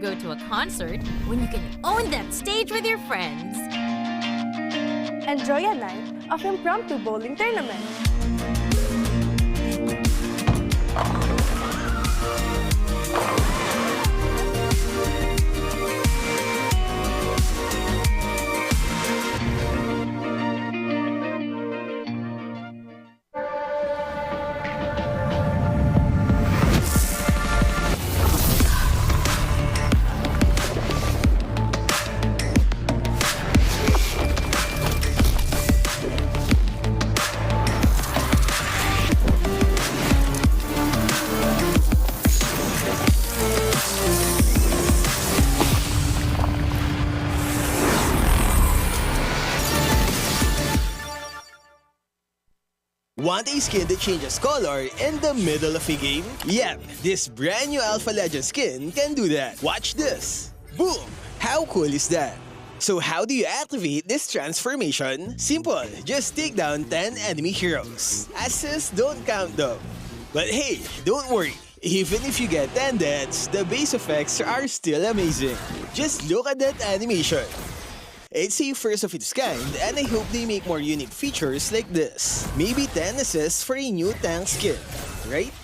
go to a concert when you can own that stage with your friends. Enjoy a night of impromptu bowling tournament. Want a skin that changes color in the middle of a game? Yep, this brand new Alpha Legend skin can do that. Watch this. Boom! How cool is that? So how do you activate this transformation? Simple, just take down 10 enemy heroes. Assists don't count though. But hey, don't worry. Even if you get 10 deaths, the base effects are still amazing. Just look at that animation. It's a first of its kind, and I hope they make more unique features like this. Maybe 10 assists for a new tank skin, right?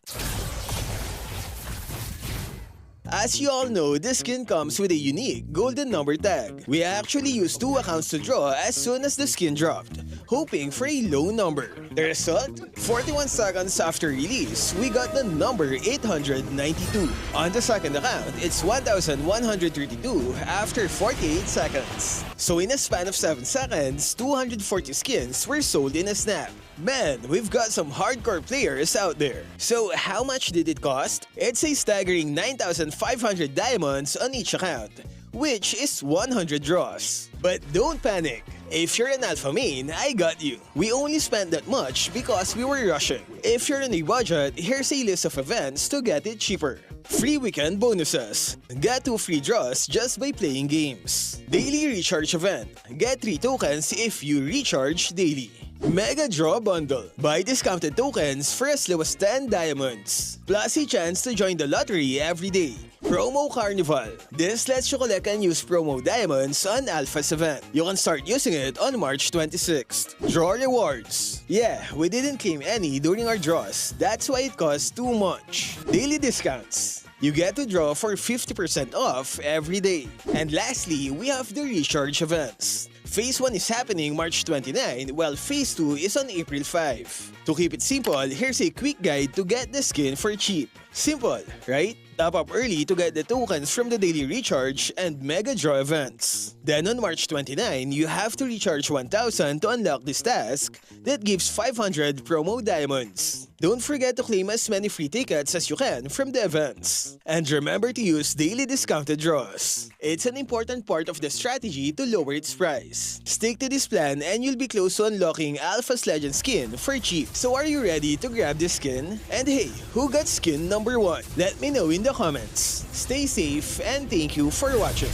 As you all know, this skin comes with a unique golden number tag. We actually used 2 accounts to draw as soon as the skin dropped, hoping for a low number. The result? 41 seconds after release, we got the number 892. On the second account, it's 1132 after 48 seconds. So in a span of 7 seconds, 240 skins were sold in a snap. Man, we've got some hardcore players out there. So how much did it cost? It's a staggering 9,500 diamonds on each account, which is 100 draws. But don't panic. If you're an alpha main, I got you. We only spent that much because we were rushing. If you're on a budget, here's a list of events to get it cheaper. Free weekend bonuses. Get 2 free draws just by playing games. Daily recharge event. Get 3 tokens if you recharge daily. Mega Draw Bundle. Buy discounted tokens for as low as 10 diamonds. Plus a chance to join the lottery every day. Promo Carnival. This lets you collect and use promo diamonds on Alpha's event. You can start using it on March 26th. Draw rewards. Yeah, we didn't claim any during our draws. That's why it costs too much. Daily discounts. You get to draw for 50% off every day. And lastly, we have the recharge events. Phase 1 is happening March 29, while Phase 2 is on April 5. To keep it simple, here's a quick guide to get the skin for cheap. Simple, right? Top up early to get the tokens from the daily recharge and mega draw events. Then on March 29, you have to recharge 1,000 to unlock this task that gives 500 promo diamonds. Don't forget to claim as many free tickets as you can from the events. And remember to use daily discounted draws. It's an important part of the strategy to lower its price. Stick to this plan and you'll be close to unlocking Alpha's Legend skin for cheap. So are you ready to grab this skin? And hey, who got skin number 1? Let me know in the comments. Stay safe and thank you for watching.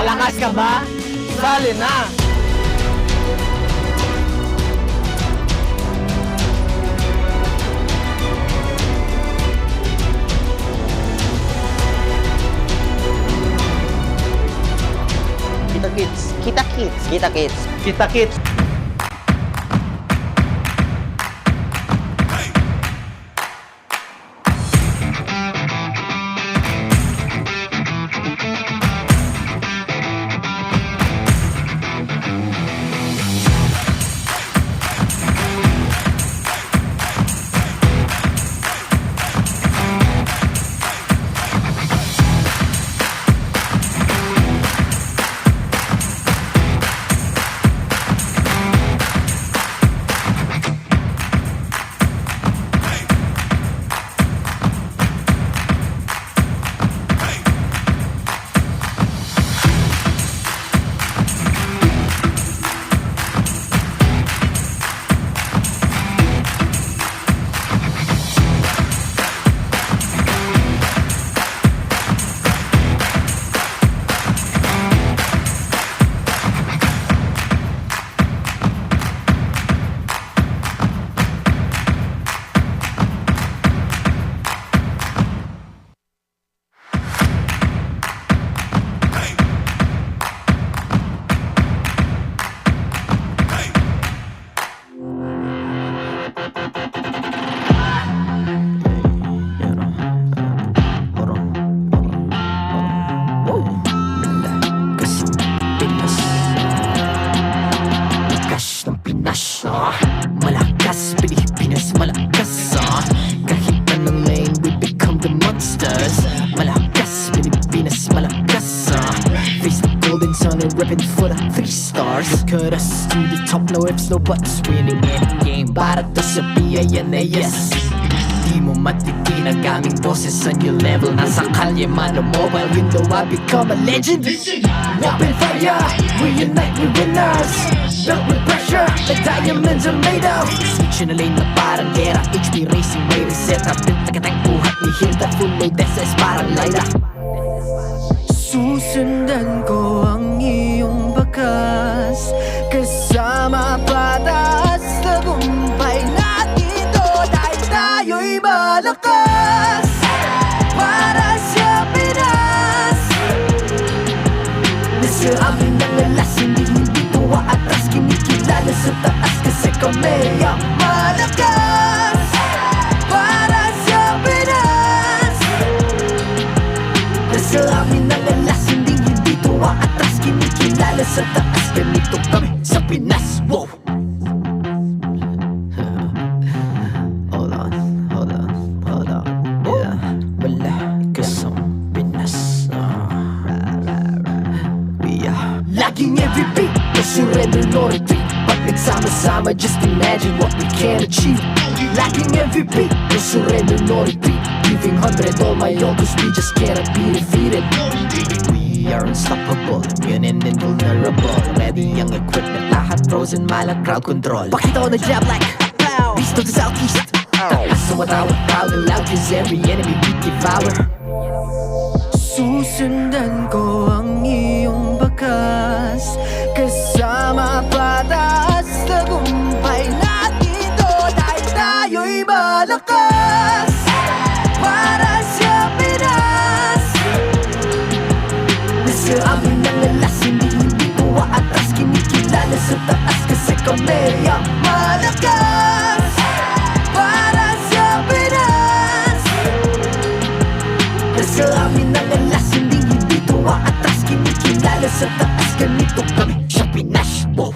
Malakas ka ba? Sali na! Kita kids. Kita kids. Kita kids. Kita kids! Malakas, Pilipinas, malakas kahit anong lane, we become the monsters. Malakas, Pilipinas, malakas face the golden sun and reppin' for the 3 stars. Look at us, to the top, no ifs, no buts, winning any game para to sa PINAS. Di mo matitin ang aming boses sa new level. Nasa kalye man o mobile, you know I become a legend. Open fire, we unite, we winners. Built with pressure, like diamonds are made of. Switch na lane na parang gera, HP racing, may reset up. Tagatang buhat ni Hilda, full load SS parang Laila. Susundan ko ang iyong bakas, kasama patas, tagumpay natin to. Dahil tayo'y malakas para sa Pinas. Nasa amin ang alas, hindi tuwa atras, kinikilala sa taas kasi kami ang malakas para sa Pinas. Nasa amin ang alas, hindi tuwa atras, kinikilala sa taas, ganito kami sa Pinas. Wow! Hold on, yeah. Malakas ang Pinas. We are laging every beat, no surrender, no retreat. Pag nagsama-sama, just imagine what we can achieve. Laging every beat, no surrender, no retreat. Giving 100 all my all, cause we just cannot be defeated. We are unstoppable, immune and invulnerable. Ready ang equipment, lahat frozen, malang crowd control. Pakita ko na jab like beast of the southeast. So matawag proud and loud, cause every enemy we devour. Susundan ko ang iyong bakas, kasama patas, tagumpay natin to. Dahil tayo'y malakas para sa Pinas. Nasa amin ang alas, hindi tuwa atras, kinikilala sa taas kasi kami ang malakas para sa Pinas. Nasa amin ang alas, hindi tuwa atras, kinikilala sa taas, ganito kami sa Pinas. Wow!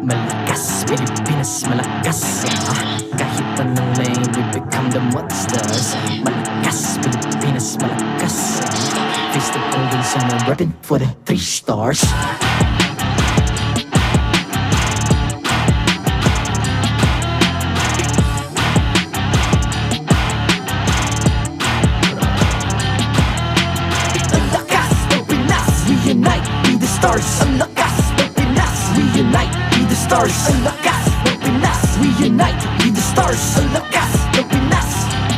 Malakas, Pilipinas, malakas kahit anong lane, we become the monsters. Malakas, Pilipinas, malakas face the golden sun and reppin' for the 3 stars. Ang lakas ng Pinas, we unite, be the stars. Ang lakas ng Pinas, we unite, be the stars. Ang lakas ng Pinas, we unite, be the stars. Ang lakas ng Pinas,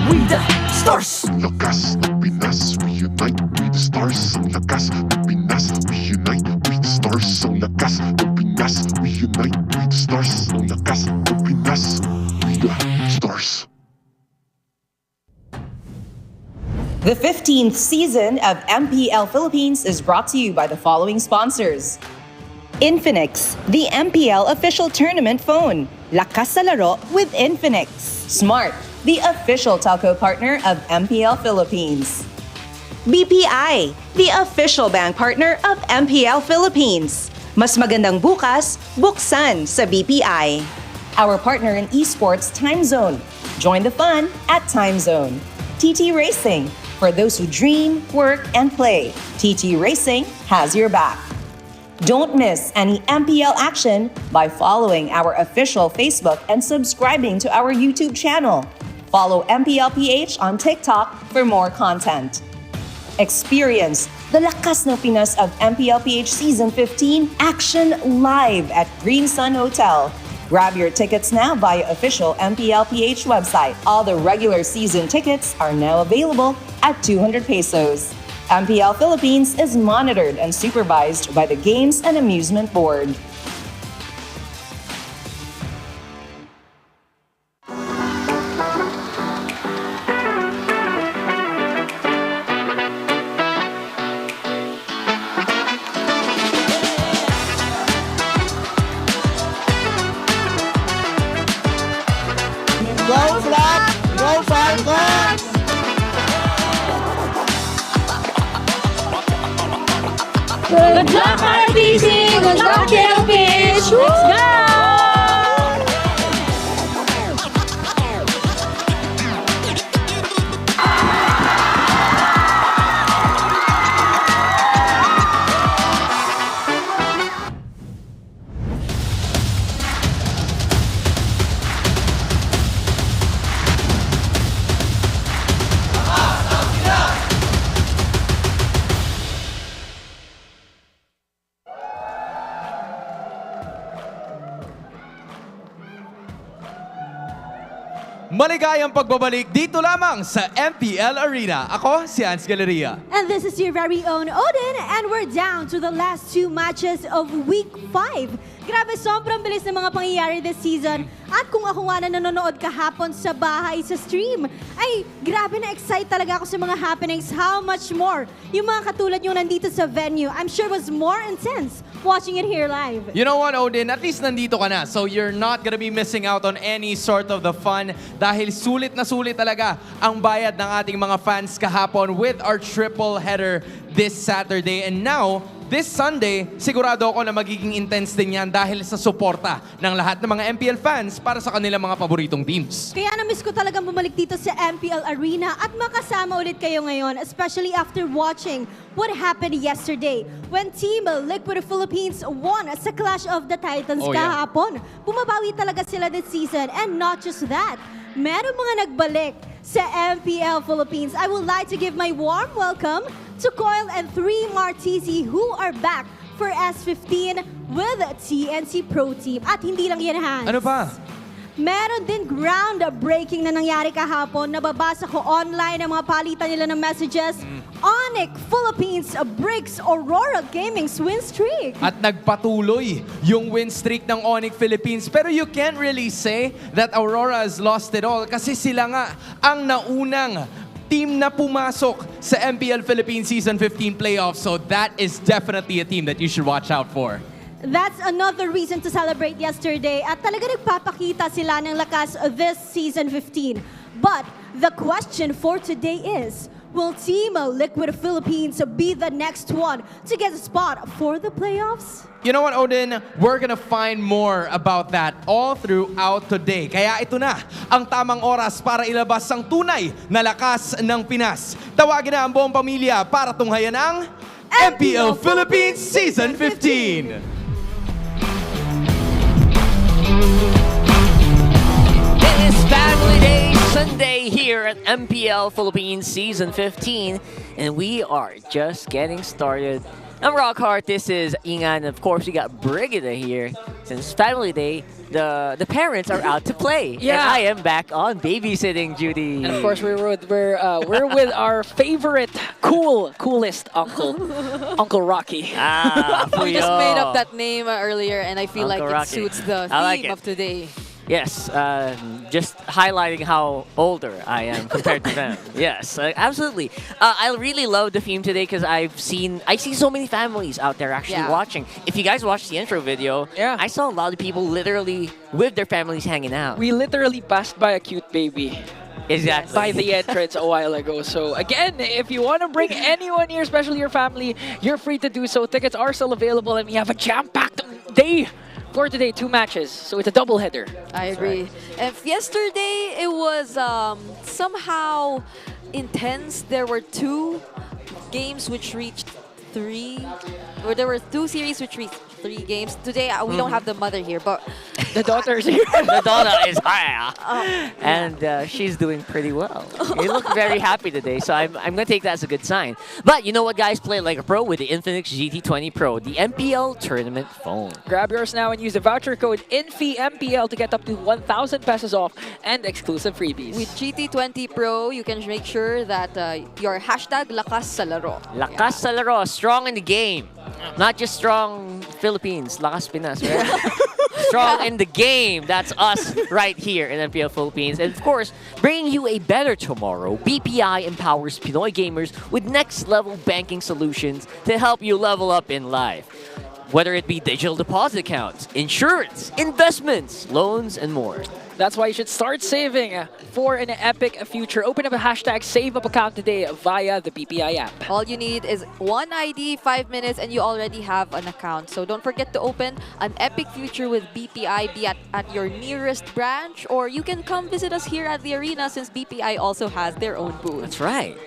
we the stars. Ang lakas ng Pinas, we unite, we the stars. Ang lakas ng Pinas, we unite, we the stars. Ang lakas ng Pinas, we unite, we the stars. Ang lakas ng Pinas, we the stars. The 15th season of MPL Philippines is brought to you by the following sponsors. Infinix, the MPL official tournament phone. Lakas sa laro with Infinix. Smart, the official telco partner of MPL Philippines. BPI, the official bank partner of MPL Philippines. Mas magandang bukas, buksan sa BPI. Our partner in Esports, Time Zone. Join the fun at Time Zone. TT Racing, for those who dream, work, and play. TT Racing has your back. Don't miss any MPL action by following our official Facebook and subscribing to our YouTube channel. Follow MPLPH on TikTok for more content. Experience the Lakas ng Pinas of MPLPH Season 15 action live at Green Sun Hotel. Grab your tickets now via official MPLPH website. All the regular season tickets are now available at 200 pesos. MPL Philippines is monitored and supervised by the Games and Amusement Board. Go Flag! Go Falcons! Good luck, RBC! Good luck, TLPH! Let's go! Maligayang pagbabalik dito lamang sa MPL Arena. Ako si Hans Galeria. And this is your very own Odin, and we're down to the last two matches of Week 5. Grabe, sobrang bilis ng mga pangyayari this season. At kung ako nga na nanonood kahapon sa bahay sa stream, ay grabe na excite talaga ako sa mga happenings. How much more? Yung mga katulad yung nandito sa venue, I'm sure was more intense watching it here live. You know what, Odin? At least nandito ka na. So you're not gonna be missing out on any sort of the fun dahil sulit na sulit talaga ang bayad ng ating mga fans kahapon with our triple header this Saturday. And now, this Sunday, sigurado ako na magiging intense din yan dahil sa suporta ng lahat ng mga MPL fans para sa kanilang mga paboritong teams. Kaya na-miss ko talagang bumalik dito sa MPL Arena at makasama ulit kayo ngayon, especially after watching what happened yesterday when Team Liquid Philippines won sa Clash of the Titans kahapon. Bumabawi talaga sila this season, and not just that, meron mga nagbalik sa MPL Philippines. I would like to give my warm welcome to Coil and 3 Martisi who are back for S15 with TNC Pro Team. At hindi lang yan, Hans. Ano pa? Meron din groundbreaking na nangyari kahapon. Nababasa ko online ang mga palitan nila ng messages. Onyx Philippines breaks Aurora Gaming's win streak. At nagpatuloy yung win streak ng Onyx Philippines. Pero you can't really say that Aurora has lost it all kasi sila nga ang naunang team na pumasok sa MPL Philippines Season 15 playoffs. So that is definitely a team that you should watch out for. That's another reason to celebrate yesterday. At talaga nagpapakita sila ng lakas this Season 15. But the question for today is, will Team Liquid Philippines be the next one to get a spot for the playoffs? You know what, Odin? We're gonna find more about that all throughout today. Kaya ito na ang tamang oras para ilabas ang tunay na lakas ng Pinas. Tawagin na ang buong pamilya para tunghayan ang MPL Philippines Season 15. It is Family Day Sunday here at MPL Philippines Season 15, and we are just getting started. I'm Rockhart. This is Ingan. And of course, we got Brigida here. Since Family Day, the parents are out to play. Yeah. And I am back on babysitting duty. And of course, we're with our favorite coolest uncle, Uncle Rocky. We just made up that name earlier, and I feel Uncle like Rocky. it suits the I like theme it. of today. Yes, just highlighting how older I am compared to them. Yes, absolutely. I really love the theme today because I see so many families out there actually watching. If you guys watched the intro video, I saw a lot of people literally with their families hanging out. We literally passed by a cute baby. Exactly. By the entrance a while ago. So again, if you want to bring anyone here, especially your family, you're free to do so. Tickets are still available, and we have a jam-packed day for today. 2 matches, so it's a doubleheader. I agree. And yesterday, it was somehow intense. There were 2 games which reached 3. Or there were 2 series which reached 3 games. Today, we don't have the mother here, but the daughter is here. The daughter is here. And she's doing pretty well. You look very happy today, so I'm going to take that as a good sign. But you know what, guys? Play like a pro with the Infinix GT20 Pro, the MPL tournament phone. Grab yours now and use the voucher code INFIMPL to get up to 1,000 pesos off and exclusive freebies. with GT20 Pro, you can make sure that your hashtag lakas sa laro. Lakas sa laro, strong in the game. Not just strong Philippines, lakas Pinas, right? Strong in the game. That's us right here in MPL Philippines. And of course, bringing you a better tomorrow, BPI empowers Pinoy gamers with next-level banking solutions to help you level up in life. Whether it be digital deposit accounts, insurance, investments, loans, and more. That's why you should start saving for an epic future. Open up a hashtag SaveUp account today via the BPI app. All you need is one ID, 5 minutes, and you already have an account. So don't forget to open an epic future with BPI, be at your nearest branch, or you can come visit us here at the arena since BPI also has their own booth. That's right.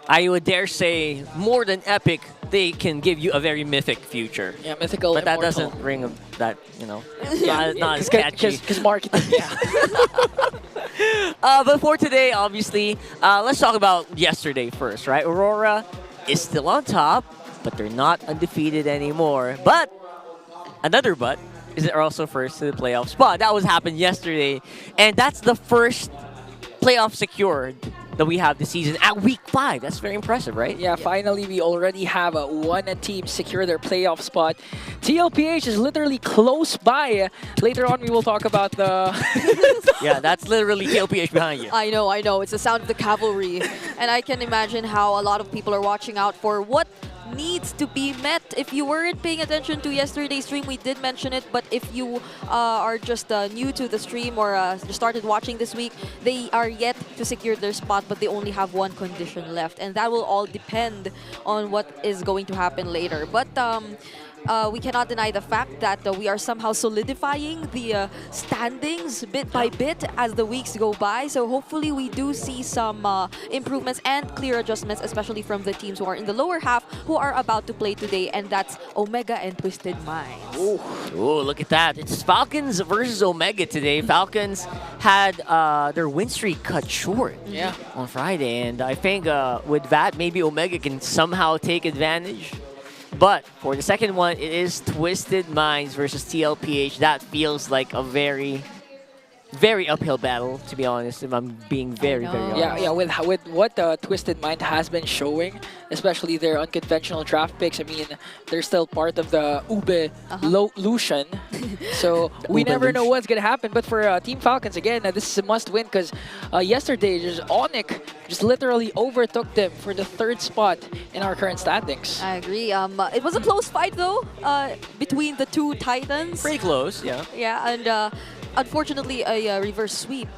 I would dare say, more than epic, they can give you a very mythic future. Yeah, mythical. But that immortal. doesn't ring that, Yeah, not as catchy. Because marketing. Yeah. But for today, obviously, let's talk about yesterday first, right? Aurora is still on top, but they're not undefeated anymore. But, another but, is they're also first to the playoff spot. That was happened yesterday, and that's the first playoff secured that we have this season at week 5. That's very impressive, right? Yeah, finally we already have one team secure their playoff spot. TLPH is literally close by. Later on we will talk about the... Yeah, that's literally TLPH behind you. I know. It's the sound of the cavalry. And I can imagine how a lot of people are watching out for what needs to be met. If you weren't paying attention to yesterday's stream, we did mention it, but if you are just new to the stream or just started watching this week, they are yet to secure their spot, but they only have one condition left, and that will all depend on what is going to happen later. But we cannot deny the fact that we are somehow solidifying the standings bit by bit as the weeks go by. So hopefully we do see some improvements and clear adjustments, especially from the teams who are in the lower half who are about to play today, and that's Omega and Twisted Minds. Ooh, look at that. It's Falcons versus Omega today. Falcons had their win streak cut short on Friday, and I think with that, maybe Omega can somehow take advantage. But for the second one, it is Twisted Minds versus TLPH. That feels like a very, very uphill battle, to be honest, if I'm being very honest. Yeah, with what Twisted Mind has been showing, especially their unconventional draft picks. I mean, they're still part of the Ube Lucian. So we never know what's going to happen. But for Team Falcons, again, this is a must-win because yesterday, Onyx just literally overtook them for the 3rd spot in our current standings. I agree. It was a close fight, though, between the 2 Titans. Pretty close, yeah. Yeah, and unfortunately, a reverse sweep,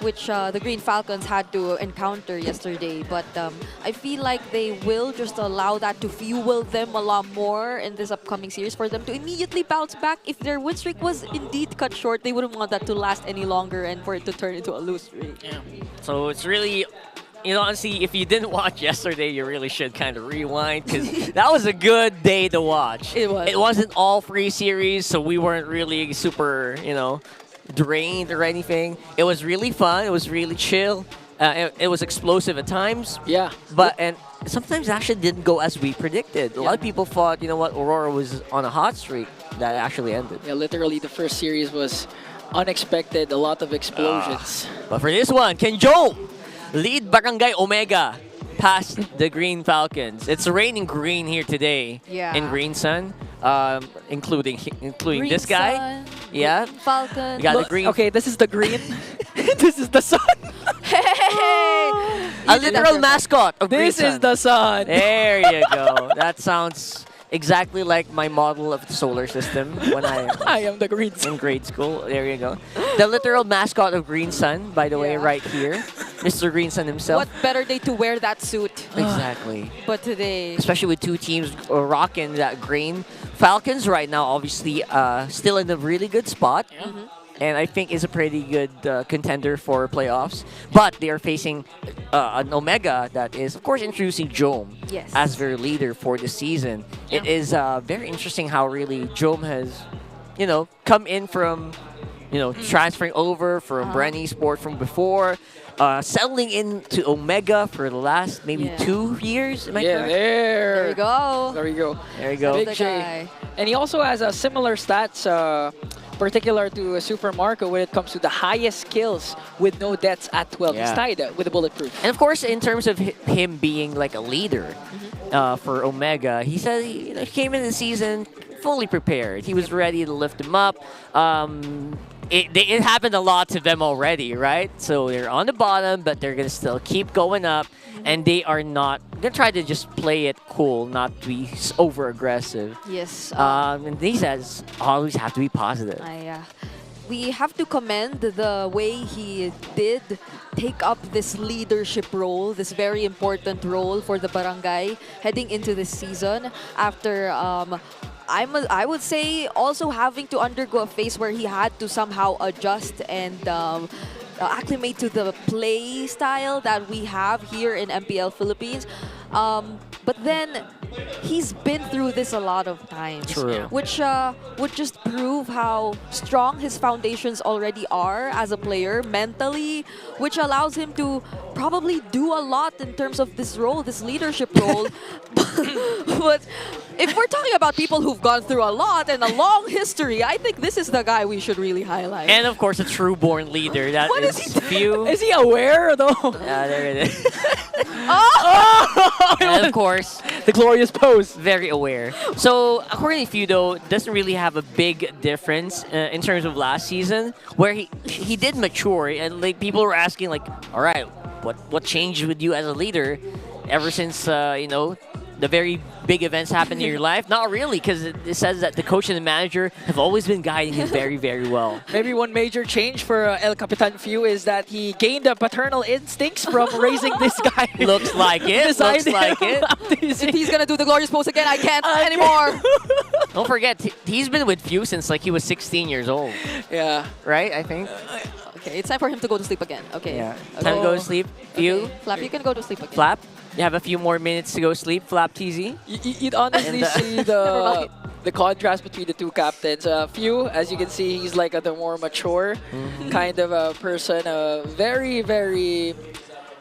which the Green Falcons had to encounter yesterday. But I feel like they will just allow that to fuel them a lot more in this upcoming series for them to immediately bounce back. If their win streak was indeed cut short, they wouldn't want that to last any longer and for it to turn into a lose streak. Yeah. So it's really... honestly, if you didn't watch yesterday, you really should kind of rewind because that was a good day to watch. It was. It wasn't all free series, so we weren't really super, drained or anything. It was really fun. It was really chill. It was explosive at times. Yeah. And sometimes actually didn't go as we predicted. A lot of people thought, you know what, Aurora was on a hot streak that actually ended. Yeah, literally the first series was unexpected, a lot of explosions. But for this one, can Joe lead Barangay Omega past the Green Falcons? It's raining green here today in Green Sun, including Green this guy. Sun, Yeah, Green Falcon. we got the green. Okay, this is the green. This is the sun. Hey! A literal mascot of Green This is Sun. the sun. There you go. That sounds exactly like my model of the solar system when I am the green sun. in grade school. There you go. The literal mascot of Green Sun, by the way, right here. Mr. Green Sun himself. What better day to wear that suit? Exactly. But today, Especially with two teams rocking that green. Falcons right now, obviously, still in a really good spot. And I think is a pretty good contender for playoffs. But they are facing an Omega that is, of course, introducing Jome as their leader for the season. It is very interesting how really Jome has, you know, come in from, you know, transferring over from Brand Esports from before, settling into Omega for the last maybe 2 years. Am I correct? there you go. There you go. There you go. Big The J. guy. And he also has a similar stats, particular to Super Marco when it comes to the highest kills with no deaths at 12. He's tied with a bulletproof. And of course, in terms of him being like a leader for Omega, he said he came in the season fully prepared. He was ready to lift him up. It happened a lot to them already, right? So they're on the bottom, but they're going to still keep going up. And they are not going to try to just play it cool, not be over-aggressive. Yes. And he says always have to be positive. We have to commend the way he did take up this leadership role, this very important role for the barangay heading into this season after I would say also having to undergo a phase where he had to somehow adjust and acclimate to the play style that we have here in MPL Philippines. But then he's been through this a lot of times, which would just prove how strong his foundations already are as a player mentally, which allows him to probably do a lot in terms of this role, this leadership role. But if we're talking about people who've gone through a lot and a long history, I think this is the guy we should really highlight. And of course, a true-born leader. That What is is he few. Is he aware though? Yeah, there it is. Oh! And of course, the glorious pose. Very aware. So according to Few, though, doesn't really have a big difference in terms of last season, where he did mature, and like people were asking, like, all right, what changed with you as a leader ever since you know, the very big events happened in your life? Not really, because it says that the coach and the manager have always been guiding him very, very well. Maybe one major change for El Capitan Few is that he gained the paternal instincts from raising this guy. Looks like it. Looks like it. If he's gonna do the glorious pose again, I can't anymore. Don't forget, he's been with Few since like he was 16 years old. Yeah. Right, I think. Okay, it's time for him to go to sleep again. Okay. Yeah. Time to go to sleep. Few. Okay. Flap, you can go to sleep again. Flap. You have a few more minutes to go sleep. Flap TZ. You'd honestly see the contrast between the two captains. Few, as you can see, he's like the more mature kind of a person. Very, very,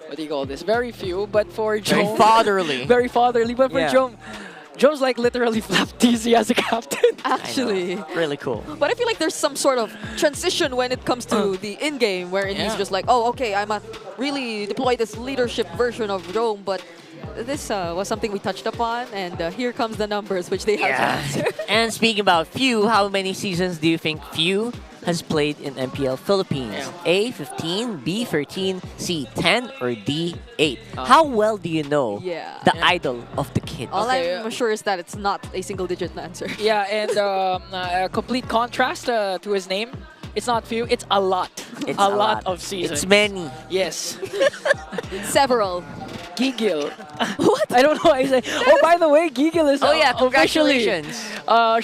what do you call this? Very few, but for Jome, Very fatherly. Very fatherly, but for Yeah. Joe's like literally Flap TZ as a captain. Actually. Really cool. But I feel like there's some sort of transition when it comes to the in-game, wherein he's just like, oh, okay, I must really deploy this leadership version of Rome, but this was something we touched upon, and here comes the numbers, which they have to answer. And speaking about Few, how many seasons do you think Few has played in MPL Philippines? A, 15, B, 13, C, 10, or D, 8? How well do you know the idol of the kid? All I'm sure is that it's not a single-digit answer. Yeah, and a complete contrast to his name. It's not Few, it's a lot. It's a lot of seasons. It's many. Yes. Several. Gigil. What? I don't know why I say. Oh, by the way, Gigil is congratulations.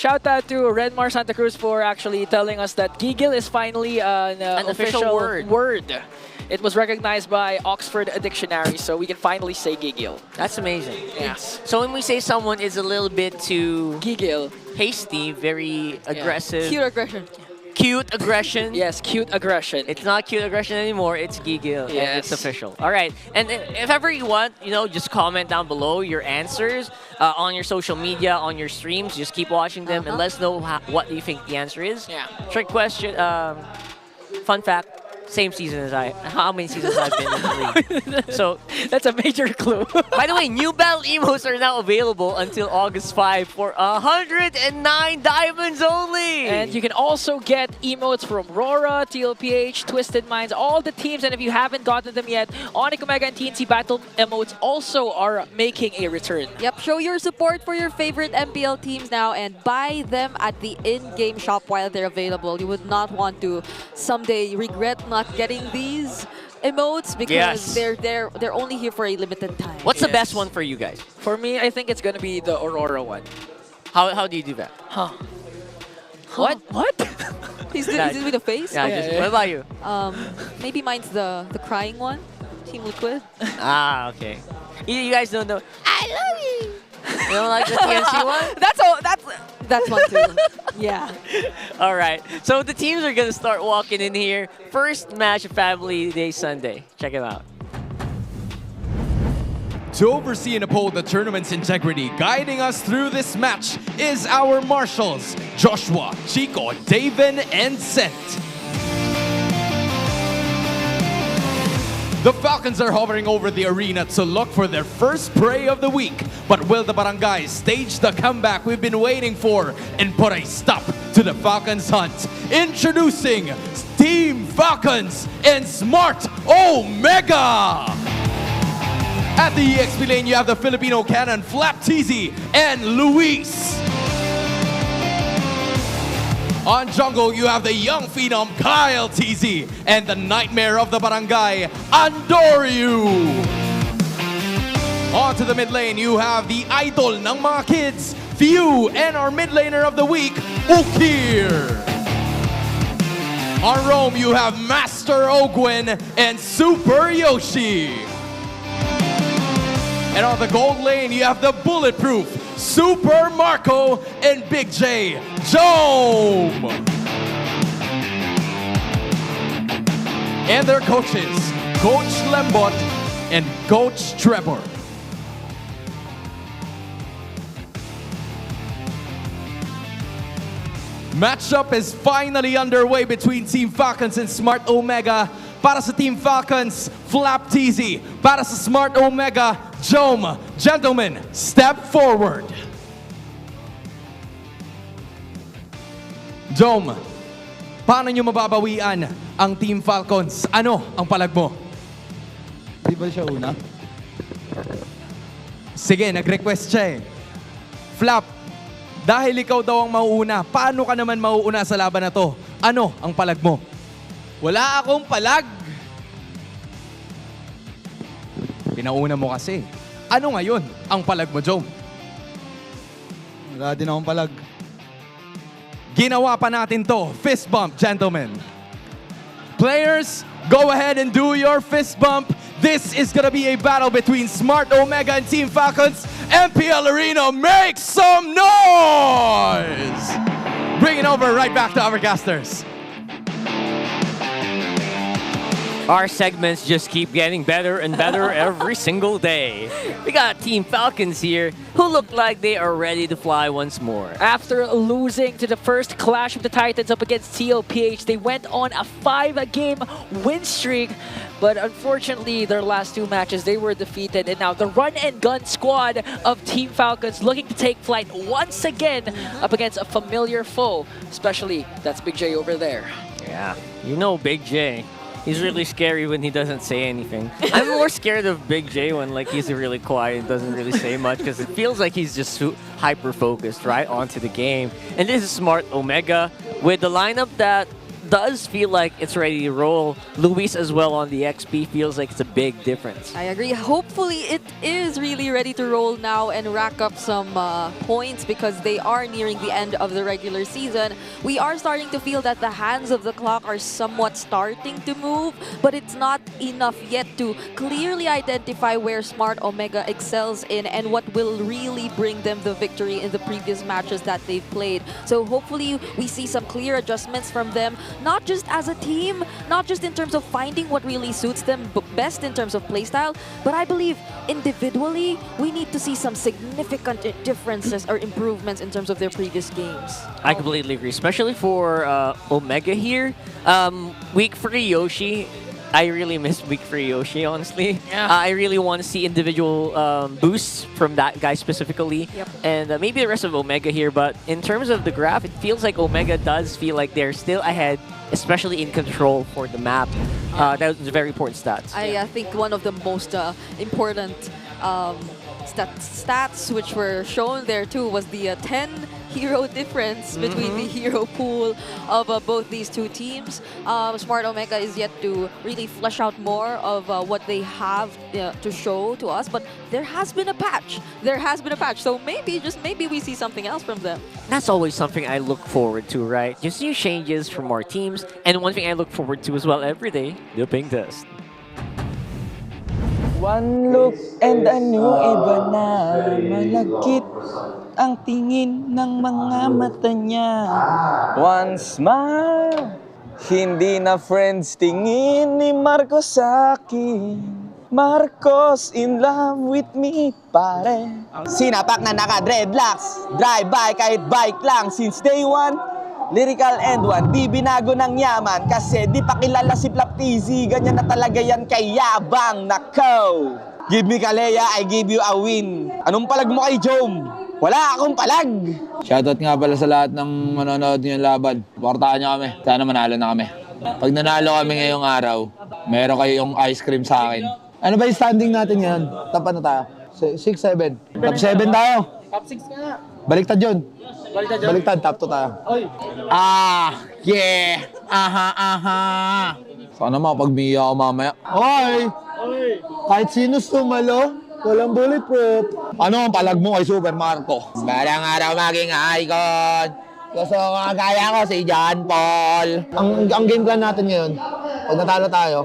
Shout out to Redmar Santa Cruz for actually telling us that Gigil is finally an official word. It was recognized by Oxford Dictionary, so we can finally say Gigil. That's amazing. Yes. So when we say someone is a little bit too Gigil, hasty, very aggressive, Pure aggression. Cute aggression. Yes, cute aggression. It's not cute aggression anymore. It's Gigil. And Yes. it's official. All right. And if ever you want, just comment down below your answers on your social media, on your streams. Just keep watching them and let us know what you think the answer is. Yeah. Trick question. Fun fact. Same season as I. How many seasons I've been in the league? So that's a major clue. By the way, new battle emotes are now available until August 5 for 109 diamonds only. And you can also get emotes from Rora, TLPH, Twisted Minds, all the teams. And if you haven't gotten them yet, Onyx Omega and TNC Battle emotes also are making a return. Yep, show your support for your favorite MPL teams now and buy them at the in-game shop while they're available. You would not want to someday regret not getting these emotes because they're only here for a limited time. What's the best one for you guys? For me, I think it's gonna be the Aurora one. How do you do that? Huh. What? He's doing the face? Yeah, what about you? Maybe mine's the crying one. Team Liquid. Okay. You guys don't know. I love you. You don't like the TNC one? That's one too. Yeah. All right. So the teams are gonna start walking in here. First match of Family Day Sunday. Check it out. To oversee and uphold the tournament's integrity, guiding us through this match is our marshals, Joshua, Chico, Daven, and Sent. The Falcons are hovering over the arena to look for their first prey of the week. But will the Barangays stage the comeback we've been waiting for and put a stop to the Falcons' hunt? Introducing Team Falcons and Smart Omega! At the EXP lane, you have the Filipino cannon Flap TZ and Luis. On jungle, you have the young phenom Kyle TZ and the nightmare of the barangay, Andoryu. On to the mid lane, you have the idol ng mga kids, Few, and our mid laner of the week, Ukir. On roam, you have Master Ogwin and Super Yoshi. And on the gold lane, you have the bulletproof Super Marco and Big J, Jome. And their coaches, Coach Lembot and Coach Trevor. Matchup is finally underway between Team Falcons and Smart Omega. Para sa Team Falcons, Flap TZ. Para sa Smart Omega, Jome. Gentlemen, step forward. Jome, paano nyo mababawian ang Team Falcons? Ano ang palag mo? Di ba siya una? Sige, nag-request siya eh. Flap, dahil ikaw daw ang mauuna, paano ka naman mauuna sa laban na to? Ano ang palag mo? Wala akong palag. Pinauna mo kasi. Ano ngayon ang palag mo, Jome? Wala din akong palag. Ginawa pa natin to. Fist bump, gentlemen. Players, go ahead and do your fist bump. This is gonna be a battle between Smart Omega and Team Falcons. MPL Arena, make some noise! Bring it over right back to our casters. Our segments just keep getting better and better every single day. We got Team Falcons here who look like they are ready to fly once more. After losing to the first Clash of the Titans up against TLPH, they went on a 5-game win streak. But unfortunately, their last 2 matches, they were defeated. And now the run-and-gun squad of Team Falcons looking to take flight once again up against a familiar foe. Especially, that's Big J over there. Yeah, you know Big J. He's really scary when he doesn't say anything. I'm more scared of Big J when he's really quiet and doesn't really say much because it feels like he's just hyper-focused right onto the game. And this is Smart Omega with the lineup that does feel like it's ready to roll. Luis as well on the XP feels like it's a big difference. I agree. Hopefully it is really ready to roll now and rack up some points because they are nearing the end of the regular season. We are starting to feel that the hands of the clock are somewhat starting to move, but it's not enough yet to clearly identify where Smart Omega excels in and what will really bring them the victory in the previous matches that they've played. So hopefully we see some clear adjustments from them, not just as a team, not just in terms of finding what really suits them best in terms of playstyle, but I believe individually we need to see some significant differences or improvements in terms of their previous games. I completely agree, especially for Omega here. Week for Yoshi. I really miss Week for Yoshi, honestly. Yeah. I really want to see individual boosts from that guy specifically. Yep. And maybe the rest of Omega here. But in terms of the graph, it feels like Omega does feel like they're still ahead, especially in control for the map. That was very important stats. I think one of the most important stats which were shown there too was the 10 hero difference between the hero pool of both these two teams. Smart Omega is yet to really flesh out more of what they have to show to us, but there has been a patch. So maybe, just maybe, we see something else from them. That's always something I look forward to, right? Just new changes from our teams. And one thing I look forward to as well every day, the ping test. One look and ano iba na malagkit ang tingin ng mga mata niya. One smile, hindi na friends tingin ni Marcos sa akin. Marcos in love with me, pare. Sinapak na naka-dreadlocks, drive-by kahit bike lang since day one. Lyrical and one, di binago ng yaman kasi di pa kilala si Flap TZ. Ganyan na talaga yan kay Yabang, nako. Give me Kalea, I give you a win. Anong palag mo kay Jom? Wala akong palag. Shoutout nga pala sa lahat ng manonood ng laban. Portahan nyo kami, sana manalo na kami. Pag nanalo kami ngayong araw, meron kayong ice cream sa akin. Ano ba yung standing natin ngayon? Top ano tayo? 6-7. Top 7 tayo. Top 6 nga. Baliktad yun. Baliktad, top 2 tayo. Yeah! Aha! Sana makapag-miya ako mamaya. Hoy! Kahit sino sumalo, walang bulletproof. Ano ang palag mo kay Super Marco? Balang araw maging icon. Gusto ko kagaya ko si John Paul. Ang game plan natin ngayon, pag natalo tayo,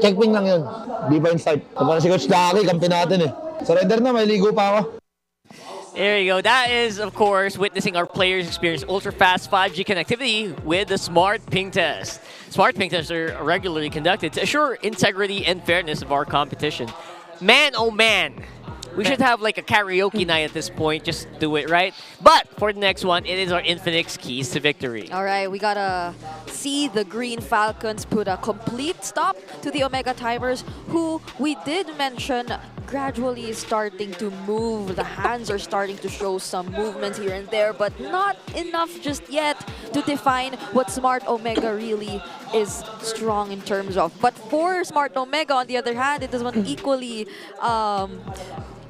checkpoint lang yun. Di pa yung start. Tapos si Coach Daki, kampi natin eh. Surrender na, may ligo pa ako. There you go. That is, of course, witnessing our players experience ultra-fast 5G connectivity with the Smart Ping Test. Smart Ping Tests are regularly conducted to assure integrity and fairness of our competition. Man, oh man, we should have like a karaoke night at this point. Just do it, right? But for the next one, it is our Infinix Keys to Victory. All right, we gotta see the Green Falcons put a complete stop to the Omega Timers, who we did mention gradually starting to move. The hands are starting to show some movements here and there, but not enough just yet to define what Smart Omega really is strong in terms of. But for Smart Omega, on the other hand, it is one equally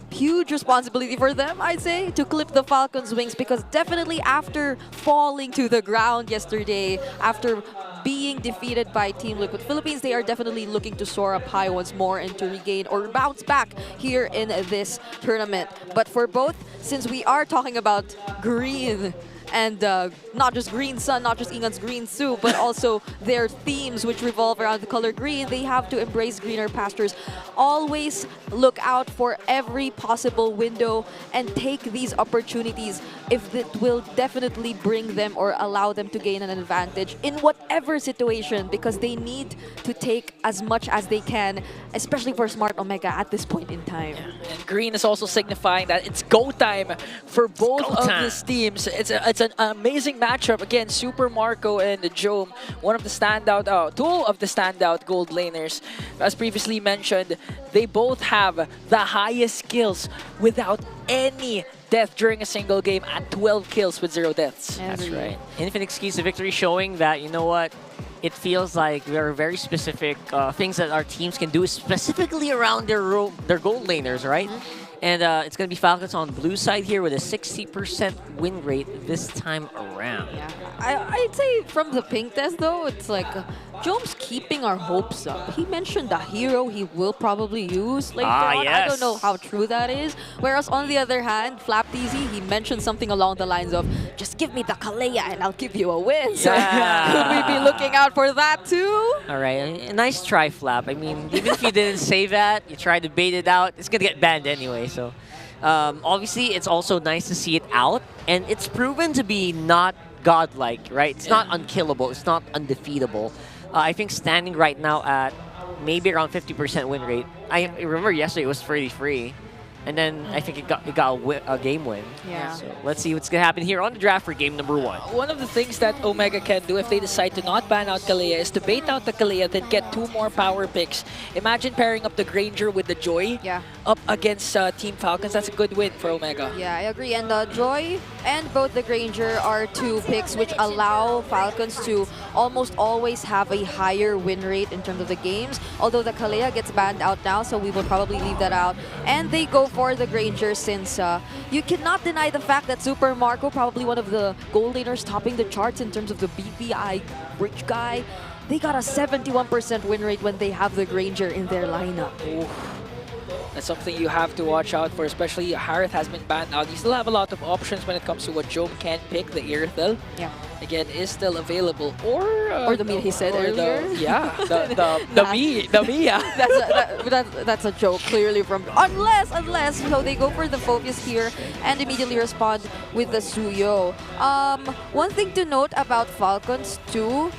huge responsibility for them, I'd say, to clip the Falcons' wings, because definitely after falling to the ground yesterday, after being defeated by Team Liquid Philippines, they are definitely looking to soar up high once more and to regain or bounce back here in this tournament. But for both, since we are talking about green, and not just Green Sun, not just Ingan's Green Soup, but also their themes which revolve around the color green, they have to embrace greener pastures. Always look out for every possible window and take these opportunities if it will definitely bring them or allow them to gain an advantage in whatever situation, because they need to take as much as they can, especially for Smart Omega at this point in time. And green is also signifying that it's go time for both of these teams. It's an amazing matchup. Again, Super Marco and Jome, one of the standout, two of the standout gold laners. As previously mentioned, they both have the highest kills without any death during a single game at 12 kills with 0 deaths. That's right. Infinix Keys to Victory showing that, you know what, it feels like there are very specific things that our teams can do specifically around their gold laners, right? And it's going to be Falcons on blue side here with a 60% win rate this time around. Yeah, I'd say from the pink test though, it's like Jome's keeping our hopes up. He mentioned the hero he will probably use later on. Yes. I don't know how true that is. Whereas on the other hand, FlapTZ, he mentioned something along the lines of, just give me the Kalea and I'll give you a win. So could we be looking out for that too? All right, a nice try, Flap. I mean, even if you didn't say that, you tried to bait it out, it's going to get banned anyway. So obviously, it's also nice to see it out. And it's proven to be not godlike, right? It's not unkillable. It's not undefeatable. I think standing right now at maybe around 50% win rate. I remember yesterday it was pretty free. And then I think it got a game win. Yeah. So let's see what's going to happen here on the draft for game number 1. One of the things that Omega can do if they decide to not ban out Kalea is to bait out the Kalea, then get 2 more power picks. Imagine pairing up the Granger with the Joy up against Team Falcons. That's a good win for Omega. Yeah, I agree. And Joy and both the Granger are 2 picks which allow Falcons to almost always have a higher win rate in terms of the games. Although the Kalea gets banned out now, so we will probably leave that out. And they go for the Granger since you cannot deny the fact that Super Marco, probably one of the gold laners topping the charts in terms of the BPI rich guy, they got a 71% win rate when they have the Granger in their lineup. That's something you have to watch out for, especially Harith has been banned out. You still have a lot of options when it comes to what Jome can pick. The Irithel, again, is still available. Or the Mia he said earlier. The Mia. That's a joke, clearly from... Unless, so they go for the focus here and immediately respond with the Suyo. One thing to note about Falcons too,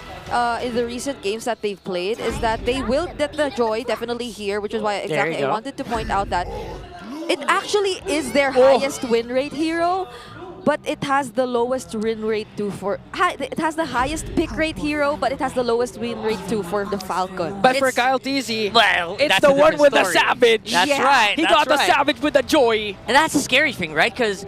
in the recent games that they've played is that they will get the Joy definitely here, which is why exactly I wanted to point out that it actually is their highest win rate hero, but it has the lowest win rate too for... It has the highest pick rate hero, but it has the lowest win rate too for the Falcon. But for Kyle TZ, well, it's the one with the Savage. That's right. He got the Savage with the Joy. And that's the scary thing, right? Because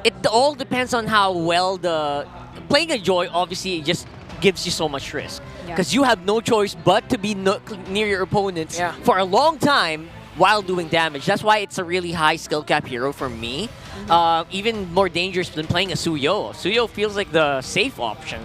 it all depends on how well the... Playing a Joy, obviously, just gives you so much risk. Because you have no choice but to be near your opponents for a long time while doing damage. That's why it's a really high skill cap hero for me. Even more dangerous than playing a Suyo. Suyo feels like the safe option,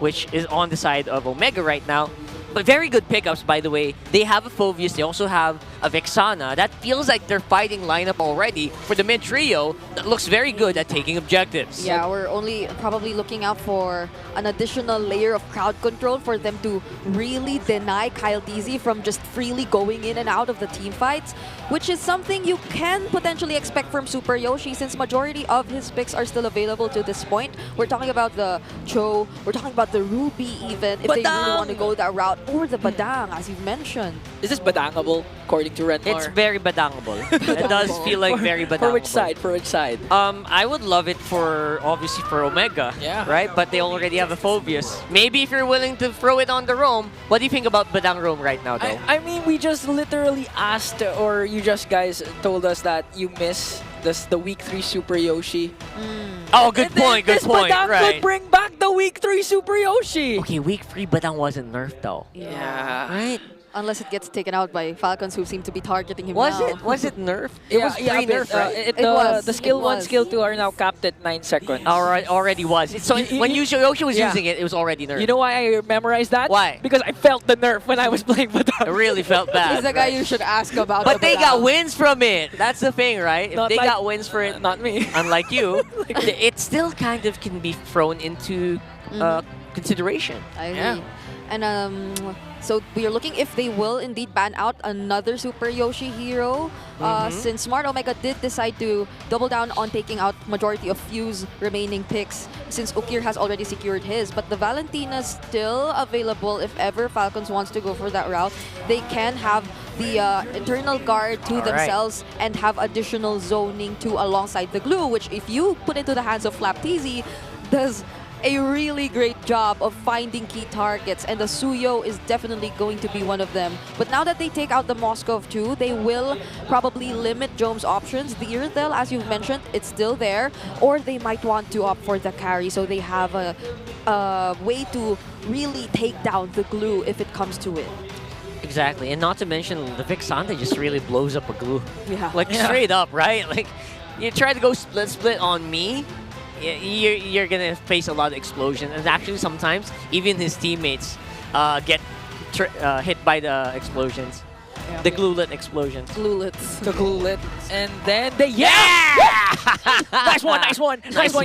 which is on the side of Omega right now. But very good pickups, by the way. They have a Phoveus, they also have a Vexana. That feels like they're fighting lineup already for the mid trio that looks very good at taking objectives. Yeah, we're only probably looking out for an additional layer of crowd control for them to really deny Kyle TZ from just freely going in and out of the team fights, which is something you can potentially expect from Super Yoshi since majority of his picks are still available to this point. We're talking about the Cho, we're talking about the Ruby even, if they really want to go that route, or the Badang, as you've mentioned. Is this badangable, according to Renmar? It's very badangable. It does feel like very badangable. For which side? For which side? I would love it for, obviously, for Omega. Right? But they already have a Phoveus. Maybe if you're willing to throw it on the Roam, what do you think about Badang Roam right now, though? I mean, we just literally asked, or you just guys told us that you miss the Week 3 Super Yoshi. Oh, good point, good point. Badang could bring back the Week 3 Super Yoshi. Okay, Week 3 Badang wasn't nerfed, though. Yeah. Right? Unless it gets taken out by Falcons, who seem to be targeting him Was now. it? Was it nerfed? It was pre-nerf, right? The skill 1, skill 2 are now capped at 9 seconds. Already was. So when Yoshi was using it, it was already nerfed. You know why I memorized that? Why? Because I felt the nerf when I was playing Badang. I really felt bad. He's the guy you should ask about. But they got wins from it. That's the thing, right? If Not they like- got wins for it, Not me. unlike you, it still kind of can be thrown into consideration. I agree. And so we are looking if they will indeed ban out another Super Yoshi hero. Since Smart Omega did decide to double down on taking out majority of Fuse remaining picks, since Ukir has already secured his. But the Valentina's still available if ever Falcons wants to go for that route. They can have the internal guard to themselves and have additional zoning to alongside the glue, which if you put into the hands of FlapTZ, does a really great job of finding key targets, and the Suyo is definitely going to be one of them. But now that they take out the Moskov too, they will probably limit Jome's options. The Irithel, as you've mentioned, it's still there, or they might want to opt for the carry, so they have a way to really take down the glue if it comes to it. Exactly, and not to mention the Vixante just really blows up a glue. Yeah. Like straight up, right? Like you try to go split on me, you're gonna face a lot of explosion, and actually sometimes even his teammates get hit by the explosions. Yeah. The gluelet explosions. Glulets. The gluelet. And then the nice one,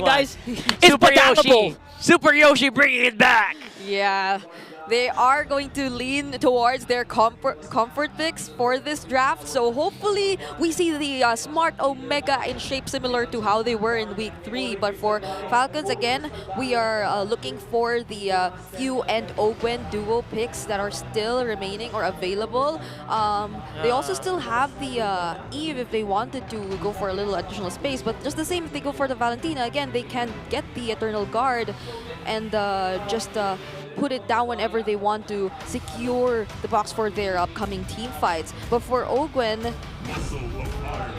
guys. It's Super Yoshi. badammable. Super Yoshi bringing it back. Yeah. They are going to lean towards their comfort picks for this draft. So hopefully we see the Smart Omega in shape similar to how they were in Week 3. But for Falcons, again, we are looking for the Few and Ogwen duo picks that are still remaining or available. They also still have the Eve if they wanted to go for a little additional space. But just the same, if they go for the Valentina, again, they can get the Eternal Guard and just put it down whenever they want to secure the box for their upcoming team fights. But for Ogwen,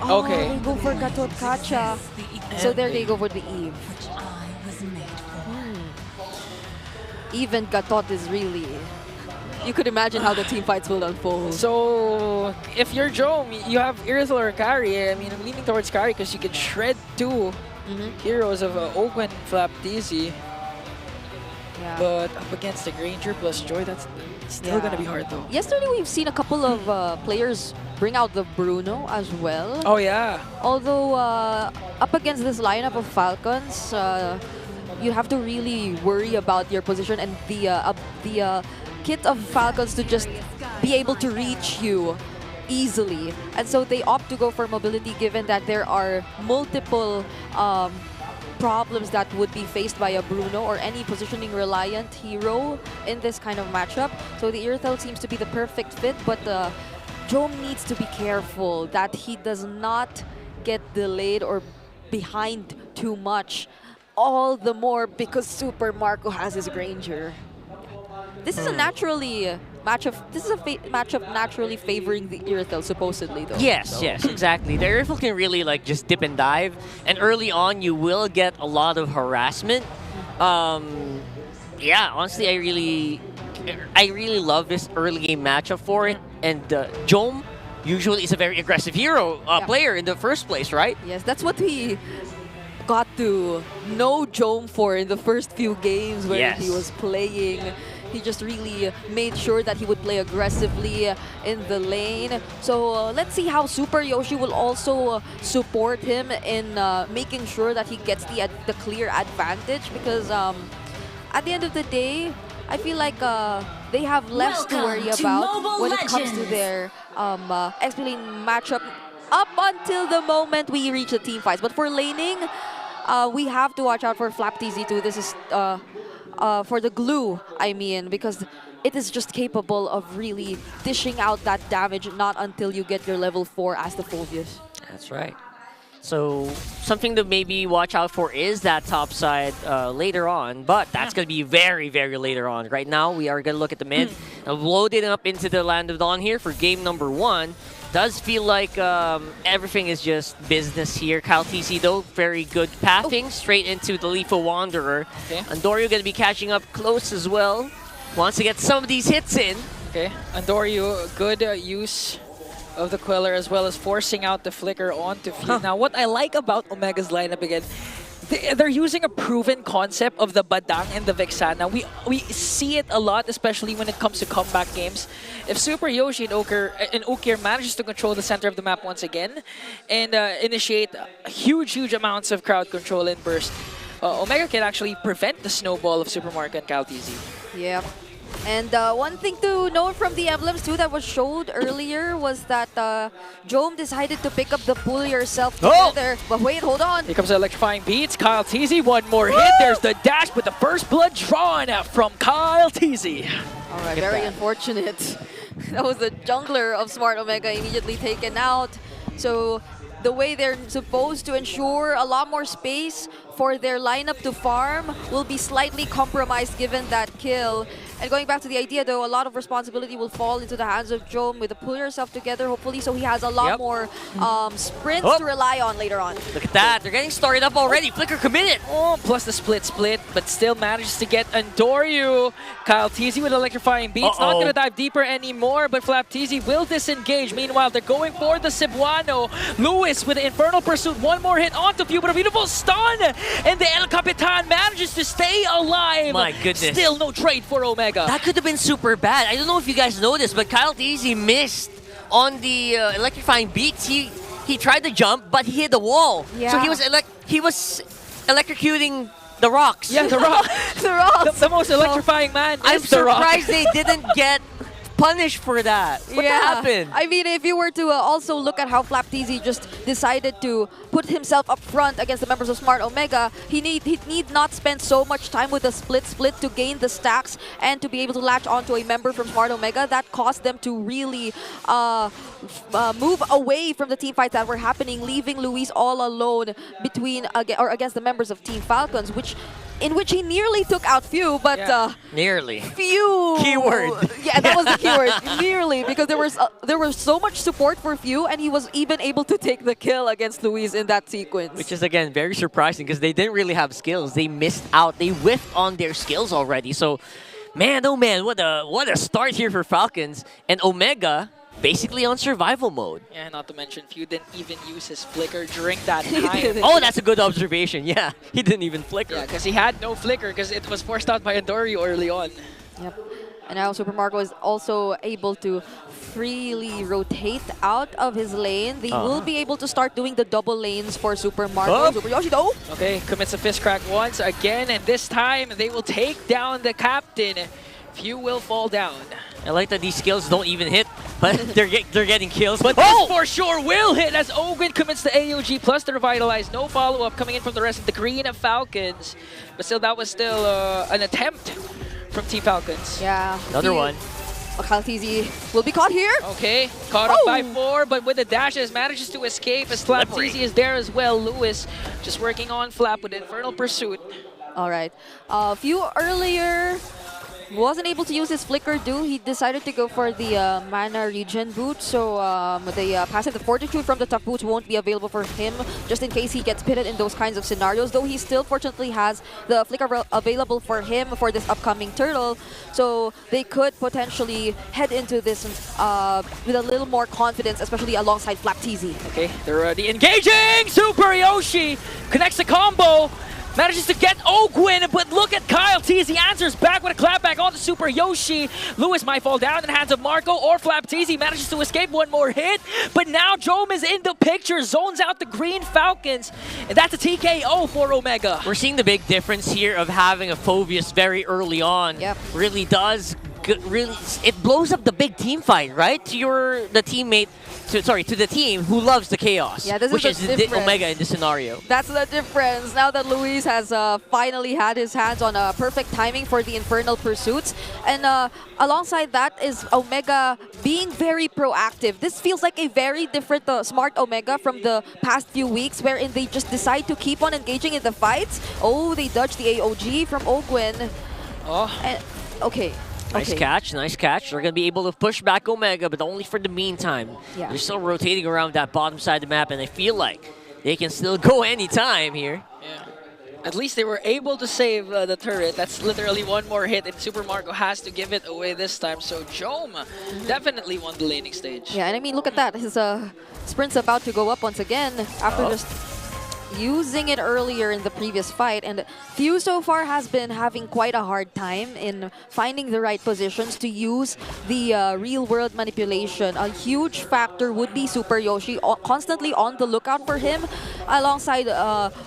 Okay. they go for Gatot Kacha. So there they go for the Eve. Even Gatot is really... You could imagine how the team fights will unfold. So, if you're Jome, you have Irithel or Kari. I mean, I'm leaning towards Kari because you can shred two heroes of Ogwen Flaptizi. Yeah. But up against the Granger plus Joy, that's still going to be hard though. Yesterday, we've seen a couple of players bring out the Bruno as well. Oh, yeah. Although, up against this lineup of Falcons, you have to really worry about your position and the kit of Falcons to just be able to reach you easily. And so they opt to go for mobility given that there are multiple problems that would be faced by a Bruno or any positioning reliant hero in this kind of matchup. So the Irithel seems to be the perfect fit, but Jome needs to be careful that he does not get delayed or behind too much. All the more because Super Marco has his Granger. This is a naturally matchup naturally favoring the Irithel, supposedly, though. Yes, yes, exactly. The Irithel can really like just dip and dive, and early on you will get a lot of harassment. Yeah, honestly, I really love this early game matchup for it. And Jome usually is a very aggressive hero player in the first place, right? Yes, that's what we got to know Jome for in the first few games where he was playing. He just really made sure that he would play aggressively in the lane. So let's see how Super Yoshi will also support him in making sure that he gets the clear advantage, because at the end of the day, I feel like they have less to worry about when it comes to their XP lane matchup up until the moment we reach the team fights. But for laning, we have to watch out for Flaptizi2. This is for the glue, I mean, because it is just capable of really dishing out that damage, not until you get your level 4 as the Phobius. That's right. So something to maybe watch out for is that top side later on, but that's going to be very, very later on. Right now, we are going to look at the mid. Loading up into the Land of Dawn here for game number 1. Does feel like everything is just business here. Kyle TC, though, very good pathing straight into the Lethal Wanderer. Okay. Andorio going to be catching up close as well. Wants to get some of these hits in. Okay, Andorio, good use of the Queller as well as forcing out the Flicker onto Few. Now, what I like about Omega's lineup again, they're using a proven concept of the Badang and the Vexana. We see it a lot, especially when it comes to comeback games. If Super Yoshi and Ukir manages to control the center of the map once again and initiate huge amounts of crowd control and burst, Omega can actually prevent the snowball of Super Marco and Kaltizi. Yep. And one thing to note from the emblems too that was showed earlier was that Jome decided to pick up the pull yourself together. But wait, hold on. Here comes the electrifying beats. Kyle TZ, one more hit. There's the dash, but the first blood drawn from Kyle TZ. All right, very unfortunate. That was the jungler of Smart Omega immediately taken out. So the way they're supposed to ensure a lot more space for their lineup to farm will be slightly compromised given that kill. And going back to the idea, though, a lot of responsibility will fall into the hands of Jome with the pull yourself together, hopefully, so he has a lot more sprints to rely on later on. Look at that. They're getting started up already. Flicker committed. Oh, plus the split, but still manages to get Andoryu. Kyle Teasy with electrifying beats. Not going to dive deeper anymore, but Flap Teasy will disengage. Meanwhile, they're going for the Cebuano. Lewis with the Infernal Pursuit. One more hit onto Few, but a beautiful stun. And the El Capitan manages to stay alive. My goodness. Still no trade for Omega. That could have been super bad. I don't know if you guys know this, but Kyle Teasy missed on the electrifying beats. He tried to jump, but he hit the wall. Yeah. So he was electrocuting the rocks. Yeah, the rock. The rocks. The most electrifying man I'm is the rock. surprised they didn't get punished for that. What happened? I mean, if you were to also look at how Flap Teasy just decided to put himself up front against the members of Smart Omega, he need not spend so much time with the split to gain the stacks and to be able to latch onto a member from Smart Omega. That caused them to really move away from the team fights that were happening, leaving Luis all alone against the members of Team Falcons, in which he nearly took out Few, but nearly. Few. Keyword. Yeah, that was the keyword. Nearly, because there was so much support for Few, and he was even able to take the kill against Luis in that sequence. Which is, again, very surprising because they didn't really have skills. They missed out. They whiffed on their skills already. So, man, oh man, what a start here for Falcons. And Omega basically on survival mode. Yeah, not to mention, Few didn't even use his flicker during that time. Oh, that's a good observation. Yeah, he didn't even flicker. Yeah, because he had no flicker because it was forced out by Andoryu early on. Yep. And now Super Marco is also able to freely rotate out of his lane. They will be able to start doing the double lanes for Super Marco. Super Yoshi, though. Okay, commits a fist crack once again, and this time they will take down the captain. Few will fall down. I like that these skills don't even hit, but they're getting kills. But this for sure will hit as Ogun commits the AOG plus the Revitalize. No follow-up coming in from the rest of the Green Falcons. But still, that was still an attempt from Team Falcons. Yeah. Another one. Kyle Teasy will be caught here. Okay, caught up by 4, but with the dashes, manages to escape as Flap Teasy is there as well. Lewis just working on Flap with Infernal Pursuit. All right. Few earlier wasn't able to use his flicker do. He decided to go for the mana regen boot, so the passive, the fortitude from the tough boots won't be available for him just in case he gets pitted in those kinds of scenarios, though he still fortunately has the flicker available for him for this upcoming turtle, so they could potentially head into this with a little more confidence, especially alongside Flap Teasy. Okay, they're already engaging! Super Yoshi connects the combo. Manages to get Ogwin, but look at Kyle Teasy answers back with a clapback on the Super Yoshi. Lewis might fall down in the hands of Marco, or Flap Teasy manages to escape one more hit. But now Jome is in the picture, zones out the Green Falcons, and that's a TKO for Omega. We're seeing the big difference here of having a Phobius very early on. Yep. Really does, it blows up the big team fight, right? To the team who loves the chaos, yeah, which is Omega in this scenario. That's the difference. Now that Luis has finally had his hands on perfect timing for the Infernal Pursuits. And alongside that is Omega being very proactive. This feels like a very different Smart Omega from the past few weeks, wherein they just decide to keep on engaging in the fights. Oh, they dodged the AOG from Ogwin. Okay. Nice catch, nice catch. They're going to be able to push back Omega, but only for the meantime. Yeah. They're still rotating around that bottom side of the map, and I feel like they can still go anytime here. Yeah. At least they were able to save the turret. That's literally one more hit, and Super Marco has to give it away this time. So Jome definitely won the laning stage. Yeah, and I mean, look at that. His sprint's about to go up once again after just using it earlier in the previous fight, and Few so far has been having quite a hard time in finding the right positions to use the real-world manipulation. A huge factor would be Super Yoshi, constantly on the lookout for him, alongside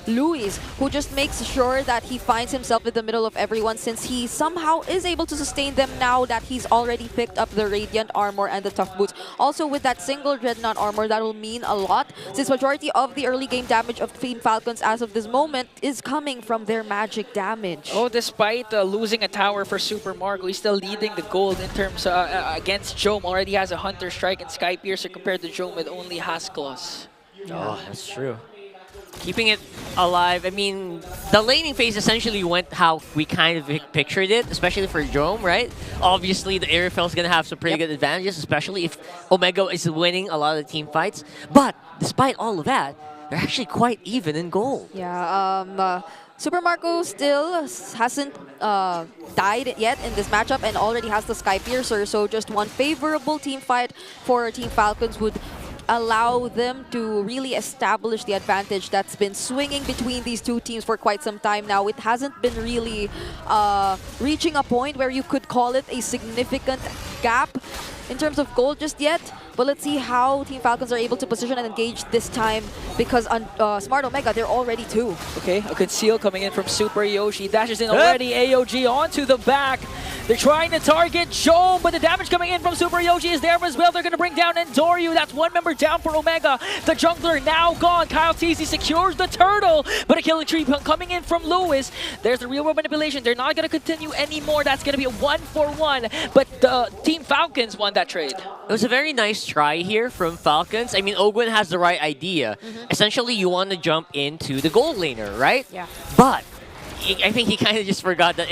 Luis, who just makes sure that he finds himself in the middle of everyone, since he somehow is able to sustain them now that he's already picked up the Radiant Armor and the Tough Boots. Also, with that single Dreadnought Armor, that will mean a lot, since majority of the early game damage of Team Falcons as of this moment is coming from their magic damage. Oh, despite losing a tower for Super Marco, he's still leading the gold in terms against Jome. Already has a Hunter Strike and Sky Piercer compared to Jome with only Has Claws. Oh, that's true. keeping it alive. I mean, the laning phase essentially went how we kind of pictured it, especially for Jome, right? Obviously, the Airfell is going to have some pretty good advantages, especially if Omega is winning a lot of the team fights. But despite all of that, they're actually quite even in gold. Yeah, Super Marco still hasn't died yet in this matchup and already has the Sky Piercer, so just one favorable team fight for Team Falcons would allow them to really establish the advantage that's been swinging between these two teams for quite some time now. It hasn't been really reaching a point where you could call it a significant gap in terms of gold just yet. But let's see how Team Falcons are able to position and engage this time, because on Smart Omega, they're already 2. Okay, a conceal coming in from Super Yoshi. Dashes in already. AOG onto the back. They're trying to target Jome, but the damage coming in from Super Yoshi is there as well. They're going to bring down Endoryu. That's one member down for Omega. The jungler now gone. Kyle TZ secures the turtle, but a killing tree coming in from Lewis. There's the real world manipulation. They're not going to continue anymore. That's going to be a 1-for-1, but the Team Falcons won that trade. It was a very nice try here from Falcons. I mean, Ogwen has the right idea. Essentially, you want to jump into the gold laner, right? Yeah. But I think he kind of just forgot that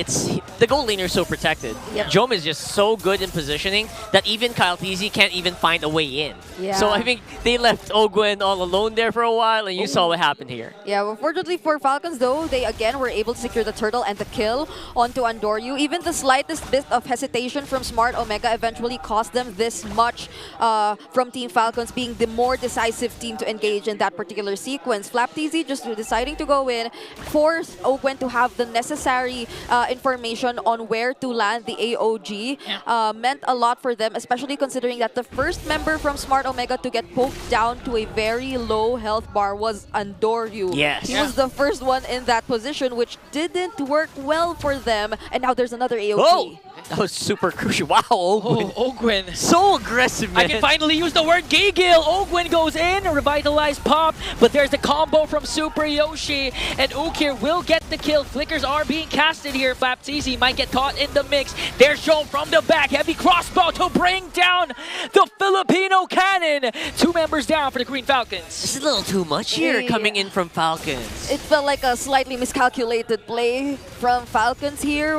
the gold laner is so protected. Yep. Jome is just so good in positioning that even Kyle TZ can't even find a way in. Yeah. So I think they left Ogwen all alone there for a while, and you saw what happened here. Yeah, unfortunately for Falcons though, they again were able to secure the turtle and the kill onto Endoryu. Even the slightest bit of hesitation from Smart Omega eventually cost them this much from Team Falcons being the more decisive team to engage in that particular sequence. FlapTZ just deciding to go in, force Ogwen to have the necessary information on where to land the AOG meant a lot for them, especially considering that the first member from Smart Omega to get poked down to a very low health bar was Endoryu. Yes. He was the first one in that position, which didn't work well for them, and now there's another AOG. Oh! That was super crucial. Wow, Ogwen. Oh, Ogwen. So aggressive, man. I can finally use the word Gigil. Ogwen goes in, revitalized pop, but there's the combo from Super Yoshi, and Ukir will get the kill. Flickers are being casted here. FlapTZ might get caught in the mix. There's shown from the back. Heavy crossbow to bring down the Filipino cannon. 2 members down for the Green Falcons. This is a little too much here coming in from Falcons. It felt like a slightly miscalculated play from Falcons here.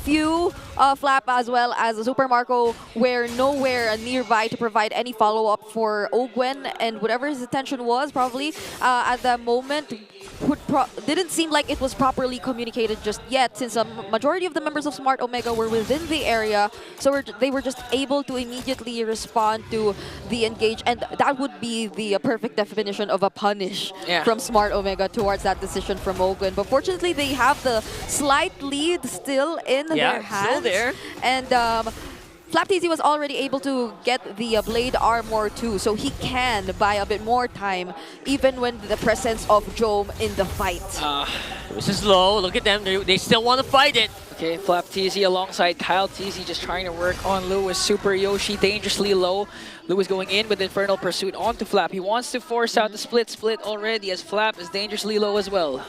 Few Flap as well as Super Marco were nowhere nearby to provide any follow-up for Ogwen, and whatever his intention was probably at that moment didn't seem like it was properly communicated just yet, since a majority of the members of Smart Omega were within the area, so they were just able to immediately respond to the engage, and that would be the perfect definition of a punish from Smart Omega towards that decision from Ogwen. But fortunately, they have the slight lead still in their hands. Still there. And FlapTZ was already able to get the Blade Armor too, so he can buy a bit more time, even when the presence of Jome in the fight. This is low. Look at them. They still want to fight it. Okay, FlapTZ alongside Kyle TZ just trying to work on Lewis. Super Yoshi dangerously low. Lewis going in with Infernal Pursuit onto Flap. He wants to force out the split already, as Flap is dangerously low as well.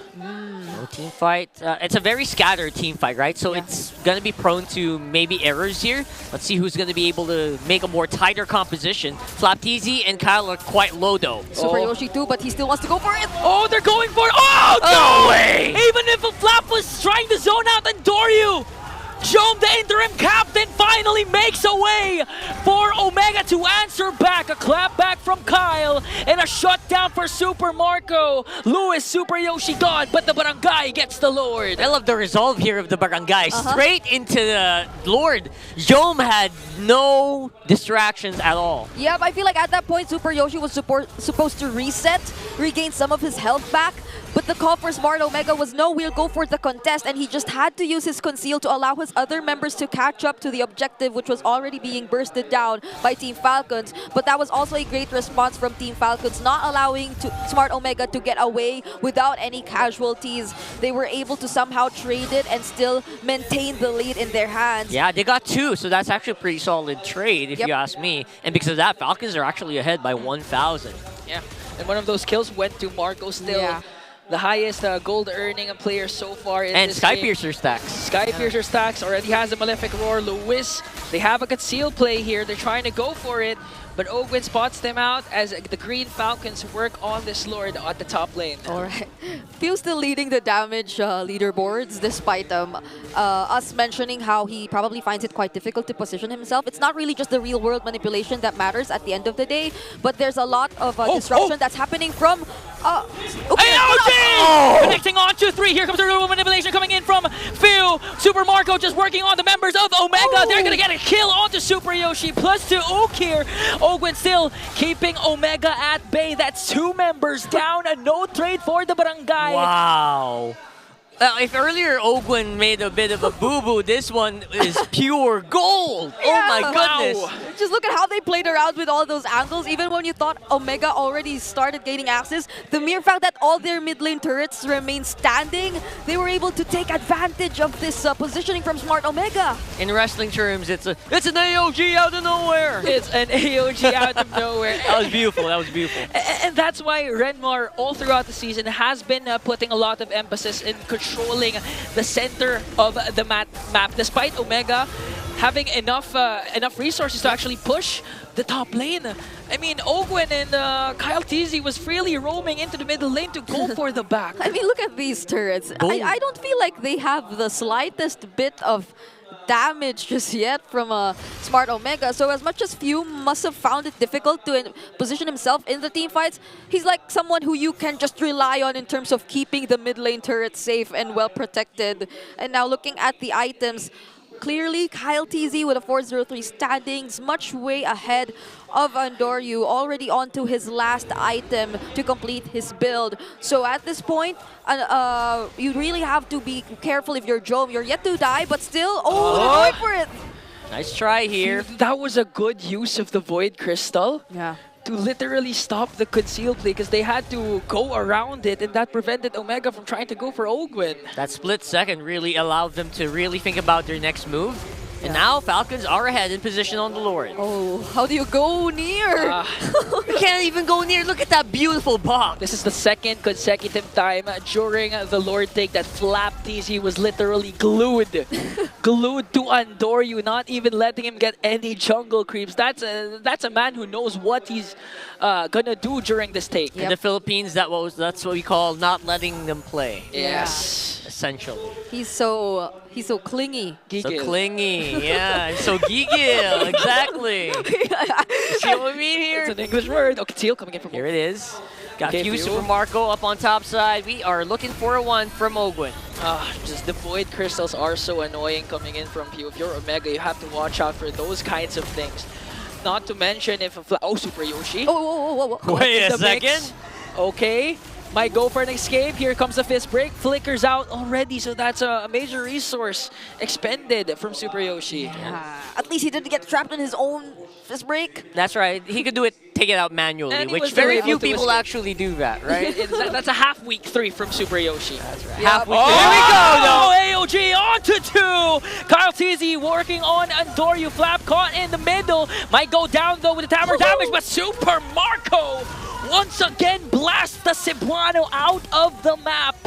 Team fight. It's a very scattered team fight, right? So it's going to be prone to maybe errors here. Let's see who's going to be able to make a more tighter composition. FlapTZ and Kyle are quite low though. Super Yoshi too, but he still wants to go for it. Oh, they're going for it. Oh, no! Way! Even if a Flap was trying to zone out Endoryu, Jome, the interim captain, finally makes a way for Omega to answer back. A clap back from Kyle and a shutdown for Super Marco. Lewis, Super Yoshi gone, but the Barangay gets the Lord. I love the resolve here of the Barangay. Straight into the Lord. Jome had no distractions at all. Yep, I feel like at that point, Super Yoshi was supposed to reset, regain some of his health back. But the call for Smart Omega was no, we'll go for the contest, and he just had to use his conceal to allow his other members to catch up to the objective, which was already being bursted down by Team Falcons. But that was also a great response from Team Falcons, not allowing Smart Omega to get away without any casualties. They were able to somehow trade it and still maintain the lead in their hands. Yeah, they got 2, so that's actually a pretty solid trade if you ask me. And because of that, Falcons are actually ahead by 1,000. Yeah, and one of those kills went to Marco still. the highest gold earning player so far in And this Sky game. Piercer stacks. Sky Piercer stacks already has a Malefic Roar. TWIS, they have a conceal play here. They're trying to go for it, but Ogwin spots them out as the Green Falcons work on this Lord at the top lane. Alright. Pew still leading the damage leaderboards despite us mentioning how he probably finds it quite difficult to position himself. It's not really just the real world manipulation that matters at the end of the day, but there's a lot of disruption that's happening from Connecting on 2-3. Here comes the real manipulation coming in from Phil. Super Marco just working on the members of Omega. They're going to get a kill onto Super Yoshi. Plus 2 Ook here. Ogwin still keeping Omega at bay. That's 2 members down. A no trade for the Barangay. Wow. If earlier Ogwin made a bit of a boo-boo, this one is pure gold. Oh my goodness. Wow. Just look at how they played around with all those angles. Even when you thought Omega already started gaining access, the mere fact that all their mid lane turrets remain standing, they were able to take advantage of this positioning from Smart Omega. In wrestling terms, it's an AOG out of nowhere. It's an AOG out of nowhere. That was beautiful. That was beautiful. And that's why Renmar, all throughout the season, has been putting a lot of emphasis in controlling the center of the map, despite Omega having enough resources to actually push the top lane. I mean, Ogwin and Kyle TZ was freely roaming into the middle lane to go for the back. I mean, look at these turrets. I don't feel like they have the slightest bit of damage just yet from Smart Omega. So as much as Few must have found it difficult to position himself in the team fights, he's like someone who you can just rely on in terms of keeping the mid lane turret safe and well protected. And now looking at the items, clearly Kyle TZ with a 403 standings, much way ahead of Andoryu, already onto his last item to complete his build. So at this point, you really have to be careful if you're Jome. You're yet to die, but still, they're going for it. Nice try here. That was a good use of the Void Crystal. Yeah. To literally stop the conceal play because they had to go around it, and that prevented Omega from trying to go for Ogwin. That split second really allowed them to really think about their next move. And now Falcons are ahead in position on the Lord. Oh, how do you go near? You can't even go near. Look at that beautiful box. This is the second consecutive time during the Lord take that Flap TZ was literally glued to Andoryu, not even letting him get any jungle creeps. That's a man who knows what he's gonna do during this take. In the Philippines, that's what we call not letting them play. Yes. Essentially. He's so clingy. So clingy, yeah. And so gigil, exactly. See what we mean here? It's an English word. Okay, Teal coming in from here it is. Got Okay, Few Few. Super Marco up on top side. We are looking for a one from Ogwin. Just the Void Crystals are so annoying coming in from Few. If you're Omega, you have to watch out for those kinds of things. Not to mention if Super Yoshi. Whoa. Wait a The mix. second. Okay. Might go for an escape. Here comes the fist break. Flickers out already, so that's a major resource expended from Super Yoshi. At least he didn't get trapped in his own fist break. That's right. He could do it, take it out manually, And he which was still very able few to people escape. actually do that, right? That's a half week 3 from Super Yoshi. That's right. Half week. Here we go, though. AOG onto 2. Kyle TZ working on Andoryu. Flap caught in the middle. Might go down though with the tower damage, but Super Marco once again blasts the Cebuano out of the map.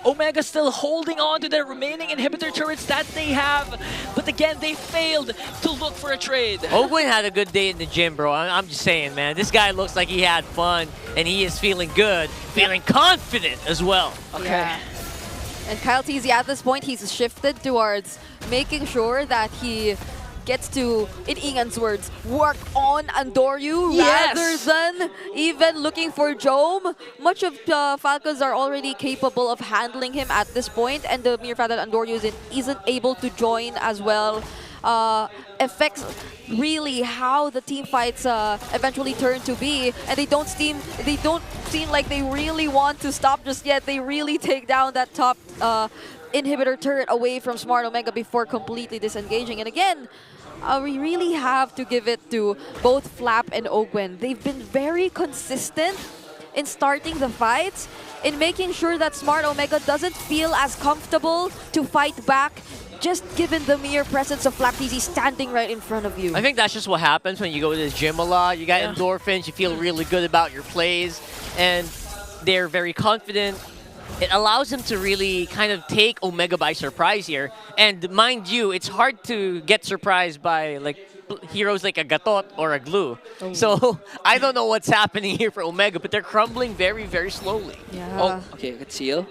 Omega still holding on to the remaining inhibitor turrets that they have, but again, they failed to look for a trade. Ogwin had a good day in the gym, bro. I'm just saying, man. This guy looks like he had fun, and he is feeling good, feeling confident as well. Okay. Yeah. And Kyle TZ at this point, he's shifted towards making sure that he gets to, in Ingan's words, work on Andoryu rather than even looking for Jome. Much of Falcons are already capable of handling him at this point, and the mere fact that Andoryu isn't able to join as well affects really how the team fights eventually turn to be, and they don't seem like they really want to stop just yet. They really take down that top inhibitor turret away from Smart Omega before completely disengaging. And again, we really have to give it to both Flap and Ogwin. They've been very consistent in starting the fights, in making sure that Smart Omega doesn't feel as comfortable to fight back, just given the mere presence of Flap TZ standing right in front of you. I think that's just what happens when you go to the gym a lot. You got endorphins, you feel really good about your plays, and they're very confident. it allows him to really kind of take Omega by surprise here. And mind you, it's hard to get surprised by like heroes like a Gatot or a Glue. So I don't know what's happening here for Omega, but they're crumbling very, very slowly. Yeah. Oh, okay, good seal.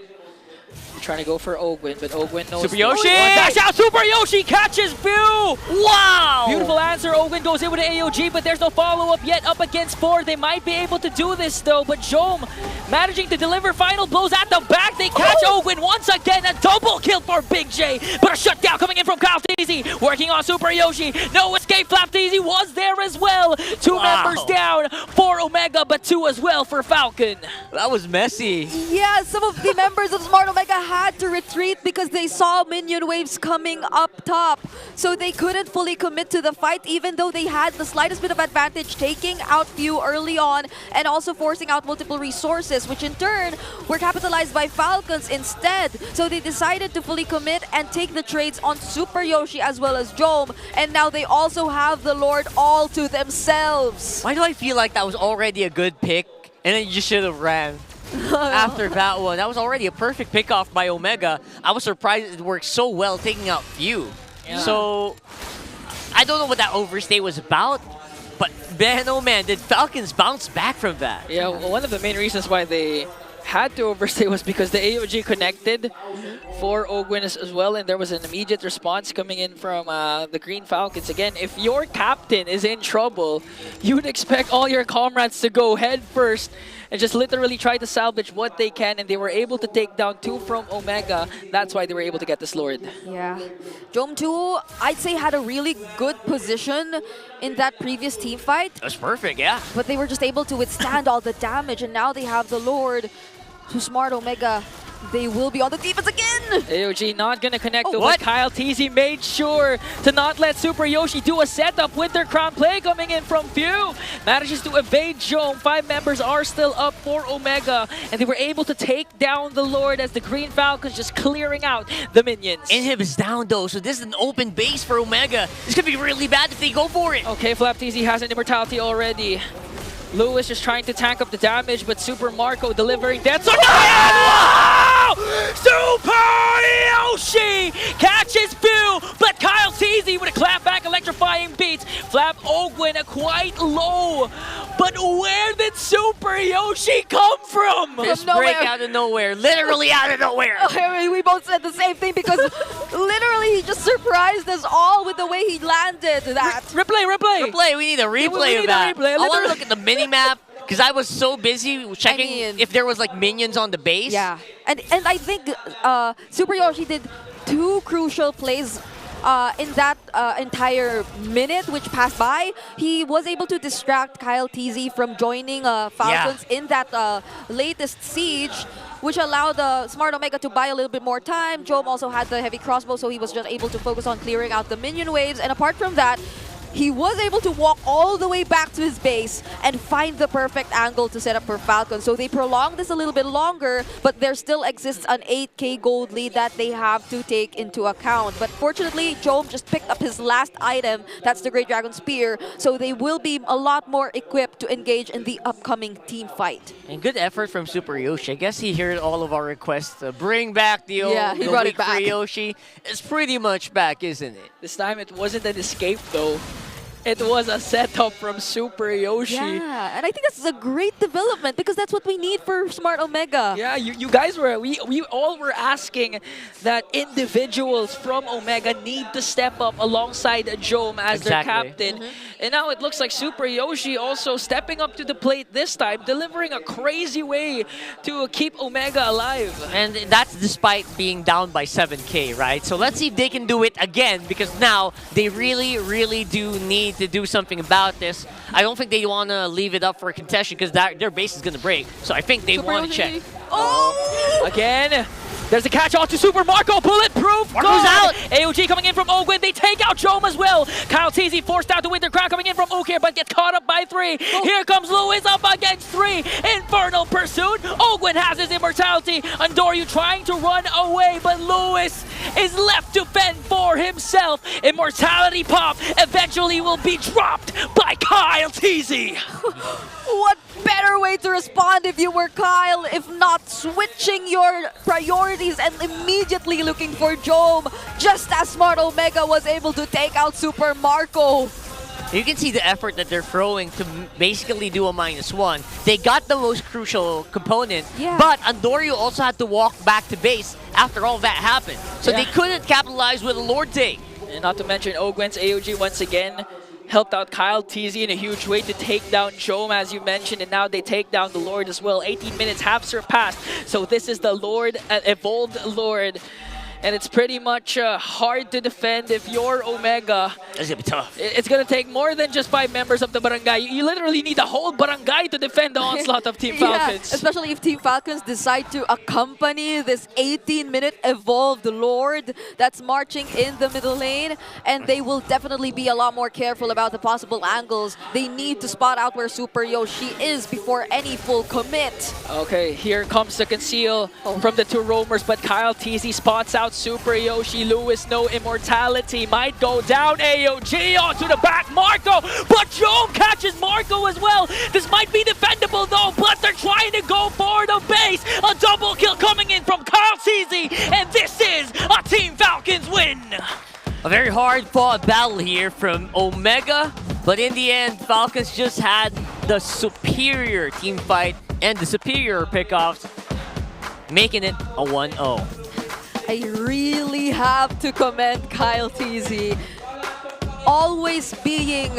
We're trying to go for Ogwin, but Ogwin knows. Super Yoshi! Dash out, Super Yoshi catches View! Wow! Beautiful answer. Ogwin goes in with an AOG, but there's no follow-up yet. Up against 4. They might be able to do this though, but Jome managing to deliver final blows at the back. They catch Ogwin once again. A double kill for Big J, but a shutdown coming in from Kyle Teasy. Working on Super Yoshi. No escape. Flap Teasy was there as well. 2 members down for Omega, but 2 as well for Falcon. That was messy. Yeah, some of the members of Smart Omega had to retreat because they saw minion waves coming up top. So they couldn't fully commit to the fight, even though they had the slightest bit of advantage taking out Few early on and also forcing out multiple resources, which in turn were capitalized by Falcons instead. So they decided to fully commit and take the trades on Super Yoshi as well as Jome. And now they also have the Lord all to themselves. Why do I feel like that was already a good pick and then you just should have ran? After that one, that was already a perfect pick off by Omega. I was surprised it worked so well taking out Few. Yeah. So I don't know what that overstay was about, but man, oh man, did Falcons bounce back from that? Yeah, well, one of the main reasons why they had to overstay was because the AOG connected for Ogwin as well, and there was an immediate response coming in from the Green Falcons. Again, if your captain is in trouble, you would expect all your comrades to go head first and just literally try to salvage what they can, and they were able to take down 2 from Omega. That's why they were able to get this Lord. Yeah. Jome 2, I'd say, had a really good position in that previous team fight. That's perfect, yeah. But they were just able to withstand all the damage, and now they have the Lord. To Smart Omega, they will be on the defense again! AOG not gonna connect to what? what Kyle Teasy made sure to not let Super Yoshi do a setup with their crown play coming in from Few. Manages to evade Jome. 5 members are still up for Omega, and they were able to take down the Lord as the Green Falcons just clearing out the minions. Inhib is down though, so this is an open base for Omega. This could be really bad if they go for it. Okay, Flap Teasy has an immortality already. Lewis just trying to tank up the damage, but Super Marco delivering death. So wow! Super Yoshi catches Few, but Kyle Teasy with a clapback electrifying beats. Flap Ogwin quite low, but where did Super Yoshi come from? This break out of nowhere, literally out of nowhere. We both said the same thing because literally he just surprised us all with the way he landed that. Replay! We need a replay of that. I want to look at the mini-map because I was so busy checking if there was like minions on the base. Yeah, and I think Super Yoshi did 2 crucial plays in that entire minute which passed by. He was able to distract Kyle Teasy from joining Falcons in that latest siege, which allowed Smart Omega to buy a little bit more time. Jome also had the heavy crossbow, so he was just able to focus on clearing out the minion waves. And apart from that, he was able to walk all the way back to his base and find the perfect angle to set up for Falcon. So they prolonged this a little bit longer, but there still exists an 8k gold lead that they have to take into account. But fortunately, Jome just picked up his last item. That's the Great Dragon Spear. So they will be a lot more equipped to engage in the upcoming team fight. And good effort from Super Yoshi. I guess he heard all of our requests to bring back the old he brought it back. Yoshi. It's pretty much back, isn't it? This time it wasn't an escape though. It was a setup from Super Yoshi. Yeah, and I think this is a great development because that's what we need for Smart Omega. Yeah, you guys were, we all were asking that individuals from Omega need to step up alongside Jome as their captain. And now it looks like Super Yoshi also stepping up to the plate this time, delivering a crazy way to keep Omega alive. And that's despite being down by 7k, right? So let's see if they can do it again because now they really, really do need to do something about this. I don't think they want to leave it up for a contestation because their base is going to break. So I think they want to check. Oh! Again, there's a catch off to Super Marco. Bulletproof. Marco's out. AOG coming in from Ogwin. They take out Jome as well. Kyle Teasy forced out the Winter Crown coming in from from Uke, but get caught up by 3. Here comes Lewis up against 3. Infernal Pursuit. Ogwin has his immortality. Andoryu trying to run away, but Lewis is left to fend for himself. Immortality pop eventually will be dropped by Kyle TZ. What better way to respond if you were Kyle, if not switching your priorities and immediately looking for Jome, just as Smart Omega was able to take out Super Marco. You can see the effort that they're throwing to basically do a -1. They got the most crucial component, but Andoryu also had to walk back to base after all that happened. So they couldn't capitalize with a Lord take. And not to mention Ogwen's AOG once again helped out Kyle TZ in a huge way to take down Jome, as you mentioned, and now they take down the Lord as well. 18 minutes have surpassed, so this is the Lord, evolved Lord. And it's pretty much hard to defend if you're Omega. It's gonna be tough. It's gonna take more than just 5 members of the barangay. You literally need the whole barangay to defend the onslaught of Team Falcons. Yeah, especially if Team Falcons decide to accompany this 18-minute evolved Lord that's marching in the middle lane. And they will definitely be a lot more careful about the possible angles. They need to spot out where Super Yoshi is before any full commit. Okay, here comes the conceal from the 2 roamers, but Kyle TZ spots out Super Yoshi. Lewis, no immortality, might go down. AOG onto the back, Marco, but Jome catches Marco as well. This might be defendable though, but they're trying to go for the base. A double kill coming in from Kyle TZ, and this is a Team Falcons win. A very hard-fought battle here from Omega, but in the end, Falcons just had the superior team fight and the superior pickoffs, making it a 1-0. I really have to commend Kyle TZ. Always being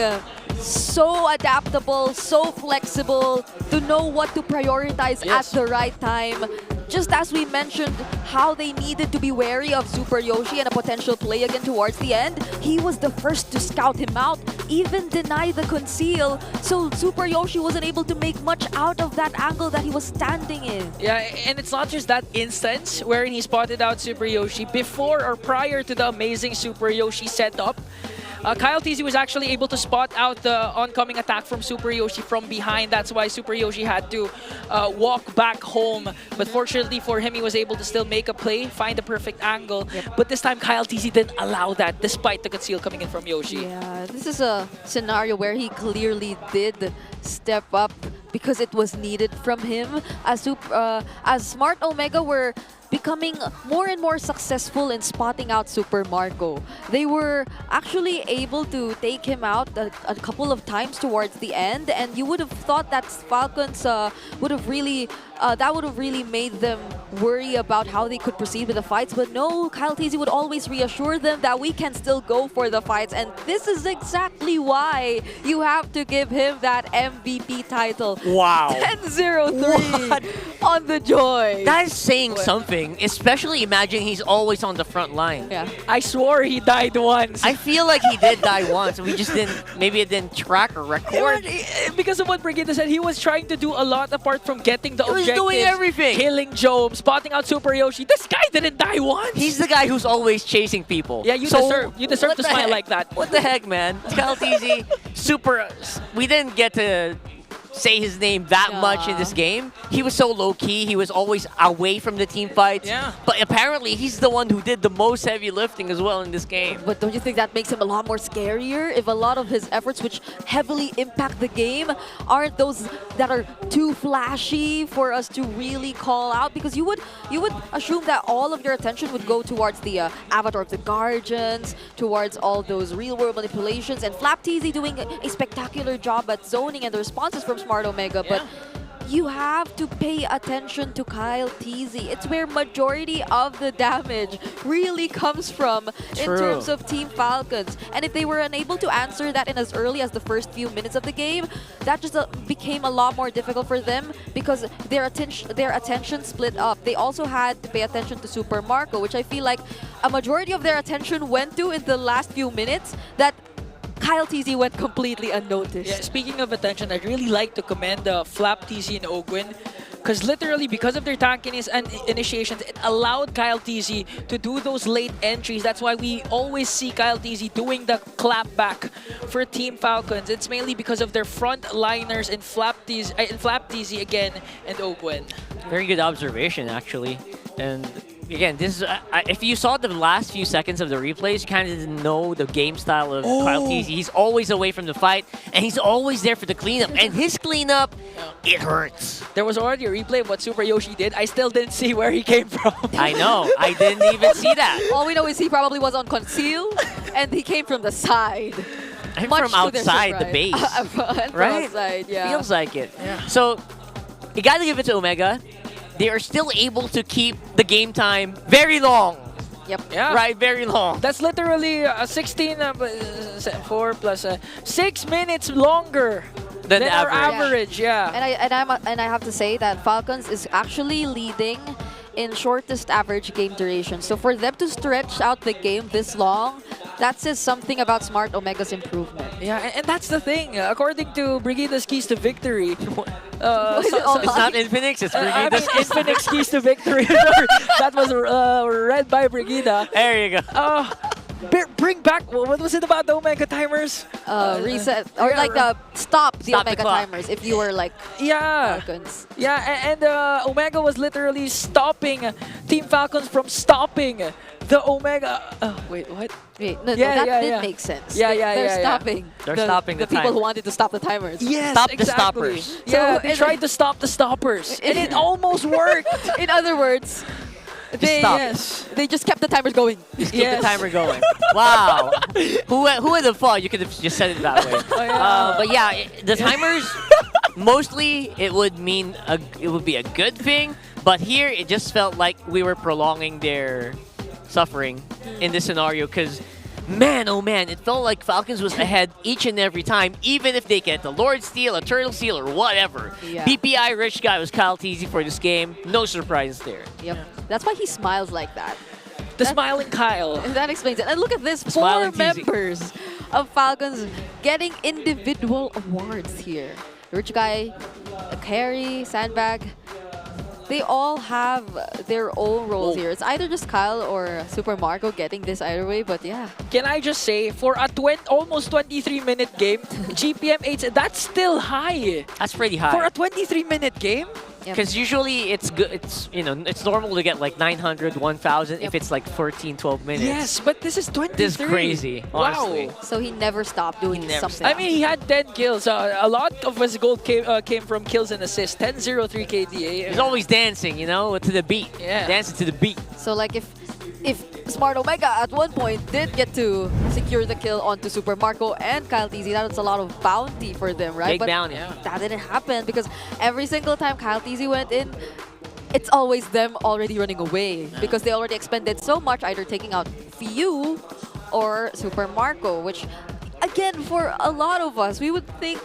so adaptable, so flexible, to know what to prioritize at the right time. Just as we mentioned how they needed to be wary of Super Yoshi and a potential play again towards the end, he was the first to scout him out, even deny the conceal. So Super Yoshi wasn't able to make much out of that angle that he was standing in. Yeah, and it's not just that instance wherein he spotted out Super Yoshi before or prior to the amazing Super Yoshi setup. Kyle TZ was actually able to spot out the oncoming attack from Super Yoshi from behind. That's why Super Yoshi had to walk back home. But fortunately for him, he was able to still make a play, find the perfect angle. But this time, Kyle TZ didn't allow that, despite the conceal coming in from Yoshi. Yeah, this is a scenario where he clearly did step up because it was needed from him. As Smart Omega were becoming more and more successful in spotting out Super Marco. They were actually able to take him out a couple of times towards the end, and you would have thought that Falcons would have really made them worry about how they could proceed with the fights. But no, Kyle TZ would always reassure them that we can still go for the fights, and this is exactly why you have to give him that MVP title. Wow. 10-0-3 on the Joy. That is saying something, especially imagining he's always on the front line. Yeah. I swore he died once. I feel like he did die once. We just didn't, maybe it didn't track or record. Because of what Brigitte said, he was trying to do a lot apart from getting the objectives. He was doing everything. Killing Jome, spotting out Super Yoshi. This guy didn't die once. He's the guy who's always chasing people. Yeah, you deserve to smile like that. What the heck, man? Kyle TZ, we didn't get to say his name that much in this game. He was so low-key. He was always away from the team fights. Yeah. But apparently, he's the one who did the most heavy lifting as well in this game. But don't you think that makes him a lot more scarier if a lot of his efforts, which heavily impact the game, aren't those that are too flashy for us to really call out? Because you would assume that all of your attention would go towards the Avatar of the Guardians, towards all those real-world manipulations, and Flap TZ doing a spectacular job at zoning and the responses from Smart Omega. But you have to pay attention to Kyle TZ. It's where majority of the damage really comes from in terms of Team Falcons. And if they were unable to answer that in as early as the first few minutes of the game, that just became a lot more difficult for them because their attention split up. They also had to pay attention to Super Marco, which I feel like a majority of their attention went to in the last few minutes that Kyle TZ went completely unnoticed. Yeah, speaking of attention, I'd really like to commend Flap TZ and Ogwin Because literally, because of their tankiness and initiations, it allowed Kyle TZ to do those late entries. That's why we always see Kyle TZ doing the clap back for Team Falcons. It's mainly because of their front liners in Flap TZ again and Ogwen. Very good observation, actually. And again, this is if you saw the last few seconds of the replays, you kind of didn't know the game style of Kyle TZ. He's always away from the fight, and he's always there for the cleanup. And his cleanup, it hurts. There was already a replay of what Super Yoshi did. I still didn't see where he came from. I know. I didn't even see that. All we know is he probably was on conceal, and he came from the side. I'm Much from to their outside the surprise. base. From Right? outside, yeah. Feels like it. Yeah. So, you gotta give it to Omega. They are still able to keep the game time very long. Yep. Yeah. Right, very long. That's literally 16, 4 plus 6 minutes longer Than our average. average. Yeah. And I have to say that Falcons is actually leading in shortest average game duration. So for them to stretch out the game this long, that says something about Smart Omega's improvement. Yeah, and that's the thing. According to Brigida's Keys to Victory, Is it all It's not Infinix, it's I mean, Brigida's. Infinix Keys to Victory. That was read by Brigida. There you go. Bring back, what was it about the Omega timers? Reset, or like stop the Stop the Omega clock. timers if you were like Yeah. Falcons. Yeah, and Omega was literally stopping Team Falcons from stopping the Omega. Wait, what? Wait, no, Yeah, that yeah, did yeah. make sense. Yeah, They're yeah. stopping. They're stopping the people time. who wanted to stop the timers. Yes, Stop the exactly. stoppers. Yeah, So, they tried to stop the stoppers, and it almost worked. In other words, they stop. they just kept the timers going. Keep the timer going. Wow. Who would have thought you could have just said it that way? But yeah, the timers, mostly it would mean it would be a good thing. But here, it just felt like we were prolonging their suffering in this scenario because, man, oh man, it felt like Falcons was ahead each and every time, even if they get the Lord Steal, a Turtle Steal, or whatever. Yeah. BPI Rich Guy was Kyle TZ for this game. No surprises there. Yep. That's why he smiles like that. The smiling Kyle. That explains it. And look at this, 4 Smiling TZ. members of Falcons getting individual awards here. Rich Guy, Carry, Sandbag. They all have their own roles here. It's either just Kyle or Super Marco getting this either way, but yeah. Can I just say, for a almost 23-minute game, GPM 8, that's still high. That's pretty high. For a 23-minute game? Because usually it's good. It's it's normal to get like 900, 1,000 if it's like 14, 12 minutes. Yes, but this is 23. This is crazy, honestly. Wow. So he never stopped doing something. I mean, he had 10 kills. A lot of his gold came from kills and assists. 10-0-3 KDA. He's always dancing, to the beat. Yeah. Dancing to the beat. So like if Smart Omega at one point did get to secure the kill onto Super Marco and Kyle TZ, that's a lot of bounty for them, right? Big bounty. That didn't happen because every single time Kyle TZ went in, it's always them already running away because they already expended so much, either taking out Fiu or Super Marco, which again, for a lot of us, we would think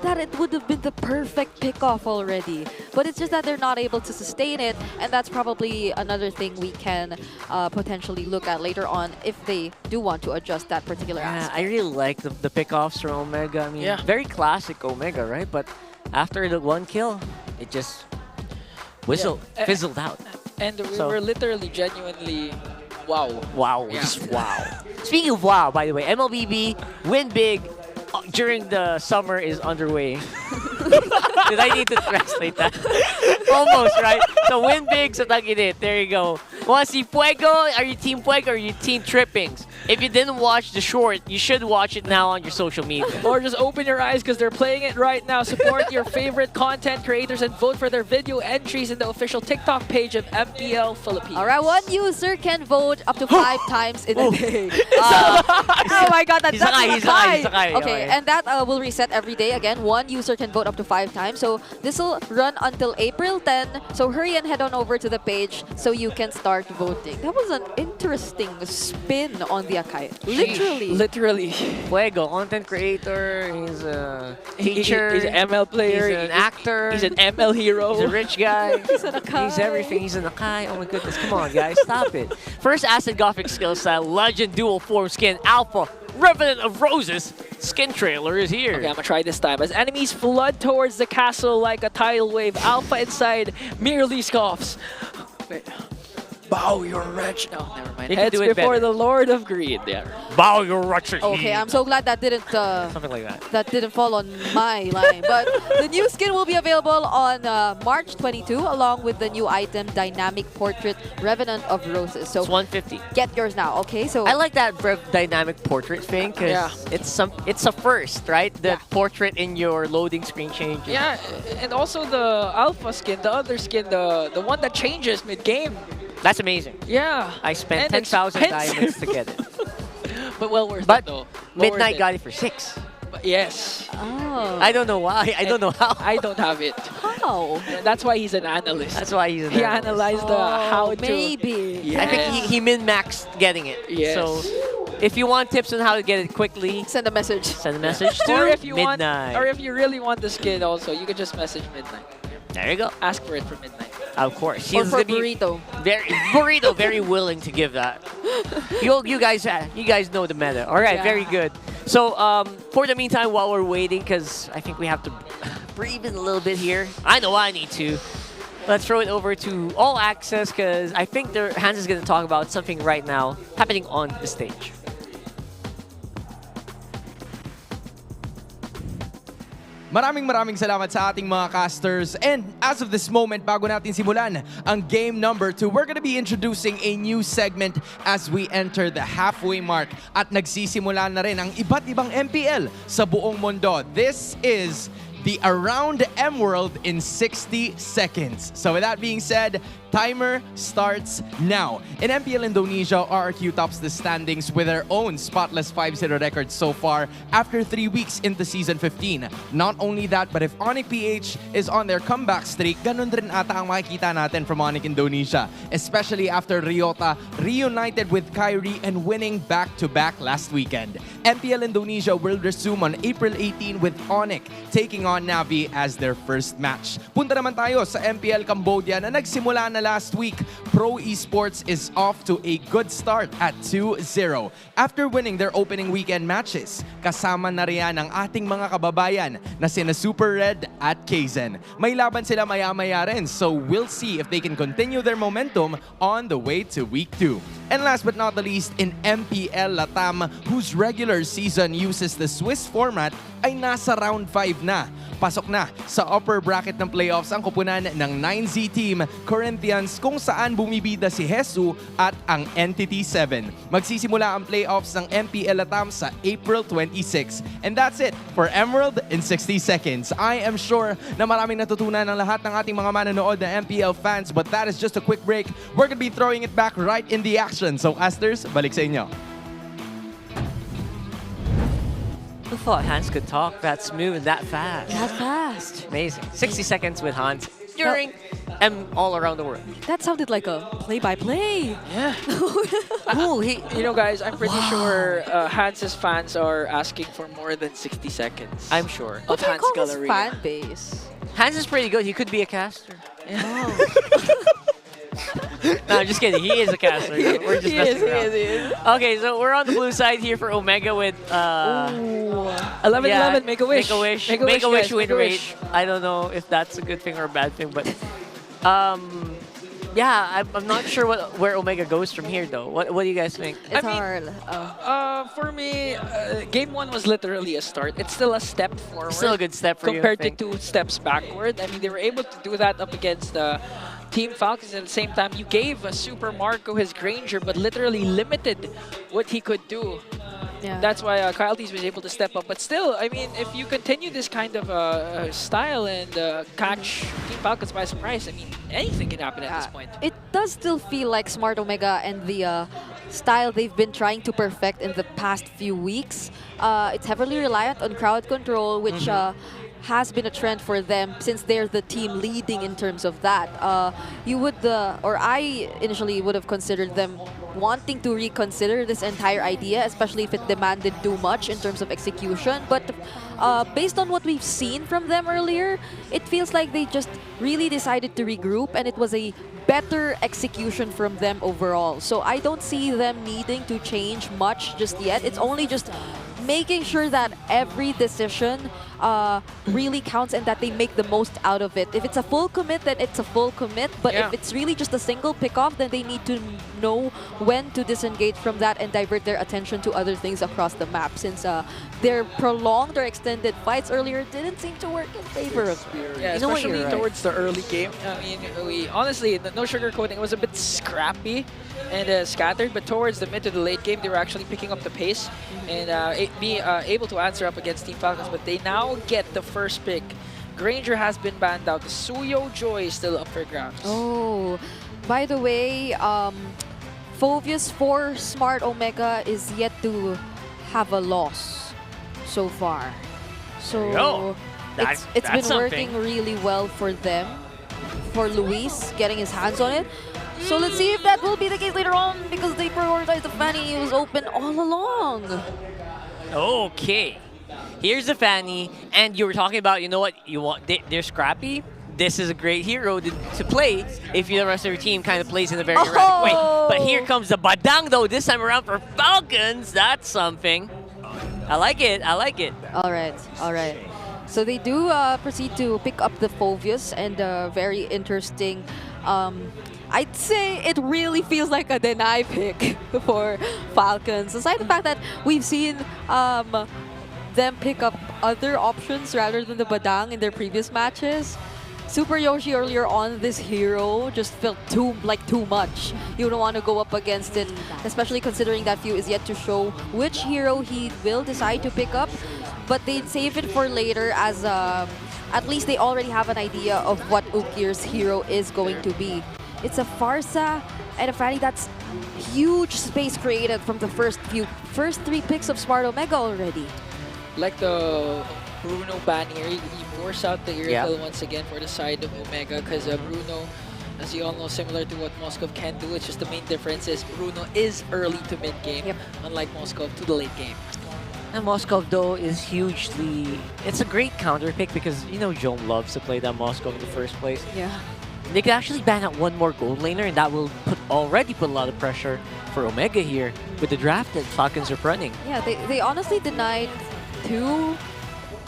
that it would have been the perfect pickoff already. But it's just that they're not able to sustain it, and that's probably another thing we can potentially look at later on if they do want to adjust that particular aspect. I really like the pickoffs from Omega. I mean, very classic Omega, right? But after the one kill, it just fizzled out. And we So- were literally genuinely wow. Wow, Yeah. just wow. Speaking of wow, by the way, MLBB win big during the summer is underway. Did I need to translate that? Almost, right? So win big sa Tag-Init. There you go. Want to see Fuego? Are you Team Fuego or are you Team Trippings? If you didn't watch the short, you should watch it now on your social media. Or just open your eyes because they're playing it right now. Support your favorite content creators and vote for their video entries in the official TikTok page of MPL Philippines. All right, one user can vote up to 5 times in a day. Oh my god, that's He's a guy. Okay, and that will reset every day. Again, one user can vote up to 5 times. So this will run until April 10. So hurry and head on over to the page so you can start voting. That was an interesting spin on the Akai. Literally. Fuego, content creator, he's a teacher, He's an ML player. he's an actor, He's an ML hero. he's a rich guy. He's an Akai. He's everything. He's an Akai. Oh my goodness. Come on, guys. Stop it. First Acid Gothic skill style. Legend dual form skin. Alpha. Revenant of Roses skin trailer is here. Okay, I'm gonna try this time. As enemies flood towards the castle like a tidal wave, Alpha inside merely scoffs. Wait. Bow your wretch. No, never mind. You can Heads do it before better. the Lord of Greed. Yeah. Bow your wretched Okay, I'm so glad that didn't something like that. that didn't fall on my line. But the new skin will be available on March 22, along with the new item, Dynamic Portrait Revenant of Roses. So It's 150. get yours now. Okay, so I like that dynamic portrait thing because Yeah. it's a first, right? The portrait in your loading screen changes. Yeah, and also the Alpha skin, the other skin, the one that changes mid-game. That's amazing. Yeah. I spent And 10,000 expensive. diamonds to get it. But well worth But it though. Well Midnight worth got it for 6. But yes. oh, I don't know why. I don't know how. I don't have it. how? That's why he's an analyst. That's why he's an He analyst. analyzed the how to. Maybe. Yeah. I think he min-maxed getting it. Yes. So if you want tips on how to get it quickly, Send a message. send a message to Or if you Midnight. want, or if you really want the skin, also you can just message Midnight. There you go. Ask for it for Midnight. Of course. Or She's for gonna be burrito. very willing to give that. You guys know the meta. All right, Yeah. very good. So for the meantime, while we're waiting, because I think we have to breathe in a little bit here. I know I need to. Let's throw it over to All Access because I think Hans is going to talk about something right now happening on the stage. Maraming salamat sa ating mga casters. And as of this moment, bago natin simulan ang game number 2, we're gonna be introducing a new segment as we enter the halfway mark. At nagsisimula na rin ang iba't ibang MPL sa buong mundo. This is the Around M World in 60 seconds. So with that being said, timer starts now. In MPL Indonesia, RRQ tops the standings with their own spotless 5-0 record so far after 3 weeks into Season 15. Not only that, but if Onyx PH is on their comeback streak, ganun rin ata ang makikita natin from Onyx Indonesia. Especially after Ryota reunited with Kyrie and winning back-to-back last weekend. MPL Indonesia will resume on April 18 with Onyx taking on Navi as their first match. Punta naman tayo sa MPL Cambodia na nagsimula na last week. Pro Esports is off to a good start at 2-0. After winning their opening weekend matches, kasama na riyan ang ating mga kababayan na sina Super Red at Kaizen. May laban sila maya-maya rin, so we'll see if they can continue their momentum on the way to week 2. And last but not the least, in MPL Latam, whose regular season uses the Swiss format, ay nasa round 5 na. Pasok na sa upper bracket ng playoffs ang kupunan ng 9Z team, Corinthians, kung saan bumibida si Jesu at ang Entity 7. Magsisimula ang playoffs ng MPL Latam sa April 26. And that's it for Emerald in 60 seconds. I am sure na maraming natutunan ng lahat ng ating mga manonood na MPL fans, but that is just a quick break. We're gonna be throwing it back right in the action. So, Asters, balik sa inyo. Who thought Hans could talk that smooth and that fast? That fast. Amazing. 60 seconds with Hans during and all around the world. That sounded like a play-by-play. Yeah. Ooh, You know, guys, I'm pretty sure Hans's fans are asking for more than 60 seconds. I'm sure. What Of do you Hans call his Galleria. fan base? Hans is pretty good. He could be a caster. Oh. No, I'm just kidding. He is a caster. We're just messing around. he is. Okay, so we're on the blue side here for Omega with 11-11, make a wish. Make a wish guys, win make a rate. wish. I don't know if that's a good thing or a bad thing, but yeah, I'm not sure where Omega goes from here though. What do you guys think? It's hard. For me, game 1 was literally a start. It's still a step forward. Still a good step for you, compared I to think. 2 steps backward. I mean, they were able to do that up against Team Falcons. At the same time, you gave Super Marco his Granger, but literally limited what he could do. Yeah. That's why Kyle Tees was able to step up. But still, I mean, if you continue this kind of style and catch Team Falcons by surprise, I mean, anything can happen at this point. It does still feel like Smart Omega and the style they've been trying to perfect in the past few weeks. It's heavily reliant on crowd control, which has been a trend for them since they're the team leading in terms of that. You would, or I initially would have considered them wanting to reconsider this entire idea, especially if it demanded too much in terms of execution. But based on what we've seen from them earlier, it feels like they just really decided to regroup, and it was a better execution from them overall. So I don't see them needing to change much just yet. It's only just making sure that every decision really counts and that they make the most out of it. If it's a full commit, then it's a full commit. But if it's really just a single pick-off, then they need to know when to disengage from that and divert their attention to other things across the map, since their prolonged or extended fights earlier didn't seem to work in favor of Yeah, especially towards the early game. I mean, we honestly, no sugarcoating, it was a bit scrappy and scattered, but towards the mid to the late game, they were actually picking up the pace and be able to answer up against Team Falcons, but they now get the first pick. Granger has been banned out. The Suyo Joy is still up for grabs. Oh, by the way, Phovius for Smart Omega is yet to have a loss so far. So it's been working really well for them, for Luis getting his hands on it. So let's see if that will be the case later on, because they prioritized the Fanny. It was open all along. Okay. Here's the Fanny, and you were talking about, you know what, they're scrappy. This is a great hero to play if the rest of your team kind of plays in a very erratic way. But here comes the Badang, though, this time around for Falcons. That's something. I like it. I like it. All right. All right. So they do proceed to pick up the Phovius, and very interesting. I'd say it really feels like a deny pick for Falcons. Aside the fact that we've seen them pick up other options rather than the Badang in their previous matches. Super Yoshi earlier on, this hero just felt too much. You don't want to go up against it, especially considering that Few is yet to show which hero he will decide to pick up. But they'd save it for later, as at least they already have an idea of what Ukir's hero is going to be. It's a Farsa and a Fanny that's huge space created from the first three picks of Smart Omega already. Like the Bruno ban here, he forced out the Irrital once again for the side of Omega, because Bruno, as you all know, similar to what Moskov can do. It's just the main difference is Bruno is early to mid game, unlike Moskov to the late game. And Moskov, though, is hugely... It's a great counter pick because, you know, Jom loves to play that Moskov in the first place. Yeah. They could actually ban out one more gold laner, and that will already put a lot of pressure for Omega here with the draft that Falcons are running. Yeah, they honestly denied 2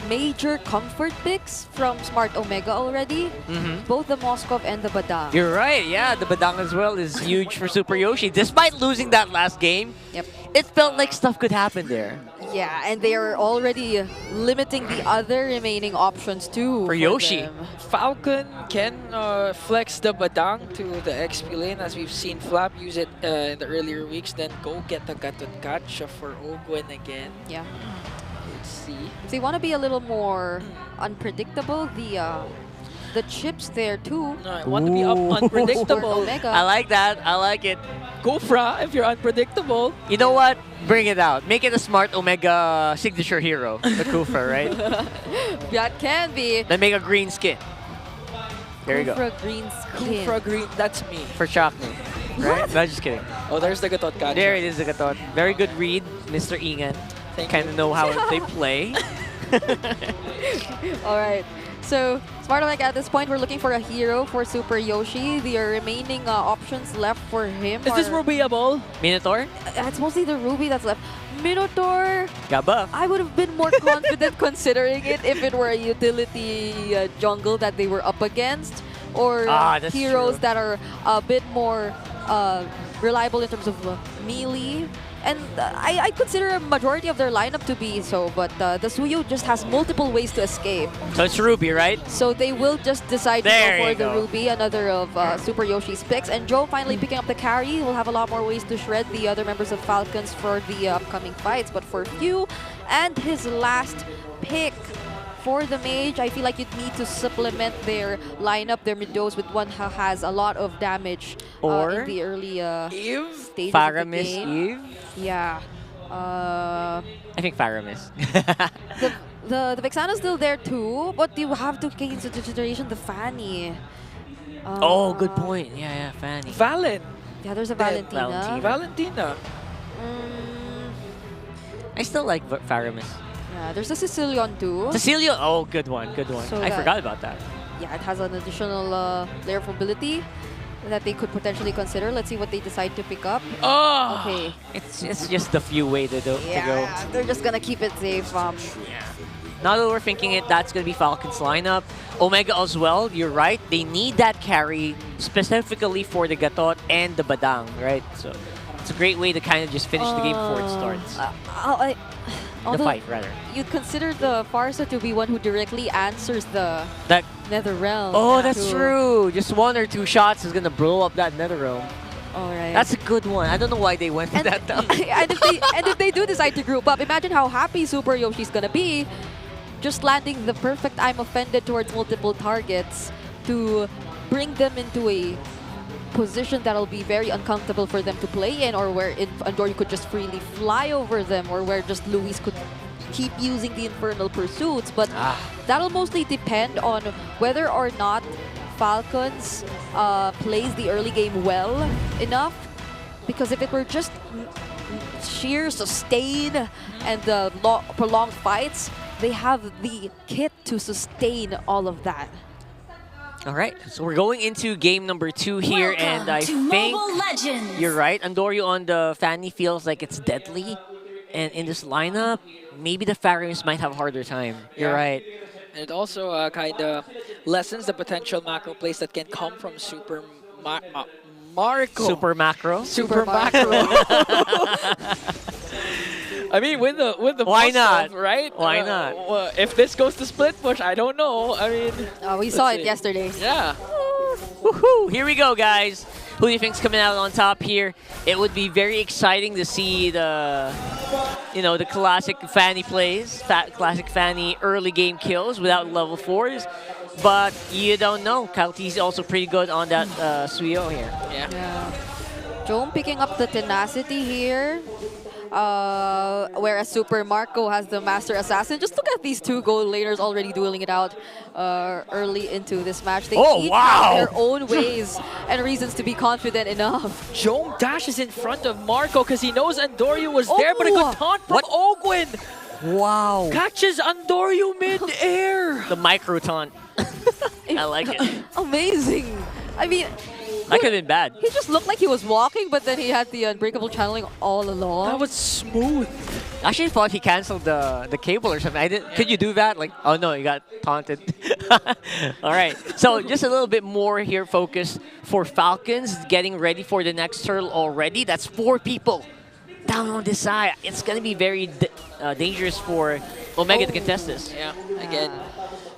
major comfort picks from Smart Omega already. Both the Moskov and the Badang. You're right, yeah. The Badang as well is huge for Super Yoshi. Despite losing that last game, it felt like stuff could happen there. Yeah, and they are already limiting the other remaining options too. For Yoshi. Them. Falcon can flex the Badang to the XP lane, as we've seen Flap use it in the earlier weeks, then go get the Gatotkacha for Ogwen again. Yeah. Let's see. If they want to be a little more unpredictable, the chips there too. No, I want to be unpredictable. I like that. I like it. Kufra, if you're unpredictable. You know what? Bring it out. Make it a Smart Omega signature hero. The Kufra, right? That can be. Then make a green skin. There you go. Kufra green skin. Kufra green, that's me. For Chaknu. Right? No, just kidding. Oh, there's the Gatotkacha. There it is, the Gatot. Very good read, Mr. Ingan. Kind of know how they play. All right. So, Smart Omega, at this point, we're looking for a hero for Super Yoshi. The remaining options left for him Is this Ruby a ball? Minotaur? It's mostly the Ruby that's left. Minotaur, got buff. I would have been more confident considering it if it were a utility jungle that they were up against, or heroes that are a bit more reliable in terms of melee. And I consider a majority of their lineup to be so, but the Suyo just has multiple ways to escape. So it's Ruby, right? So they will just decide to There go you for the go. Ruby, another of Super Yoshi's picks. And Joe finally picking up the carry. Will have a lot more ways to shred the other members of Falcons for the upcoming fights. But for Few and his last pick for the mage, I feel like you'd need to supplement their lineup, their mid-dose, with one who has a lot of damage Or in the early stages Faramis of the game. Eve? Yeah. I think Faramis. The Vexana's still there too, but you have to take into consideration the Fanny. Oh, good point. Yeah, Fanny. Valen. Yeah, there's a Valentina. Valentina. I still like Faramis. Yeah, there's a Sicilian too. Cecilia, oh, good one, good one. So I forgot about that. Yeah, it has an additional layer of ability that they could potentially consider. Let's see what they decide to pick up. Oh! Okay. It's just the few way to go. They're just gonna keep it safe. Now that we're thinking it, that's going to be Falcons lineup. Omega as well, you're right. They need that carry specifically for the Gatot and the Badang, right? So it's a great way to kind of just finish the game before it starts. The fight, rather. You'd consider the Farsa to be one who directly answers the Nether Realm. Oh, that's true. Just 1 or 2 shots is going to blow up that Nether Realm. All right. That's a good one. I don't know why they went with that down. and if they do decide to group up, imagine how happy Super Yoshi's gonna be just landing the perfect I'm offended towards multiple targets to bring them into a position that'll be very uncomfortable for them to play in, or where Andoryu could just freely fly over them, or where just Luis could keep using the Infernal Pursuits. But that'll mostly depend on whether or not Falcons plays the early game well enough, because if it were just sheer sustain and the prolonged fights, they have the kit to sustain all of that. All right, so we're going into game number 2 here, and I think you're right. Andoryu on the Fanny feels like it's deadly, and in this lineup, maybe the Faramis might have a harder time. You're right. And it also kind of lessens the potential macro plays that can come from Marco. Super macro. Super macro. I mean, with the why not, right? Why not? If this goes to split push, I don't know. I mean, we saw it yesterday. Yeah. Woohoo! Here we go, guys. Who do you think's coming out on top here? It would be very exciting to see the, the classic Fanny plays, classic Fanny early game kills without level 4s. But you don't know. Kalti's also pretty good on that Suyo here. Yeah. Jome picking up the tenacity here. Whereas Super Marco has the Master Assassin. Just look at these 2 gold laners already dueling it out early into this match. They each have their own ways and reasons to be confident enough. Jome dashes in front of Marco because he knows Andoryu was there, but a good taunt from Ogwin. Wow. Catches Andoryu mid-air. The micro taunt. I like it. Amazing. I mean, that could have been bad. He just looked like he was walking, but then he had the unbreakable channeling all along. That was smooth. I actually thought he canceled the cable or something. Could you do that? Like, oh no, he got taunted. All right. So just a little bit more here, focus for Falcons, getting ready for the next turtle already. That's 4 people down on this side. It's going to be very dangerous for Omega to contest this. Yeah, again,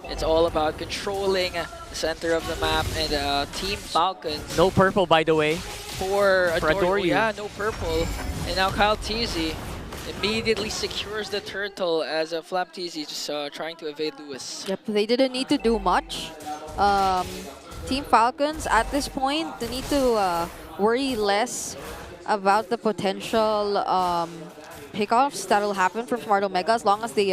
it's all about controlling the center of the map, and Team Falcons. No purple, by the way. For Andoryu. Yeah, no purple. And now Kyle Teasy immediately secures the turtle as Flap Teasy just trying to evade Lewis. Yep, they didn't need to do much. Team Falcons, at this point, they need to worry less about the potential pickoffs that'll happen from Smart Omega as long as they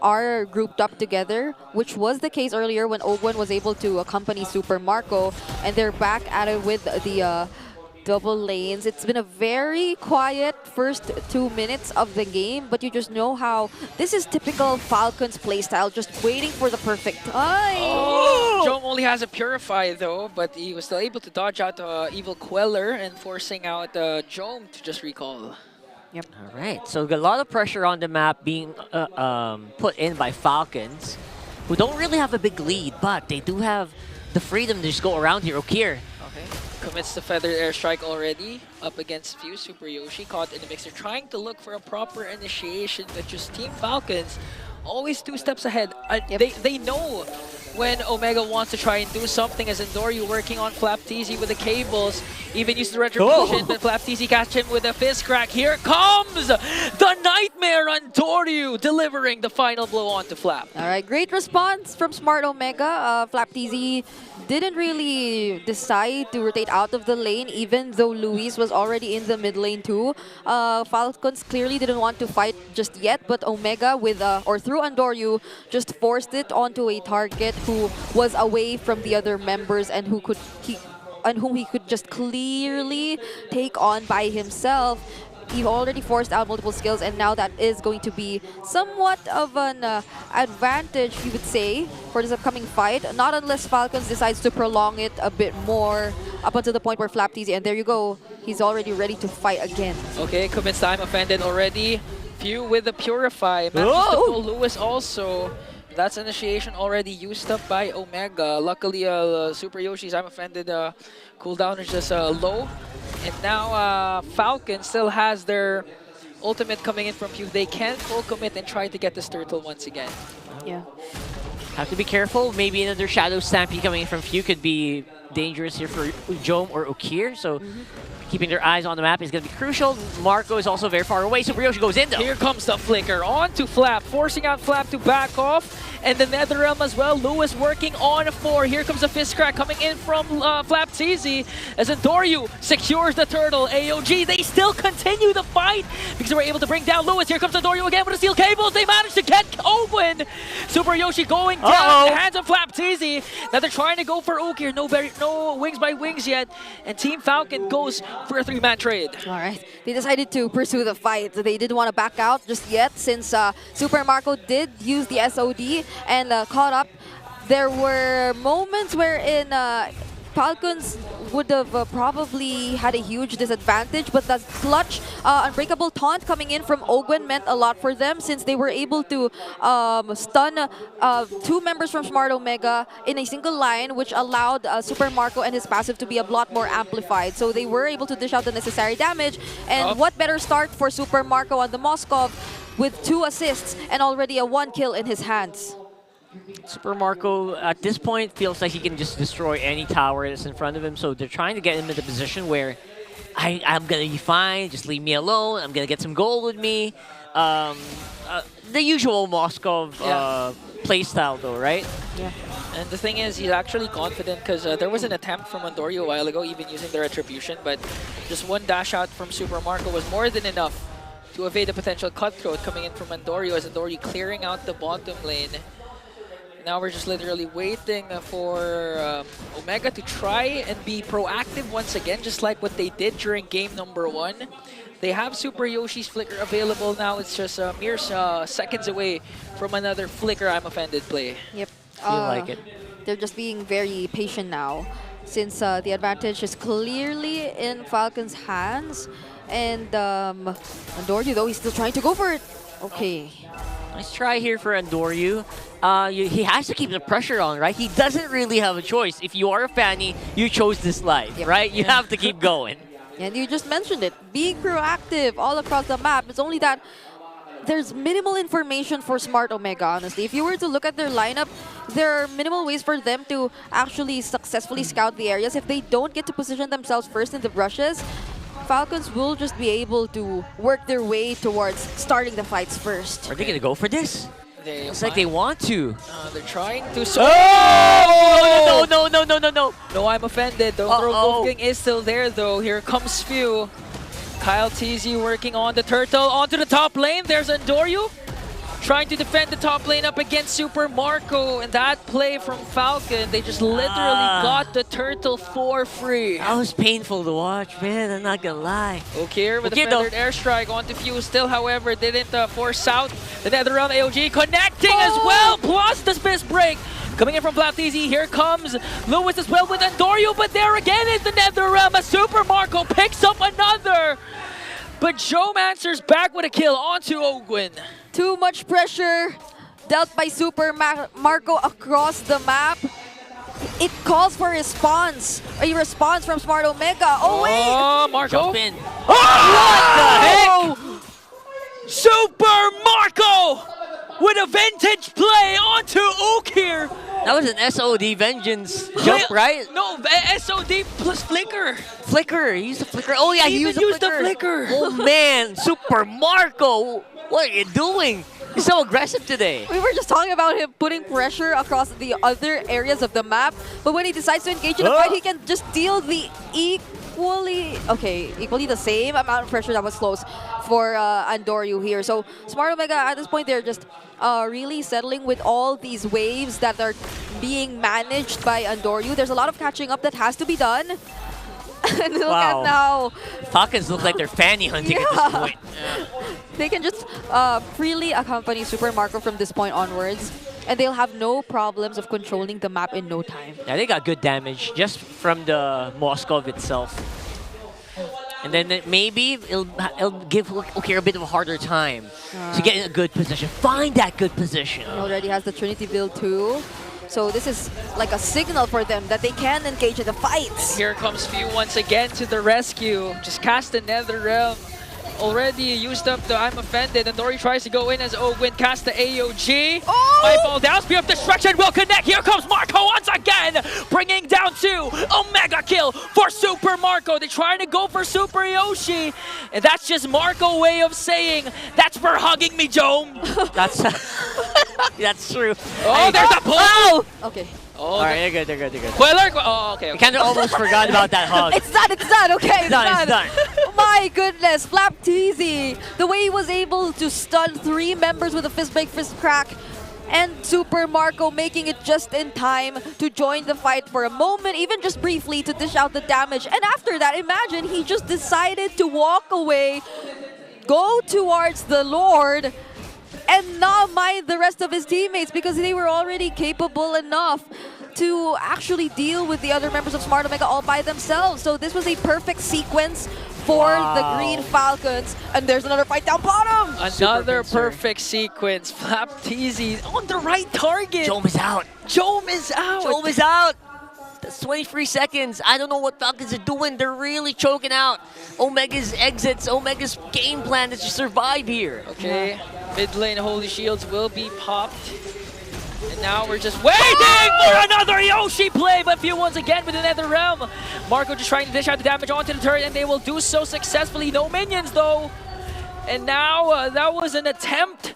are grouped up together, which was the case earlier when Ogwen was able to accompany Super Marco, and they're back at it with the double lanes. It's been a very quiet first 2 minutes of the game, but you just know how this is typical Falcons playstyle, just waiting for the perfect time. Oh! Jome only has a Purify though, but he was still able to dodge out Evil Queller and forcing out Jome to just recall. Yep. All right, so a lot of pressure on the map being put in by Falcons, who don't really have a big lead, but they do have the freedom to just go around here. Okir. Okay, commits the Feather Airstrike already up against Fuse. Super Yoshi caught in the mixer, trying to look for a proper initiation, but just Team Falcons always 2 steps ahead. They know when Omega wants to try and do something, as Andoryu working on Flap Teasy with the cables, even used the retribution, but Flap Teasy catch him with a fist crack. Here comes the Nightmare Andoryu, delivering the final blow onto Flap. All right, great response from Smart Omega. Flap Teasy didn't really decide to rotate out of the lane, even though Luis was already in the mid lane too. Falcons clearly didn't want to fight just yet, but Omega with or through Andoryu just forced it onto a target who was away from the other members and who could keep and whom he could just clearly take on by himself. He already forced out multiple skills, and now that is going to be somewhat of an advantage, you would say, for this upcoming fight. Not unless Falcons decides to prolong it a bit more up until the point where Flapteasy, and there you go, he's already ready to fight again. Okay, commits time offended already. Few with the Purify. Manages to pull Lewis also. That's initiation already used up by Omega. Luckily, Super Yoshi's I'm offended cooldown is just low. And now Falcon still has their ultimate coming in from Pew. They can full commit and try to get this turtle once again. Yeah. Have to be careful. Maybe another Shadow Stampede coming in from Few could be dangerous here for Ujom or Okir. So keeping their eyes on the map is going to be crucial. Marco is also very far away. Super Yoshi goes in though. Here comes the flicker onto Flap, forcing out Flap to back off. And the NetherRealm as well. Lewis working on 4. Here comes a fist crack coming in from Flapteasy as Endoryu secures the turtle. AOG, they still continue the fight because they were able to bring down Lewis. Here comes Endoryu again with the steel cables. They managed to get Owen. Super Yoshi going down in the hands of Flapteasy. Now they're trying to go for Okir. No wings by wings yet. And Team Falcon goes for a 3-man trade. All right. They decided to pursue the fight. They didn't want to back out just yet since Super Marco did use the SOD and caught up. There were moments wherein Falcons would have probably had a huge disadvantage, but that clutch unbreakable taunt coming in from Ogwen meant a lot for them since they were able to stun 2 members from Smart Omega in a single line, which allowed Super Marco and his passive to be a lot more amplified. So they were able to dish out the necessary damage, and what better start for Super Marco on the Moskov with 2 assists and already a 1 kill in his hands. Super Marco, at this point, feels like he can just destroy any tower that's in front of him. So they're trying to get him in the position where I'm going to be fine. Just leave me alone. I'm going to get some gold with me. The usual Moskov playstyle, though, right? Yeah. And the thing is, he's actually confident because there was an attempt from Endoryu a while ago, even using their Retribution. But just one dash out from Super Marco was more than enough to evade the potential cutthroat coming in from Endoryu as Endoryu clearing out the bottom lane. Now we're just literally waiting for Omega to try and be proactive once again, just like what they did during game number 1. They have Super Yoshi's Flicker available now. It's just mere seconds away from another Flicker I'm offended play. Yep. Feel like it. They're just being very patient now since the advantage is clearly in Falcon's hands. And Endoryu, though, he's still trying to go for it. Okay. Nice try here for Endoryu. He has to keep the pressure on, right? He doesn't really have a choice. If you are a Fanny, you chose this life, right? You have to keep going. And you just mentioned it. Being proactive all across the map. It's only that there's minimal information for Smart Omega, honestly. If you were to look at their lineup, there are minimal ways for them to actually successfully scout the areas. If they don't get to position themselves first in the brushes, Falcons will just be able to work their way towards starting the fights first. Are they going to go for this? It's like they want to. They're trying to... Oh! No. No, I'm offended. The Wolfgang is still there, though. Here comes Few. Kyle TZ working on the turtle. Onto the top lane. There's Endoryu. Trying to defend the top lane up against Super Marco. And that play from Falcon, they just literally got the turtle for free. That was painful to watch, man. I'm not gonna lie. Okay, with the feathered airstrike onto Few. Still, however, didn't force out the NetherRealm. AOG connecting as well. Plus the Spiss break. Coming in from Flapteasy, here comes Lewis as well with Endoryu. But there again is the NetherRealm as Super Marco picks up another. But Joe-Mancer's back with a kill onto Ogwen. Too much pressure dealt by Super Marco across the map. It calls for response. A response from Smart Omega. Oh, wait! Oh, Marco. Jump in. Oh! What the heck? Super Marco with a vintage play onto Okir. That was an SOD Vengeance jump, right? No, SOD plus Flicker. Flicker. He used the Flicker. Oh, yeah, he used the Flicker. Oh, man. Super Marco. What are you doing? He's so aggressive today. We were just talking about him putting pressure across the other areas of the map, but when he decides to engage in a fight, he can just deal the equally the same amount of pressure that was close for Andoryu here. So Smart Omega at this point, they're just really settling with all these waves that are being managed by Andoryu. There's a lot of catching up that has to be done. And look at now. Falcons look like they're fanny hunting at this point. They can just freely accompany Super Marco from this point onwards, and they'll have no problems of controlling the map in no time. Yeah, they got good damage just from the Moskov itself. And then maybe it'll give Ukir a bit of a harder time to get in a good position. Find that good position. He already has the Trinity build too. So this is like a signal for them that they can engage in the fights. Here comes Few once again to the rescue. Just cast the Nether Realm. Already used up the I'm Offended, and Dory tries to go in as Ogwin cast the AOG. Might fall down, Spear of Destruction will connect. Here comes Marco once again, bringing down 2. Omega kill for Super Marco. They're trying to go for Super Yoshi, and that's just Marco way of saying, that's for hugging me, Jome. That's true. Oh, there's a pull! Okay. All right, they're good. Queller, oh, okay. I kind of almost forgot about that hug. It's done, okay, it's done. It's done. My goodness, Flap Teasy. The way he was able to stun 3 members with a fist break, fist crack, and Super Marco making it just in time to join the fight for a moment, even just briefly to dish out the damage. And after that, imagine he just decided to walk away, go towards the Lord, and not mind the rest of his teammates because they were already capable enough to actually deal with the other members of Smart Omega all by themselves. So this was a perfect sequence for the Green Falcons. And there's another fight down bottom. Another perfect sequence. Flap Teasy on the right target. Jome is out. Jome is out. Jome is out. That's 23 seconds. I don't know what Falcons are doing. They're really choking out Omega's exits, Omega's game plan is to survive here. Okay, mid lane Holy Shields will be popped. And now we're just waiting for another Yoshi play, but Few once again with the Nether Realm. Marco just trying to dish out the damage onto the turret, and they will do so successfully. No minions though. And now that was an attempt.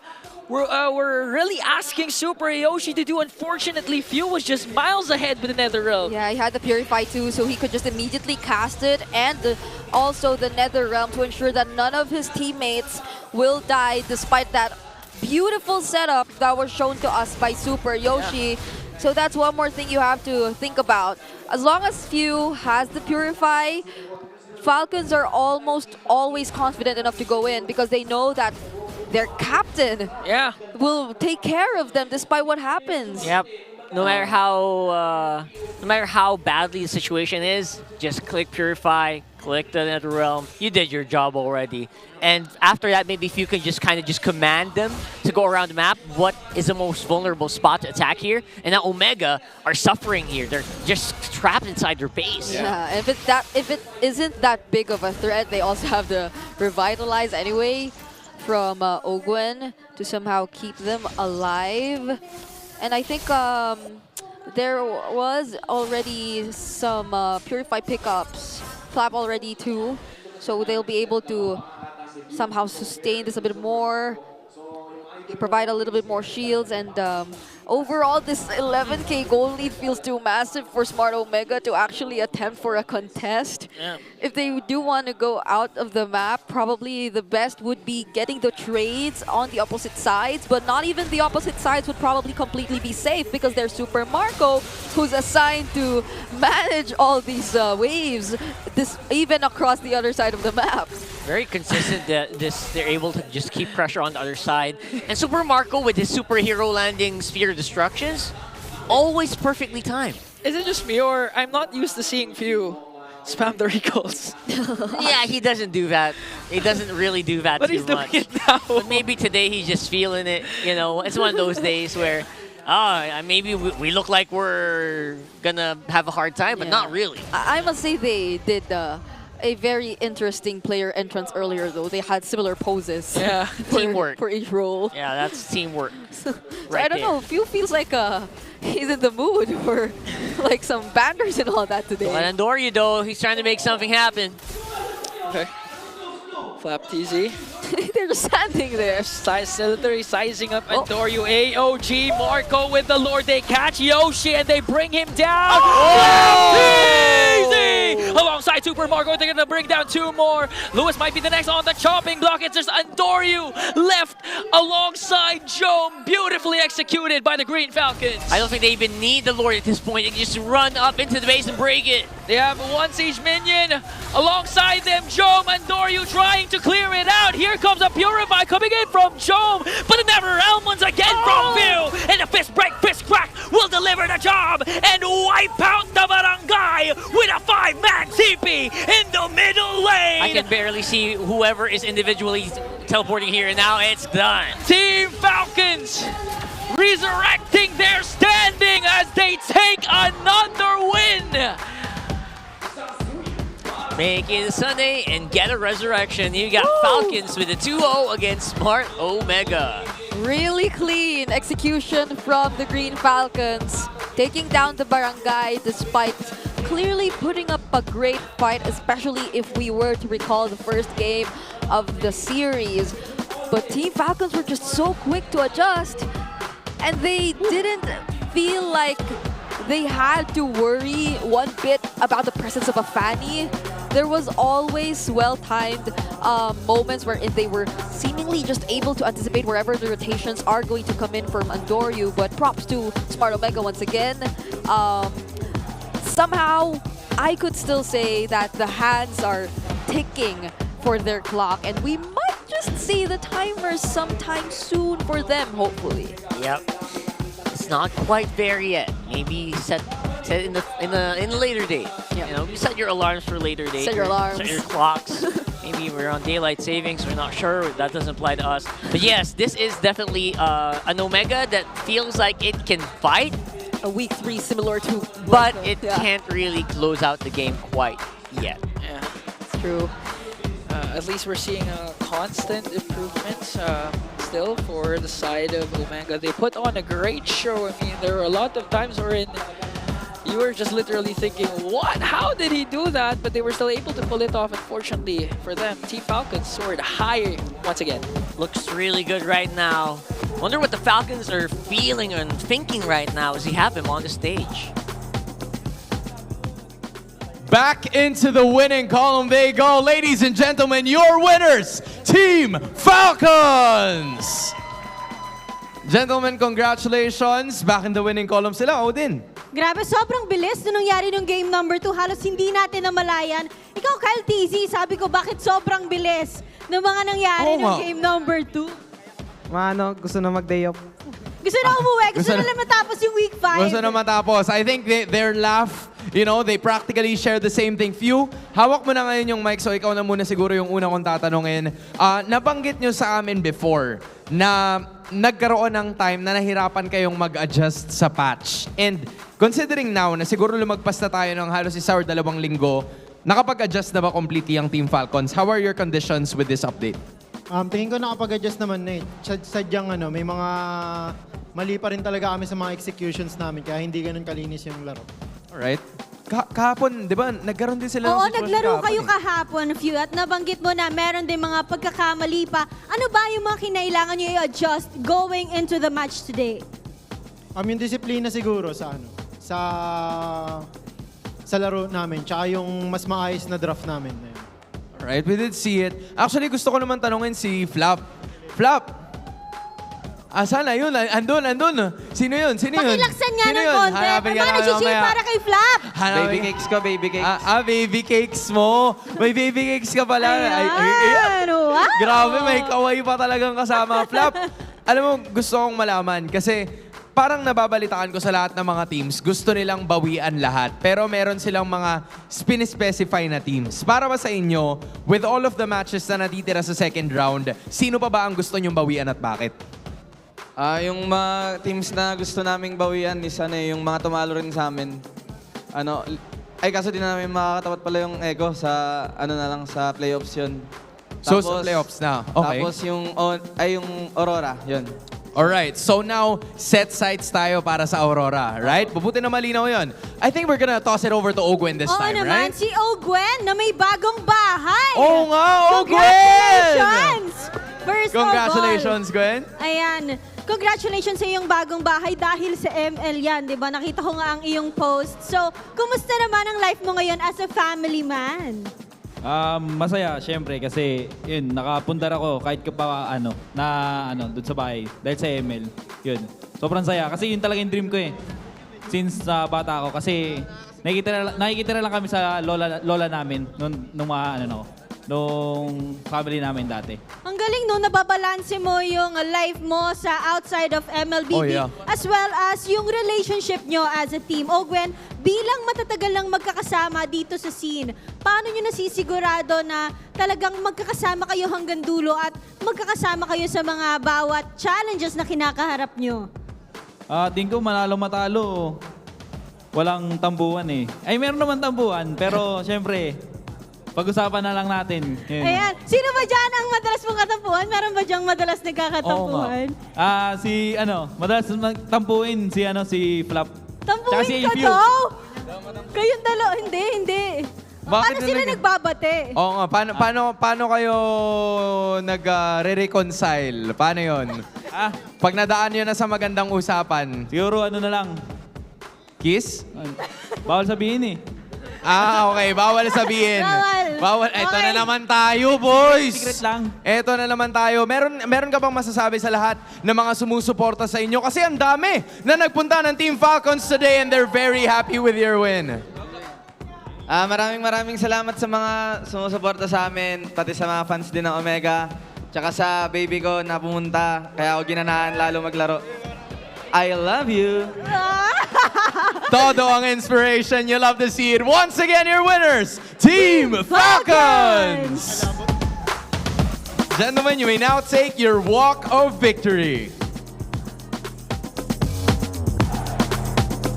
We're really asking Super Yoshi to do. Unfortunately, Few was just miles ahead with the Nether Realm. Yeah, he had the Purify too, so he could just immediately cast it, and also the Nether Realm to ensure that none of his teammates will die despite that beautiful setup that was shown to us by Super Yoshi. Yeah. So that's one more thing you have to think about. As long as Few has the Purify, Falcons are almost always confident enough to go in because they know that their captain will take care of them despite what happens. Yep. No matter how badly the situation is, just click Purify, click the Nether Realm. You did your job already. And after that, maybe if you can just kind of just command them to go around the map, what is the most vulnerable spot to attack here? And now Omega are suffering here. They're just trapped inside their base. Yeah, if it isn't that big of a threat, they also have the Revitalize anyway from Ogwen to somehow keep them alive. And I think there was already some Purify pickups, Flap already too, so they'll be able to somehow sustain this a bit more, provide a little bit more shields, and overall this 11k gold lead feels too massive for Smart Omega to actually attempt for a contest. Yeah. If they do want to go out of the map, probably the best would be getting the trades on the opposite sides, but not even the opposite sides would probably completely be safe because there's Super Marco who's assigned to manage all these waves, even across the other side of the map. Very consistent that they're able to just keep pressure on the other side. And Super Marco with his superhero landing Sphere of Destructions, always perfectly timed. Is it just me, or I'm not used to seeing Few spam the recalls? Yeah, he doesn't do that. He doesn't really do that but too he's much. doing it now. But maybe today he's just feeling it. You know, it's one of those days where maybe we look like we're gonna have a hard time, but not really. I must say they did a very interesting player entrance earlier, though. They had similar poses. Yeah, teamwork for each role. Yeah, that's teamwork. So I don't know. Few feels like he's in the mood for like some banners and all that today. Well, Andoryu though, he's trying to make something happen. Okay. Flap TZ. They're just standing there. Literally sizing up Andoryu. AOG, Marco with the Lord. They catch Yoshi and they bring him down. Oh! Easy! alongside Super Marco. They're gonna bring down 2 more. Lewis might be the next on the chopping block. It's just Andoryu left alongside Jome. Beautifully executed by the Green Falcons. I don't think they even need the Lord at this point. They can just run up into the base and break it. They have 1 Siege Minion. Alongside them, Jome and Andoryu trying to clear it out. Here comes a Purify coming in from Jome, but the Never Realm once again from Phil. And the fist break, fist crack will deliver the job and wipe out the barangay with a 5-man TP in the middle lane. I can barely see whoever is individually teleporting here, and now it's done. Team Falcons resurrecting their standing as they take another win. Make it a Sunday and get a resurrection. You got Falcons with a 2-0 against Smart Omega. Really clean execution from the Green Falcons, taking down the barangay despite clearly putting up a great fight, especially if we were to recall the first game of the series. But Team Falcons were just so quick to adjust, and they didn't feel like they had to worry one bit about the presence of a Fanny. There was always well-timed moments where they were seemingly just able to anticipate wherever the rotations are going to come in from Andoryu. But props to Smart Omega once again. Somehow, I could still say that the hands are ticking for their clock, and we might just see the timers sometime soon for them, hopefully. Yep. It's not quite there yet. Maybe set in the later date. Yep. You know, you set your alarms for later date. Set your alarms. Set your clocks. Maybe we're on daylight savings. We're not sure. That doesn't apply to us. But yes, this is definitely an Omega that feels like it can fight. A week 3 similar to... But it can't really close out the game quite yet. Yeah, it's true. At least we're seeing constant improvements still for the side of Omega. They put on a great show. I mean, there were a lot of times wherein you were just literally thinking, what? How did he do that? But they were still able to pull it off. Unfortunately for them, Team Falcons soared higher once again. Looks really good right now. Wonder what the Falcons are feeling and thinking right now as we have him on the stage. Back into the winning column they go. Ladies and gentlemen, your winners, Team Falcons! Gentlemen, congratulations. Back in the winning column sila, Odin. Grabe, sobrang bilis nung nangyari nung game number 2. Halos hindi natin namalayan. Ikaw, Kyle TZ, sabi ko, bakit sobrang bilis ng mga nangyari nung game number 2? Mano, gusto na mag-day off. Gusto na umuwi. Gusto na matapos yung week 5. Gusto na matapos. I think their laugh, you know, they practically share the same thing. Few, hawak mo na ngayon yung mic, so ikaw na muna siguro yung una kong tatanungin. Nabanggit nyo sa amin before na nagkaroon ng time na nahirapan kayong mag-adjust sa patch. And considering now na siguro lumagpas na tayo ng halos 1 or 2 linggo, nakapag-adjust na ba completely ang Team Falcons? How are your conditions with this update? Tingin ko nakapag-adjust naman na eh. Sadyang may mga mali pa rin talaga kami sa mga executions namin, kaya hindi ganun kalinis yung laro. Alright. Kahapon, di ba, nagkaroon din sila Oo, ng sitwasyon naglaro kahapon, kayo kahapon, Few, at nabanggit mo na meron din mga pagkakamali pa. Ano ba yung mga kinailangan nyo i-adjust going into the match today? Yung disiplina siguro sa sa laro namin, tsaka yung mas maayos na draft namin. Alright, we did see it. Actually, gusto ko naman tanungin si Flap. Flap! Sana yun. Andun. Sino yun? Pakilaksan nga ng konti. Paano chichil para kay Flap? Baby cakes ko, baby cakes. Baby cakes mo. May baby cakes ka pala. Wow. Grabe, may kawaii pa talagang kasama. Flap, alam mo, gusto kong malaman kasi parang nababalitaan ko sa lahat ng mga teams, gusto nilang bawian lahat. Pero meron silang mga spin-specify na teams. Para ba sa inyo, with all of the matches na natitira sa second round, sino pa ba ang gusto nyong bawian at bakit? Yung mga teams na gusto naming bawian is yung mga tumalo rin sa amin. Kaso di na namin makakatapat pala yung Echo sa sa playoffs yun. So sa playoffs na, okay. Tapos yung Aurora, yun. Alright, so now, set sights tayo para sa Aurora, right? Mabuti na malinaw yun. I think we're gonna toss it over to Ogwen this time, right? Oo naman, si Ogwen na may bagong bahay. Oo nga, Ogwen! Congratulations! First Congratulations, of all, Gwen. Ayan. congratulations sa iyong bagong bahay dahil sa ML yan, di ba? Nakita ko nga ang iyong post. So, kumusta naman ang life mo ngayon as a family man? Masaya, syempre, kasi yun, nakapundar ako kahit pa doon sa bahay, dahil sa ML. Yun, sobrang saya, kasi yun talaga yung dream ko eh. Since bata ako, kasi nakikita na lang kami sa lola namin, nung family namin dati. Ang galing no, nababalanse mo yung life mo sa outside of MLBB as well as yung relationship nyo as a team. O Gwen, bilang matatagal lang magkakasama dito sa scene, paano nyo nasisigurado na talagang magkakasama kayo hanggang dulo at magkakasama kayo sa mga bawat challenges na kinakaharap nyo? Tingin ko manalo matalo. Walang tambuhan eh. Ay, meron naman tambuhan, pero syempre, pag-usapan na lang natin. Yun. Ayan. Sino ba dyan ang madalas mong katampuhan? Meron ba dyang madalas nagkakatampuhan? Madalas tampuhin si Flap. Tampuhin ka daw? Kayong dalawa? Hindi. Paano sila nagbabate? Oo nga, paano kayo nag-re-reconcile? Paano yun? Pag nadaan nyo na sa magandang usapan. Siguro na lang. Kiss? Bawal sabihin eh. Okay. Bawal sabihin. Bawal. Ito na naman tayo, boys. Secret lang. Ito na naman tayo. Meron ka bang masasabi sa lahat ng mga sumusuporta sa inyo? Kasi ang dami na nagpunta ng Team Falcons today and they're very happy with your win. Maraming salamat sa mga sumusuporta sa amin, pati sa mga fans din ng Omega. Tsaka sa baby ko na pumunta, kaya ako ginanahan lalo maglaro. I love you. Todo ang inspiration. You love to see it. Once again, your winners, Team Falcons! Gentlemen, you may now take your walk of victory.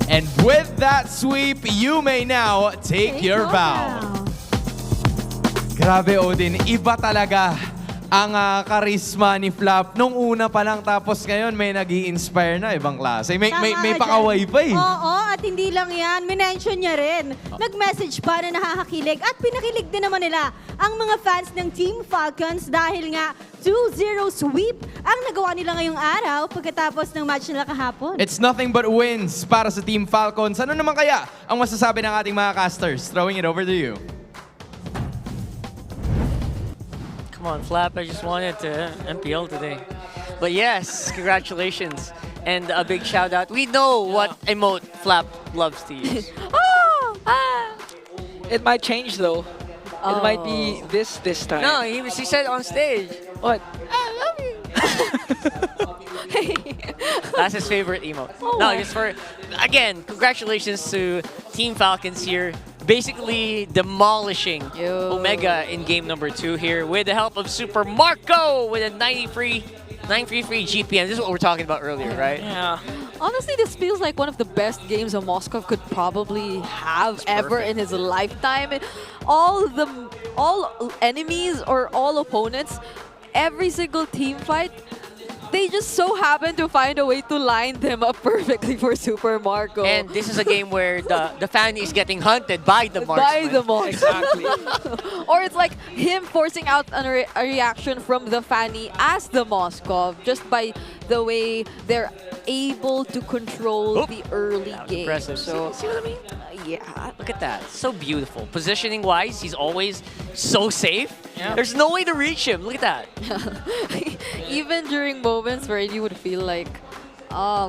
And with that sweep, you may now take your bow. Grabe, Odin. Iba talaga ang karisma ni Flap. Nung una pa lang, tapos ngayon may nag-i-inspire na ibang klase. May pakaway pa eh. Oo, at hindi lang yan. Minention niya rin. Nag-message pa na nakakakilig at pinakilig din naman nila ang mga fans ng Team Falcons dahil nga 2-0 sweep ang nagawa nila ngayong araw pagkatapos ng match nila kahapon. It's nothing but wins para sa Team Falcons. Ano naman kaya ang masasabi ng ating mga casters? Throwing it over to you. Come on, Flap, I just wanted to MPL today. But yes, congratulations. And a big shout out. We know what emote Flap loves to use. It might change though. It might be this time. No, he said on stage. What? I love you. That's his favorite emote. No, just for, again, congratulations to Team Falcons here. Basically demolishing Omega in game number 2 here with the help of Super Marco with a 933 GPM. This is what we're talking about earlier, right? Yeah. Honestly, this feels like one of the best games that Moskov could probably have ever in his lifetime. All enemies or all opponents, every single team fight, they just so happen to find a way to line them up perfectly for Super Marco. And this is a game where the fan is getting hunted by the marksman. By the marksman. Exactly. Or it's like him forcing out a reaction from the Fanny as the Moskov just by the way they're able to control the early game. Impressive. So, see what I mean? Yeah. Look at that. So beautiful. Positioning-wise, he's always so safe. Yeah. There's no way to reach him. Look at that. Even during moments where you would feel like,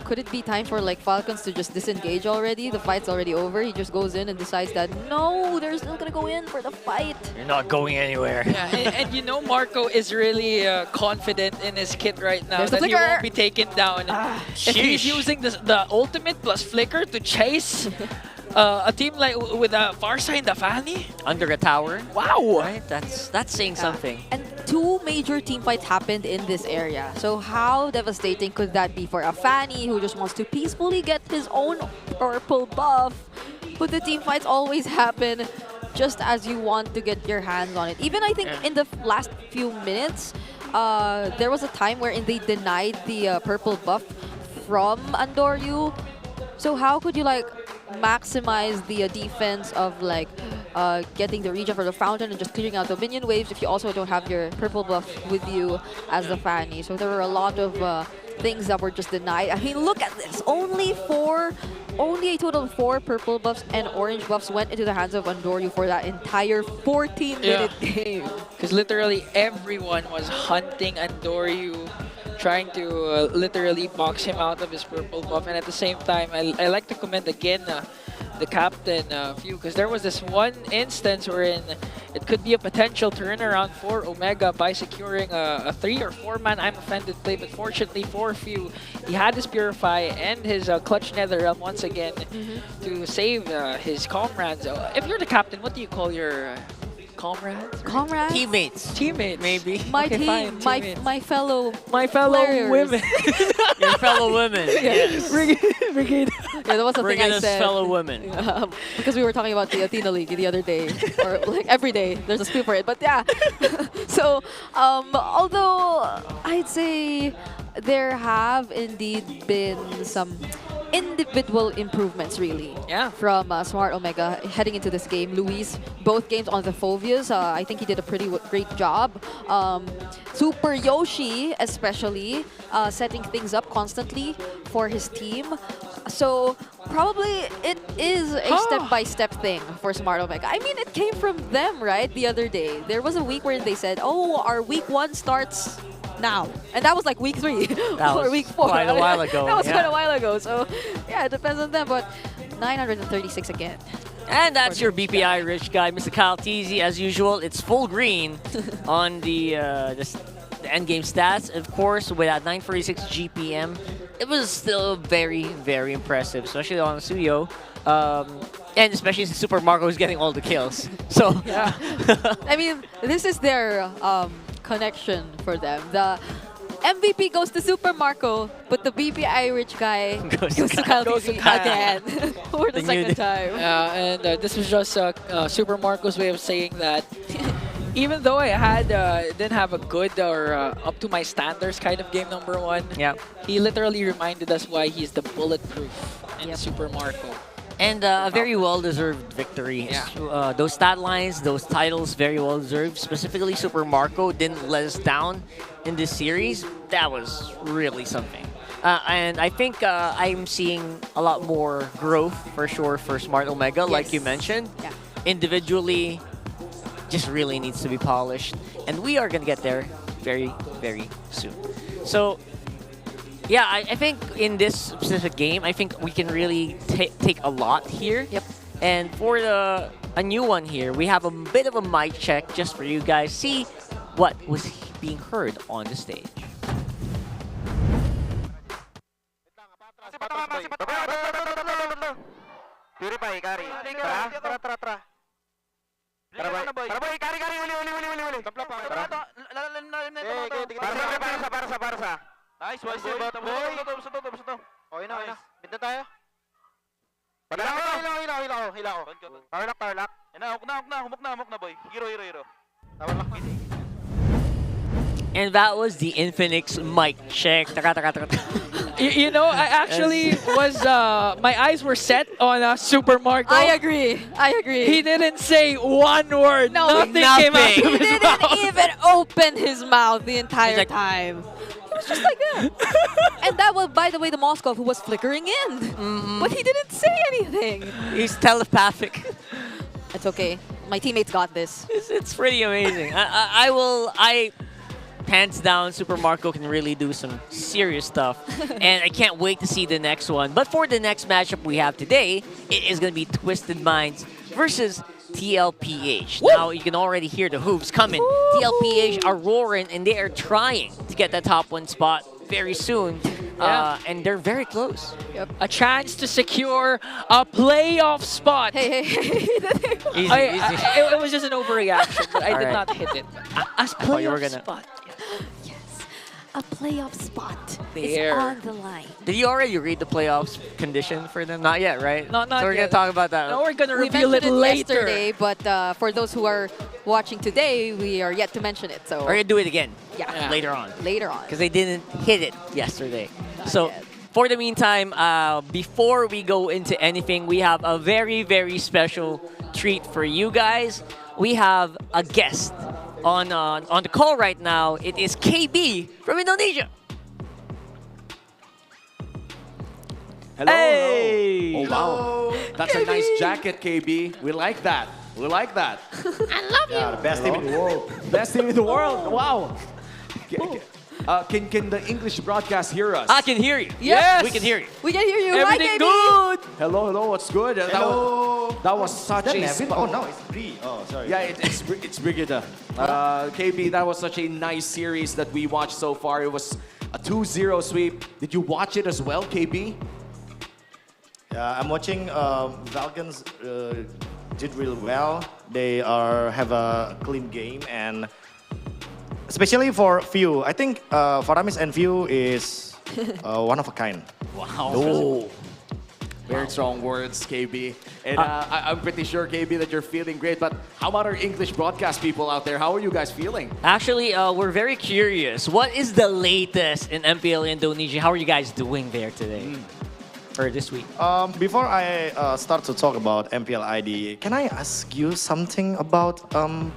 could it be time for like Falcons to just disengage already? The fight's already over. He just goes in and decides that, no, they're still going to go in for the fight. You're not going anywhere. Yeah, and you know Marco is really confident in his kit right now. There's the that he flicker. won't be taken down. If he's using the ultimate plus flicker to chase a team like with a Farsight, the Fanny. Under a tower. Wow. Right? That's saying something. And 2 major team fights happened in this area. So how devastating could that be for a Fanny who just wants to peacefully get his own purple buff? But the team fights always happen just as you want to get your hands on it. Even I think in the last few minutes, there was a time wherein they denied the purple buff from Andoryu. So how could you like maximize the defense of like getting the regen for the fountain and just clearing out the minion waves if you also don't have your purple buff with you as the Fanny? So there were a lot of things that were just denied. I mean, look at this. Only a total of 4 purple buffs and orange buffs went into the hands of Andoryu for that entire 14-minute game. Because literally everyone was hunting Andoryu, trying to literally box him out of his purple buff. And at the same time, I like to commend again the captain Few, because there was this one instance wherein it could be a potential turnaround for Omega by securing a 3 or 4 man I'm offended play, but fortunately for Few, he had his Purify and his clutch Nether Realm once again to save his comrades. If you're the captain, what do you call your comrades? Comrades? Teammates. Maybe. My okay, team, fine, my fellow fellow women. Your fellow women. Yes. Brigade. Yeah, that was the thing I Brigada's said. fellow women. Because we were talking about the Athena League the other day, or like every day, there's a spin for it. But yeah, so although I'd say there have indeed been some individual improvements, really. Yeah. From Smart Omega heading into this game. Luis, both games on the Phobias, I think he did a pretty great job. Super Yoshi, especially, setting things up constantly for his team. So probably it is a step-by-step thing for Smart Omega. I mean, it came from them, right? The other day, there was a week where they said, "Oh, our week 1 starts now," and that was like week 3 or week 4. Quite a while ago. That was quite a while ago. So yeah, it depends on them. But 936 again. And that's your BPI rich guy, Mr. Kyle Teasy. As usual, it's full green on the end game stats. Of course, with that 946 GPM, it was still very, very impressive, especially on Suyo. And especially since Super Marco is getting all the kills. So yeah. I mean, this is their connection for them. The MVP goes to Super Marco, but the BPI rich guy goes to Kyle Teasy again for the second time. Yeah, and this was just Super Marco's way of saying that even though I didn't have a good or up to my standards kind of game number 1, he literally reminded us why he's the bulletproof in Super Marco. And a very well-deserved victory. Yeah. Those stat lines, those titles, very well-deserved. Specifically, Super Marco didn't let us down in this series. That was really something. And I think I'm seeing a lot more growth, for sure, for Smart Omega, like you mentioned. Yeah. Individually, just really needs to be polished. And we are going to get there very, very soon. So yeah, I think in this specific game, I think we can really take a lot here. Yep. And for a new one here, we have a bit of a mic check just for you guys. See what was being heard on the stage. Purify, carry. Tara. Tara, boy, carry, uli. Para sa. Nice, boy. Tapos to. Okay na. Mid na tayo. Hila ko. Power lock. Yan na, humok na, boy. Hero. Power lock na. And that was the Infinix mic check. You know, I actually was, my eyes were set on Super Marco. I agree. He didn't say one word. No, nothing came out of his mouth. He didn't even open his mouth the entire time. It was just like that. And that was, by the way, the Moskov who was flickering in. But he didn't say anything. He's telepathic. It's okay. My teammates got this. It's pretty amazing. I hands down, Super Marco can really do some serious stuff. And I can't wait to see the next one. But for the next matchup we have today, it is going to be Twisted Minds versus TLPH. Woo! Now, you can already hear the hooves coming. Woo! TLPH are roaring, and they are trying to get that top 1 spot very soon. And they're very close. Yep. A chance to secure a playoff spot. Hey. Easy. It was just an overreaction, but I did not hit it. As playoff spot. Yes. A playoff spot there. is on the line. Did you already read the playoffs condition for them? Not yet, right? Not so we're going to talk about that. No, we're going to We reveal it mentioned later. yesterday, but for those who are watching today, we are yet to mention it. So We're going to do it again. Yeah. Later on. Because they didn't hit it yesterday. So yet. for the meantime, before we go into anything, we have a very, very special treat for you guys. We have a guest on the call right now. It is KB from Indonesia. Hello, Hey! hello. Oh, wow. That's a nice jacket, KB. We like that. We like that. I love you. Yeah, the best team in the world. Best team in the world. Wow. Can the English broadcast hear us? I can hear you. Yes! We can hear you. We can hear you. Everything Hi, KB. good! Hello, hello. What's good? That was such a. Oh no, it's Bree. Oh, sorry. Yeah, it's Brigida. KB, that was such a nice series that we watched so far. It was a 2-0 sweep. Did you watch it as well, KB? Yeah, I'm watching Falcons did really well. They have a clean game, and especially for Few, I think Faramis and Few is one of a kind. Wow. Oh. Very strong words, KB. And I'm pretty sure, KB, that you're feeling great. But how about our English broadcast people out there? How are you guys feeling? Actually, we're very curious. What is the latest in MPL Indonesia? How are you guys doing there today? Or this week? Before I start to talk about MPL ID, can I ask you something about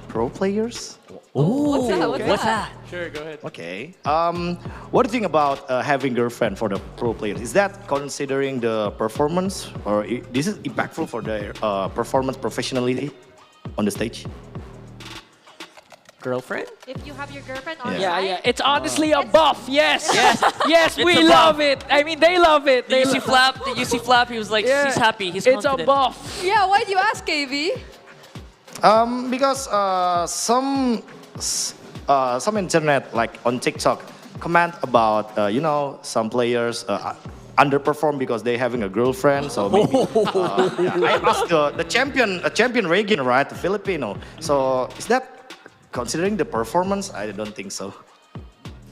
pro players? What's that? What's that? Sure, go ahead. Okay. What do you think about having girlfriend for the pro players? Is that considering the performance, or this is impactful for their performance professionally on the stage? Girlfriend? If you have your girlfriend on Yeah, site, yeah. It's honestly a buff. Yes. Yes. Yes, It's we a buff. love it. I mean, they love it. Did you see Flap? Did you see Flap? He was like, Yeah. he's happy. He's It's confident. a buff. Yeah, why do you ask, KB? Because some internet, like on TikTok, comment about some players underperform because they having a girlfriend. So maybe, I asked the champion Reagan, right, the Filipino. So is that considering the performance? I don't think so.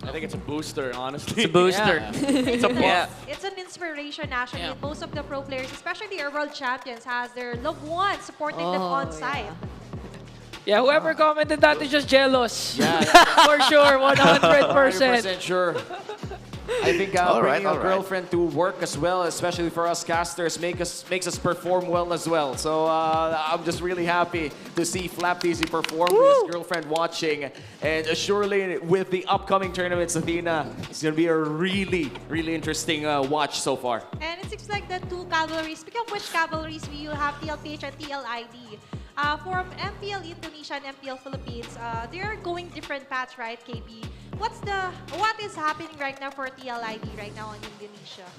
I think it's a booster, honestly. It's a booster. It's a buff. Yeah. it's an inspiration actually. Yeah. Most of the pro players, especially our world champions, has their loved ones supporting them on site. Yeah, whoever commented that is just jealous. Yeah, For sure, 100%. 100% sure. I think All right, bringing a all right. girlfriend to work as well, especially for us casters, makes us perform well as well. So I'm just really happy to see Flap TZ perform with his girlfriend watching. And surely with the upcoming tournaments, Athena, it's going to be a really, really interesting watch so far. And it seems like the two cavalries, speaking of which cavalries, we will have TLPH and TLID. For MPL Indonesia and MPL Philippines, they are going different paths, right, KB? What is happening right now for TLID right now in Indonesia?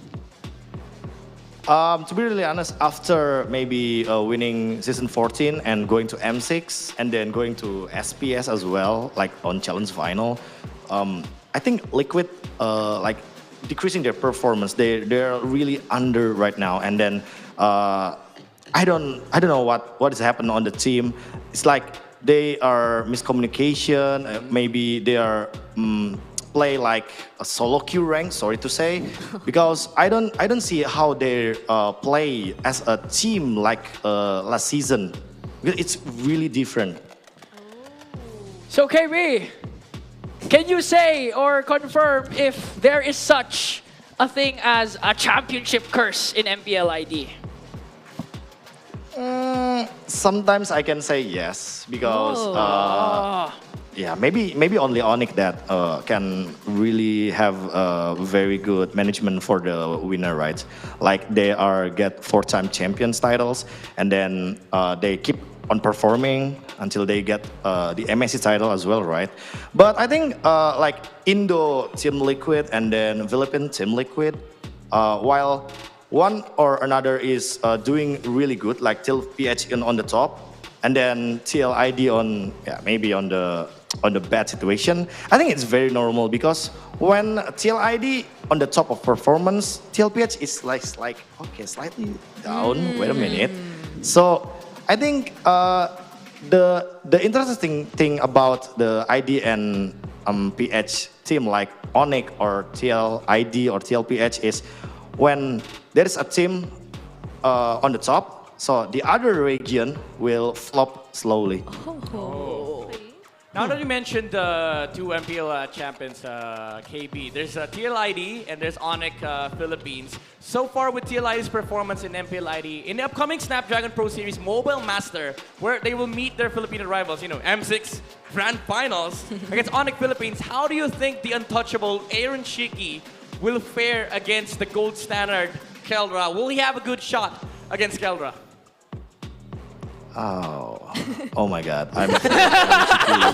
To be really honest, after maybe winning season 14 and going to M6 and then going to SPS as well, like on challenge final, I think Liquid like decreasing their performance. They're really under right now, and then I don't know what is happening on the team. It's like they are miscommunication. Maybe they are play like a solo queue rank. Sorry to say, because I don't see how they play as a team like last season. It's really different. So, KB, can you say or confirm if there is such a thing as a championship curse in MPL ID? Sometimes I can say yes, because yeah, maybe only Onyx that can really have very good management for the winner, right? Like they get 4-time champions titles, and then they keep on performing until they get the MSC title as well, right? But I think like Indo Team Liquid and then Philippine Team Liquid, while one or another is doing really good, like TLPH on the top, and then TLID on maybe on the bad situation. I think it's very normal, because when TLID on the top of performance, TLPH is like okay, slightly down. Wait a minute. So I think the interesting thing about the ID and PH team like Onyx or TLID or TLPH is when there is a team on the top, so the other region will flop slowly. Now that you mentioned the two MPL champions, KB, there's TLID and there's Onyx Philippines. So far with TLID's performance in MPL ID, in the upcoming Snapdragon Pro Series Mobile Master, where they will meet their Filipino rivals, M6 Grand Finals against Onyx Philippines, how do you think the untouchable Aaron Shiki will fare against the gold standard Keldra. Will he have a good shot against Keldra? Oh my God! I'm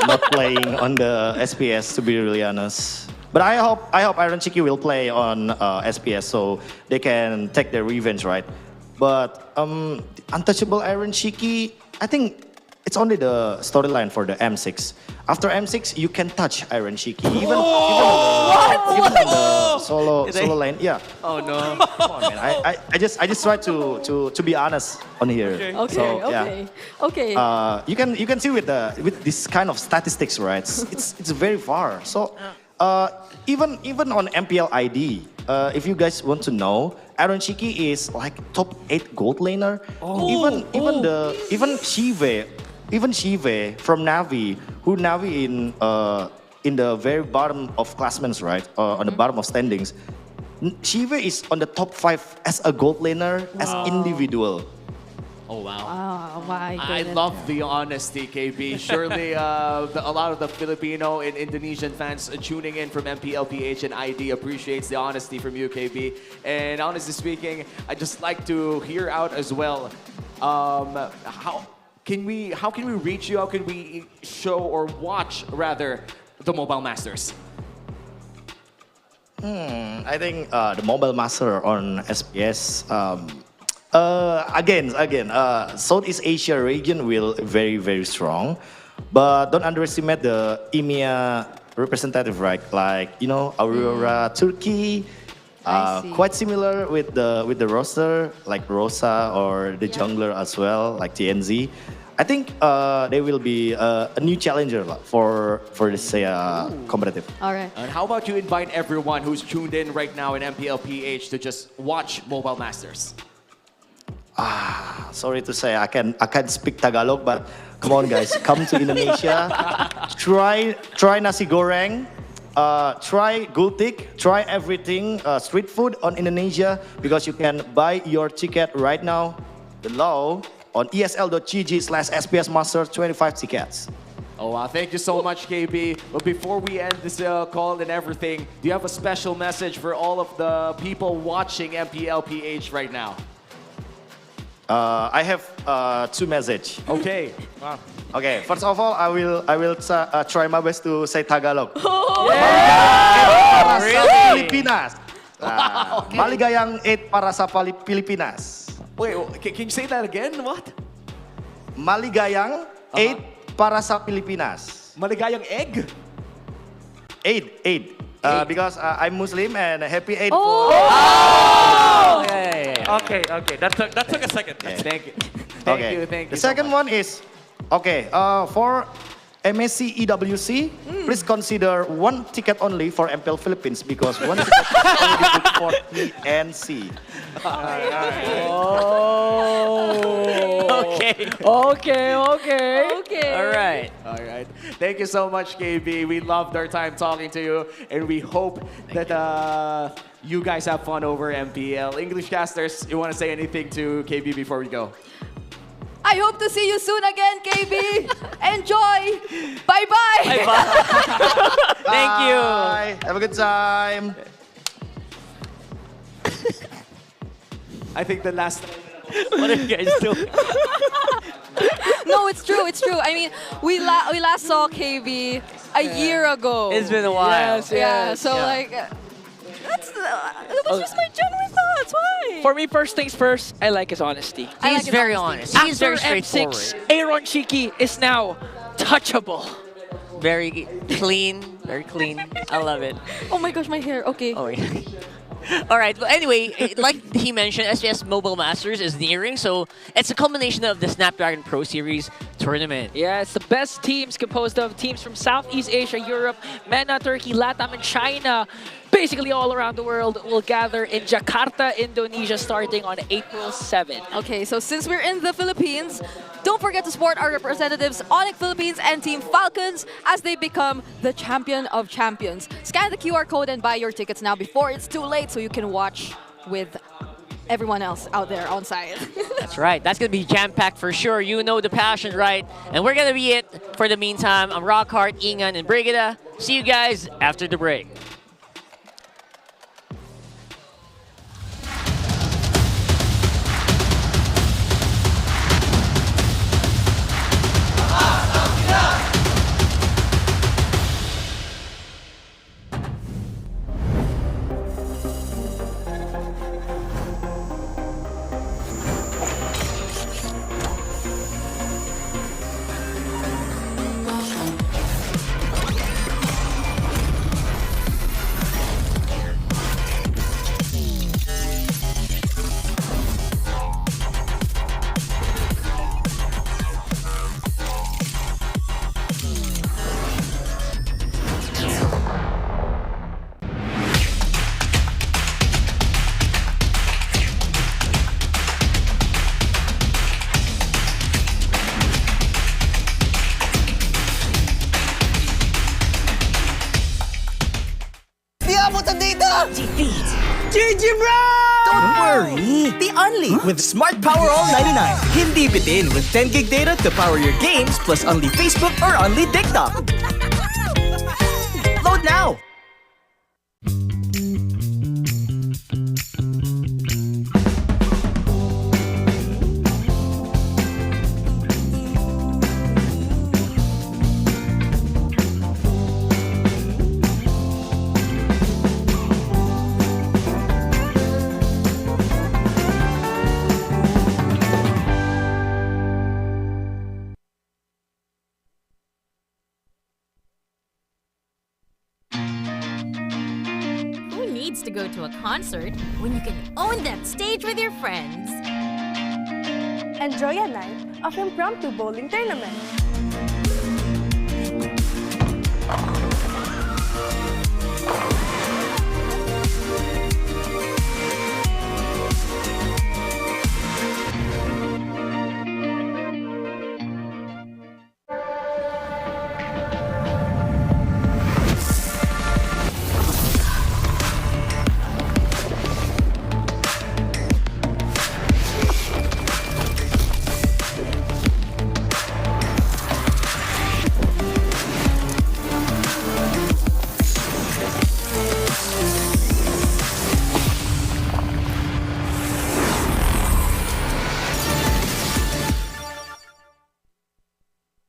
not playing on the SPS, to be really honest. But I hope Iron Chiki will play on SPS so they can take their revenge, right? But untouchable Iron Chiki, I think it's only the storyline for the M6. After M6, you can touch Iron Chiki. Even on the solo lane, yeah. Oh no! Come on, man. I just try to be honest on here. Okay, So, okay, yeah. okay. You can see with this kind of statistics, right? It's very far. So even on MPL ID, if you guys want to know, Aaron Chiki is like top 8 gold laner. Even Shive from Navi, who Navi in the very bottom of classments, right? On the bottom of standings. Shive is on the top 5 as a gold laner, as individual. Oh wow! Oh my I goodness. love the honesty, KB. Surely a lot of the Filipino and Indonesian fans tuning in from MPLPH and ID appreciates the honesty from you, KB. And honestly speaking, I'd just like to hear out as well, how can we reach you? How can we show or watch, rather, the Mobile Masters? I think the Mobile Master on SPS, again, Southeast Asia region will very, very strong. But don't underestimate the EMEA representative, right? Like, Aurora, Turkey, quite similar with the roster, like Rosa or the jungler as well, like TNZ. I think they will be a new challenger for this competitive. All right. And how about you invite everyone who's tuned in right now in MPLPH to just watch Mobile Masters? Sorry to say, I can't speak Tagalog, but come on, guys, come to Indonesia, try nasi goreng, try gultik, try everything street food on Indonesia, because you can buy your ticket right now below on esl.gg/SPS Master 25 tickets. Oh, wow. Thank you so much, KB. But before we end this call and everything, do you have a special message for all of the people watching MPLPH right now? I have 2 messages. Okay. Wow. Okay, first of all, I will try my best to say Tagalog. Really? Pilipinas. Maligayang 8 para sa Pilipinas. Wait, can you say that again? What? Maligayang 8 para sa Pilipinas. Maligayang egg? Aid. Because I'm Muslim and happy Eid Oh! Yeah. Okay. That took a second. Yeah, thank you. Thank you. The second one is, for MSC EWC, please consider 1 ticket only for MPL Philippines, because 1 ticket is only good for PNC. Okay. All right. Thank you so much, KB. We loved our time talking to you, and we hope that you guys have fun over MPL. English casters, you want to say anything to KB before we go? I hope to see you soon again, KB. Enjoy. Bye-bye. Thank you. Bye. Have a good time. I think the last... What are you guys doing? No, it's true. I mean, we last saw KB a year ago. It's been a while. Yes. So like, that was just my genuine thoughts. Why? For me, first things first, I like his honesty. He's very honest. He's very straightforward. M6, Aaron Chiki is now touchable. Very clean. Very clean. I love it. Oh my gosh, my hair. Okay. Oh, yeah. All right. Well, anyway, like he mentioned, SPS Mobile Masters is nearing, so it's a combination of the Snapdragon Pro Series tournament. Yeah, it's the best teams composed of teams from Southeast Asia, Europe, MENA, Turkey, Latam, and China. Basically all around the world will gather in Jakarta, Indonesia, starting on April 7. Okay, so since we're in the Philippines, don't forget to support our representatives, Onyx Philippines and Team Falcons, as they become the champion of champions. Scan the QR code and buy your tickets now before it's too late, so you can watch with everyone else out there on site. That's right. That's going to be jam-packed for sure. You know the passion, right? And we're going to be it for the meantime. I'm Rockhart, Ingan, and Brigida. See you guys after the break. only with Smart Power All 99. Hindi bitin with 10 gig data to power your games plus only Facebook or only TikTok. Load now! Who needs to go to a concert when you can own that stage with your friends? Enjoy a night of impromptu bowling tournament.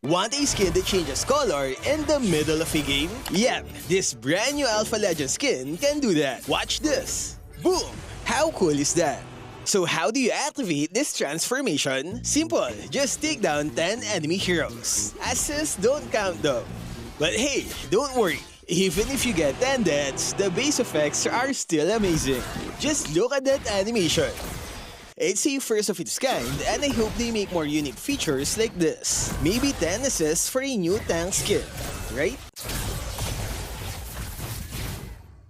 Want a skin that changes color in the middle of a game? Yep, this brand new Alpha Legend skin can do that. Watch this. Boom! How cool is that? So how do you activate this transformation? Simple, just take down 10 enemy heroes. Assists don't count though. But hey, don't worry. Even if you get 10 deaths, the base effects are still amazing. Just look at that animation. It's a first of its kind, and I hope they make more unique features like this. Maybe 10 assists for a new tank skin, right?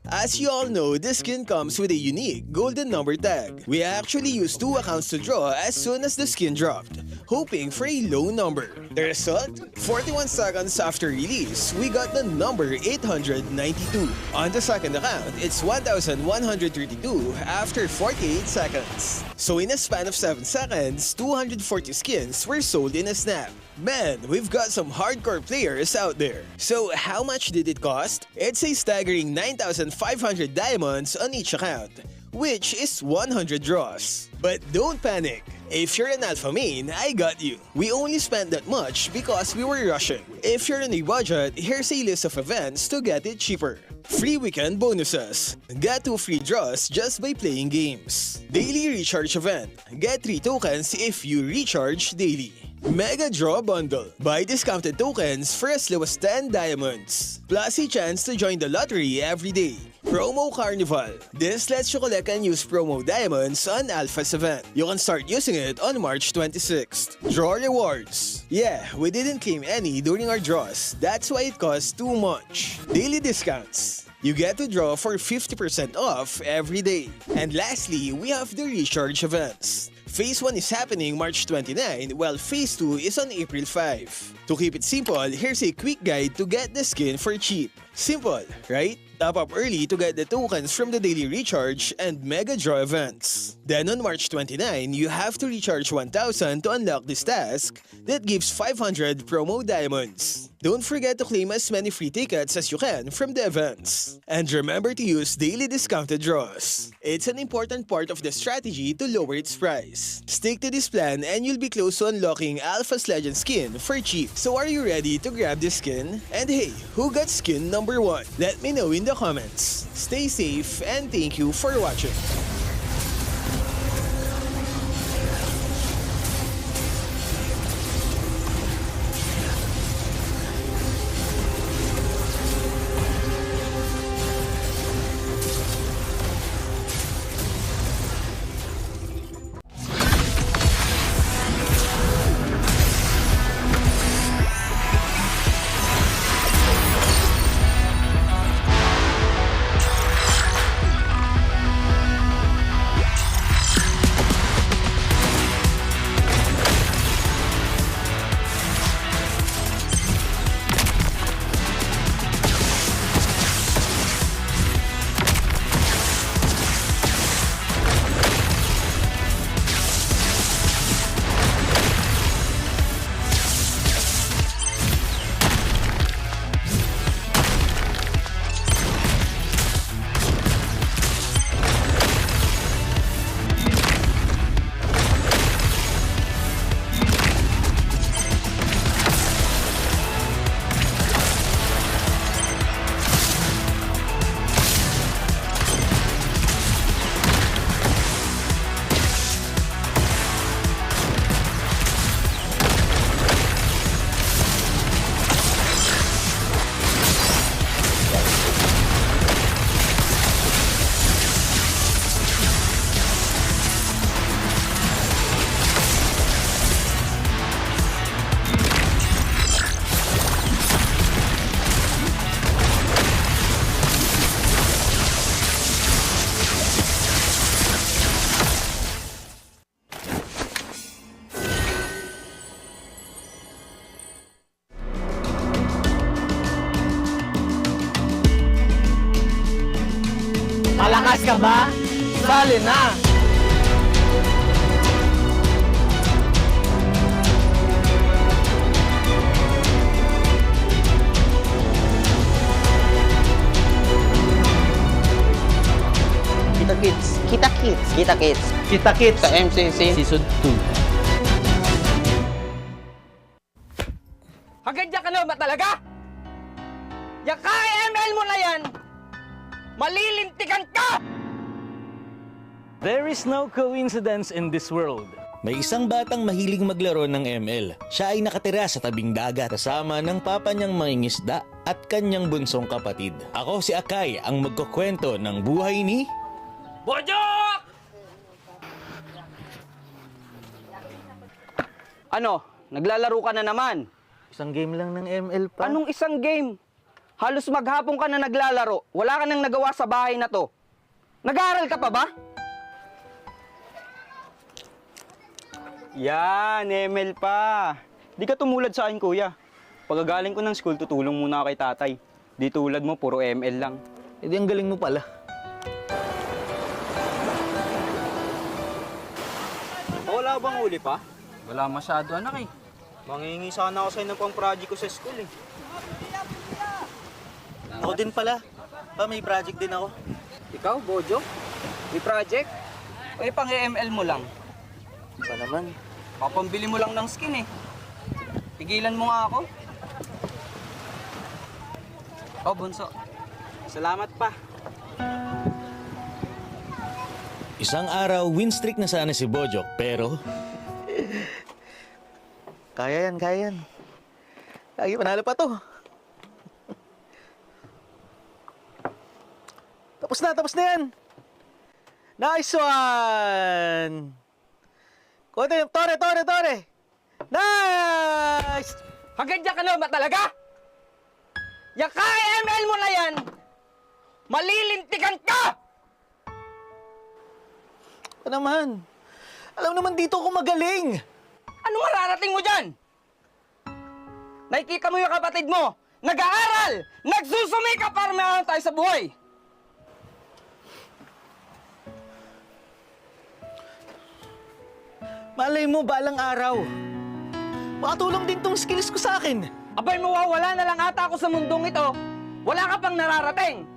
As you all know, this skin comes with a unique golden number tag. We actually used 2 accounts to draw as soon as the skin dropped, hoping for a low number. The result? 41 seconds after release, we got the number 892. On the second account, it's 1,132 after 48 seconds. So in a span of 7 seconds, 240 skins were sold in a snap. Man, we've got some hardcore players out there. So how much did it cost? It's a staggering 9,500 diamonds on each account, which is 100 draws. But don't panic. If you're an alpha main, I got you. We only spent that much because we were rushing. If you're on a budget, here's a list of events to get it cheaper. Free weekend bonuses. Get 2 free draws just by playing games. Daily recharge event. Get 3 tokens if you recharge daily. Mega Draw Bundle. Buy discounted tokens for as low as 10 diamonds. Plus a chance to join the lottery every day. Promo Carnival. This lets you collect and use promo diamonds on Alpha's event. You can start using it on March 26th. Draw rewards. Yeah, we didn't claim any during our draws. That's why it costs too much. Daily discounts. You get to draw for 50% off every day. And lastly, we have the recharge events. Phase 1 is happening March 29, while Phase 2 is on April 5. To keep it simple, here's a quick guide to get the skin for cheap. Simple, right? Top up early to get the tokens from the daily recharge and mega draw events. Then on March 29, you have to recharge 1,000 to unlock this task that gives 500 promo diamonds. Don't forget to claim as many free tickets as you can from the events. And remember to use daily discounted draws. It's an important part of the strategy to lower its price. Stick to this plan and you'll be close to unlocking Alpha's Legend skin for cheap. So are you ready to grab this skin? And hey, who got skin number 1? Let me know in the comments. Stay safe and thank you for watching. Bukas ka ba? Sali na! Kita Kids. Kita Kids. Kita Kids. Kita Kids. Sa MCC. Season 2. Hagad ka na ba talaga? Yung ML mo na yan, malilintikan ka! There is no coincidence in this world. May isang batang mahilig maglaro ng ML. Siya ay nakatira sa tabing dagat kasama ng papa niyang mangingisda at kanyang bunsong kapatid. Ako si Akay, ang magkukwento ng buhay ni... Bojok! Ano? Naglalaro ka na naman? Isang game lang ng ML pa. Anong isang game? Halos maghapon ka na naglalaro. Wala ka nang nagawa sa bahay na to. Nag-aaral ka pa ba? Yan, ML pa. Di ka tumulad sa akin, kuya. Pagagaling ko ng school, tutulong muna ako kay tatay. Di tulad mo, puro ML lang. E di ang galing mo pala. Wala bang huli pa? Wala masyado, anak eh. Mangingi sana ako sa'yo ng pang-project ko sa school eh. Ako din pala. May project din ako. Ikaw, Bojo? May project? O pang-ML mo lang? Ba naman? Papambili mo lang ng skin eh. Tigilan mo nga ako. Oh, bunso. Salamat pa. Isang araw, win streak na sana si Bojok, pero... Kaya yan, kaya yan. Lagi panalo pa to. Tapos na yan. Nice one! Tore! Nice! Hagad ka na ba talaga? Yung ML mo na yan, malilintikan ka! Ano naman? Alam naman dito ako magaling. Ano mararating mo dyan? Nakikita mo yung kapatid mo, nag-aaral, nagsusumikap para meron tayo sa buhay. Malay mo, balang araw. Makatulong din tong skills ko sa akin. Abay, mawawala na lang ata ako sa mundong ito. Wala ka pang nararating.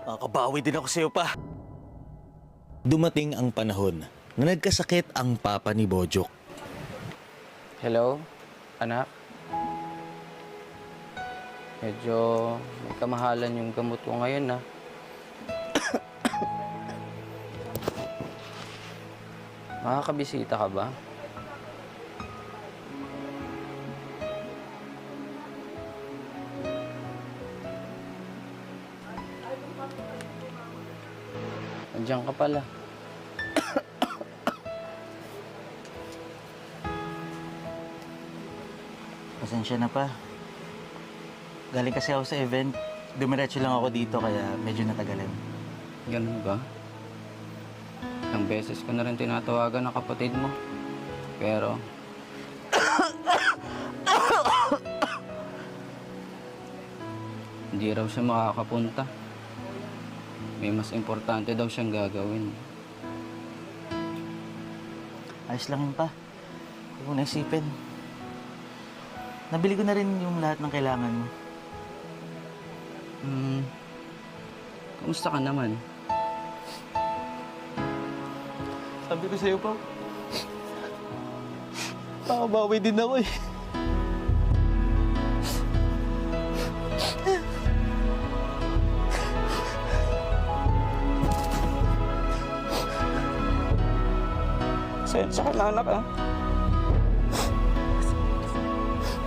Makakabawi din ako sa'yo pa. Dumating ang panahon na nagkasakit ang papa ni Bojok. Hello, anak. Medyo may kamahalan yung gamot ko ngayon, ha? Makakabisita ka ba? Andiyan ka pala. Pasensya na pa. Galing kasi ako sa event. Dumiretso lang ako dito kaya medyo natagalan. Ganun ba? Ilang beses ko na rin tinatawagan ng kapatid mo. Pero... hindi raw siya makakapunta. May mas importante daw siyang gagawin. Ayos lang yun pa. Huwag mo naisipin. Nabili ko na rin yung lahat ng kailangan mo. Kamusta ka naman? Sabi ko sa'yo pa, makabawi din ako eh. Pasensya ka na, anak, ha?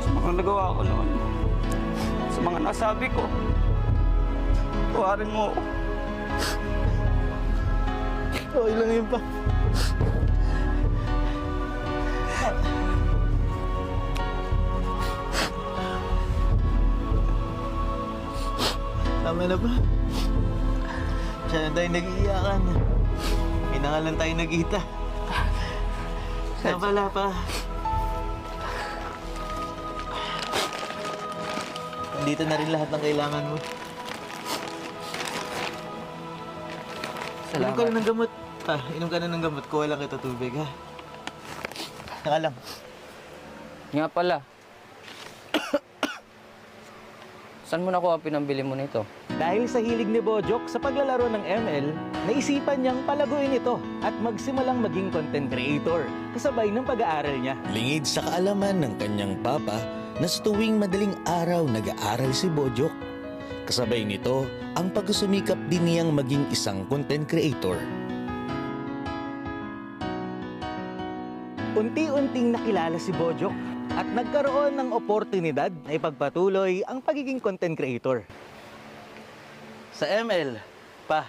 Sa mga nagawa ko noon, sa mga nasabi ko, tuwarin mo ako. Okay lang yun pa. Tama na ba? Siya na tayo nag-iiyakan. Pinangalan tayo nagkita. Kaya pala pa. Dito na rin lahat ng kailangan mo. Inom ka na ng gamot. Inom ka na ng gamot. Kuha lang kita tubig, ha? Saka lang. Nga pala. Saan mo nakuha pinambili mo nito? Dahil sa hilig ni Bojok sa paglalaro ng ML, naisipan niyang palaguin ito at magsimulang maging content creator kasabay ng pag-aaral niya. Lingid sa kaalaman ng kanyang papa na sa tuwing madaling araw nag-aaral si Bojok. Kasabay nito, ang pagsusumikap din niyang maging isang content creator. Unti-unting nakilala si Bojok at nagkaroon ng oportunidad na ipagpatuloy ang pagiging content creator. Sa ML, pa.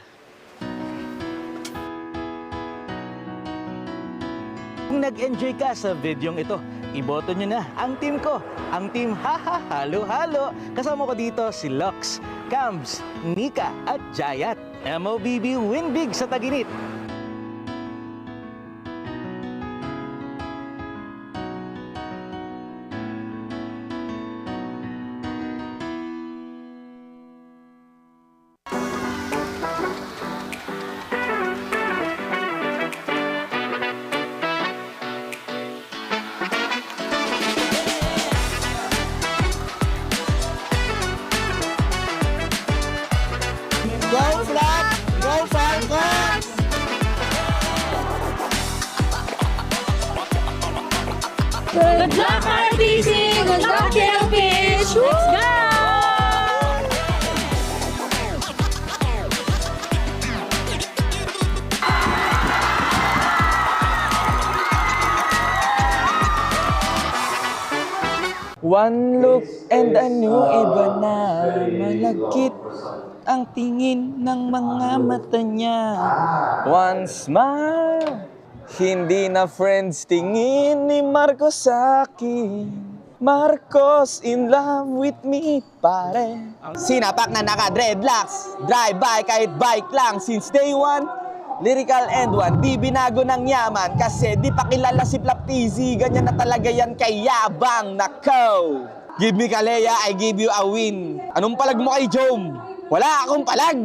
Kung nag-enjoy ka sa videong ito, iboto nyo na ang team ko, ang team Haha Halo Halo. Kasama ko dito si Lux, Cams, Nika at Jayat. MLBB win big sa Taginit. Go Flat! Go Falcons! Good luck, RBC! Good luck, TLPH! Let's go! One look and a new iba na malagkit ang tingin ng mga mata niya. One smile, hindi na friends tingin ni Marcos sa akin. Marcos in love with me, pare. Sinapak na naka-dreadlocks, drive-by kahit bike lang since day one. Lyrical and one, di binago ng yaman kasi di pa kilala si Flap TZ. Ganyan na talaga yan kay Yabang, nakaw. Give me Kalea, I give you a win. Anong palag mo kay Jom? Wala akong palag.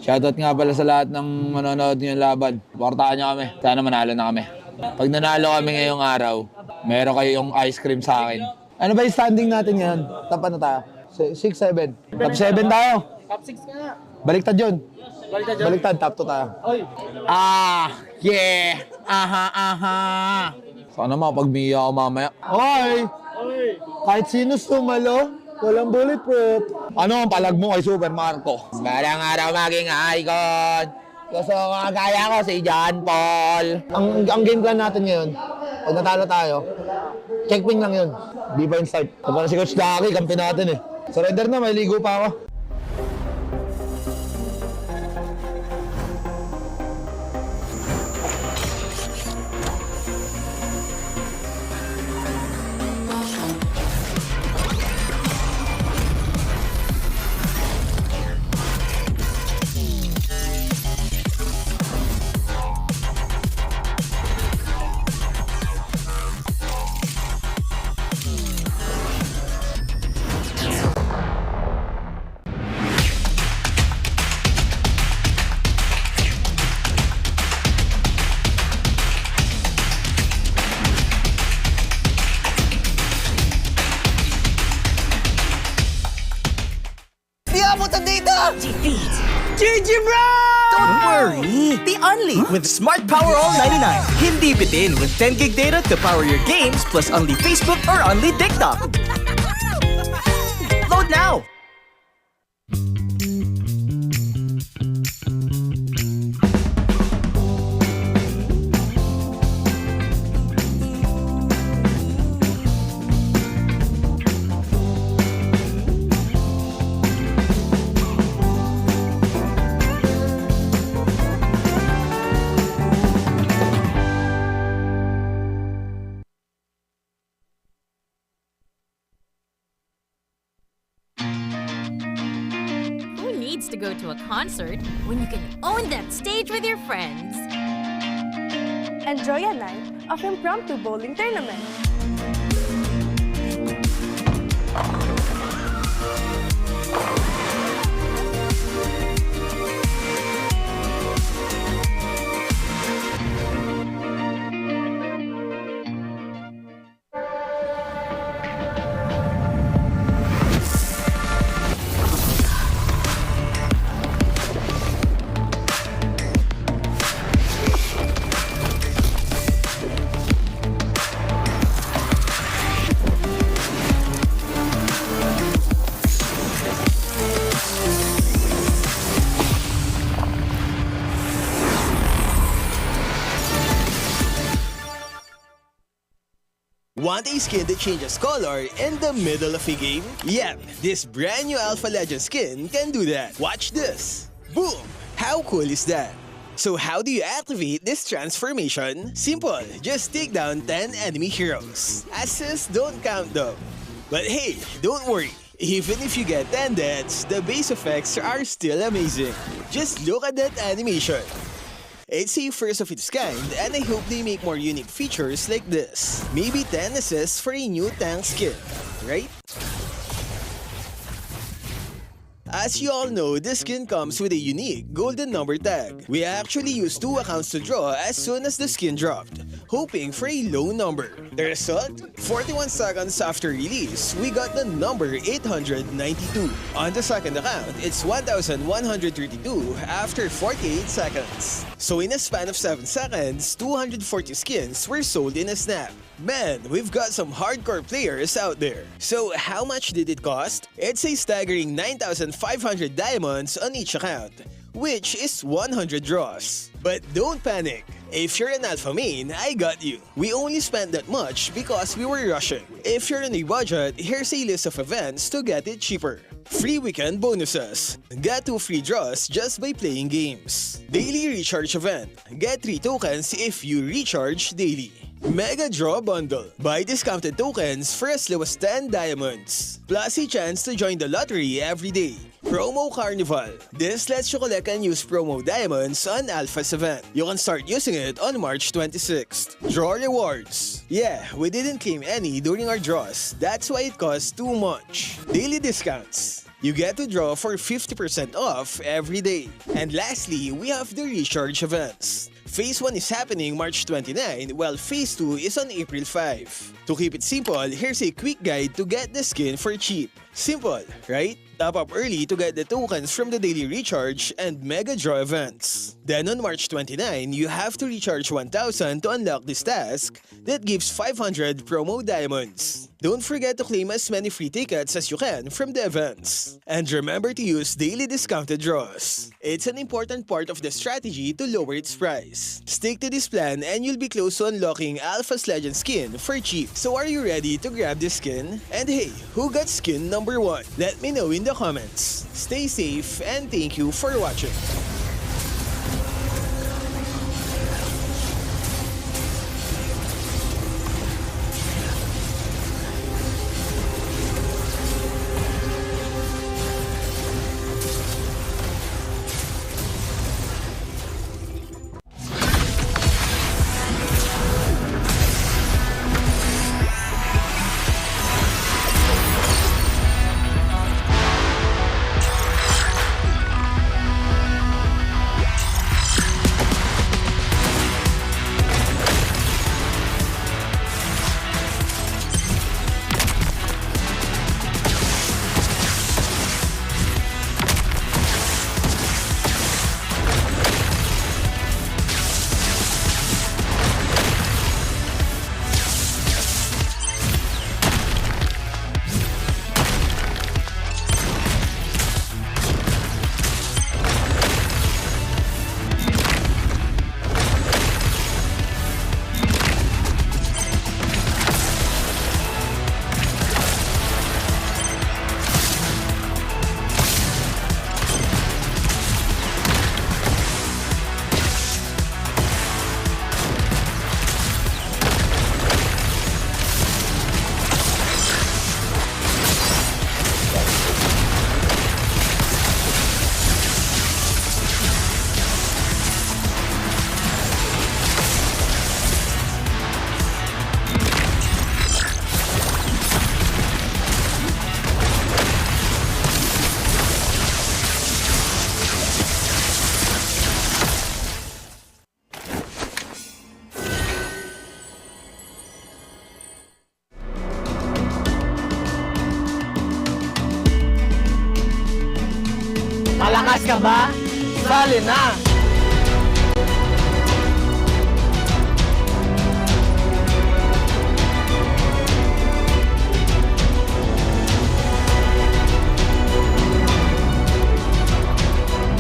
Shoutout nga pala sa lahat ng manonood ngayong laban. Portahan niyo kami. Sana manalo na kami. Pag nanalo kami ngayong araw, meron kayong ice cream sa akin. Ano ba yung standing natin ngayon? Top ano tayo? 6-7. Top 7 tayo. Top 6 ka nga. Baliktad yun. Baliktad, top 2 tayo. Oy. Yeah! Aha. Sana makapag-miya ako mamaya. Oy! Kahit sino sumalo, walang bulletproof. Ano ang palag mo kay Super Marco? Balang araw maging icon. Gusto ko kagaya ko si John Paul. Ang game plan natin ngayon, pag natalo tayo, checkping lang yun. Di ba yung start? Kapag si Coach Daki, kampi natin eh. Surrender na, may ligo pa ako. Defeat. GG bro! Don't worry. Be only with Smart Power All 99. Hindi bitin with 10 gig data to power your games plus only Facebook or only TikTok. Load now! To go to a concert when you can own that stage with your friends. Enjoy a night of impromptu bowling tournament. Want a skin that changes color in the middle of a game? Yep, this brand new Alpha Legend skin can do that. Watch this. Boom! How cool is that? So how do you activate this transformation? Simple, just take down 10 enemy heroes. Assists don't count though. But hey, don't worry. Even if you get 10 deaths, the base effects are still amazing. Just look at that animation. It's a first of its kind, and I hope they make more unique features like this. Maybe 10 assists for a new tank skin, right? As you all know, this skin comes with a unique golden number tag. We actually used 2 accounts to draw as soon as the skin dropped, hoping for a low number. The result? 41 seconds after release, we got the number 892. On the second account, it's 1,132 after 48 seconds. So in a span of 7 seconds, 240 skins were sold in a snap. Man, we've got some hardcore players out there. So how much did it cost? It's a staggering 9,500 diamonds on each account, which is 100 draws. But don't panic. If you're an alpha main, I got you. We only spent that much because we were rushing. If you're on a budget, here's a list of events to get it cheaper. Free weekend bonuses. Get 2 free draws just by playing games. Daily recharge event. Get 3 tokens if you recharge daily. Mega Draw Bundle. Buy discounted tokens for as low as 10 diamonds. Plus a chance to join the lottery every day. Promo Carnival. This lets you collect and use promo diamonds on Alpha's event. You can start using it on March 26th. Draw rewards. Yeah, we didn't claim any during our draws. That's why it costs too much. Daily discounts. You get to draw for 50% off every day. And lastly, we have the recharge events. Phase 1 is happening March 29, while Phase 2 is on April 5. To keep it simple, here's a quick guide to get the skin for cheap. Simple, right? Top up early to get the tokens from the daily recharge and mega draw events. Then on March 29, you have to recharge 1,000 to unlock this task that gives 500 promo diamonds. Don't forget to claim as many free tickets as you can from the events. And remember to use daily discounted draws. It's an important part of the strategy to lower its price. Stick to this plan and you'll be close to unlocking Alpha's Legend skin for cheap. So are you ready to grab this skin? And hey, who got skin number 1? Let me know in the comments. Stay safe and thank you for watching. Malakas ka ba? Sali na!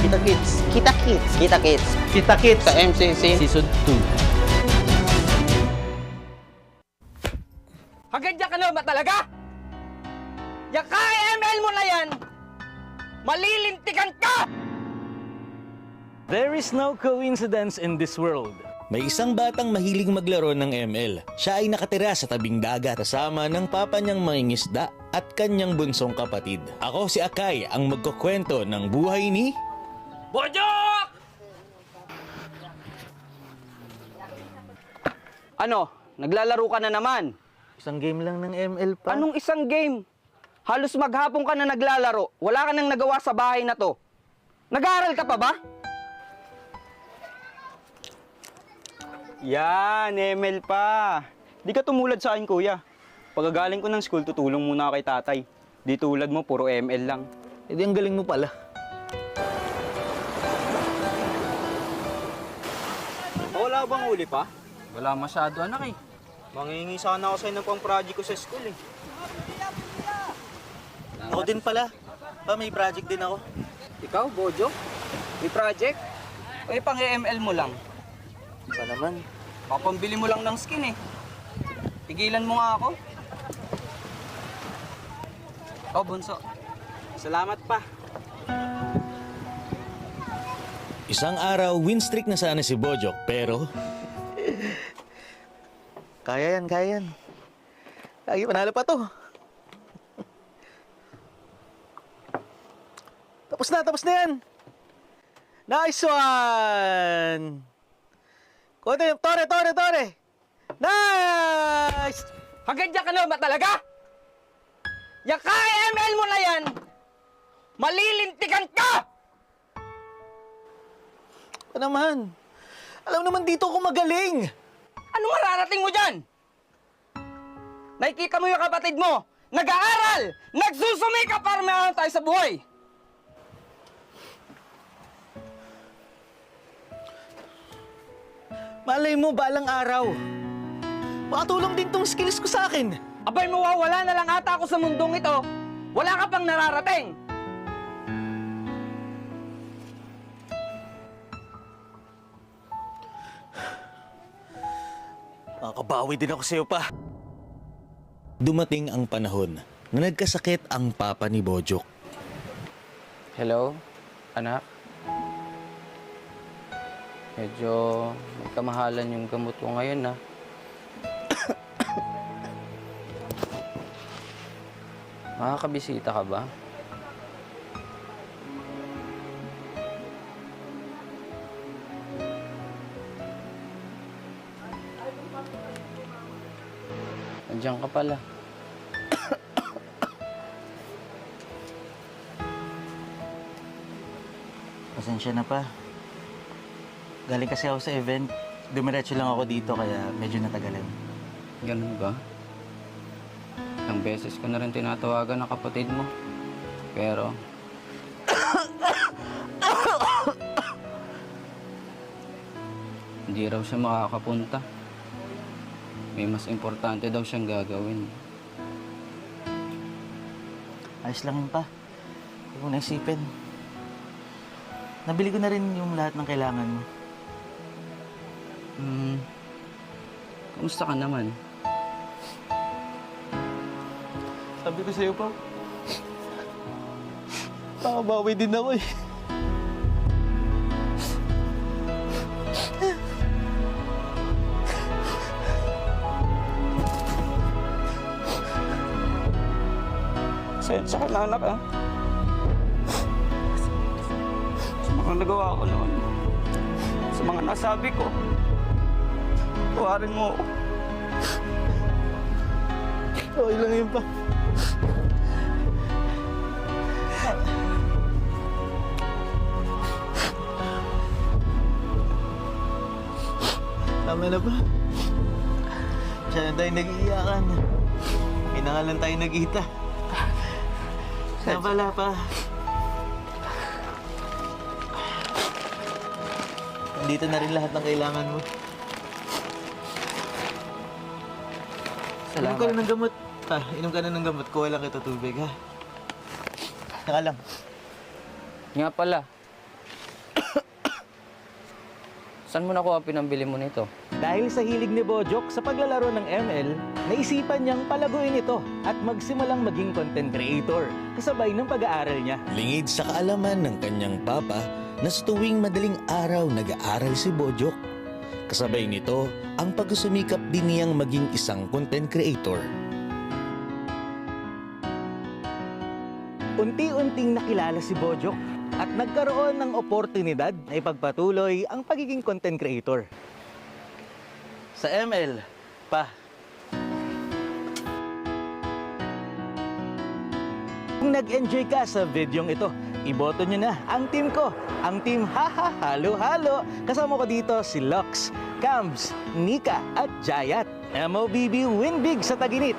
Kita-kits. Kita-kits. Kita-kits. Kita-kits. Sa MCC. Season 2. Hagad ka na ba talaga? Yung ML mo na yan, malilintikan ka! There is no coincidence in this world. May isang batang mahilig maglaro ng ML. Siya ay nakatira sa tabing dagat kasama ng papa niyang mangingisda at kanyang bunsong kapatid. Ako si Akay, ang magkukwento ng buhay ni... Bojok! Ano? Naglalaro ka na naman? Isang game lang ng ML pa. Anong isang game? Halos maghapon ka na naglalaro. Wala ka nang nagawa sa bahay na to. Nag-aaral ka pa ba? Yan, ML pa. Di ka tumulad sa akin, kuya. Pagkagaling ko ng school, tutulong muna ako kay tatay. Di tulad mo, puro ML lang. Eh di ang galing mo pala. Wala bang huli pa? Wala masyado, anak eh. Mangingi sana ako sa'yo ng pang-project ko sa school eh. Ako din pala. May project din ako. Ikaw, Bojo? May project? Eh, pang-ML mo lang. Pa naman. Papambili mo lang ng skin eh. Tigilan mo nga ako. Oh, Bunso. Salamat pa. Isang araw, win streak na sana si Bojok, pero... Kaya yan. Lagi panalo pa to. Tapos na yan. Nice one! Konti, tore! Nice! Hagad ka na ba talaga? Yung ML mo na yan, malilintikan ka! Ano naman? Alam naman dito ako magaling. Ano mararating mo dyan? Nakikita mo yung kapatid mo, nag-aaral, nagsusumikap para meron tayo sa buhay. Malay mo, balang araw. Makatulong din tong skills ko sa akin. Abay, mawawala na lang ata ako sa mundong ito. Wala ka pang nararating. Makakabawi din ako sa'yo pa. Dumating ang panahon na nagkasakit ang papa ni Bojok. Hello, anak? Medyo may kamahalan yung gamot ko ngayon, na. Makakabisita ka ba? Andiyan ka pala. Pasensya na pa. Galing kasi ako sa event. Dumiretso lang ako dito kaya medyo natagalan. Ganun ba? Ilang beses ko na rin tinatawagan ng kapatid mo. Pero... hindi raw siya makakapunta. May mas importante daw siyang gagawin. Ayos lang yun pa. Huwag mo naisipin. Nabili ko na rin yung lahat ng kailangan mo. Kamusta ka naman? Sabi ko sa'yo pa, makabawi din ako eh. Pasensya ka na, anak, ah. Sa mga nagawa ko noon, sa mga nasabi ko, tuwarin mo ako. Okay lang yun pa. Tama na ba? Siya na tayo nag-iiyakan. May na nga lang tayo nagkita. Wala pa. Nandito na rin lahat ng kailangan mo. Inom ka na ng gamot. Inom ka na ng gamot. Kuha lang ito tubig, ha? Saka lang. Nga pala. Saan mo nakuha pinambili mo nito? Dahil sa hilig ni Bojok sa paglalaro ng ML, naisipan niyang palaguin ito at magsimulang maging content creator kasabay ng pag-aaral niya. Lingid sa kaalaman ng kanyang papa na sa tuwing madaling araw nag-aaral si Bojok. Kasabay nito ang pagsusumikap din niyang maging isang content creator. Unti-unting nakilala si Bojok at nagkaroon ng oportunidad na ipagpatuloy ang pagiging content creator. Sa ML, Kung nag-enjoy ka sa videong ito, iboto nyo na ang team ko, ang team Haha Halo Halo. Kasama ko dito si Lux, Cambs, Nika at Jayat. MLBB win big sa Taginit.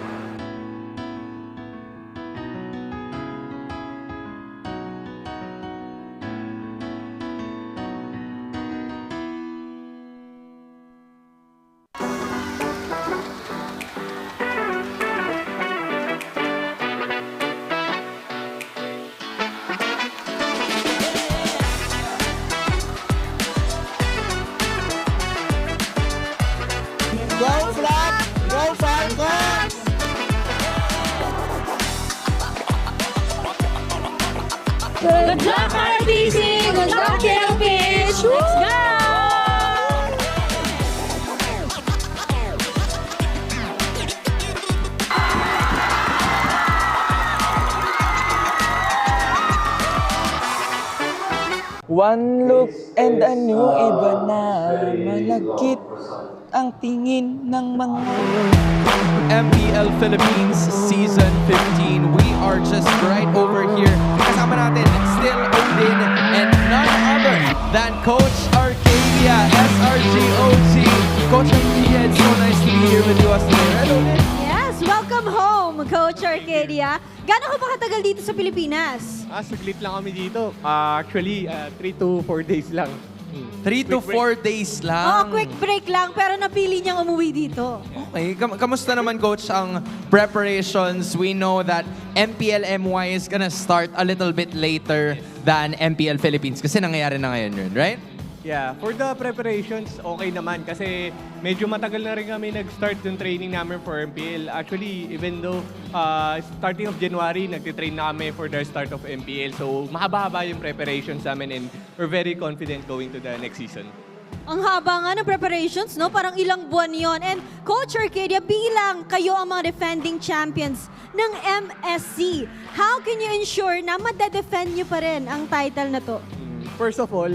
Go Flap! Go Falcons! Good luck, RBC! Good luck, TLPH! Let's go! One look and a new iba na malagkit ang tingin ng mga MPL Philippines Season 15. We are just right over here. Kasama natin still Odin and none other than Coach Arcadia, SRGOG. Coach Arcadia, it's so nice to be here with you today. Hello, Yes, welcome home, Coach Arcadia. Gano'n ka ba katagal dito sa Pilipinas? Saglit lang kami dito. Actually, 3 to 4 days lang. 3 to 4 days lang. Oo, quick break lang, pero napili niyang umuwi dito. Okay, kamusta naman Coach ang preparations? We know that MPL MY is gonna start a little bit later than MPL Philippines kasi nangyayari na ngayon yun, right? Yeah, for the preparations, okay naman kasi medyo matagal na rin kami nag-start yung training namin for MPL. Actually, even though starting of January, nagtitrain na kami for the start of MPL. So, mahaba-haba yung preparations namin and we're very confident going to the next season. Ang haba nga ng preparations, no? Parang ilang buwan yon. And Coach Arcadia, bilang kayo ang mga defending champions ng MSC, how can you ensure na madedefend nyo pa rin ang title na to? First of all,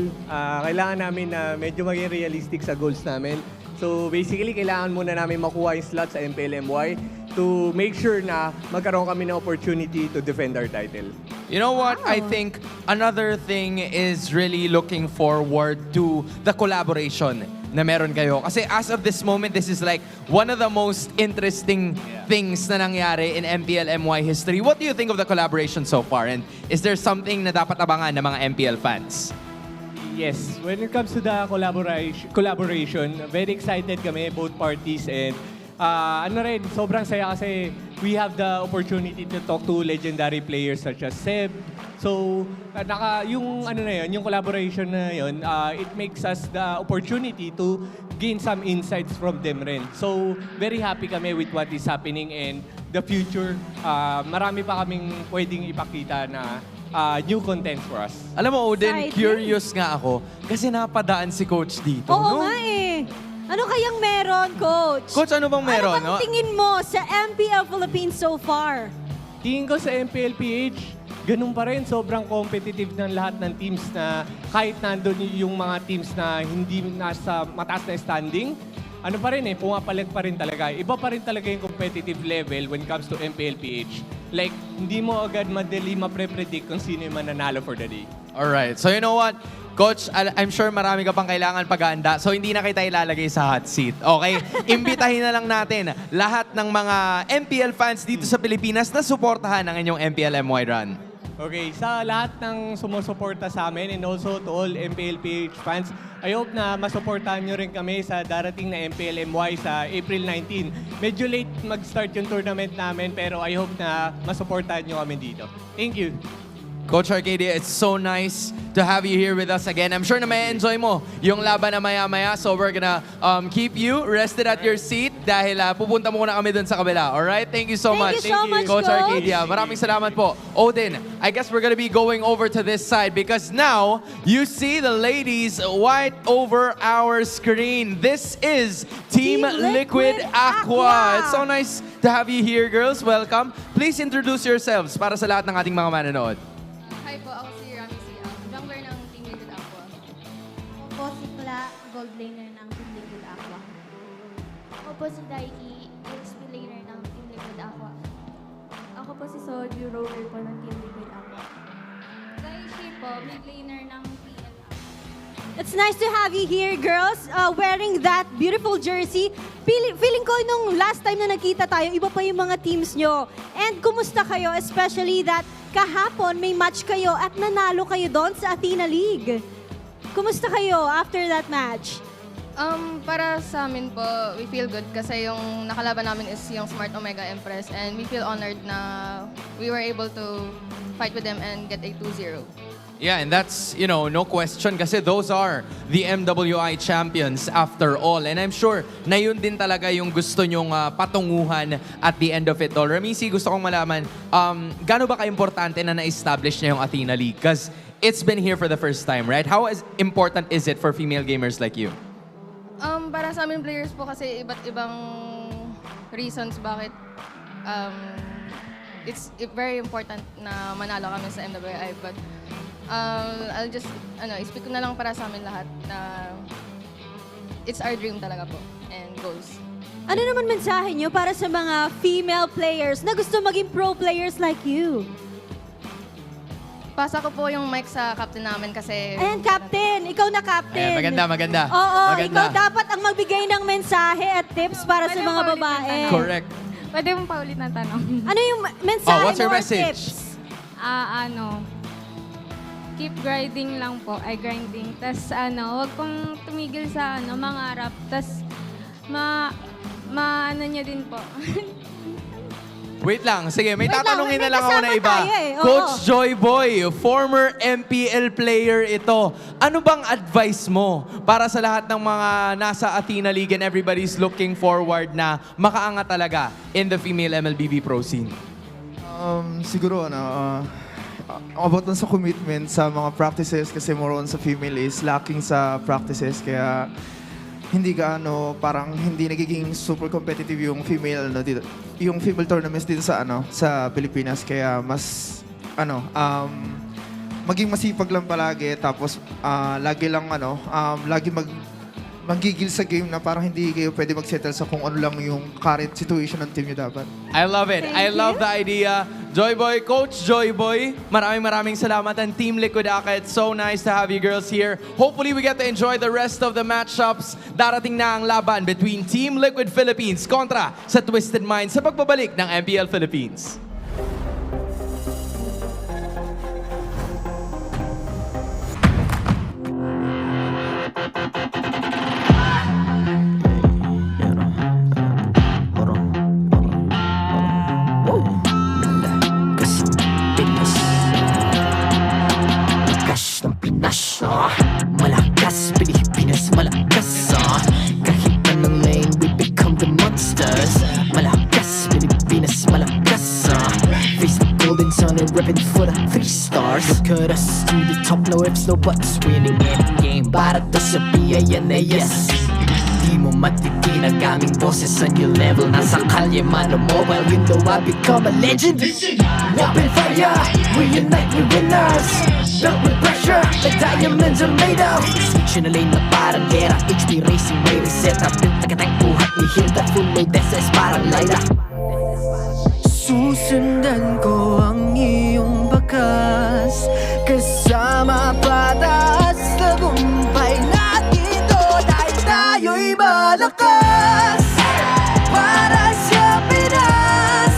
kailangan namin na medyo maging realistic sa goals namin. So basically, kailangan muna namin makuha yung slot sa MPL-MY to make sure na magkaroon kami ng opportunity to defend our title. You know what? I think another thing is really looking forward to the collaboration na meron kayo. Kasi as of this moment, this is like one of the most interesting things na nangyari in MPL MY history. What do you think of the collaboration so far? And is there something na dapat abangan ng mga MPL fans? Yes, when it comes to the collaboration, very excited kami, both parties, and sobrang saya kasi we have the opportunity to talk to legendary players such as Seb. So, yung collaboration na yun, it makes us the opportunity to gain some insights from them rin. So, very happy kami with what is happening and the future. Marami pa kaming pwedeng ipakita na new content for us. Alam mo, Odin, curious nga ako kasi napadaan si Coach dito. Oo nga eh. Ano kayang meron, Coach? Coach, ano bang meron? Ano bang tingin mo sa MPL Philippines so far? Tingin ko sa MPLPH, ganun pa rin. Sobrang competitive ng lahat ng teams na kahit nandun yung mga teams na hindi nasa mataas na standing, ano pa rin pumapalag pa rin talaga. Iba pa rin talaga yung competitive level when it comes to MPLPH. Like, hindi mo agad madali mapre-predict kung sino yung mananalo for the day. Alright, so you know what? Coach, I'm sure marami ka pang kailangan pag-aanda, so hindi na kita ilalagay sa hot seat. Okay? Imbitahin na lang natin lahat ng mga MPL fans dito sa Pilipinas na suportahan ang inyong MPL MY run. Okay, sa lahat ng sumusuporta sa amin and also to all MPLPH fans, I hope na masuportahan nyo rin kami sa darating na MPL MY sa April 19. Medyo late mag-start yung tournament namin pero I hope na masuportahan nyo kami dito. Thank you. Coach Arcadia, it's so nice to have you here with us again. I'm sure na may enjoy mo yung laban na maya-maya. So we're gonna keep you rested at your seat dahil pupunta muna kami dun sa kabila. Alright? Thank you so much. Thank you so much, Coach Coach. Arcadia. Maraming salamat po. Odin, I guess we're gonna be going over to this side because now you see the ladies right over our screen. This is Team Liquid Aqua. It's so nice to have you here, girls. Welcome. Please introduce yourselves para sa lahat ng ating mga manonood. Hi po, ako si Rami Siam, jungler ng Team Liquid Aqua. Ako po si Kla, gold laner ng Team Liquid Aqua. Ako po si Daiki, XP laner ng Team Liquid Aqua. Ako po si Soju, rover po ng Team Liquid Aqua. Daishi po, mid laner ng PL. It's nice to have you here, girls, wearing that beautiful jersey. Feeling ko nung last time na nakita tayo, iba pa yung mga teams nyo. And kumusta kayo, especially that kahapon may match kayo at nanalo kayo doon sa Athena League. Kumusta kayo after that match? Para sa amin po, we feel good kasi yung nakalaban namin is yung Smart Omega Empress and we feel honored na we were able to fight with them and get a 2-0. Yeah, and that's, no question kasi those are the MWI champions after all. And I'm sure na yun din talaga yung gusto nyong patunguhan at the end of it all. Ramisi, gusto kong malaman, gaano ba ka-importante na na-establish na yung Athena League? Because it's been here for the first time, right? How important is it for female gamers like you? Para sa amin players po kasi iba't ibang reasons bakit it's very important na manalo kami sa MWI. But I'll just, speak ko na lang para sa amin lahat na it's our dream talaga po and goals. Ano naman mensahe nyo para sa mga female players na gusto maging pro players like you? Pasa ko po yung mic sa captain namin kasi... Ayan, captain! Ikaw na captain! Maganda. Oo, Maganda. ikaw dapat ang magbigay ng mensahe at tips para sa mga babae. Correct. Pwede mong paulit ng tanong. Ano yung mensahe what's your or message? tips? Keep grinding lang po, grinding. Tas wag pong tumigil sa mangarap. Tas ano niya din po. Wait lang, sige, may Wait lang, tatanungin may na lang ako na kasama iba. tayo eh, oo. Coach Joy Boy, former MPL player ito. Ano bang advice mo para sa lahat ng mga nasa Athena League and everybody's looking forward na makaangat talaga in the female MLBB pro scene? Siguro, about dun sa commitment sa mga practices kasi more on sa female is lacking sa practices kaya hindi parang hindi nagiging super competitive yung female dito, yung female tournaments dito sa sa Pilipinas kaya mas maging masipag lang palagi tapos lagi lang lagi magigil sa game na parang hindi kayo pwede mag-settle sa kung ano lang yung current situation ng team nyo dapat. I love it. I love the idea. Joy Boy, Coach Joy Boy, maraming salamat. And Team Liquid Aqua, it's so nice to have you girls here. Hopefully, we get to enjoy the rest of the matchups. Darating na ang laban between Team Liquid Philippines kontra sa Twisted Minds sa pagbabalik ng MPL Philippines. Malakas, Pilipinas, malakas kahit anong lane, we become the monsters. Malakas, Pilipinas, malakas face the golden sun and repping for the 3 stars. Look at us to the top, no ifs, no buts, winning any game para to sa PINAS. Di mo matitinag aming boses sa new level. Nasa kalye man o mobile window, I become a legend. Open fire, we unite, we winners. Built with pressure, like diamonds are made of. Switch na lane na parang gera, HP racing, way reset up. Built like a tank, buhat ni Hilda, full load SS parang Lyra. Susundan ko ang iyong bakas, kasama pataas, tagumpay natin to dahil tayo'y malakas. Para sa Pinas,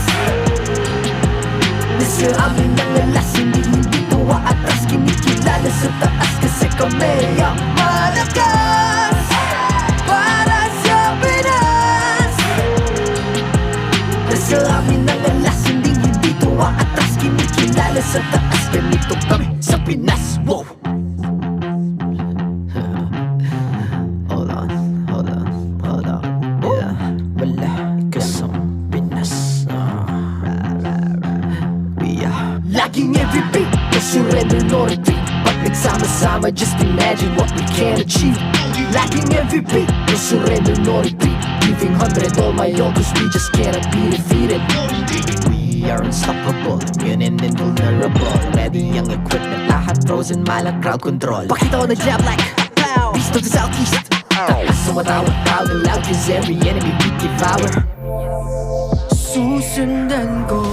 nasa amin ang alas, hindi tuwa atras, kinikilala sa taas kasi kami ang malakas. Para sa Pinas, nasa amin ang alas, hindi tuwa atras, kinikilala sa taas, kami gusto kami sa Pinas. Wow! Hold on. Yeah, malakas ang Pinas. We are laging every beat, no surrender nor retreat. Pag nagsama-sama, just imagine what we can achieve. Lacking every beat, no surrender nor retreat. Giving 100 all my own, cause we just cannot be defeated. We are unstoppable, immune and invulnerable. Ready ang equipment, lahat frozen, malang crowd control. Pakita ko na jab like pow, beast of the southeast. So matawag proud and loud, cause every enemy we devour. Susundan ko.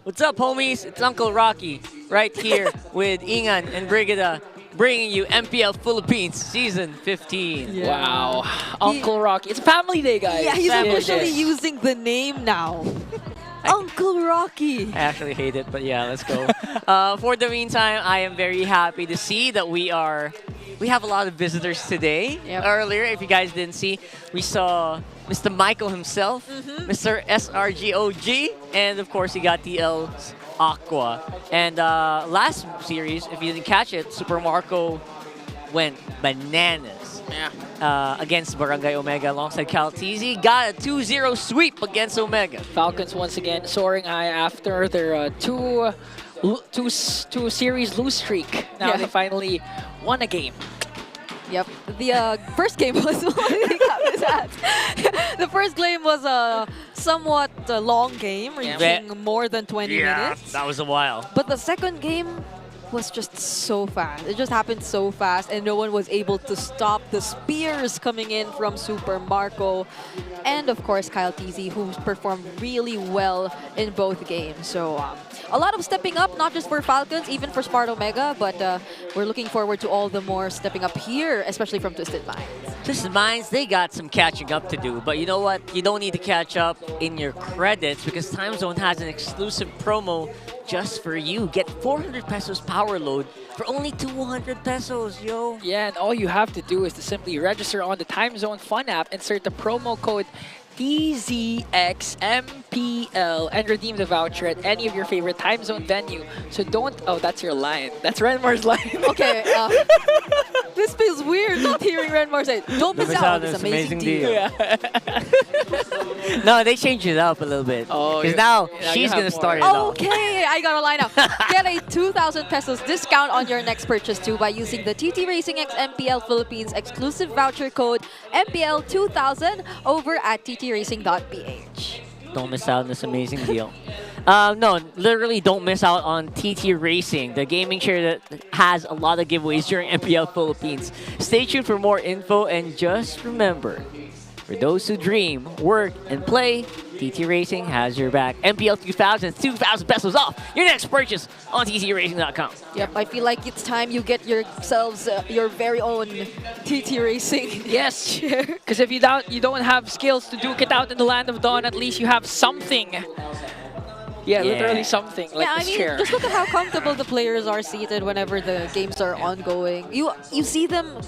What's up, homies? It's Uncle Rocky right here with Ingan and Brigida, bringing you MPL Philippines Season 15. Yeah. Wow. Uncle Rocky. It's Family Day, guys. Yeah, he's Family officially Day. using the name now. Uncle Rocky. I actually hate it, but yeah, let's go. For the meantime, I am very happy to see that we have a lot of visitors today. Yep. Earlier, if you guys didn't see, we saw Mr. Michael himself, Mr. SRGOG, and of course, he got TL's Aqua. And last series, if you didn't catch it, Super Marco went bananas against Barangay Omega alongside Caltizi. Got a 2-0 sweep against Omega. Falcons once again soaring high after their two series lose streak. Now they finally won a game. Yep. The first game was the first game was a somewhat long game, reaching more than 20 minutes. That was a while. But the second game was just so fast. It just happened so fast, and no one was able to stop the spears coming in from Super Marco. And of course, Kyle TZ, who performed really well in both games. So a lot of stepping up, not just for Falcons, even for Smart Omega, but we're looking forward to all the more stepping up here, especially from Twisted Minds. Twisted Minds, they got some catching up to do, but you know what? You don't need to catch up in your credits because Time Zone has an exclusive promo just for you. Get 400 pesos power load for only 200 pesos, yo. Yeah, and all you have to do is to simply register on the Time Zone Fun app, insert the promo code TZXMPL, and redeem the voucher at any of your favorite Time Zone venue. So don't... Oh, that's your line. That's Renmar's line. Okay, this feels weird not hearing Renmar say, don't miss out on this amazing deal. Yeah. No, they changed it up a little bit. Oh, because now she's going to start it off. Okay, I got a line now. Get a 2,000 pesos discount on your next purchase too by using the TT Racing X MPL Philippines exclusive voucher code MPL2000 over at ttracing.ph. Don't miss out on this amazing deal. No, literally don't miss out on TT Racing, the gaming share that has a lot of giveaways during MPL Philippines. Stay tuned for more info, and just remember, for those who dream, work, and play, TT Racing has your back. MPL 2000, 2,000 pesos off your next purchase on ttracing.com. Yep, I feel like it's time you get yourselves your very own TT Racing. Yes, because if you don't have skills to duke it out in the Land of Dawn, at least you have something. Yeah, literally something like this chair. Just look at how comfortable the players are seated whenever the games are ongoing. You see them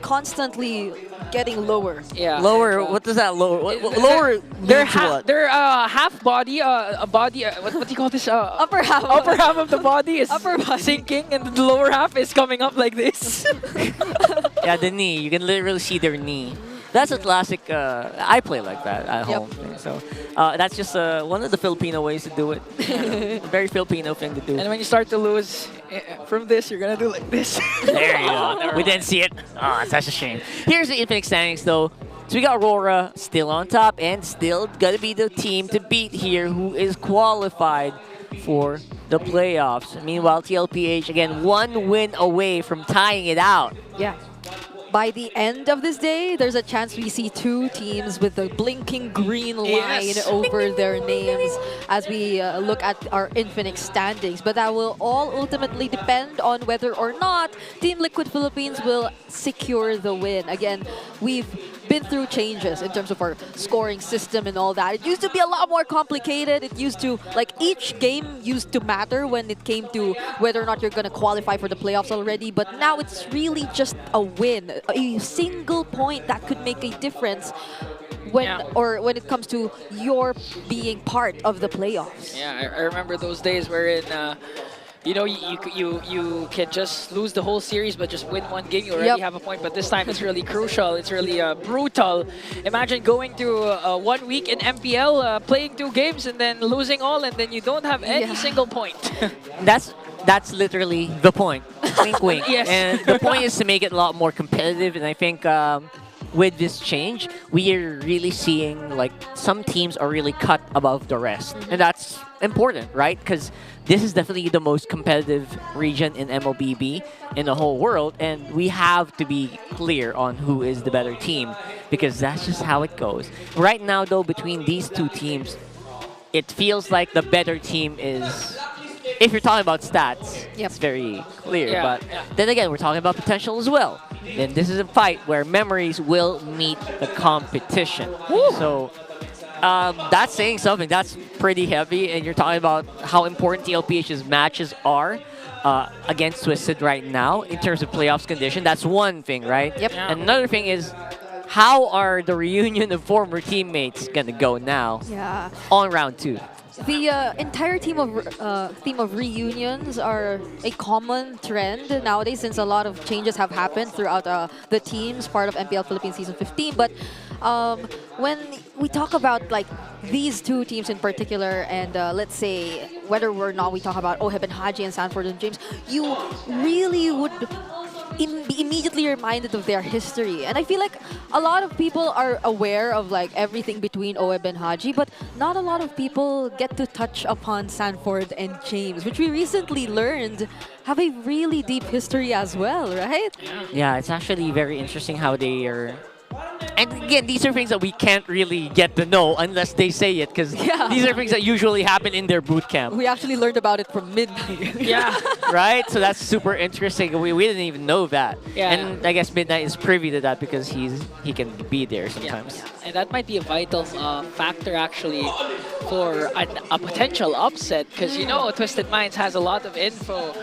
constantly getting lower. Yeah. Lower? What does that lower? Lower They're means what? They're half body, a body. What do you call this? Upper half. Upper half of the body is upper body. sinking, and the lower half is coming up like this. Yeah, the knee. You can literally see their knee. That's a classic. I play like that at home. So that's just one of the Filipino ways to do it. Very Filipino thing to do. And when you start to lose from this, you're gonna do like this. There you go. We didn't see it. Oh, that's a shame. Here's the Infinite standings, though. So we got Aurora still on top and still gonna be the team to beat here, who is qualified for the playoffs. Meanwhile, TLPH, again, 1 win away from tying it out. Yeah. By the end of this day, there's a chance we see 2 teams with the blinking green line over their names as we look at our Infinix standings. But that will all ultimately depend on whether or not Team Liquid Philippines will secure the win. Again, we've been through changes in terms of our scoring system and all that. It used to be a lot more complicated. It used to, like, each game used to matter when it came to whether or not you're going to qualify for the playoffs already. But now it's really just a win, a single point that could make a difference when when it comes to your being part of the playoffs. Yeah, I remember those days wherein you know, you can just lose the whole series, but just win one game, you already have a point. But this time, it's really crucial. It's really brutal. Imagine going through 1 week in MPL, playing 2 games, and then losing all, and then you don't have any single point. That's literally the point. Wink, wink. Yes. And the point is to make it a lot more competitive. And I think with this change, we are really seeing like some teams are really cut above the rest, and that's important, right? Because this is definitely the most competitive region in MLBB in the whole world, and we have to be clear on who is the better team because that's just how it goes. Right now, though, between these two teams, it feels like the better team is. If you're talking about stats, it's very clear. But then again, we're talking about potential as well. And this is a fight where memories will meet the competition. So that's saying something. That's pretty heavy. And you're talking about how important TLPH's matches are against Twisted right now in terms of playoffs condition. That's one thing, right? Yep. And another thing is, how are the reunion of former teammates going to go now on round 2? The entire theme of reunions are a common trend nowadays since a lot of changes have happened throughout the teams, part of MPL Philippines Season 15. But when we talk about like these two teams in particular, and let's say whether or not we talk about OHEB and Haji and Sanford and James, you really would be immediately reminded of their history. And I feel like a lot of people are aware of like everything between OHEB and Haji, but not a lot of people get to touch upon Sanford and James, which we recently learned have a really deep history as well, right? Yeah, it's actually very interesting how they are. And again, these are things that we can't really get to know unless they say it, because these are things that usually happen in their boot camp. We actually learned about it from Midnight. Right? So that's super interesting. We didn't even know that. And I guess Midnight is privy to that because he can be there sometimes. And that might be a vital factor actually for a potential upset, because you know Twisted Minds has a lot of info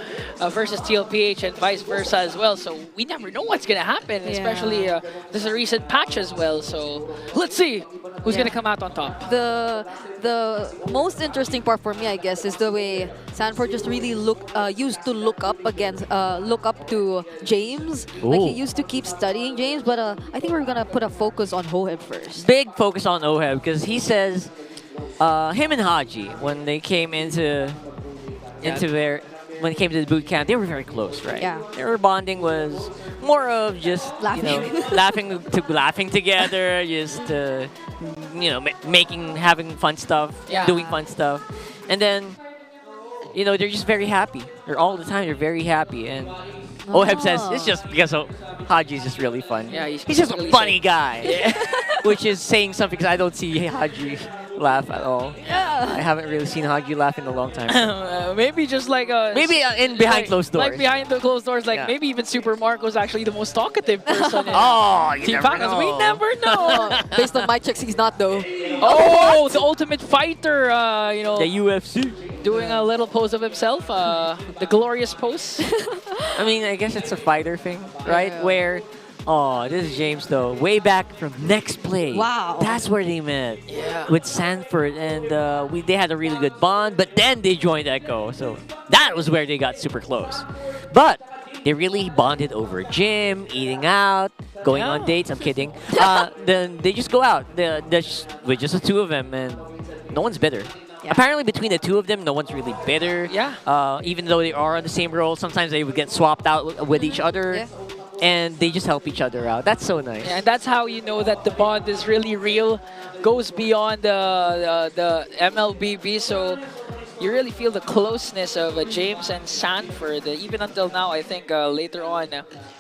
versus TLPH and vice versa as well. So we never know what's going to happen, especially there's a recent patch as well. So let's see who's going to come out on top. The most interesting part for me, I guess, is the way Sanford just really used to look up to James. Like he used to keep studying James, but I think we're gonna put a focus on Hoheb first. Big focus on OHEB because he says him and Haji, when they came into the boot camp, they were very close, right? Yeah. Their bonding was more of just laughing together, just having fun stuff, doing fun stuff, and then they're just very happy. They're all the time. They're very happy, and OHEB says it's just because Haji's just really fun. Yeah, he's just a funny guy, which is saying something because I don't see Haji laugh at all. I haven't really seen Haji laugh in a long time. Maybe just like in behind closed doors. Like behind the closed doors, like maybe even Super Marco's actually the most talkative person in Team Falcons. We never know. Based on my checks, he's not though. Oh, the ultimate fighter, the UFC. Doing a little pose of himself, the glorious pose. I mean, I guess it's a fighter thing, right? Where, this is James though, way back from Next Play. Wow. That's where they met with Sanford, and they had a really good bond, but then they joined Echo, so that was where they got super close. But they really bonded over gym, eating out, going on dates. I'm kidding. Then they just go out with just the two of them, and no one's bitter. Apparently, between the two of them, no one's really bitter. Even though they are on the same role, sometimes they would get swapped out with each other. And they just help each other out. That's so nice. And that's how you know that the bond is really real, goes beyond the MLBB. So you really feel the closeness of James and Sanford. Even until now, I think later on,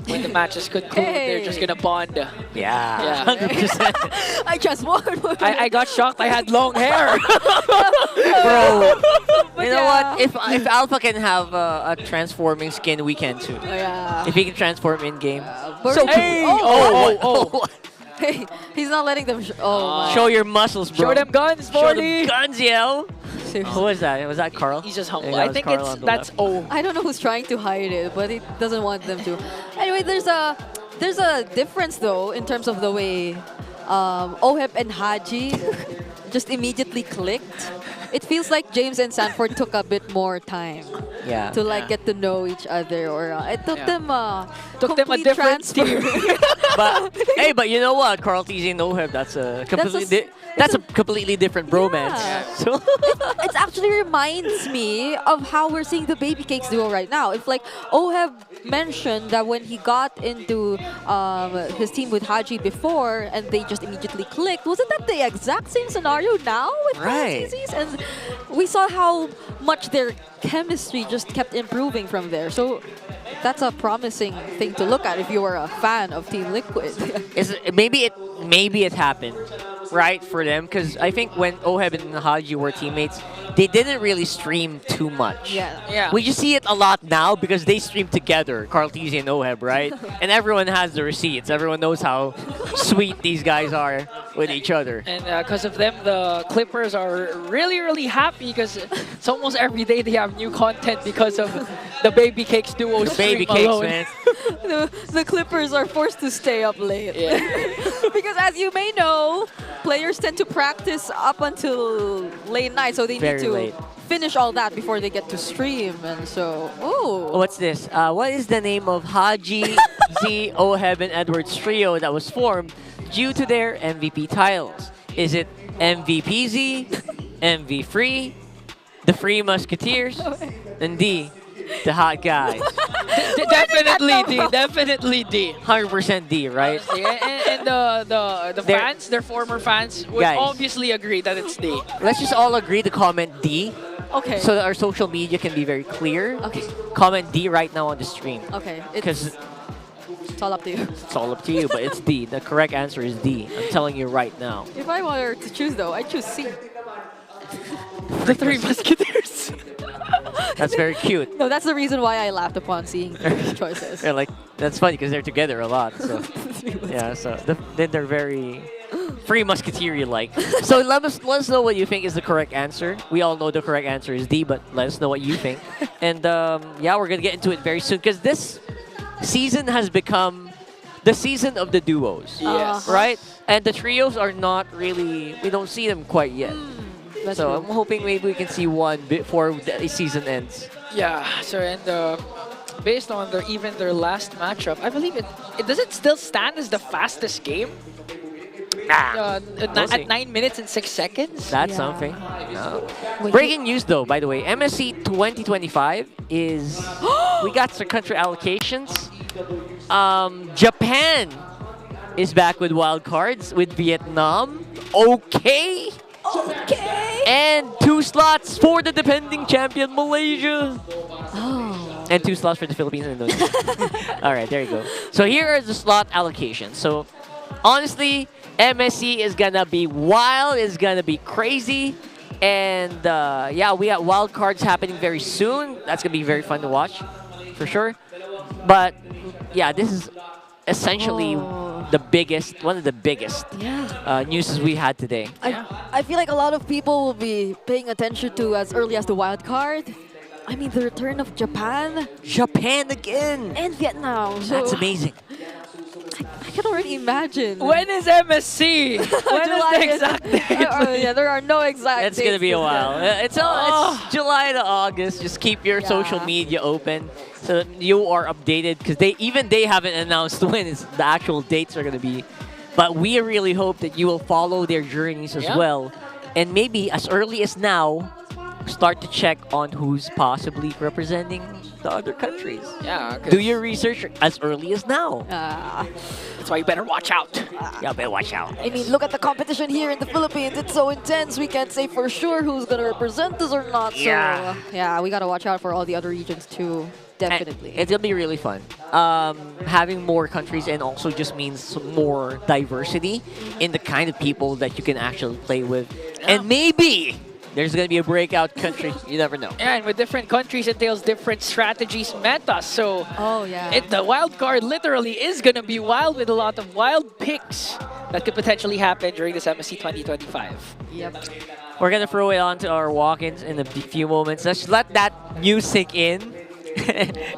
when the matches conclude, they're just going to bond. Yeah, 100%. I just won. I got shocked. I had long hair. Bro, you know what? If Alpha can have a transforming skin, we can too. If he can transform in game. So hey! He's not letting them. Oh my. Show your muscles, bro. Show them guns, Show Morty. them guns, yo. Who was that? Was that Carl? He's just humble. Yeah, that I was think Carl it's on the that's left. O. I don't know who's trying to hide it, but he doesn't want them to. Anyway, there's a difference though in terms of the way Oheb and Haji just immediately clicked. It feels like James and Sanford took a bit more time Yeah. to like get to know each other, or it took them a complete different transfer. But hey, but you know what? Carl TZ and Oheb, that's a completely different bromance. Yeah. So It actually reminds me of how we're seeing the Baby Cakes duo right now. It's like Oheb mentioned that when he got into his team with Haji before and they just immediately clicked, wasn't that the exact same scenario now with Right. TZs? And we saw how much their chemistry just kept improving from there. So that's a promising thing to look at if you are a fan of Team Liquid. Maybe it happened, right, for them, because I think when Oheb and Haji were teammates, they didn't really stream too much. Yeah. We just see it a lot now because they stream together, Carl TZ and Oheb, right? And everyone has the receipts. Everyone knows how sweet these guys are with each other. And because of them, the Clippers are really, really happy because it's almost every day they have new content because of the Baby Cakes duo. The Baby stream Cakes, alone. man. The Clippers are forced to stay up late. Yeah. Because as you may know, players tend to practice up until late night, so they Very need to late. finish all that before they get to stream. And so, What's this? What is the name of Haji, Z, Oheb, and Edwards trio that was formed due to their MVP titles? Is it MVPZ, MV Free, the Free Musketeers, and D, the Hot Guys? Definitely D. Definitely D. 100% D, right? Honestly. And the They're- fans, their former fans, would Guys. obviously agree that it's D. Let's just all agree to comment D. Okay. So that our social media can be very clear. Okay. Comment D right now on the stream. Okay, Because it's all up to you. it's all up to you, but it's D. The correct answer is D. I'm telling you right now. If I were to choose, though, I choose C. The Three Musketeers. That's very cute. No, that's the reason why I laughed upon seeing these choices. They're like, that's funny because they're together a lot. So yeah, so then they're very Free Musketeer-like. So let us know what you think is the correct answer. We all know the correct answer is D, but let us know what you think. And yeah, we're gonna get into it very soon because this season has become the season of the duos. Yes. Right? And the trios are not really. We don't see them quite yet. That's So true. I'm hoping maybe we can see one before the season ends. Yeah. So and based on their last matchup, I believe it does it still stand as the fastest game. We'll see. At 9 minutes and 6 seconds. That's something. Breaking news though, by the way, MSC 2025 is we got some country allocations. Japan is back with wild cards with Vietnam. Okay. And 2 slots for the defending champion Malaysia. And 2 slots for the Philippines and Indonesia. All right, there you go. So here are the slot allocations. So honestly, MSC is gonna be wild. It's gonna be crazy. And yeah, we got wild cards happening very soon. That's gonna be very fun to watch, for sure. But yeah, this is essentially the biggest, one of the biggest news we had today. I feel like a lot of people will be paying attention to as early as the wild card. I mean, the return of Japan. Japan again. And Vietnam. So That's amazing. I can already imagine. When is MSC? When is the exact date? Yeah, there are no exact It's gonna dates be a to while. that. It's July to August. Just keep your social media open so that you are updated because they haven't announced when the actual dates are gonna be. But we really hope that you will follow their journeys as well, and maybe as early as now, start to check on who's possibly representing the other countries. Yeah. Do your research as early as now. That's why you better watch out. Yeah, better watch out. I mean, look at the competition here in the Philippines. It's so intense. We can't say for sure who's going to represent us or not. Yeah. So, yeah, we got to watch out for all the other regions too. Definitely. It's gonna be really fun. Having more countries and also just means some more diversity in the kind of people that you can actually play with. And maybe there's gonna be a breakout country. You never know. Yeah, and with different countries entails different strategies, metas. So the wild card literally is gonna be wild with a lot of wild picks that could potentially happen during this MSC 2025. Yep. We're gonna throw it on to our walk-ins in a few moments. Let's let that news sink in,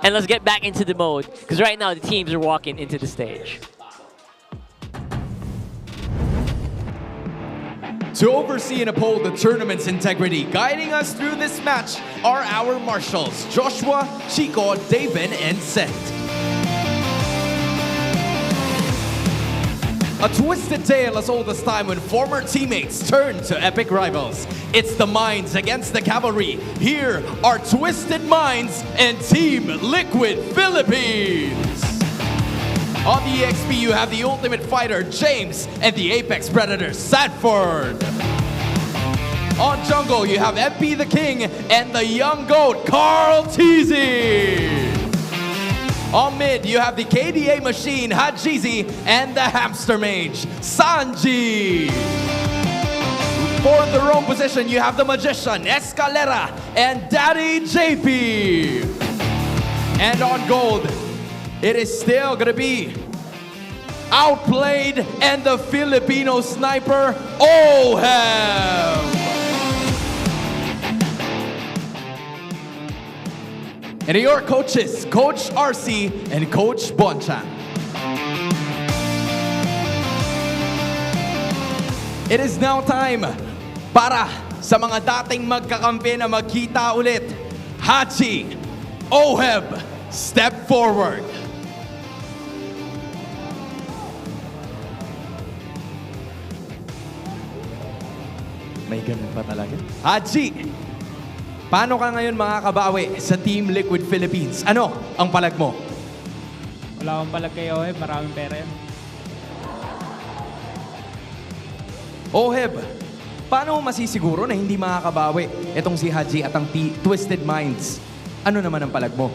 and let's get back into the mode. Because right now the teams are walking into the stage. To oversee and uphold the tournament's integrity, guiding us through this match are our marshals, Joshua, Chico, David, and Seth. A twisted tale as old as time when former teammates turned to epic rivals. It's the Minds against the Cavalry. Here are Twisted Minds and Team Liquid Philippines. On the EXP, you have the Ultimate Fighter, James, and the Apex Predator, Sanford. On Jungle, you have MP the King and the Young Goat, Carl Teasy. On mid, you have the KDA Machine, Hajizi, and the Hamster Mage, Sanji. For the roam position, you have the Magician, Escalera, and Daddy JP. And on gold, it is still gonna be Outplayed and the Filipino Sniper, Oheb. And your coaches, Coach RC and Coach Bonchan. It is now time para sa mga dating magkakampi na magkita ulit. Hachi, Oheb, step forward. May ganun pa talaga. Hachi, paano ka ngayon makakabawi sa Team Liquid Philippines? Ano ang palag mo? Wala akong palag kay Oheb, maraming pera yan. Oheb, paano mo masisiguro na hindi makakabawi itong si Haji at ang Twisted Minds? Ano naman ang palag mo?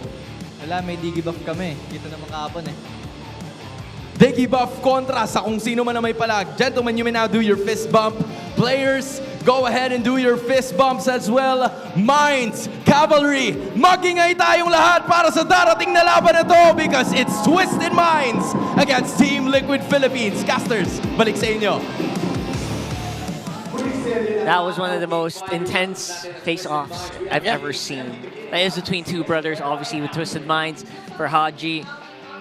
Wala, may digi buff kami. Kita naman kahapon eh. Digi buff kontra sa kung sino man na may palag. Gentlemen, you may now do your fist bump. Players, go ahead and do your fist bumps as well. Minds, Cavalry, magingay tayong lahat para sa darating na laban na to because it's Twisted Minds against Team Liquid Philippines. Casters, balik sa inyo. That was one of the most intense face-offs I've ever seen. That is between two brothers, obviously with Twisted Minds. For Haji,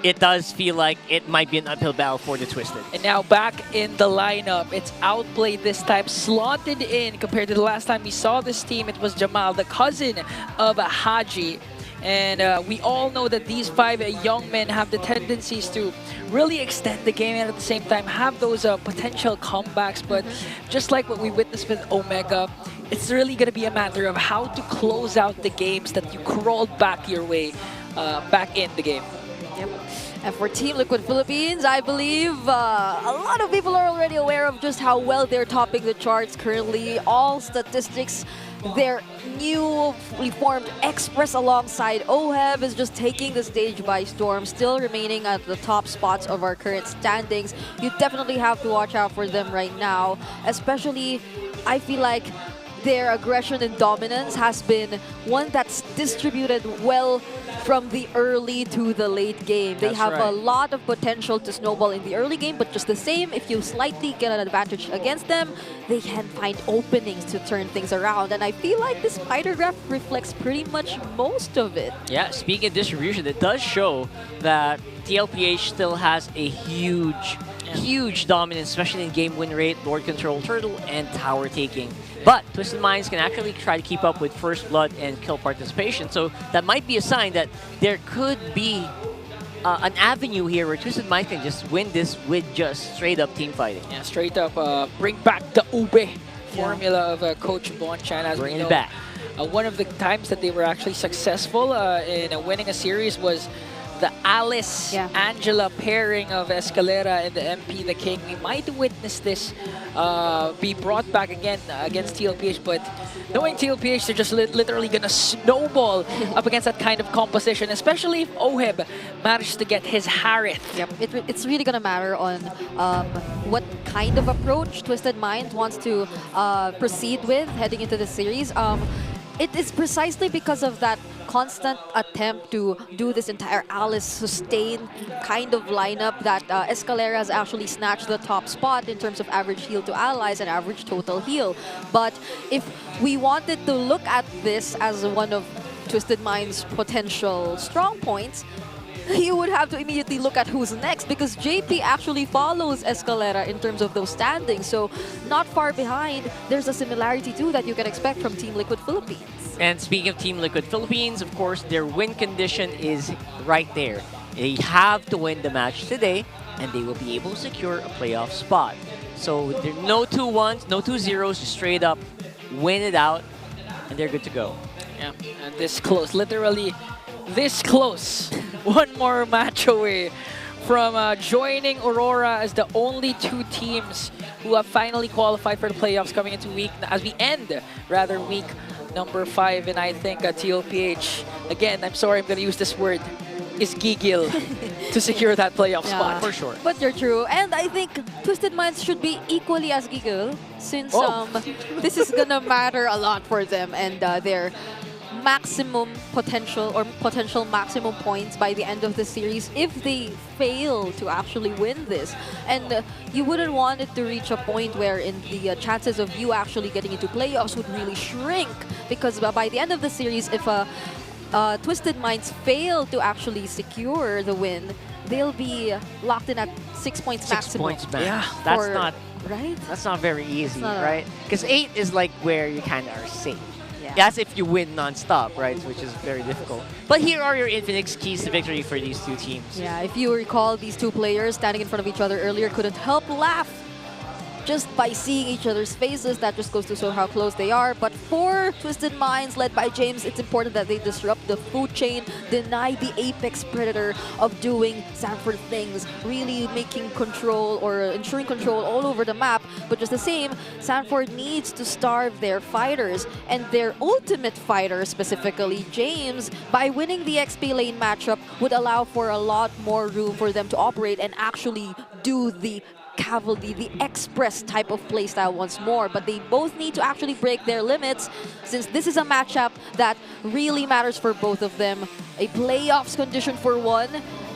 it does feel like it might be an uphill battle for the Twisted. And now back in the lineup, it's Outplayed this time, slotted in compared to the last time we saw this team. It was Jamal, the cousin of Haji. And we all know that these 5 young men have the tendencies to really extend the game and at the same time have those potential comebacks. But just like what we witnessed with Omega, it's really going to be a matter of how to close out the games that you crawled back your way back in the game. Yep. And for Team Liquid Philippines, I believe a lot of people are already aware of just how well they're topping the charts currently. All statistics, their newly formed Express alongside Oheb is just taking the stage by storm, still remaining at the top spots of our current standings. You definitely have to watch out for them right now, especially I feel like their aggression and dominance has been one that's distributed well from the early to the late game. They have a lot of potential to snowball in the early game, but just the same, if you slightly get an advantage against them, they can find openings to turn things around. And I feel like this spider graph reflects pretty much most of it. Yeah, speaking of distribution, it does show that TLPH still has a huge dominance, especially in game win rate, Lord Control Turtle, and tower taking. But Twisted Minds can actually try to keep up with First Blood and kill participation, so that might be a sign that there could be an avenue here where Twisted Minds can just win this with just straight up team fighting. Yeah, straight up bring back the Ube formula of Coach Bonchan. As bring we know, it back. One of the times that they were actually successful in winning a series was the Alice-Angela pairing of Escalera and the MP the King. We might witness this be brought back again against TLPH, but knowing TLPH, they're just literally gonna snowball up against that kind of composition, especially if Oheb managed to get his Harith. Yep, it's really gonna matter on what kind of approach Twisted Minds wants to proceed with heading into the series. it is precisely because of that constant attempt to do this entire Alice sustain kind of lineup that Escalera has actually snatched the top spot in terms of average heal to allies and average total heal. But if we wanted to look at this as one of Twisted Mind's potential strong points, you would have to immediately look at who's next, because JP actually follows Escalera in terms of those standings. So not far behind, there's a similarity too that you can expect from Team Liquid Philippines. And speaking of Team Liquid Philippines, of course, their win condition is right there. They have to win the match today, and they will be able to secure a playoff spot. So there are no 2-1s, no 2-0s, just straight up win it out, and they're good to go. Yeah, and this close, literally this close. One more match away from joining Aurora as the only two teams who have finally qualified for the playoffs coming into week number 5, and I think TLPH, again, I'm sorry, I'm going to use this word, is gigil to secure that playoff spot for sure. But you're true, and I think Twisted Minds should be equally as gigil, since this is gonna matter a lot for them and their maximum potential or potential maximum points by the end of the series if they fail to actually win this. And you wouldn't want it to reach a point wherein the chances of you actually getting into playoffs would really shrink, because by the end of the series, if Twisted Minds fail to actually secure the win, they'll be locked in at 6 points maximum. 6 points max. Yeah, that's not right. That's not very easy, not right? Because 8 is like where you kind of are safe. That's if you win non-stop, right? Which is very difficult. But here are your Infinix keys to victory for these two teams. Yeah, if you recall, these two players standing in front of each other earlier couldn't help laugh just by seeing each other's faces. That just goes to show how close they are. But for Twisted Minds, led by James, it's important that they disrupt the food chain, deny the apex predator of doing Sanford things, really making control or ensuring control all over the map. But just the same, Sanford needs to starve their fighters, and their ultimate fighter, specifically James, by winning the XP lane matchup, would allow for a lot more room for them to operate and actually do the cavalry, the express type of playstyle once more. But they both need to actually break their limits, since this is a matchup that really matters for both of them. A playoffs condition for one,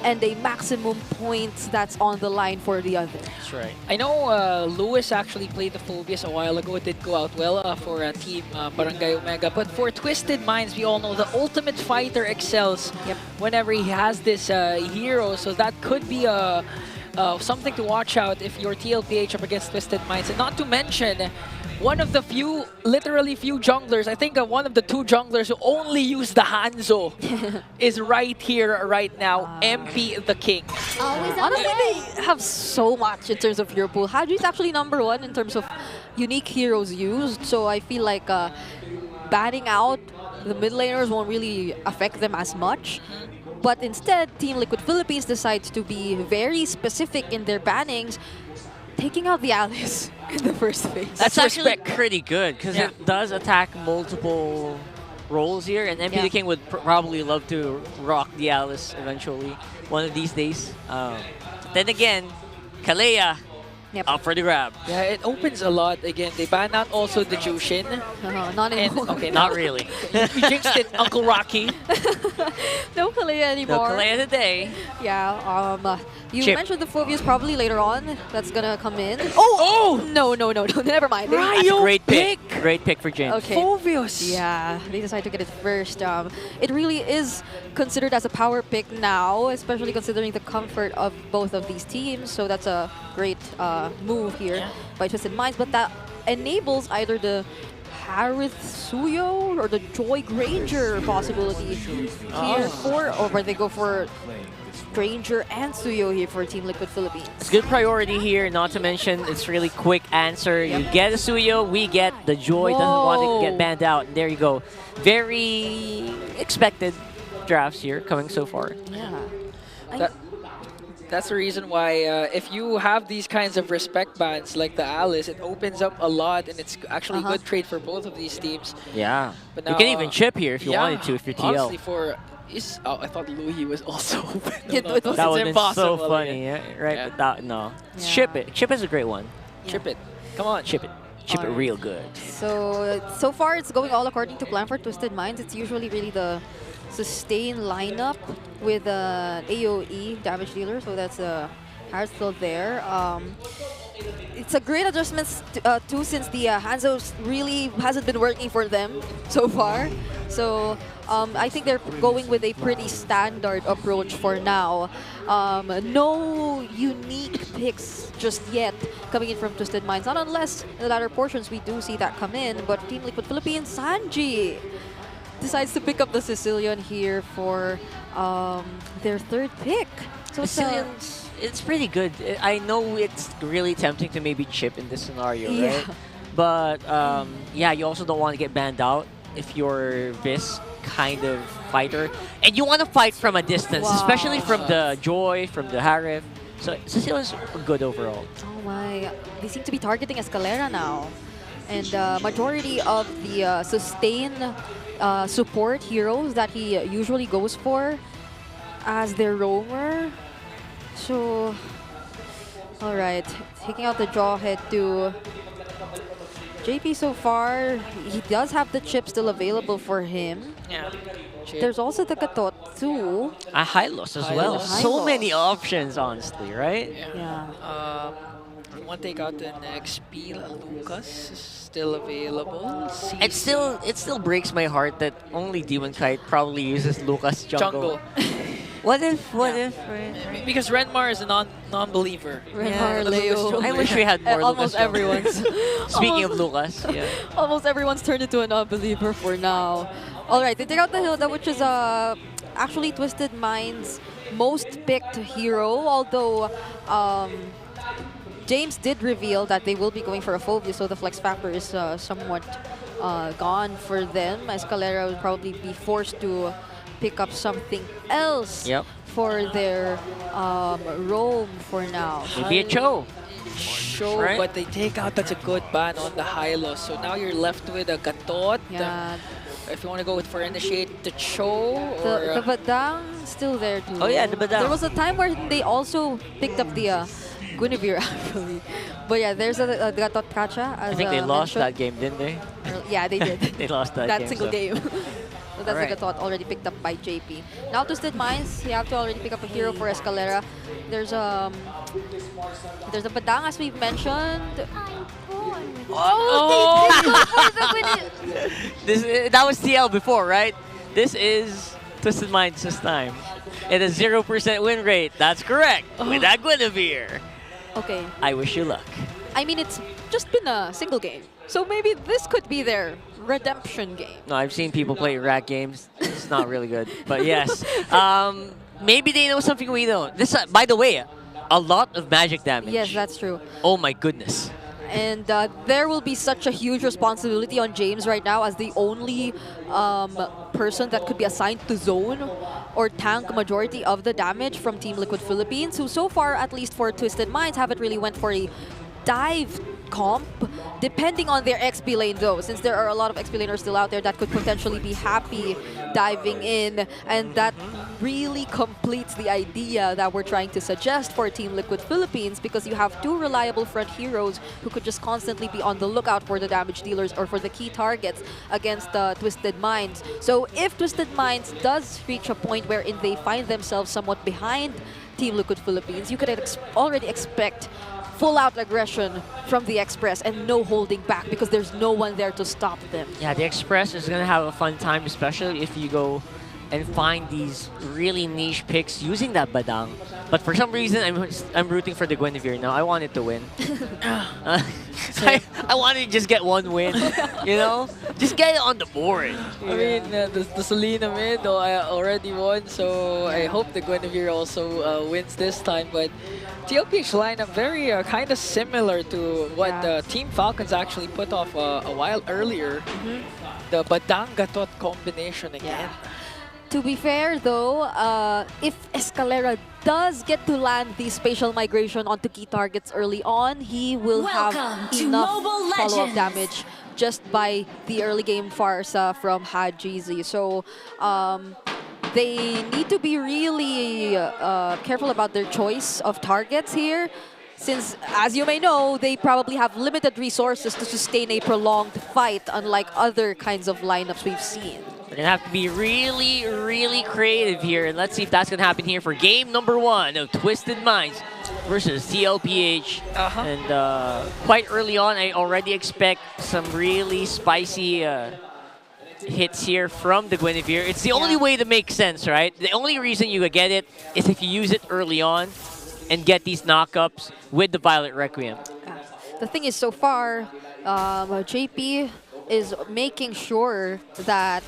and a maximum points that's on the line for the other. That's right. I know Lewis actually played the Phobias a while ago. It did go out well for Team Barangay Omega. But for Twisted Minds, we all know the ultimate fighter excels whenever he has this hero. So that could be a something to watch out if you're TLPH up against Twisted Minds. And not to mention, one of the few, literally few junglers, I think one of the two junglers who only use the Hanzo is right here, right now, MP the King. Honestly, they have so much in terms of hero pool. Hadri is actually #1 in terms of unique heroes used, so I feel like banning out the mid laners won't really affect them as much. But instead, Team Liquid Philippines decides to be very specific in their bannings, taking out the Alice in the first phase. That's actually pretty good, because it does attack multiple roles here, and MP the King would probably love to rock the Alice eventually, one of these days. Then again, Kalea, up for the grab. Yeah, it opens a lot. Again, they ban out also the Jushin. Not anymore. Okay, not really. You jinxed it, Uncle Rocky. No Kalea anymore. No Kalea today. Yeah, you Chip. mentioned the Phobias probably later on. That's gonna come in. Oh! No, never mind. That's a great pick. Great pick for James. Okay. Phobias. Yeah, they decided to get it first. It really is considered as a power pick now, especially considering the comfort of both of these teams. So that's a great move here by Twisted Minds. But that enables either the Harith Suyo or the Joy Granger possibility here or they go for Granger and Suyo here for Team Liquid Philippines. It's good priority here, not to mention it's really quick answer. You get a Suyo, we get the Joy, doesn't want to get banned out. And there you go. Very expected drafts here coming so far. Yeah. That's the reason why if you have these kinds of respect bans like the Alice, it opens up a lot, and it's actually a good trade for both of these teams. Yeah. But now, you can even chip here if you wanted to, if you're TL. Honestly, I thought Louis was also open. That would have been so funny, right? But that, no. Chip it. Chip is a great one. Chip it. Come on. Chip it. Chip it Alright. real good. So far it's going all according to plan for Twisted Minds. It's usually really the sustain lineup with AoE damage dealer. So that's Harris still there. It's a great adjustment too, since the Hanzo really hasn't been working for them so far. So I think they're going with a pretty standard approach for now. No unique picks just yet coming in from Twisted Minds, not unless in the latter portions we do see that come in. But Team Liquid Philippines, Sanji decides to pick up the Sicilian here for their third pick. So Sicilians, it's pretty good. I know it's really tempting to maybe chip in this scenario, right? But yeah, you also don't want to get banned out if you're this kind of fighter. And you want to fight from a distance, especially from the Joy, from the Harif. So Sicilians are good overall. Oh my, they seem to be targeting Escalera now. And majority of the sustain support heroes that he usually goes for as their roamer. So, alright, taking out the Jawhead to JP so far. He does have the chip still available for him. Yeah. There's also the Gatot too. A Hylos as well. So many options, honestly, right? Yeah. One take out the next XP. Lucas is still available. It still breaks my heart that only Demon Kite probably uses Lucas jungle. What if? Right? Because Renmar is a non-believer. Renmar, Leo. I wish we had more Almost Lucas everyone's. Speaking of Lucas, yeah. Almost everyone's turned into a non-believer for now. Alright, they take out the Hilda, which is actually Twisted Minds' most picked hero, although James did reveal that they will be going for a Phobia, so the flex factor is somewhat gone for them. Escalera will probably be forced to pick up something else for their roam for now. Maybe a Cho. Right? But they take out that's a good ban on the Hylos. So now you're left with a Gatot. Yeah. If you want to go for Initiate, the Cho. The Badang still there too. Oh yeah, the Badang. There was a time where they also picked up the Guinevere actually. But yeah, there's a Gatot Kacha. As I think they lost mentioned. that game, didn't they? Yeah, they did. They lost that game. Single so. game. So that's Alright. like a thought already picked up by JP. Now Twisted Minds, you have to already pick up a hero for Escalera. There's a Badang as we've mentioned. That was TL before, right? This is Twisted Minds this time. It is 0% win rate. That's correct. With that Guinevere. Okay. I wish you luck. I mean, it's just been a single game. So maybe this could be their redemption game. No, I've seen people play rat games. It's not really good. But yes. Maybe they know something we don't. This, by the way, a lot of magic damage. Yes, that's true. Oh my goodness. And there will be such a huge responsibility on James right now as the only person that could be assigned to zone or tank majority of the damage from Team Liquid Philippines, who so far, at least for Twisted Minds, haven't really went for a dive comp, depending on their XP lane though, since there are a lot of XP laners still out there that could potentially be happy diving in, and that really completes the idea that we're trying to suggest for Team Liquid Philippines, because you have two reliable front heroes who could just constantly be on the lookout for the damage dealers or for the key targets against Twisted Minds. So if Twisted Minds does reach a point wherein they find themselves somewhat behind Team Liquid Philippines, you could already expect full-out aggression from the Express and no holding back, because there's no one there to stop them. Yeah, the Express is going to have a fun time, especially if you go and find these really niche picks using that Badang. But for some reason, I'm rooting for the Guinevere now. I want it to win. I wanted to just get one win, you know? Just get it on the board. I mean, the Selena mid already won, so I hope the Guinevere also wins this time. But TLPH lineup very kind of similar to what Team Falcons actually put off a while earlier. The Badang Gatot combination again. To be fair though, if Escalera does get to land the spatial migration onto key targets early on, he will have enough follow-up damage just by the early game Farsa from Hajizi. So they need to be really careful about their choice of targets here. since, as you may know, they probably have limited resources to sustain a prolonged fight, unlike other kinds of lineups we've seen. We're going to have to be really, really creative here. And let's see if that's going to happen here for game number 1 of Twisted Minds versus TLPH. And quite early on, I already expect some really spicy hits here from the Guinevere. It's the only way to make sense, right? The only reason you get it is if you use it early on and get these knockups with the Violet Requiem. The thing is, so far, JP is making sure that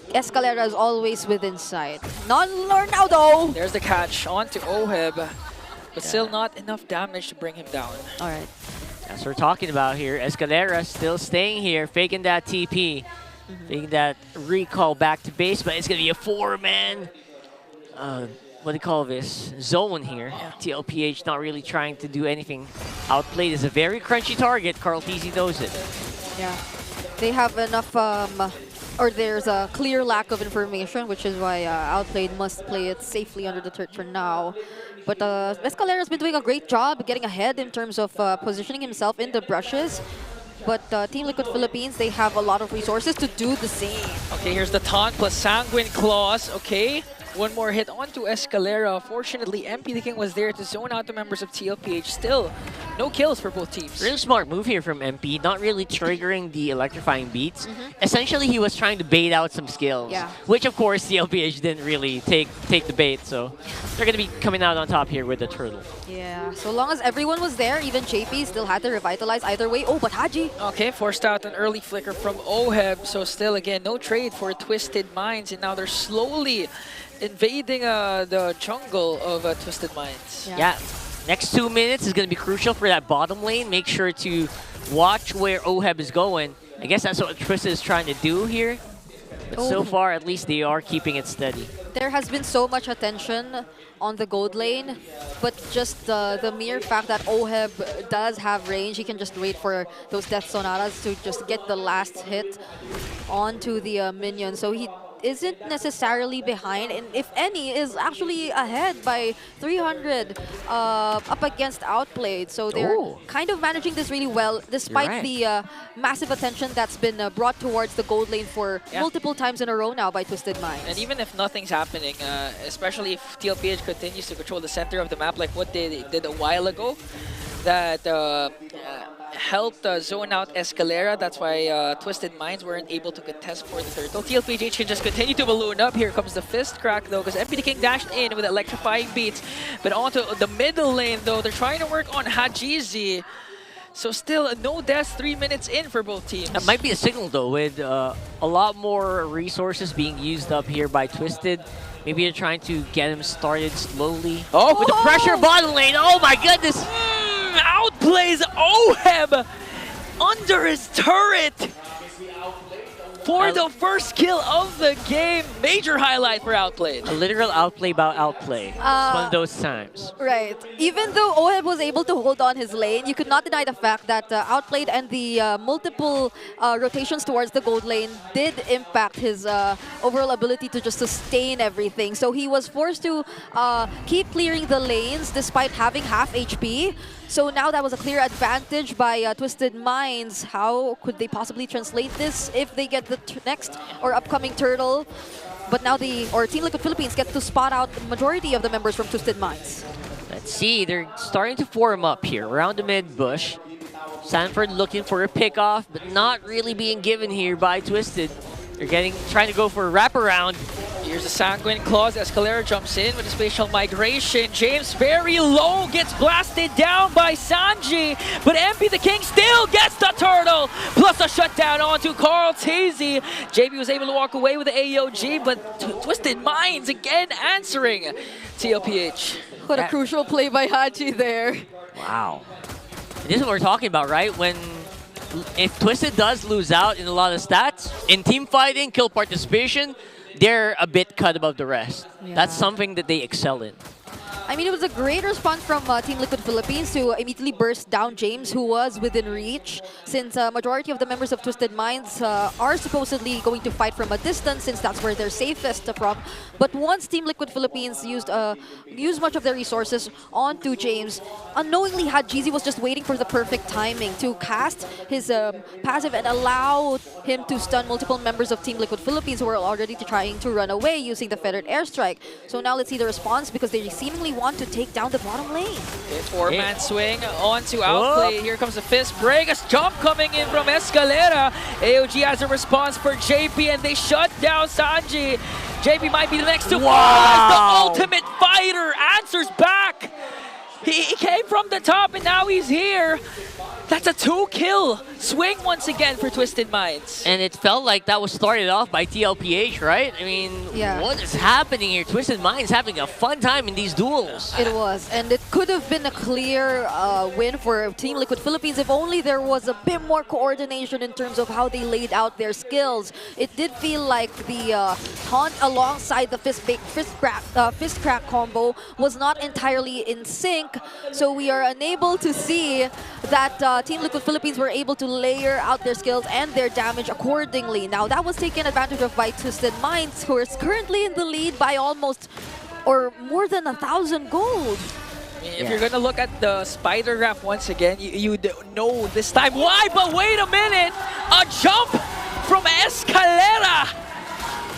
Escalera is always within sight. Not now, though. There's the catch onto Oheb, but still not enough damage to bring him down. All right. That's what we're talking about here. Escalera still staying here, faking that TP, faking that recall back to base, but it's going to be a 4-man, what do you call this, zone here. TLPH not really trying to do anything. Outplayed is a very crunchy target. Carl TZ knows it. Yeah. They have enough, or there's a clear lack of information, which is why Outplayed must play it safely under the turret for now. But Escalera's been doing a great job getting ahead in terms of positioning himself in the brushes. But Team Liquid Philippines, they have a lot of resources to do the same. Okay, here's the taunt plus Sanguine Claws. Okay, one more hit onto Escalera. Fortunately, MP the King was there to zone out the members of TLPH. Still, no kills for both teams. Really smart move here from MP, not really triggering the electrifying beats. Essentially, he was trying to bait out some skills, which of course TLPH didn't really take the bait, so they're going to be coming out on top here with the turtle. Yeah, so long as everyone was there, even JP still had to revitalize either way. Oh, but Haji. Okay, forced out an early flicker from Oheb, so still again, no trade for Twisted Minds, and now they're slowly invading the jungle of Twisted Minds. Yeah. Next 2 minutes is going to be crucial for that bottom lane. Make sure to watch where Oheb is going. I guess that's what Twisted is trying to do here. But so far, at least they are keeping it steady. There has been so much attention on the gold lane, but just the mere fact that Oheb does have range, he can just wait for those Death Sonatas to just get the last hit onto the minion. So he isn't necessarily behind, and if any, is actually ahead by 300 up against Outplayed. So they're kind of managing this really well, despite the massive attention that's been brought towards the gold lane for multiple times in a row now by Twisted Minds. And even if nothing's happening, especially if TLPH continues to control the center of the map like what they did a while ago, that helped zone out Escalera. That's why Twisted Minds weren't able to contest for the turtle. TLPH can just continue to balloon up. Here comes the fist crack though, because MP the King dashed in with electrifying beats. But onto the middle lane though, they're trying to work on Hajizi. So still no deaths 3 minutes in for both teams. That might be a signal though, with a lot more resources being used up here by Twisted. Maybe they're trying to get him started slowly. Oh, with the pressure bottom lane. Oh my goodness. Outplays Oheb under his turret for the first kill of the game. Major highlight for Outplayed. A literal outplay about outplay. It's one of those times. Right. Even though Oheb was able to hold on his lane, you could not deny the fact that Outplayed and the multiple rotations towards the gold lane did impact his overall ability to just sustain everything. So he was forced to keep clearing the lanes despite having half HP. So now that was a clear advantage by Twisted Minds. How could they possibly translate this if they get the next or upcoming turtle? But now Team Liquid Philippines get to spot out the majority of the members from Twisted Minds. Let's see, they're starting to form up here around the mid bush. Sanford looking for a pick-off, but not really being given here by Twisted. They're trying to go for a wraparound. Here's the Sanguine Claws. Escalera jumps in with a spatial migration. James very low, gets blasted down by Sanji, but MP the King still gets the turtle, plus a shutdown onto Carl Tazy. JB was able to walk away with the AOG, but Twisted Minds again answering TLPH. What a crucial play by Haji there. Wow. This is what we're talking about, right? If Twisted does lose out in a lot of stats, in team fighting, kill participation, they're a bit cut above the rest. That's something that they excel in. I mean, it was a great response from Team Liquid Philippines to immediately burst down James, who was within reach, since majority of the members of Twisted Minds are supposedly going to fight from a distance, since that's where they're safest from. But once Team Liquid Philippines used much of their resources onto James, unknowingly Hajizi was just waiting for the perfect timing to cast his passive and allow him to stun multiple members of Team Liquid Philippines who were already trying to run away using the feathered airstrike. So now let's see the response, because they seemingly want to take down the bottom lane. Okay, four-man swing on to outplay. Here comes the fist break. A jump coming in from Escalera. AOG has a response for JP, and they shut down Sanji. JP might be the next to fall as the ultimate fighter answers back. He came from the top, and now he's here. That's a 2-kill swing once again for Twisted Minds. And it felt like that was started off by TLPH, right? I mean, what is happening here? Twisted Minds having a fun time in these duels. It was, and it could have been a clear win for Team Liquid Philippines if only there was a bit more coordination in terms of how they laid out their skills. It did feel like the taunt alongside the fist crack combo was not entirely in sync, so we are unable to see that Team Liquid Philippines were able to layer out their skills and their damage accordingly. Now, that was taken advantage of by Twisted Minds, who is currently in the lead by almost or more than 1,000 gold. If you're gonna look at the spider graph once again, you know this time why, but wait a minute! A jump from Escalera!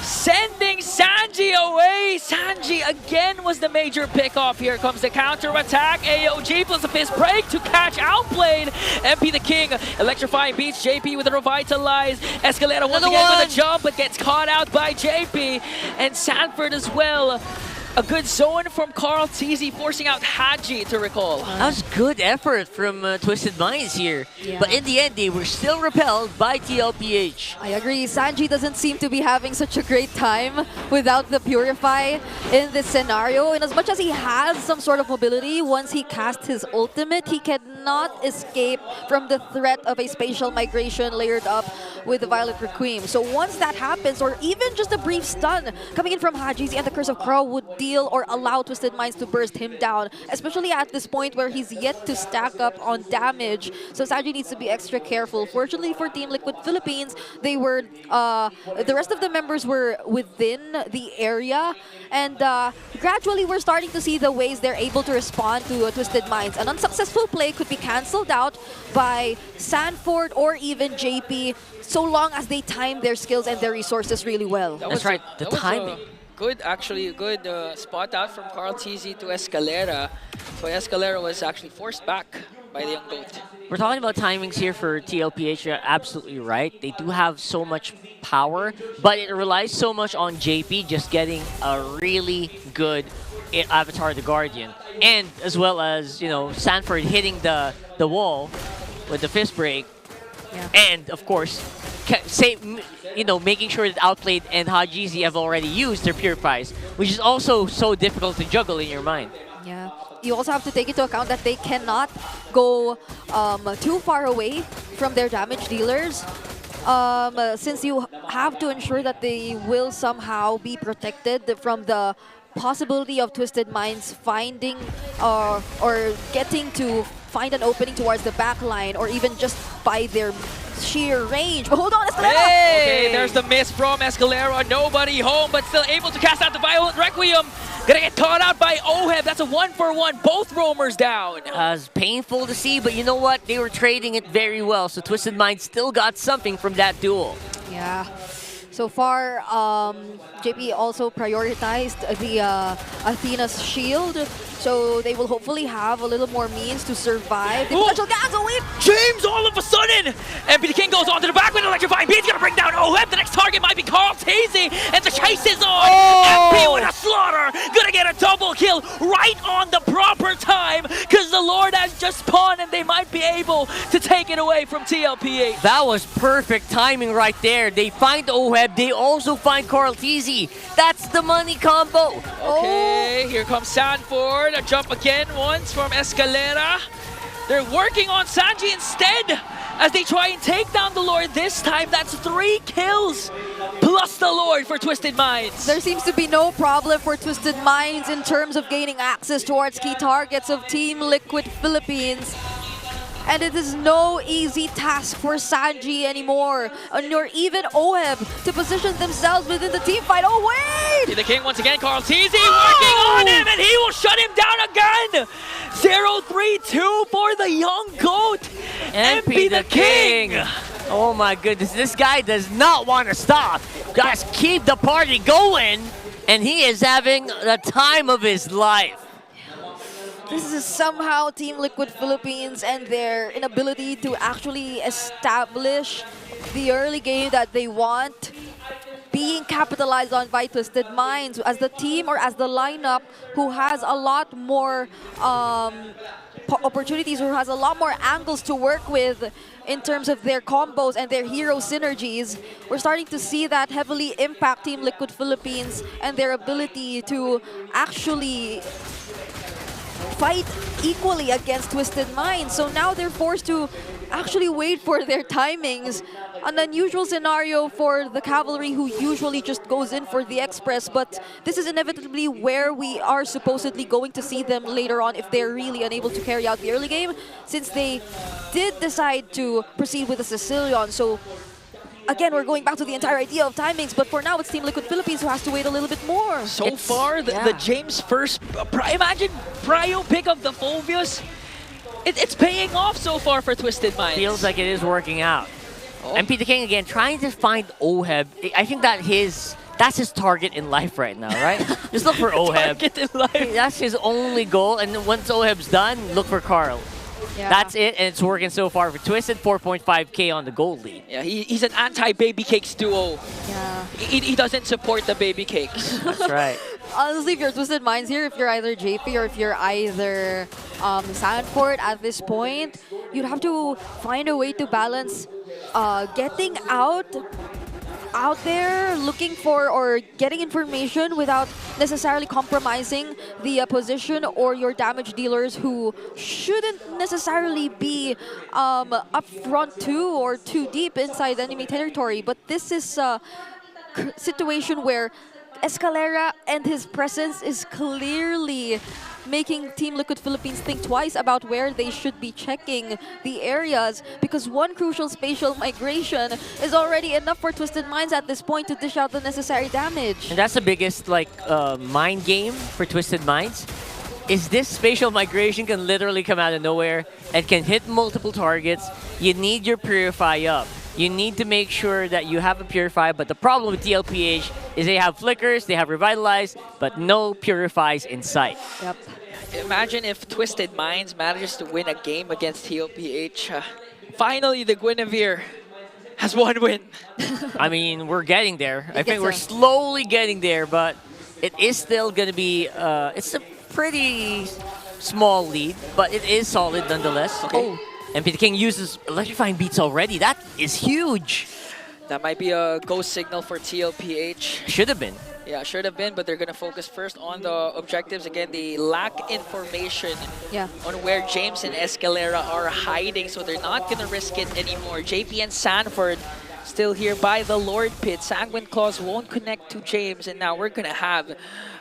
Sending Sanji away. Sanji again was the major pickoff. Here comes the counter attack. AOG plus a fist break to catch outplayed. MP the King electrifying beats JP with a revitalize. Escalera once again with a jump, but gets caught out by JP. And Sanford as well. A good zone from Carl Teasy, forcing out Haji to recall. That was good effort from Twisted Minds here. But in the end, they were still repelled by TLPH. I agree. Sanji doesn't seem to be having such a great time without the Purify in this scenario. And as much as he has some sort of mobility, once he casts his ultimate, he cannot escape from the threat of a spatial migration layered up with the Violet Requiem. So once that happens, or even just a brief stun coming in from Hajizi and the Curse of Crow would deal or allow Twisted Minds to burst him down, especially at this point where he's yet to stack up on damage. So Sanji needs to be extra careful. Fortunately for Team Liquid Philippines, they were the rest of the members were within the area, and gradually we're starting to see the ways they're able to respond to Twisted Minds. An unsuccessful play could be cancelled out by Sanford or even JP, so long as they time their skills and their resources really well. That's right, the timing. Good, actually, good spot out from Carl Teasy to Escalera. So Escalera was actually forced back by the young goat. We're talking about timings here for TLPH. You're absolutely right. They do have so much power, but it relies so much on JP just getting a really good Avatar the Guardian. And as well as, you know, Sanford hitting the wall with the fist break. And, of course, making sure that Outplayed and Hajizi have already used their Purifies, which is also so difficult to juggle in your mind. Yeah. You also have to take into account that they cannot go too far away from their damage dealers, since you have to ensure that they will somehow be protected from the possibility of Twisted Minds finding or getting to find an opening towards the back line, or even just by their sheer range. But hold on, Escalera! Okay, there's the miss from Escalera. Nobody home, but still able to cast out the Violent Requiem. Gonna get caught out by Oheb. That's a 1-for-1. Both roamers down. It's painful to see, but you know what? They were trading it very well, so Twisted Minds still got something from that duel. Yeah. So far, JP also prioritized the Athena's shield, so they will hopefully have a little more means to survive the potential Dazzle Whip. James all of a sudden! MP the King goes on to the back with electrifying beat. He's gonna bring down Oheb. The next target might be Carl Teasy, and the chase is on! MP with a slaughter! Gonna get a double kill right on the proper time, because the Lord has just spawned, and they might be able to take it away from TLPH. That was perfect timing right there. They find Oheb. They also find Carl Teasy. That's the money combo. Okay, here comes Sanford. A jump again once from Escalera. They're working on Sanji instead. as they try and take down the Lord this time. That's 3 kills plus the Lord for Twisted Minds. There seems to be no problem for Twisted Minds in terms of gaining access towards key targets of Team Liquid Philippines. And it is no easy task for Sanji anymore, nor even Oheb, to position themselves within the team fight. Oh, wait! The King once again, Carl TZ working on him, and he will shut him down again! 0-3-2 for the young GOAT, MP the King! Oh my goodness, this guy does not want to stop. Just keep the party going, and he is having the time of his life. This is somehow Team Liquid Philippines and their inability to actually establish the early game that they want being capitalized on by Twisted Minds as the team or as the lineup who has a lot more opportunities, who has a lot more angles to work with in terms of their combos and their hero synergies. We're starting to see that heavily impact Team Liquid Philippines and their ability to actually fight equally against Twisted Minds. So now they're forced to actually wait for their timings. An unusual scenario for the Cavalry, who usually just goes in for the Express, but this is inevitably where we are supposedly going to see them later on if they're really unable to carry out the early game, since they did decide to proceed with the Sicilian. So again, we're going back to the entire idea of timings, but for now it's Team Liquid Philippines who has to wait a little bit more. So far, the James first, imagine Prio pick of the Phobius. It's paying off so far for Twisted Minds. Feels like it is working out. MP the King again, trying to find Oheb. I think that's his target in life right now, right? Just look for Oheb. Target in life. That's his only goal, and then once Oheb's done, look for Carl. Yeah. That's it, and it's working so far for Twisted. 4.5k on the gold lead. Yeah, he's an anti-baby cakes duo. Yeah. He doesn't support the baby cakes. That's right. Honestly, if you're Twisted Minds here, if you're either JP or if you're either Sanford at this point, you'd have to find a way to balance getting out there looking for or getting information without necessarily compromising the position or your damage dealers, who shouldn't necessarily be up front too or too deep inside enemy territory. But this is a situation where Escalera and his presence is clearly making Team Liquid Philippines think twice about where they should be checking the areas, because one crucial spatial migration is already enough for Twisted Minds at this point to dish out the necessary damage. And that's the biggest mind game for Twisted Minds. Is this spatial migration can literally come out of nowhere and can hit multiple targets. You need your Purify up. You need to make sure that you have a Purify, but the problem with TLPH is they have Flickers, they have Revitalize, but no Purifies in sight. Yep. Imagine if Twisted Minds manages to win a game against TLPH. Finally, the Guinevere has one win. I mean, we're getting there. I think we're slowly getting there, but it is still going to be, it's a pretty small lead, but it is solid nonetheless. Okay. Oh, MP the King uses Electrifying Beats already. That is huge. That might be a go signal for TLPH. Should have been. Yeah, should have been, but they're going to focus first on the objectives. Again, they lack information on where James and Escalera are hiding, so they're not going to risk it anymore. JP and Sanford still here by the Lord Pit. Sanguine Claws won't connect to James, and now we're going to have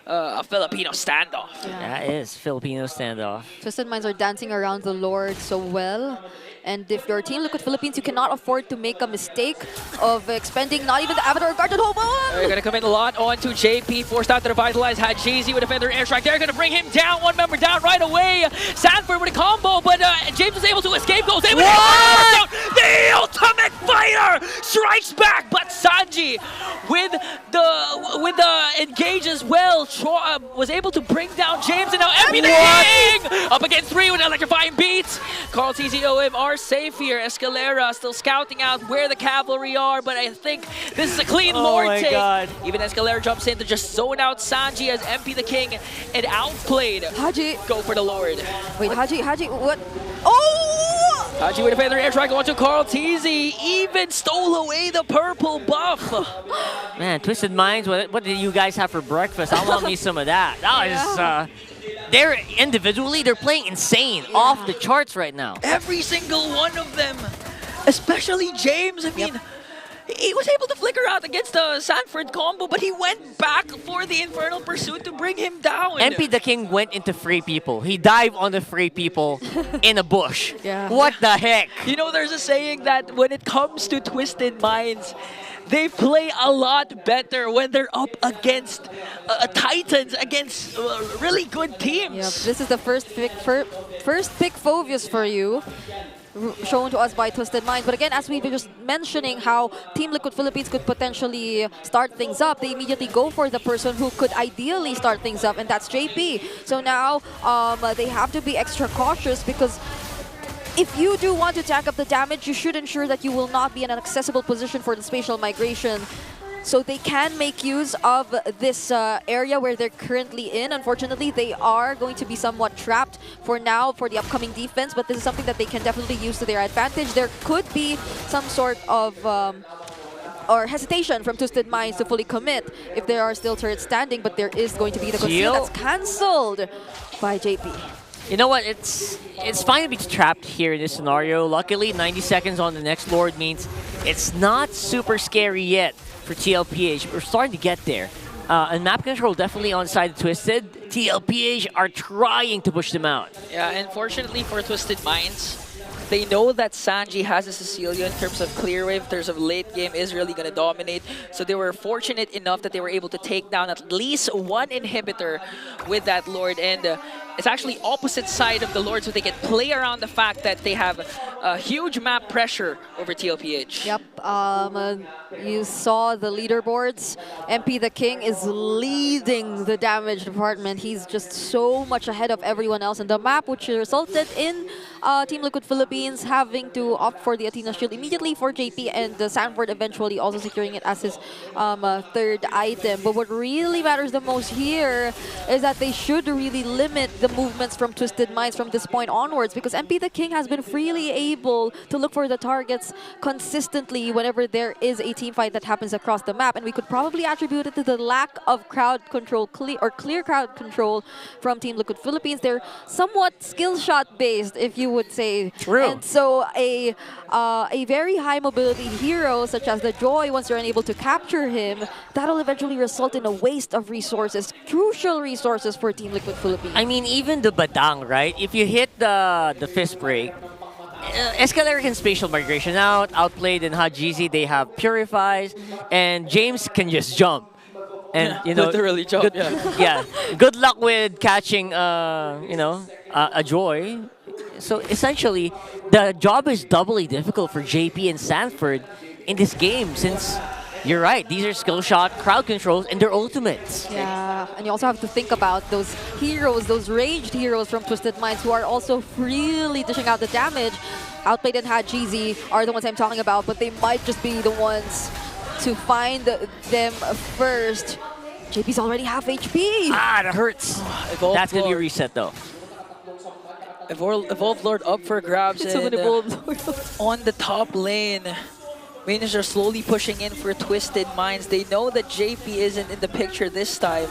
a Filipino standoff. Yeah, it is Filipino standoff. Twisted Minds are dancing around the Lord so well. And if you're Team Liquid Philippines, you cannot afford to make a mistake of expending not even the Avatar Guard to hold on. They're going to come in a lot onto JP, forced out to revitalize. Had Jay-Z with a Feather Airstrike. They're going to bring him down, one member down right away. Sanford with a combo, but James was able to escape, goes able to down. The Ultimate Fighter strikes back, but Sanji with the engage as well, was able to bring down James, and now MP the King up against 3 with Electrifying Beats. Carl TZOM are safe here. Escalera still scouting out where the Cavalry are, but I think this is a clean Lord take. God. Even Escalera jumps in to just zone out Sanji as MP the King and outplayed. Haji. Go for the Lord. Wait, Haji, what? Oh! Haji with a Feather Airstrike onto Carl TZ. Even stole away the purple buff. Man, Twisted Minds, what did you guys have for breakfast? I want me some of that. That is, they're individually, they're playing insane, off the charts right now. Every single one of them Especially James. I mean, he was able to flicker out against the Sanford combo, but he went back for the Infernal Pursuit to bring him down. MP the King went into free people. He dived on the free people in a bush. Yeah. What the heck? You know, there's a saying that when it comes to Twisted Minds, they play a lot better when they're up against Titans, against really good teams. Yep, this is the first pick Phoveus for you, shown to us by Twisted Minds. But again, as we were just mentioning how Team Liquid Philippines could potentially start things up, they immediately go for the person who could ideally start things up, and that's JP. So now they have to be extra cautious, because if you do want to tack up the damage, you should ensure that you will not be in an accessible position for the spatial migration. So they can make use of this area where they're currently in. Unfortunately, they are going to be somewhat trapped for now for the upcoming defense, but this is something that they can definitely use to their advantage. There could be some sort of or hesitation from Twisted Minds to fully commit if there are still turrets standing, but there is going to be the conceal that's cancelled by JP. You know what? It's fine to be trapped here in this scenario. Luckily, 90 seconds on the next Lord means it's not super scary yet for TLPH. We're starting to get there. And map control definitely on side of Twisted. TLPH are trying to push them out. Yeah, and fortunately for Twisted Minds, they know that Sanji has a Cecilia in terms of clear wave, in terms of late game is really going to dominate. So they were fortunate enough that they were able to take down at least one inhibitor with that Lord. And it's actually opposite side of the Lord, so they can play around the fact that they have a huge map pressure over TLPH. Yep, you saw the leaderboards. MP the King is leading the damage department. He's just so much ahead of everyone else in the map, which resulted in Team Liquid Philippines having to opt for the Athena Shield immediately for JP, and Sanford eventually also securing it as his third item. But what really matters the most here is that they should really limit the movements from Twisted Minds from this point onwards, because MP the King has been freely able to look for the targets consistently whenever there is a team fight that happens across the map, and we could probably attribute it to the lack of crowd control, clear crowd control from Team Liquid Philippines. They're somewhat skill shot based, if you would say. True. And so a very high mobility hero such as the Joy, once you're unable to capture him, that'll eventually result in a waste of resources, crucial resources for Team Liquid Philippines. I mean, even the Badang, right? If you hit the fist break, Escalera can spatial migration outplayed in Hajizi, they have Purifies, and James can just jump. And you know, literally jump, good, yeah. Good luck with catching, you know, a Joy. So essentially, the job is doubly difficult for JP and Sanford in this game, since you're right, these are skill shot, crowd controls, and their ultimates. Yeah, and you also have to think about those heroes, those ranged heroes from Twisted Minds who are also really dishing out the damage. Outplayed and Hajizi are the ones I'm talking about, but they might just be the ones to find them first. JP's already half HP. Ah, that hurts. That's going to be a reset, though. Evolved Lord up for grabs. It's an Evolved Lord. On the top lane, minions are slowly pushing in for Twisted Minds. They know that JP isn't in the picture this time.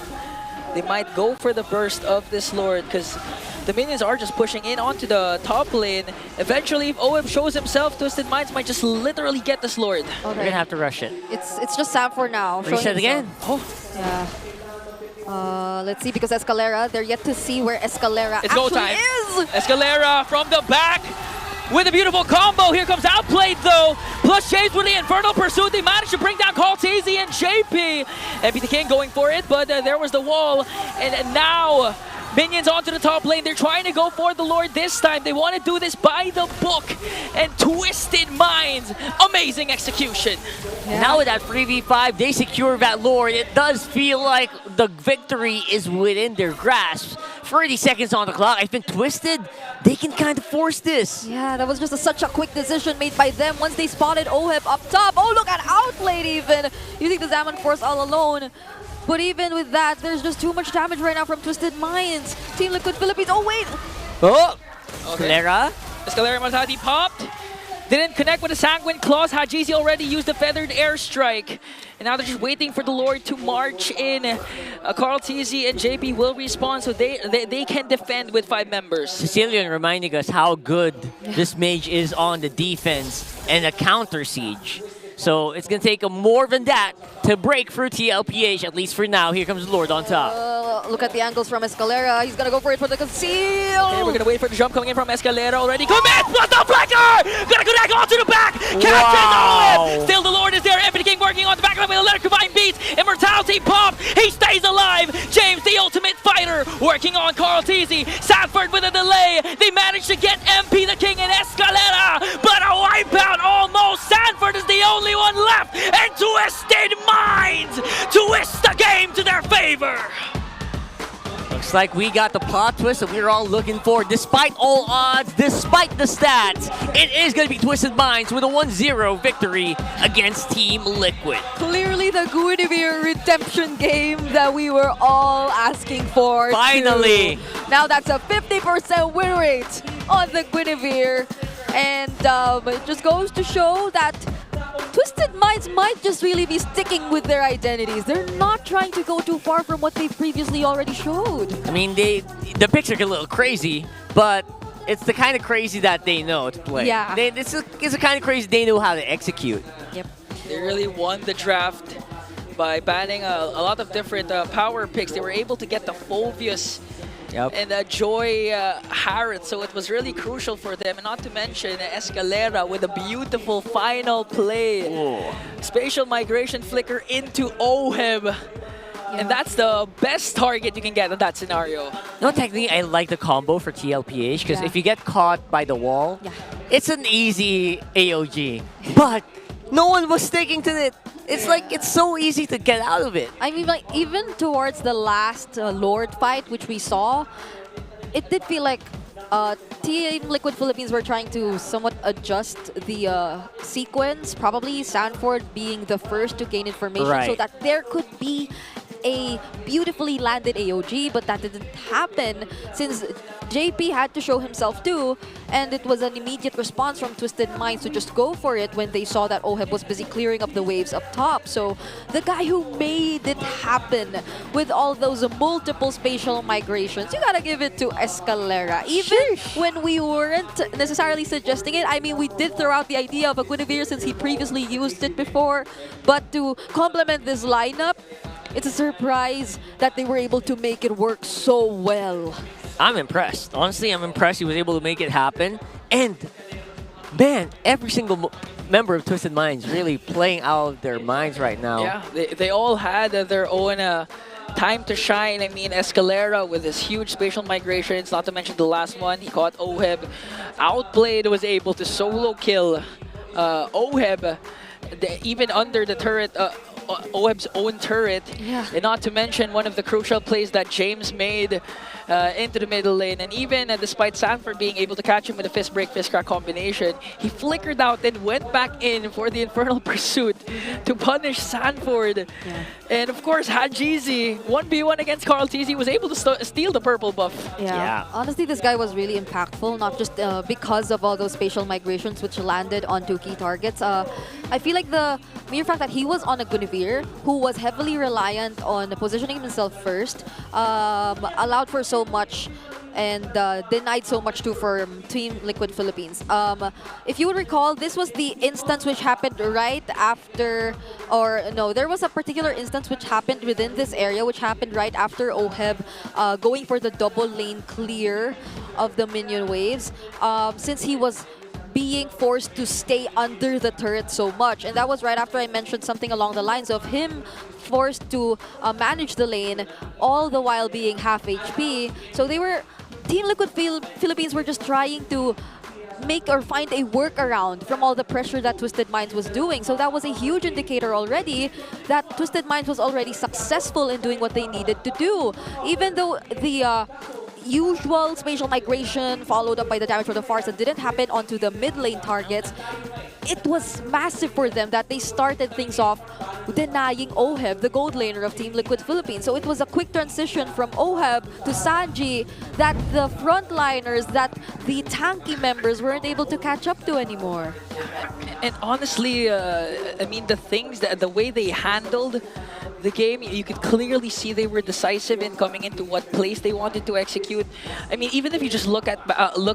They might go for the burst of this Lord, because the minions are just pushing in onto the top lane. Eventually, if OM shows himself, Twisted Minds might just literally get this Lord. Okay. You're going to have to rush it. It's just Sam for now. Reset again. Oh. Yeah. Let's see, because Escalera, they're yet to see where Escalera It's go actually time. is. Escalera from the back with a beautiful combo. Here comes Outplayed, though. Plus Chase with the Infernal Pursuit. They managed to bring down Caltazy and JP. MP the King going for it, but there was the wall. And now minions onto the top lane. They're trying to go for the Lord this time. They want to do this by the book. And Twisted Minds, amazing execution. Yeah. Now with that 3v5, they secure that Lord. It does feel like the victory is within their grasp. 30 seconds on the clock. I think Twisted, they can kind of force this. Yeah, that was just such a quick decision made by them once they spotted Oheb up top. Oh, look at Outplayed even, using the Zaman Force all alone. But even with that, there's just too much damage right now from Twisted Minds. Team Liquid Philippines, oh wait! Oh! Okay. Escalera popped. Didn't connect with the Sanguine Claws. Hajizi already used the Feathered Airstrike. And now they're just waiting for the Lord to march in. Carl TZ and JP will respawn, so they can defend with 5 members. Sicilian reminding us how good this mage is on the defense and a counter siege. So it's going to take more than that to break through TLPH, at least for now. Here comes Lord on top. Look at the angles from Escalera. He's going to go for it for the conceal. Okay, we're going to wait for the jump coming in from Escalera already. Commit! Plus the flicker! Gonna connect onto the back! Captain Still the Lord is there. Empty King working on the back line with a letter combined beats. Immortality pop. He stays alive. James, the ultimate fighter, working on Carl TZ. Sanford with a delay. They managed to get MP the King and Escalera, but a wipeout almost. Sanford is the only one left, and Twisted Minds twist the game to their favor. Looks like we got the plot twist that we were all looking for. Despite all odds, despite the stats, it is going to be Twisted Minds with a 1-0 victory against Team Liquid. Clearly the Guinevere redemption game that we were all asking for. Finally! Too. Now that's a 50% win rate on the Guinevere. And it just goes to show that Twisted Minds might just really be sticking with their identities. They're not trying to go too far from what they previously already showed. I mean, the picks are a little crazy, but it's the kind of crazy that they know to play. Yeah. It's the kind of crazy they know how to execute. Yep. They really won the draft by banning a lot of different power picks. They were able to get the Phobius and Joy Harrod, so it was really crucial for them. And not to mention Escalera with a beautiful final play. Ooh. Spatial migration flicker into Oheb. And that's the best target you can get in that scenario. No, technically, I like the combo for TLPH because if you get caught by the wall, it's an easy AOG. But no one was sticking to it. It's like, it's so easy to get out of it. I mean, like, even towards the last Lord fight, which we saw, it did feel like Team Liquid Philippines were trying to somewhat adjust the sequence, probably Sanford being the first to gain information so that there could be a beautifully landed AOG, but that didn't happen since JP had to show himself too, and it was an immediate response from Twisted Minds to just go for it when they saw that Oheb was busy clearing up the waves up top. So the guy who made it happen with all those multiple spatial migrations, you gotta give it to Escalera. Even when we weren't necessarily suggesting it, I mean, we did throw out the idea of a Guinevere since he previously used it before, but to complement this lineup, it's a surprise that they were able to make it work so well. I'm impressed. Honestly, I'm impressed he was able to make it happen. And, man, every single member of Twisted Minds really playing out of their minds right now. Yeah, they all had their own time to shine. I mean, Escalera with his huge spatial migrations, not to mention the last one, he caught Oheb. Outplayed, was able to solo kill Oheb, even under the turret. Oheb's own turret, and not to mention one of the crucial plays that James made into the middle lane. And even despite Sanford being able to catch him with a fist break, fist crack combination, he flickered out and went back in for the Infernal Pursuit to punish Sanford. And of course, Hajizi, 1v1 against Carl TZ, was able to steal the purple buff. Honestly, this guy was really impactful, not just because of all those spatial migrations which landed onto key targets. I feel like the mere fact that he was on a Guinevere, who was heavily reliant on positioning himself first, allowed for so much and denied so much too for Team Liquid Philippines. If you would recall, this was the instance which happened right after, or no, there was a particular instance which happened within this area, which happened right after Oheb going for the double lane clear of the minion waves, since he was being forced to stay under the turret so much. And that was right after I mentioned something along the lines of him forced to manage the lane, all the while being half HP. So they were, Team Liquid Philippines were just trying to make or find a workaround from all the pressure that Twisted Minds was doing. So that was a huge indicator already that Twisted Minds was already successful in doing what they needed to do. Even though the usual spatial migration followed up by the damage from the Farsa didn't happen onto the mid lane targets, it was massive for them that they started things off denying Oheb, the gold laner of Team Liquid Philippines. So it was a quick transition from Oheb to Sanji that the frontliners, that the tanky members weren't able to catch up to anymore. And honestly, I mean, the way they handled the game, you could clearly see they were decisive in coming into what plays they wanted to execute. I mean, even if you just look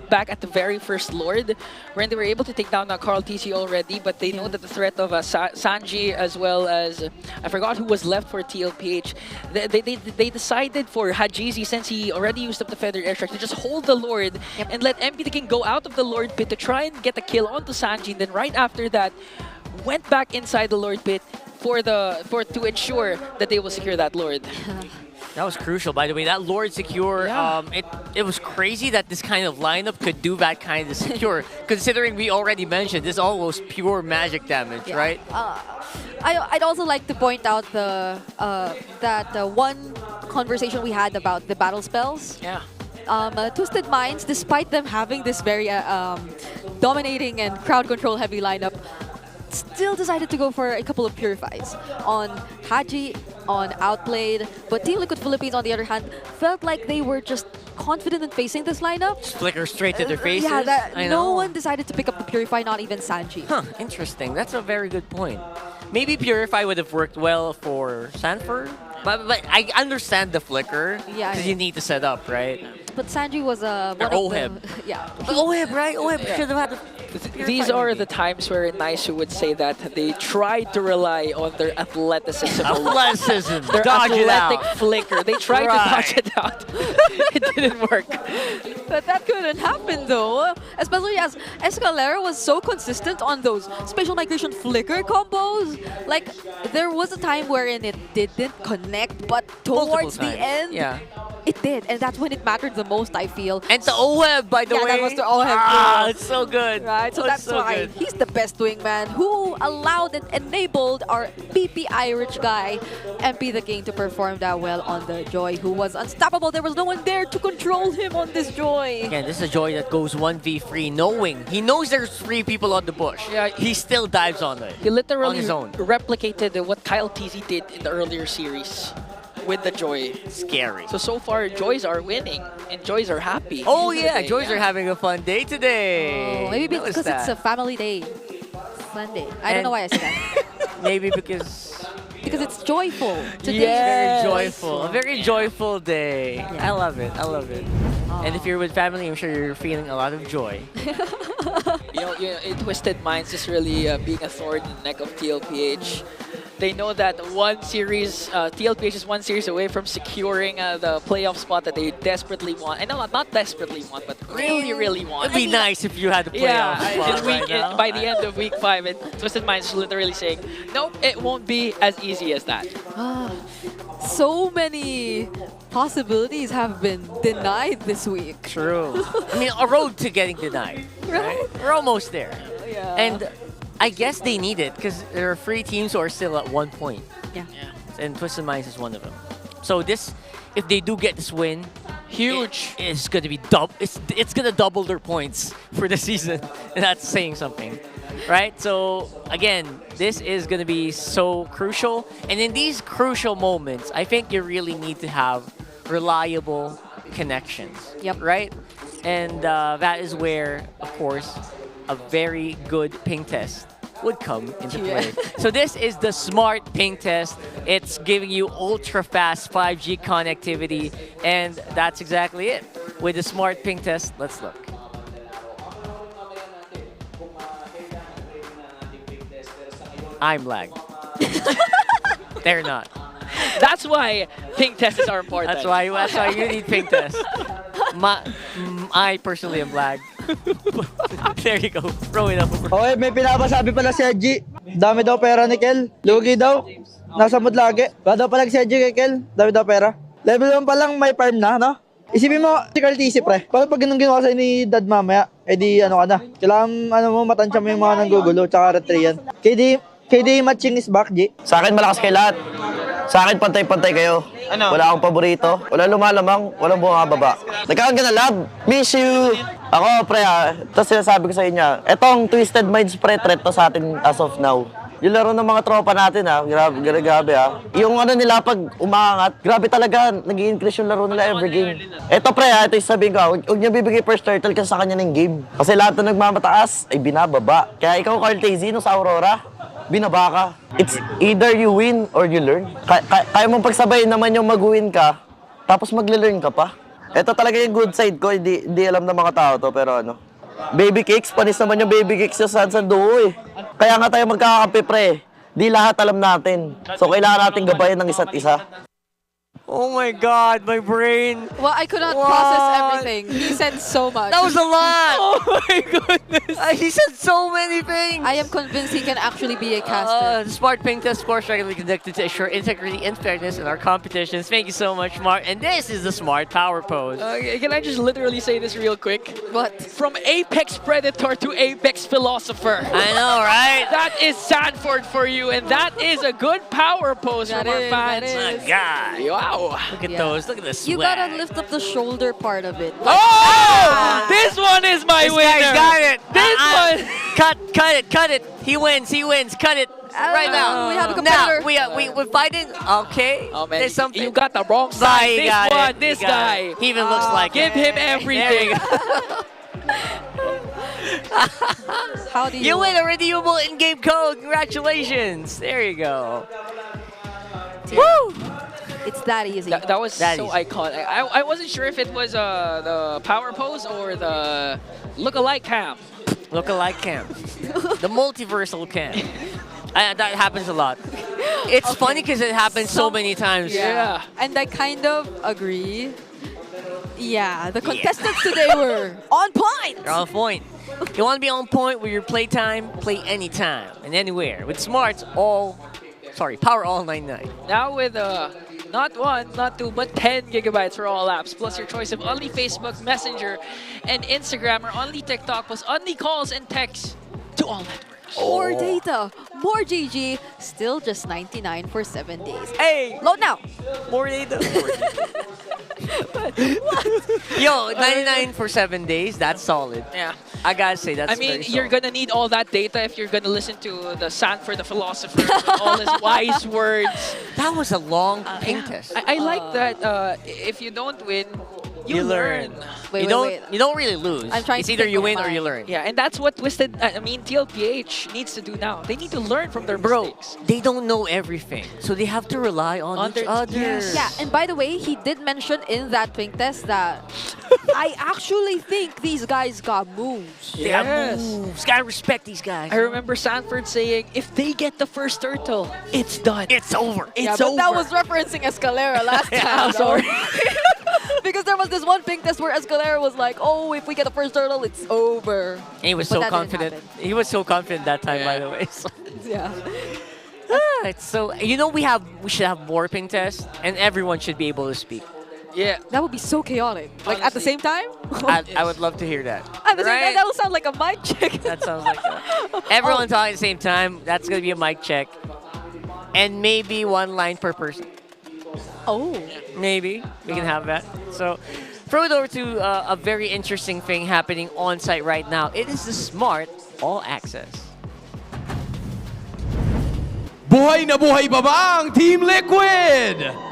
back at the very first Lord, when they were able to take down Carl TC already, but they know that the threat of Sanji as well as, I forgot who was left for TLPH, they decided for Hajizi, since he already used up the Feather Airstrike, to just hold the Lord and let MP the King go out of the Lord pit to try and get a kill onto Sanji. And then right after that, went back inside the Lord pit to ensure that they will secure that Lord. That was crucial, by the way. That Lord secure, it was crazy that this kind of lineup could do that kind of secure, considering we already mentioned this all was pure magic damage, right? I'd also like to point out one conversation we had about the battle spells. Yeah. Twisted Minds, despite them having this very dominating and crowd control heavy lineup, still decided to go for a couple of purifies on Haji, on Outplayed, but Team Liquid Philippines, on the other hand, felt like they were just confident in facing this lineup. Just flicker straight to their faces. Yeah, no one decided to pick up the Purify, not even Sanji. Huh, interesting. That's a very good point. Maybe Purify would have worked well for Sanford, but I understand the flicker, because you need to set up, right? But Sanji was or Oheb. But Oheb, right? Oheb should have had the These are the times where Naisu would say that they tried to rely on their athleticism. Their Dodge it athletic out. flicker. They tried to dodge it out. It didn't work. But that couldn't happen though. Especially as Escalera was so consistent on those spatial migration flicker combos. Like, there was a time wherein it didn't connect, but towards the end, it did. And that's when it mattered the most, I feel. And the Oheb, by the way. that was the Oheb. It's so good. Right, so that's so why good. he's the best wingman who allowed and enabled our PPI rich guy, MP the King, to perform that well on the Joy, who was unstoppable. There was no one there to control him on this Joy. Again, this is a Joy that goes 1v3, knowing he knows there's 3 people on the bush. Yeah, he still dives on it. He literally on his own. replicated what Kyle TZ did in the earlier series with the Joy. Scary. So far, Joys are winning and Joys are happy. Oh yeah, Joys are having a fun day today. Oh, maybe Notice because it's that. a family day. Sunday. I don't know why I said that. Maybe because it's joyful. Today very joyful. A very joyful day. I love it. I love it. And if you're with family, I'm sure you're feeling a lot of joy. Twisted Minds is really being a thorn in the neck of TLPH. They know that TLPH is one series away from securing the playoff spot that they desperately want. I know, not desperately want, but really, really want. It'd be nice if you had the playoff spot by the end of week 5, and Twisted Minds is literally saying, nope, it won't be as easy as that. So many possibilities have been denied this week. True. I mean, a road to getting denied. Right? We're almost there. Yeah. And I guess they need it because there are 3 teams who are still at 1 point. Yeah. And Twisted Minds is one of them. So this, if they do get this win, huge. It's going to be it's going to double their points for the season, and that's saying something, right? So again, this is going to be so crucial, and in these crucial moments, I think you really need to have reliable connections. Yep. Right, and that is where, of course, a very good ping test would come into play. So this is the smart ping test. It's giving you ultra-fast 5G connectivity, and that's exactly it. With the smart ping test, let's look. I'm lagged. They're not. That's why ping tests are important. That's why you need ping tests. I personally am lagged. There you go. Throw it over. Okay, may pinapasabi pala si Edgy. Dami daw pera ni Kel. Lugi daw. Nasa mood lagi. Ba daw pala si Edgy kay Kel. Dami daw pera. Level 1 pa lang may farm na, no? Isipin mo, si Carl TC, pre. Paano pag ganun ginawa sa'yo ni Dad mamaya? Eh di, ano ka na. Kailangan, matansya mo yung mga nanggugulo, tsaka retriyan. KD matching is back, G. Sa akin, malakas kay lahat. Sa akin, pantay-pantay kayo. Ano? Wala akong paborito. Wala lumalamang. Walang bumababa. Nagkaroon ka na lab. Miss you. Ako, pre, Tapos sinasabi ko sa inyo, etong Twisted Minds, pre, threat to sa atin as of now. Yung laro ng mga tropa natin, grabe, Yung ano nila, pag umaangat, grabe talaga, nag-i-increase yung laro nila every game. Eto, pre, ito yung sabihin ko, huwag niyo bibigay first turtle kasi sa kanya ng game. Kasi lahat na nagmamataas ay binababa. Kaya ikaw, Carl Tazzy, no, sa Aurora, binaba ka. It's either you win or you learn. Kaya mong pagsabayin naman yung mag-win ka, tapos magle-learn ka pa. Ito talaga yung good side ko, hindi alam ng mga tao to, pero ano. Baby cakes, panis naman yung baby cakes sa San Duo eh. Kaya nga tayo magkakakampi, pre. Di lahat alam natin. So kailangan natin gabayan ng isa't isa. Oh my God, my brain. Well, I could not process everything. He said so much. That was a lot. Oh my goodness. He said so many things. I am convinced he can actually be a caster. Smart ping test, of course, regularly conducted to ensure integrity and fairness in our competitions. Thank you so much, Mark. And this is the Smart Power Pose. Can I just literally say this real quick? What? From Apex Predator to Apex Philosopher. I know, right? That is Sanford for you, and that is a good power pose from our fans. My God. Wow. Look at those. Look at the swag. You gotta lift up the shoulder part of it. Oh! This one is my This winner. guy's got it. This one. Cut it. He wins. Cut it. Right now. We have a competitor. Now, we're fighting. Okay. Oh, man. There's something. You got the wrong side. This guy. He even looks like Give him everything. How do You win a redeemable in-game code. Congratulations. There you go. Woo! It's that easy. That was That so easy. iconic. I wasn't sure if it was the power pose or the look-alike cam. Look-alike cam. The multiversal cam. That happens a lot. It's funny because it happens so many times. Yeah. And I kind of agree. Yeah, the contestants today were on point. You're on point. You want to be on point with your playtime? Play anytime and anywhere. With Smart's Power All 99. Now with not 1, not 2, but 10 gigabytes for all apps, plus your choice of only Facebook, Messenger, and Instagram, or only TikTok, plus only calls and texts to all networks. More data, more GG, still just 99 for 7 days. Hey! Load now! More data. Yo, 99 for 7 days, that's solid. Yeah. I gotta say, that's I mean, very you're solid. gonna need all that data if you're gonna listen to the Sanford the Philosopher, with all his wise words. That was a long ping test. I like that if you don't win, you learn. You don't really lose. I'm trying it's to either think you of win or mine. you learn. Yeah, and that's what TLPH needs to do now. They need to learn from their mistakes. They don't know everything, so they have to rely on each other. Yes. Yeah, and by the way, he did mention in that ping test that I actually think these guys got moves. They have moves. Gotta respect these guys. I remember Sanford saying, if they get the first turtle, it's done. It's over. It's but over. that was referencing Escalera last time. I'm sorry. Because there was this one ping test where Escalera was like, oh, if we get the first turtle, it's over. And he was But so that didn't confident. happen. He was so confident that time, by the way. So. Yeah. It's so we should have more ping tests, and everyone should be able to speak. Yeah. That would be so chaotic. Like at the same time? I would love to hear that. At the same Right? time, that would sound like a mic check. That sounds like that. Everyone talking at the same time. That's gonna be a mic check, and maybe one line per person. Oh. Maybe we can have that. So, throw it over to a very interesting thing happening on site right now. It is the Smart All Access. Buhay na buhay ba ba ang Team Liquid?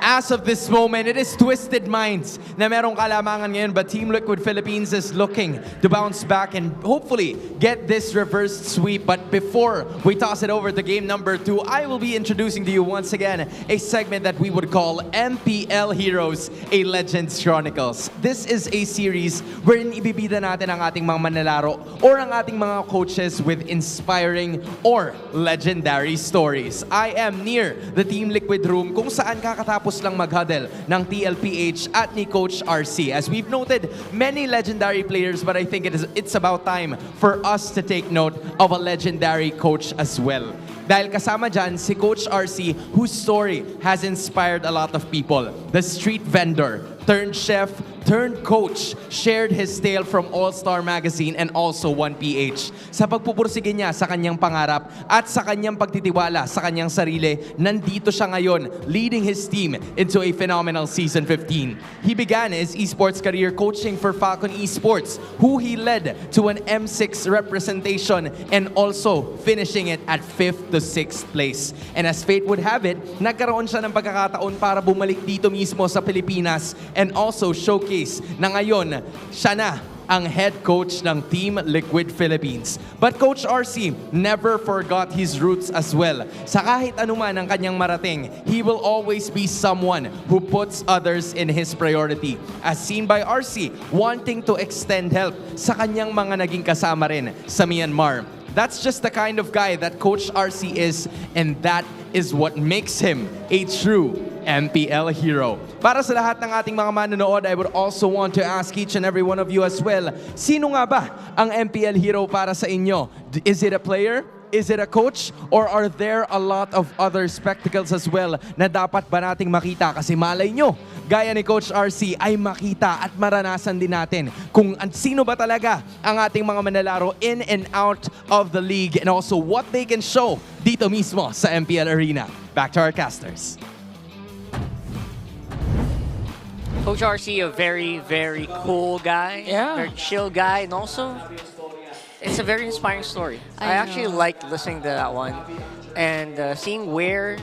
As of this moment, it is Twisted Minds na merong kalamangan ngayon, but Team Liquid Philippines is looking to bounce back and hopefully get this reversed sweep. But before we toss it over to game number 2, I will be introducing to you once again a segment that we would call MPL Heroes, a Legends Chronicles. This is a series wherein ibibida natin ang ating mga manlalaro or ang ating mga coaches with inspiring or legendary stories. I am near the Team Liquid room kung saan kakatapos lang mag-huddle ng TLPH at ni Coach RC. As we've noted, many legendary players, but I think it's about time for us to take note of a legendary coach as well. Dahil kasama dyan si Coach RC, whose story has inspired a lot of people. The street vendor, turned chef, turned coach, shared his tale from All-Star Magazine and also 1PH. Sa pagpupursige niya sa kanyang pangarap at sa kanyang pagtitiwala sa kanyang sarili, nandito siya ngayon, leading his team into a phenomenal Season 15. He began his esports career coaching for Falcon Esports, who he led to an M6 representation and also finishing it at 5th to 6th place. And as fate would have it, nagkaroon siya ng pagkakataon para bumalik dito mismo sa Pilipinas and also showcase na ngayon siya na ang head coach ng Team Liquid Philippines. But Coach RC never forgot his roots as well. Sa kahit anuman ang kanyang marating, he will always be someone who puts others in his priority. As seen by RC, wanting to extend help sa kanyang mga naging kasama rin sa Myanmar. That's just the kind of guy that Coach RC is, and that is what makes him a true MPL hero. Para sa lahat ng ating mga manonood, I would also want to ask each and every one of you as well, sino nga ba ang MPL hero para sa inyo? Is it a player? Is it a coach? Or are there a lot of other spectacles as well na dapat ba nating makita? Kasi malay nyo, gaya ni Coach RC, ay makita at maranasan din natin kung sino ba talaga ang ating mga manlalaro in and out of the league and also what they can show dito mismo sa MPL Arena. Back to our casters. Coach RC, a very, very cool guy. Yeah. Very chill guy. And also, it's a very inspiring story. I actually liked listening to that one. And seeing where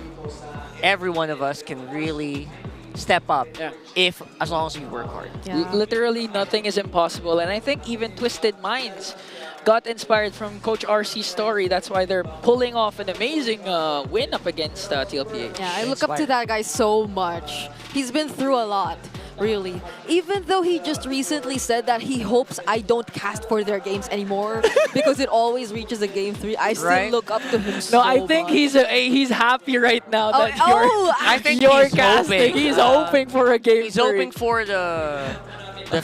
every one of us can really step up as long as we work hard. Literally nothing is impossible. And I think even Twisted Minds got inspired from Coach RC's story. That's why they're pulling off an amazing win up against TLPH. Yeah, I look up to that guy so much. He's been through a lot, really. Even though he just recently said that he hopes I don't cast for their games anymore because it always reaches a game 3, I still look up to him so No, I think much. he's happy right now that I think you're he's casting. hoping, He's hoping for a game He's 3. hoping for the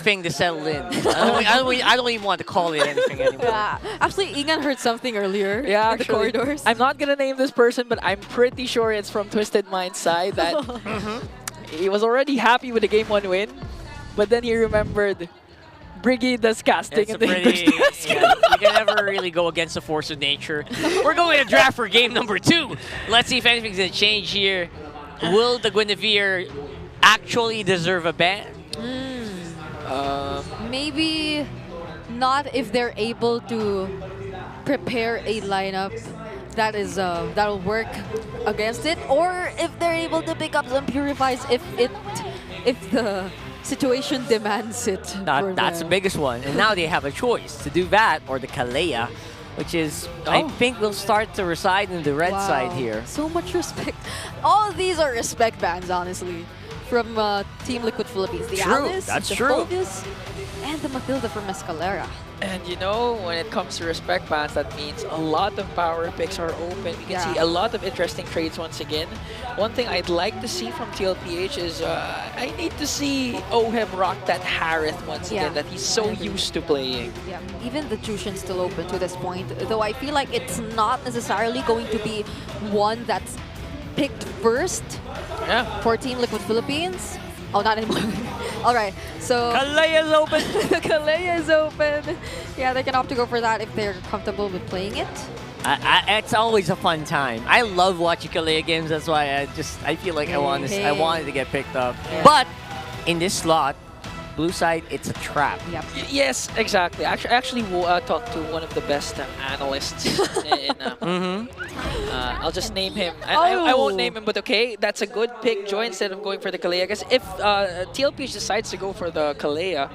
thing to settle in. I don't even want to call it anything anymore. Yeah. Actually, Ingan heard something earlier Yeah, in the actually, corridors. I'm not gonna name this person, but I'm pretty sure it's from Twisted Mind's side that he was already happy with the game 1 win, but then he remembered Brigida's casting It's in a the pretty, English you can never really go against the force of nature. We're going to draft for game number 2. Let's see if anything's going to change here. Will the Guinevere actually deserve a ban? Maybe not if they're able to prepare a lineup that is that'll work against it, or if they're able to pick up some purifies if the situation demands it. That's the biggest one. And now they have a choice to do that or the Kalea, which is, I think, will start to reside in the red side here. So much respect. All of these are respect bans, honestly, from Team Liquid Philippines. The True, Alice, that's the true. Phobius, and the Matilda from Escalera. And you know, when it comes to respect bans, that means a lot of power picks are open. We can see a lot of interesting trades once again. One thing I'd like to see from TLPH is I need to see Ohem rock that Harith once again that he's so used to playing. Yeah, even the Jushin's still open to this point, though I feel like it's not necessarily going to be one that's picked first for Team Liquid Philippines. Oh, not anymore. All right, so Kalea is open. Kalea is open. Yeah, they can opt to go for that if they're comfortable with playing it. It's always a fun time. I love watching Kalea games. That's why I feel like I wanted to get picked up. Yeah. But in this slot, blue side, it's a trap. Yep. Yes, exactly. I actually talked to one of the best analysts. I'll just name him. I won't name him, but okay, that's a good pick, Joy, instead of going for the Kalea. Because if TLPH decides to go for the Kalea,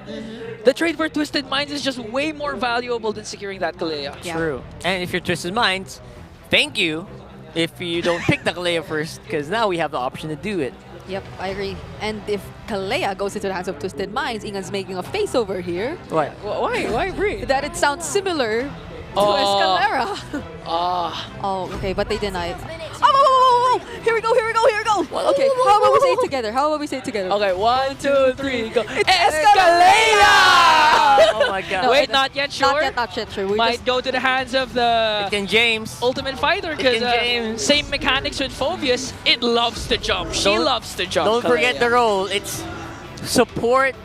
the trade for Twisted Minds is just way more valuable than securing that Kalea. True. And if you're Twisted Minds, thank you if you don't pick the Kalea first, because now we have the option to do it. Yep, I agree. And if Kalea goes into the hands of Twisted Minds, Ingan's making a face over here. What? Why? Why, Brie? That it sounds similar to Escalera. Oh, okay, but they denied. Oh, here we go, here we go, here we go. Okay, how about we say it together? How about we say it together? Okay, 1, 2, 3, go. Escalera! Oh my god. No, Wait, not yet sure? Not yet sure. We Might go to the hands of the James Ultimate Fighter because same mechanics with Phobius. It loves to jump. She loves to jump. Don't forget the role. It's support.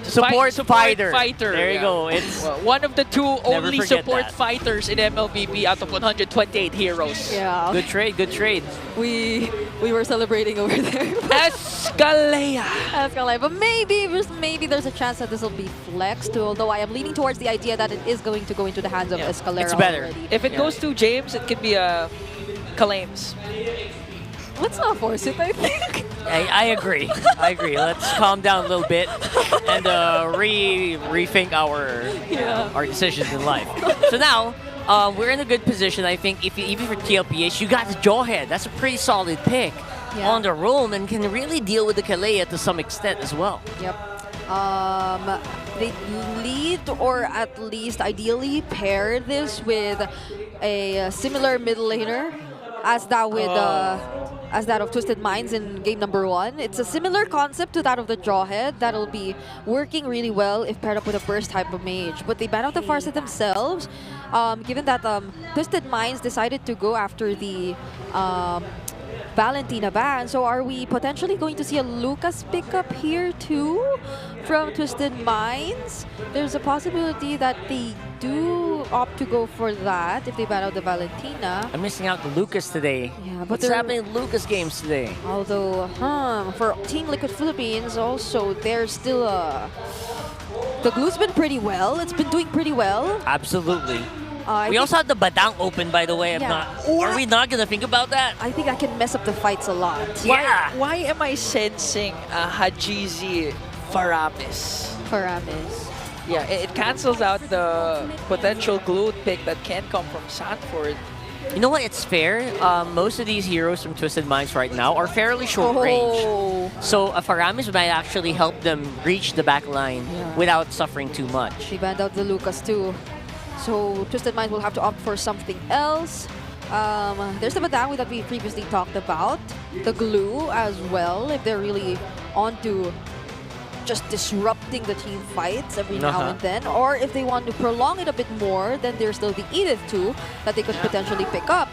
Support fighter. There you yeah. go. It's Well, one of the two only forget support that. fighters in MLBB out of 128 heroes. Yeah. good trade. Good trade. We were celebrating over there. Escalea. Escalade. But maybe there's a chance that this will be flexed, although I am leaning towards the idea that it is going to go into the hands of Escalera It's better. already. If it goes to James, it could be a Kalames. Let's not force it, I think. I agree. I agree. Let's calm down a little bit and rethink our decisions in life. So now we're in a good position. I think even for TLPH, you got the Jawhead. That's a pretty solid pick on the roam and can really deal with the Kalea to some extent as well. Yep. They lead or at least ideally pair this with a similar middle laner as that of Twisted Minds in game number 1. It's a similar concept to that of the Jawhead that'll be working really well if paired up with a burst type of mage. But they ban out the Farsight themselves, given that Twisted Minds decided to go after the Valentina ban. So are we potentially going to see a Lucas pickup here too from Twisted Minds? There's a possibility that they do opt to go for that if they ban out the Valentina. I'm missing out the Lucas today. Yeah, but what's happening in Lucas games today? Although, for Team Liquid Philippines also, there's still the glue's been pretty well. It's been doing pretty well. Absolutely. I We think- also had the Badang open, by the way. Yeah. Are we not gonna think about that? I think I can mess up the fights a lot. Why am I sensing Hajizi Faramis? Faramis. Yeah, it cancels out the potential glue pick that can come from Sanford. You know what? It's fair. Most of these heroes from Twisted Minds right now are fairly short range. So a Faramis might actually help them reach the back line without suffering too much. She banned out the Lucas too. So Twisted Minds will have to opt for something else. There's the Badang that we previously talked about. The glue as well, if they're really onto just disrupting the team fights every now and then. Or if they want to prolong it a bit more, then there's still the Edith too that they could potentially pick up.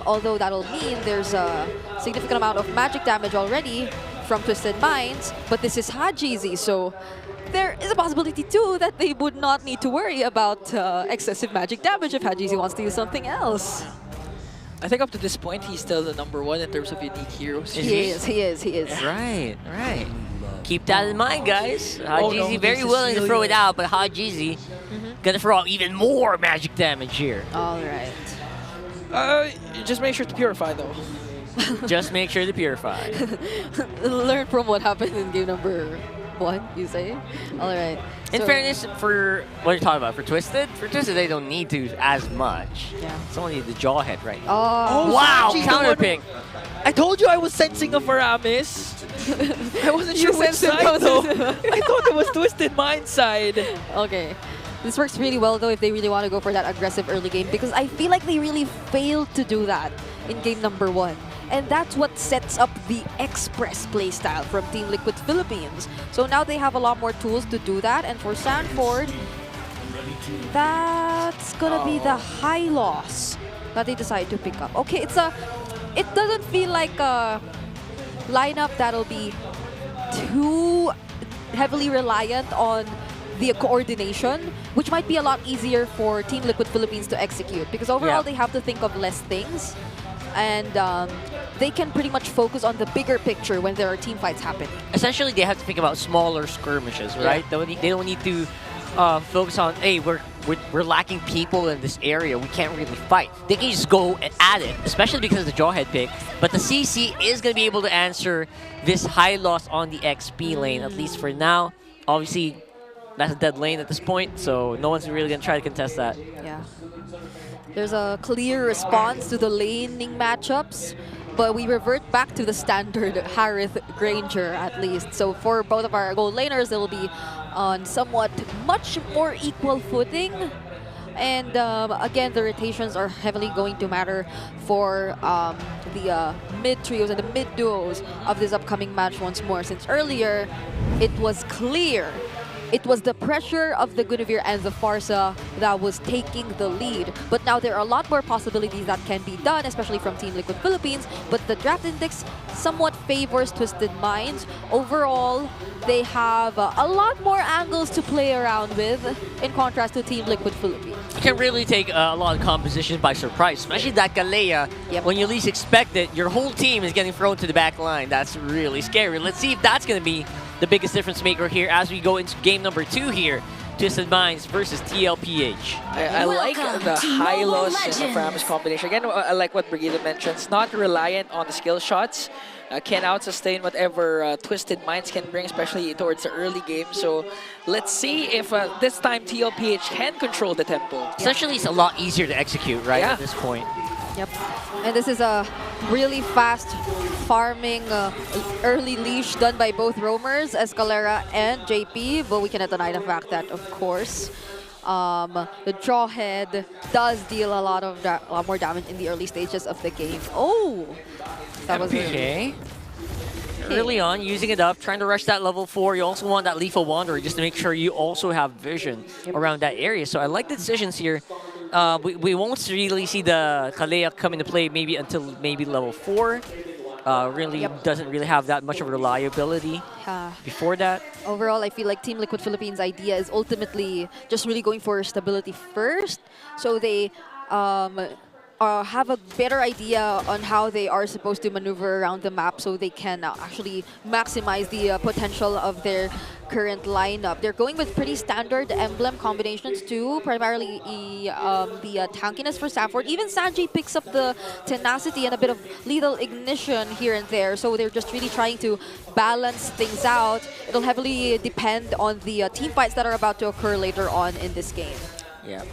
Although that'll mean there's a significant amount of magic damage already from Twisted Minds, but this is Hajizi, so there is a possibility too that they would not need to worry about excessive magic damage if Hajizi wants to use something else. I think up to this point, he's still the #1 in terms of unique heroes. He is. Right. Keep that in mind, guys. Hajizi no, very this is willing to throw it Celia. out, but Hajizi gonna throw out even more magic damage here. All right. Just make sure to purify though. Just make sure to purify. Learn from what happened in game number 1, you say? All right. In So- fairness, for what you're talking about, for Twisted, they don't need to as much. Yeah. It's only the Jawhead right now. Oh, wow, Saji's the counter one- pick. I told you I was sensing a Faramis. I wasn't You sure which sensed it, side though. wasn't it? I thought it was Twisted Mind side. Okay. This works really well though if they really want to go for that aggressive early game, because I feel like they really failed to do that in game number 1. And that's what sets up the Express playstyle from Team Liquid Philippines. So now they have a lot more tools to do that. And for Sanford, that's gonna be the high loss that they decide to pick up. Okay, it doesn't feel like a lineup that'll be too heavily reliant on the coordination, which might be a lot easier for Team Liquid Philippines to execute, because overall they have to think of less things, and they can pretty much focus on the bigger picture when there are team fights happening. Essentially, they have to think about smaller skirmishes, right? They don't need to focus on, hey, we're lacking people in this area. We can't really fight. They can just go at it, especially because of the Jawhead pick. But the CC is going to be able to answer this high loss on the XP lane, at least for now. Obviously, that's a dead lane at this point, so no one's really going to try to contest that. Yeah. There's a clear response to the laning matchups, but we revert back to the standard Harith Granger at least. So for both of our gold laners, they will be on somewhat much more equal footing. And again, the rotations are heavily going to matter for the mid trios and the mid duos of this upcoming match once more, since earlier it was clear it was the pressure of the Guinevere and the Farsa that was taking the lead. But now there are a lot more possibilities that can be done, especially from Team Liquid Philippines. But the draft index somewhat favors Twisted Minds. Overall, they have a lot more angles to play around with in contrast to Team Liquid Philippines. It can really take a lot of composition by surprise, especially that Kalea. When you least expect it, your whole team is getting thrown to the back line. That's really scary. Let's see if that's going to be the biggest difference maker here as we go into game number 2 here. Twisted Minds versus TLPH. I like the Hylos and the Framus combination. Again, I like what Brigida mentioned. It's not reliant on the skill shots. Can out-sustain whatever Twisted Minds can bring, especially towards the early game. So let's see if this time TLPH can control the tempo. Essentially, it's a lot easier to execute, right, at this point. Yep. And this is a really fast farming early leash done by both roamers, Escalera and JP, but we cannot deny the fact that, of course, the Jawhead does deal a lot more damage in the early stages of the game. Oh! That was okay. Early on, using it up, trying to rush that level 4. You also want that Lethal Wanderer just to make sure you also have vision around that area. So I like the decisions here. We won't really see the Kalea come into play maybe until maybe level 4. Really doesn't really have that much of reliability before that. Overall, I feel like Team Liquid Philippines' idea is ultimately just really going for stability first. So they have a better idea on how they are supposed to maneuver around the map so they can actually maximize the potential of their current lineup. They're going with pretty standard emblem combinations too, primarily the tankiness for Sanford. Even Sanji picks up the tenacity and a bit of lethal ignition here and there, so they're just really trying to balance things out. It'll heavily depend on the team fights that are about to occur later on in this game. Yeah.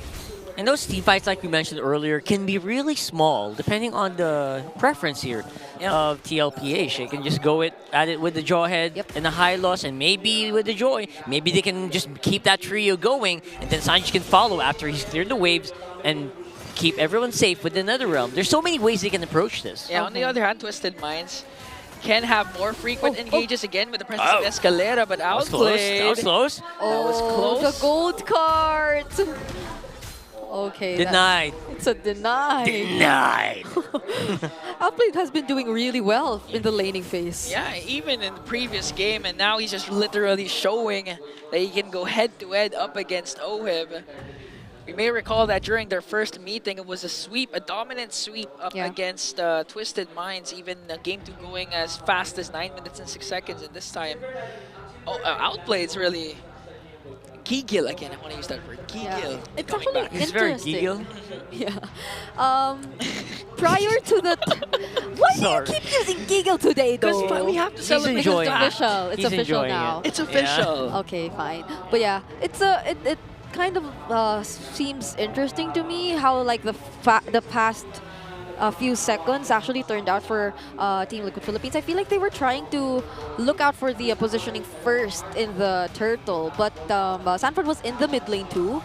And those team fights, like we mentioned earlier, can be really small, depending on the preference here of TLPH. They can just go at it with the Jawhead and the Hylos, and maybe with the Joy. Maybe they can just keep that trio going, and then Sanji can follow after he's cleared the waves and keep everyone safe with another realm. There's so many ways they can approach this. Yeah, on the other hand, Twisted Minds can have more frequent engages again with the presence of Escalera, but outplayed. That was close. That was close. The gold card! Okay. Denied. It's a deny. Denied. Outplayed has been doing really well in the laning phase. Yeah, even in the previous game, and now he's just literally showing that he can go head-to-head up against Oheb. We may recall that during their first meeting, it was a sweep, a dominant sweep up against Twisted Minds, even game 2 going as fast as 9 minutes and 6 seconds, and this time, Outplayed's really... Gigil again, I want to use that word. Gigil. It's actually He's very interesting. Gigil. Prior to the... Why do you keep using Giggle today, though? Because we have to celebrate. It's official. It's official now. It's official. Okay, fine. But yeah, it's it kind of seems interesting to me how like the past few seconds actually turned out for Team Liquid Philippines. I feel like they were trying to look out for the positioning first in the turtle, but Sanford was in the mid lane too.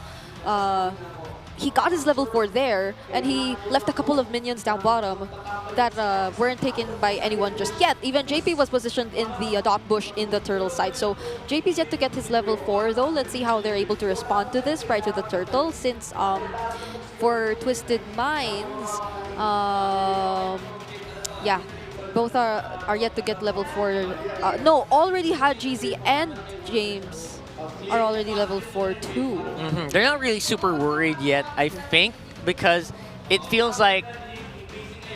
He got his level 4 there, and he left a couple of minions down bottom that weren't taken by anyone just yet. Even JP was positioned in the dot bush in the turtle side. So JP's yet to get his level 4 though. Let's see how they're able to respond to this prior to the turtle, since for Twisted Minds, yeah, both are yet to get level 4. No, already had GZ and James are already level 4 too. They're not really super worried yet, I think, because it feels like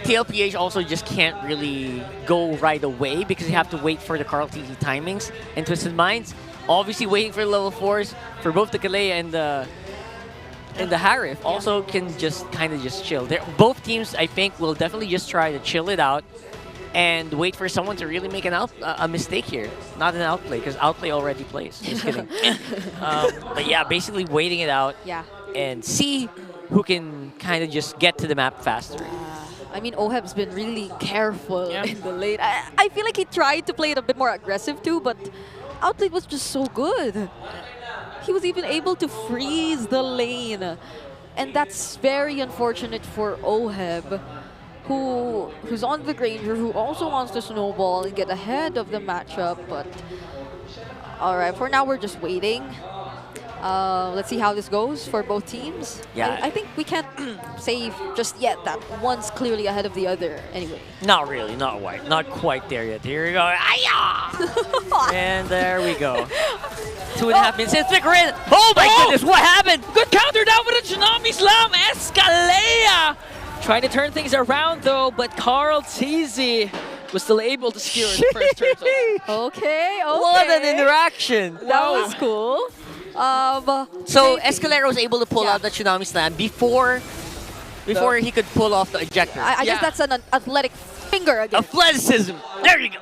TLPH also just can't really go right away because you have to wait for the Carl TT timings. And Twisted Minds, obviously waiting for the level 4s for both the Kalea and the Harif also can just kind of just chill. Both teams, I think, will definitely just try to chill it out and wait for someone to really make a mistake here. Not an outplay, because outplay already plays. Just kidding. But yeah, basically waiting it out and see who can kind of just get to the map faster. I mean, Oheb's been really careful in the lane. I feel like he tried to play it a bit more aggressive too, but outplay was just so good. He was even able to freeze the lane. And that's very unfortunate for Oheb, who's on the Granger, who also wants to snowball and get ahead of the matchup, but All right, for now, we're just waiting. Let's see how this goes for both teams. Yeah. I think we can't say just yet that one's clearly ahead of the other anyway. Not really, not quite there yet. Here we go. Aya! And there we go. 2.5 minutes in, flicker in. Oh my goodness, what happened? Good counter down with a Tsunami Slam. Escalea trying to turn things around though, but Carl Teasy was still able to secure his first turtle. Okay. What an interaction. That was cool. So Escalera was able to pull out the Tsunami Slam before he could pull off the ejector. I guess that's an athletic finger again. Athleticism. There you go.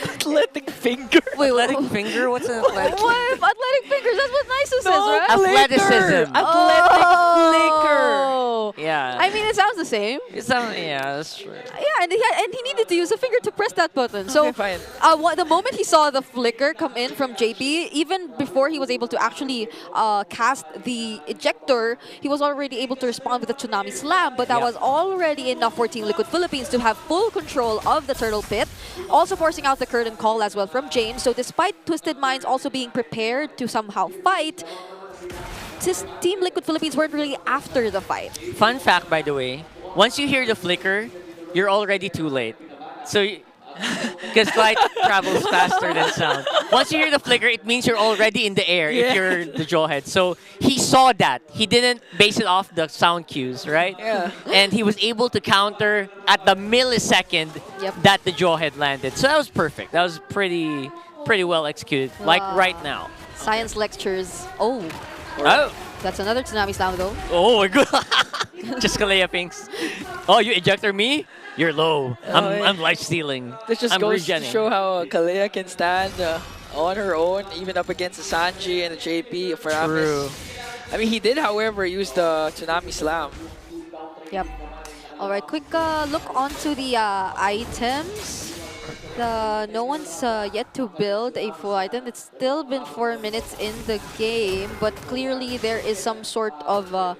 Athletic finger. Wait, athletic finger? What's an athletic? What? Athletic fingers? That's what Niso says, right? Athleticism. Athletic flicker. Yeah. I mean, it sounds the same. Yeah, that's true. Yeah, and he needed to use a finger to press that button. So fine. the moment he saw the flicker come in from JP, even before he was able to actually cast the ejector, he was already able to respond with a Tsunami Slam, but that was already enough for Team Liquid Philippines to have full control of the turtle pit, also forcing out the curtain call as well from James. So despite Twisted Minds also being prepared to somehow fight, Team Liquid Philippines weren't really after the fight. Fun fact, by the way, once you hear the flicker, you're already too late. So, because light travels faster than sound. Once you hear the flicker, it means you're already in the air if you're the jawhead. So he saw that. He didn't base it off the sound cues, right? Yeah. And he was able to counter at the millisecond that the jawhead landed. So that was perfect. That was pretty well executed, like right now. Science lectures. Oh. That's another Tsunami Slam though. Oh my god. Just Kalea Pinks. Oh, you ejector me? You're low. I'm life stealing. This just I'm goes to regenning. show how Kalea can stand on her own, even up against the Sanji and the JP for True. I mean, he did, however, use the Tsunami Slam. Yep. All right, quick look onto the items. No one's yet to build a full item. It's still been 4 minutes in the game, but clearly there is some sort of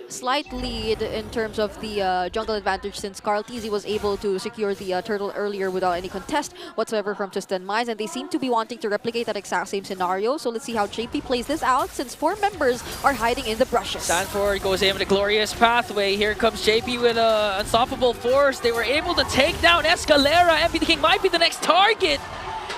slight lead in terms of the jungle advantage, since Carl Teasy was able to secure the turtle earlier without any contest whatsoever from Twisted Minds, and they seem to be wanting to replicate that exact same scenario. So let's see how JP plays this out, since 4 members are hiding in the brushes. Sanford goes in with a glorious pathway. Here comes JP with an unstoppable force. They were able to take down Escalera. MP the King might be the next target.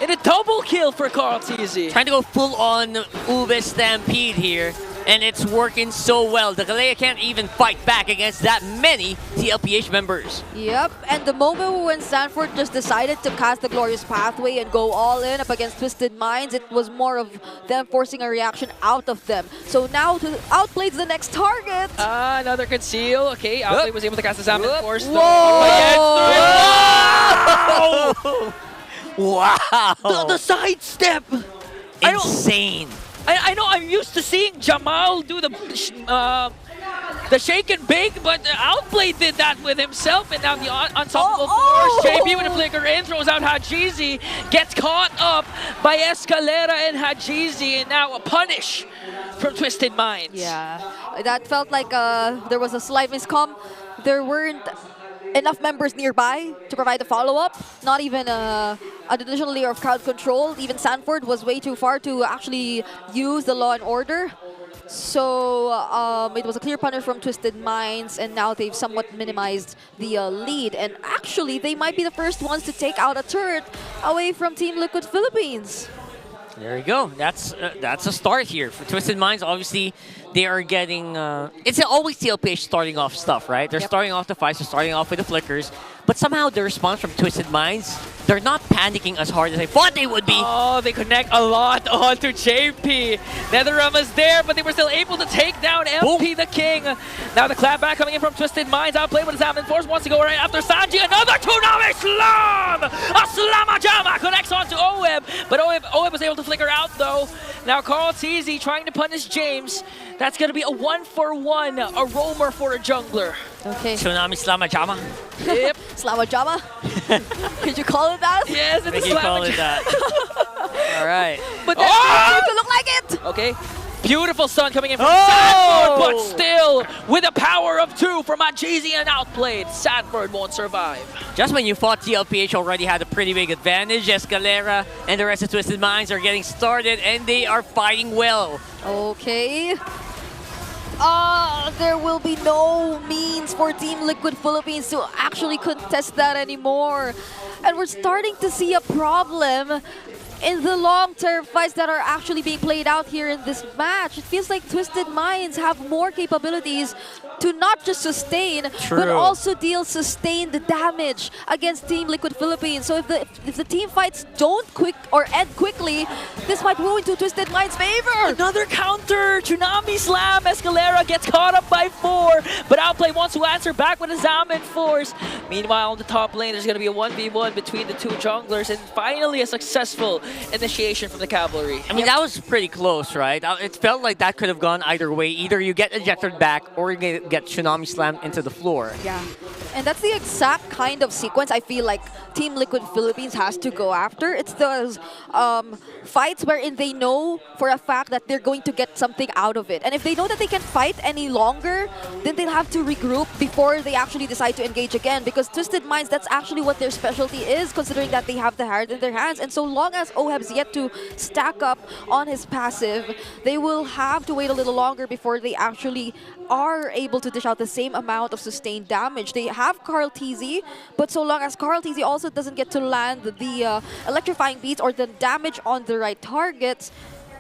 In a double kill for Carl Teasy. Trying to go full on Ube Stampede here, and it's working so well. The Kalea can't even fight back against that many TLPH members. Yep, and the moment when Sanford just decided to cast the Glorious Pathway and go all in up against Twisted Minds, it was more of them forcing a reaction out of them. So now to outplay the next target. Another conceal. Okay, Outplay was able to cast the Salmon Force. Wow! The sidestep! Insane. I know I'm used to seeing Jamal do the shake and bake, but Outplay did that with himself, and now the unstoppable force. JP with a flicker in, throws out Hajizi, gets caught up by Escalera and Hajizi, and now a punish from Twisted Minds. Yeah, that felt like there was a slight miscom. There weren't enough members nearby to provide the follow-up. Not even an additional layer of crowd control. Even Sanford was way too far to actually use the Law and Order. So it was a clear punish from Twisted Minds, and now they've somewhat minimized the lead. And actually, they might be the first ones to take out a turret away from Team Liquid Philippines. There you go. That's a start here for Twisted Minds. Obviously, they are getting. It's always TLPH starting off stuff, right? They're starting off the fights. They're starting off with the flickers, but somehow the response from Twisted Minds, they're not panicking as hard as I thought they would be. Oh, they connect a lot onto JP. Netherrama's there, but they were still able to take down MP the King. Now the clapback coming in from Twisted Minds. Outplay with his Salmon Force. Wants to go right after Sanji. Another Tsunami Slam! A Slamajama connects onto Oeb, but Oeb was able to flicker out though. Now Carl Teasy trying to punish James. That's going to be a 1-for-1, a roamer for a jungler. Okay. Tsunami Slamajama. Yep. Slamajama? Could you call it that? Yes, it's Make a you call it Slamajama. that. All right. But that seems to look like it. Okay. Beautiful stun coming in from Sanford, but still with a power of 2 from Ajizi and outplayed. Sanford won't survive. Just when you thought TLPH already had a pretty big advantage, Escalera and the rest of Twisted Minds are getting started and they are fighting well. Okay. There will be no means for Team Liquid Philippines to actually contest that anymore. And we're starting to see a problem in the long-term fights that are actually being played out here in this match. It feels like Twisted Minds have more capabilities to not just sustain, but also deal sustained damage against Team Liquid Philippines. So if the team fights don't end quickly, this might go into Twisted Minds' favor. Another counter! Tsunami Slam! Escalera gets caught up by 4, but Outplay wants to answer back with a Zaman Force. Meanwhile, on the top lane, there's going to be a 1v1 between the two junglers, and finally a successful initiation from the Cavalry. I mean, that was pretty close, right? It felt like that could have gone either way. Either you get ejected back or you get Tsunami Slammed into the floor. Yeah, and that's the exact kind of sequence I feel like Team Liquid Philippines has to go after. It's those fights wherein they know for a fact that they're going to get something out of it. And if they know that they can't fight any longer, then they'll have to regroup before they actually decide to engage again. Because Twisted Minds, that's actually what their specialty is, considering that they have the heart in their hands. And so long as OHEB's yet to stack up on his passive, they will have to wait a little longer before they actually are able to dish out the same amount of sustained damage. They have Carl TZ, but so long as Carl TZ also doesn't get to land the electrifying beats or the damage on the right targets,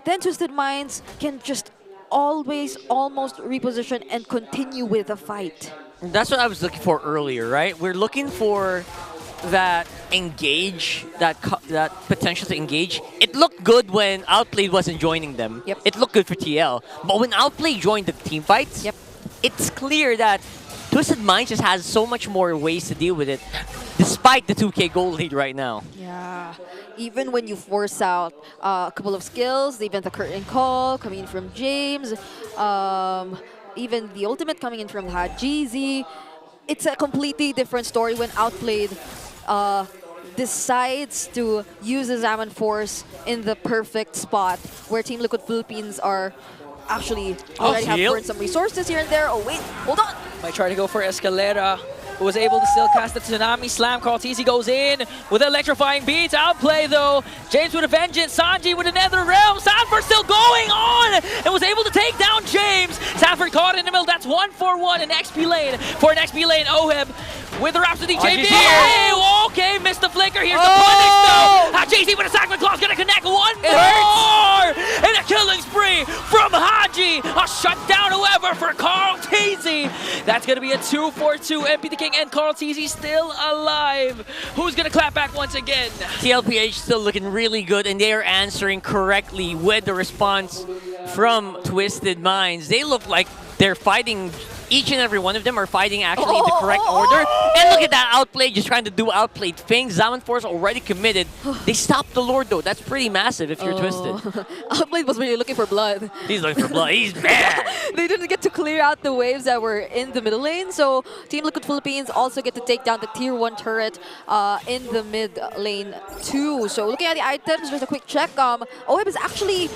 then Twisted Minds can just always almost reposition and continue with the fight. That's what I was looking for earlier, right? We're looking for that engage, that potential to engage. It looked good when Outplayed wasn't joining them. Yep. It looked good for TL. But when Outplayed joined the team fights, it's clear that Twisted Minds just has so much more ways to deal with it, despite the 2K goal lead right now. Yeah, even when you force out a couple of skills, even the curtain call coming in from James, even the ultimate coming in from Hajizi, it's a completely different story when Outplayed decides to use the Zaman Force in the perfect spot where Team Liquid Philippines are actually already have burned some resources here and there. Oh wait, hold on. Might try to go for Escalera, who was able to still cast the Tsunami Slam. Carl TZ goes in with electrifying beats. Outplay though. James with a vengeance. Sanji with another realm. Sanford still going on and was able to take down James. Sanford caught in the middle. That's 1-for-1 in XP lane for an XP lane OHEB with the Rhapsody JP. Oh, okay, missed the flicker. Here's the punish though. JC with a Sacred Claw's gonna connect one more. And a killing spree from Haji. A shutdown, however, for Carl TZ. That's gonna be a 2-for-2. MP the King and Carl TZ still alive. Who's gonna clap back once again? TLPH still looking really good, and they are answering correctly with the response from Twisted Minds. They look like they're fighting. Each and every one of them are fighting actually in the correct order. And look at that Outplay, just trying to do Outplayed things. Zaman Force already committed. They stopped the Lord though. That's pretty massive if you're Twisted. Outplayed was really looking for blood. He's looking for blood. He's mad. They didn't get to clear out the waves that were in the middle lane. So Team Liquid Philippines also get to take down the tier 1 turret in the mid lane too. So looking at the items, just a quick check. OHEB is actually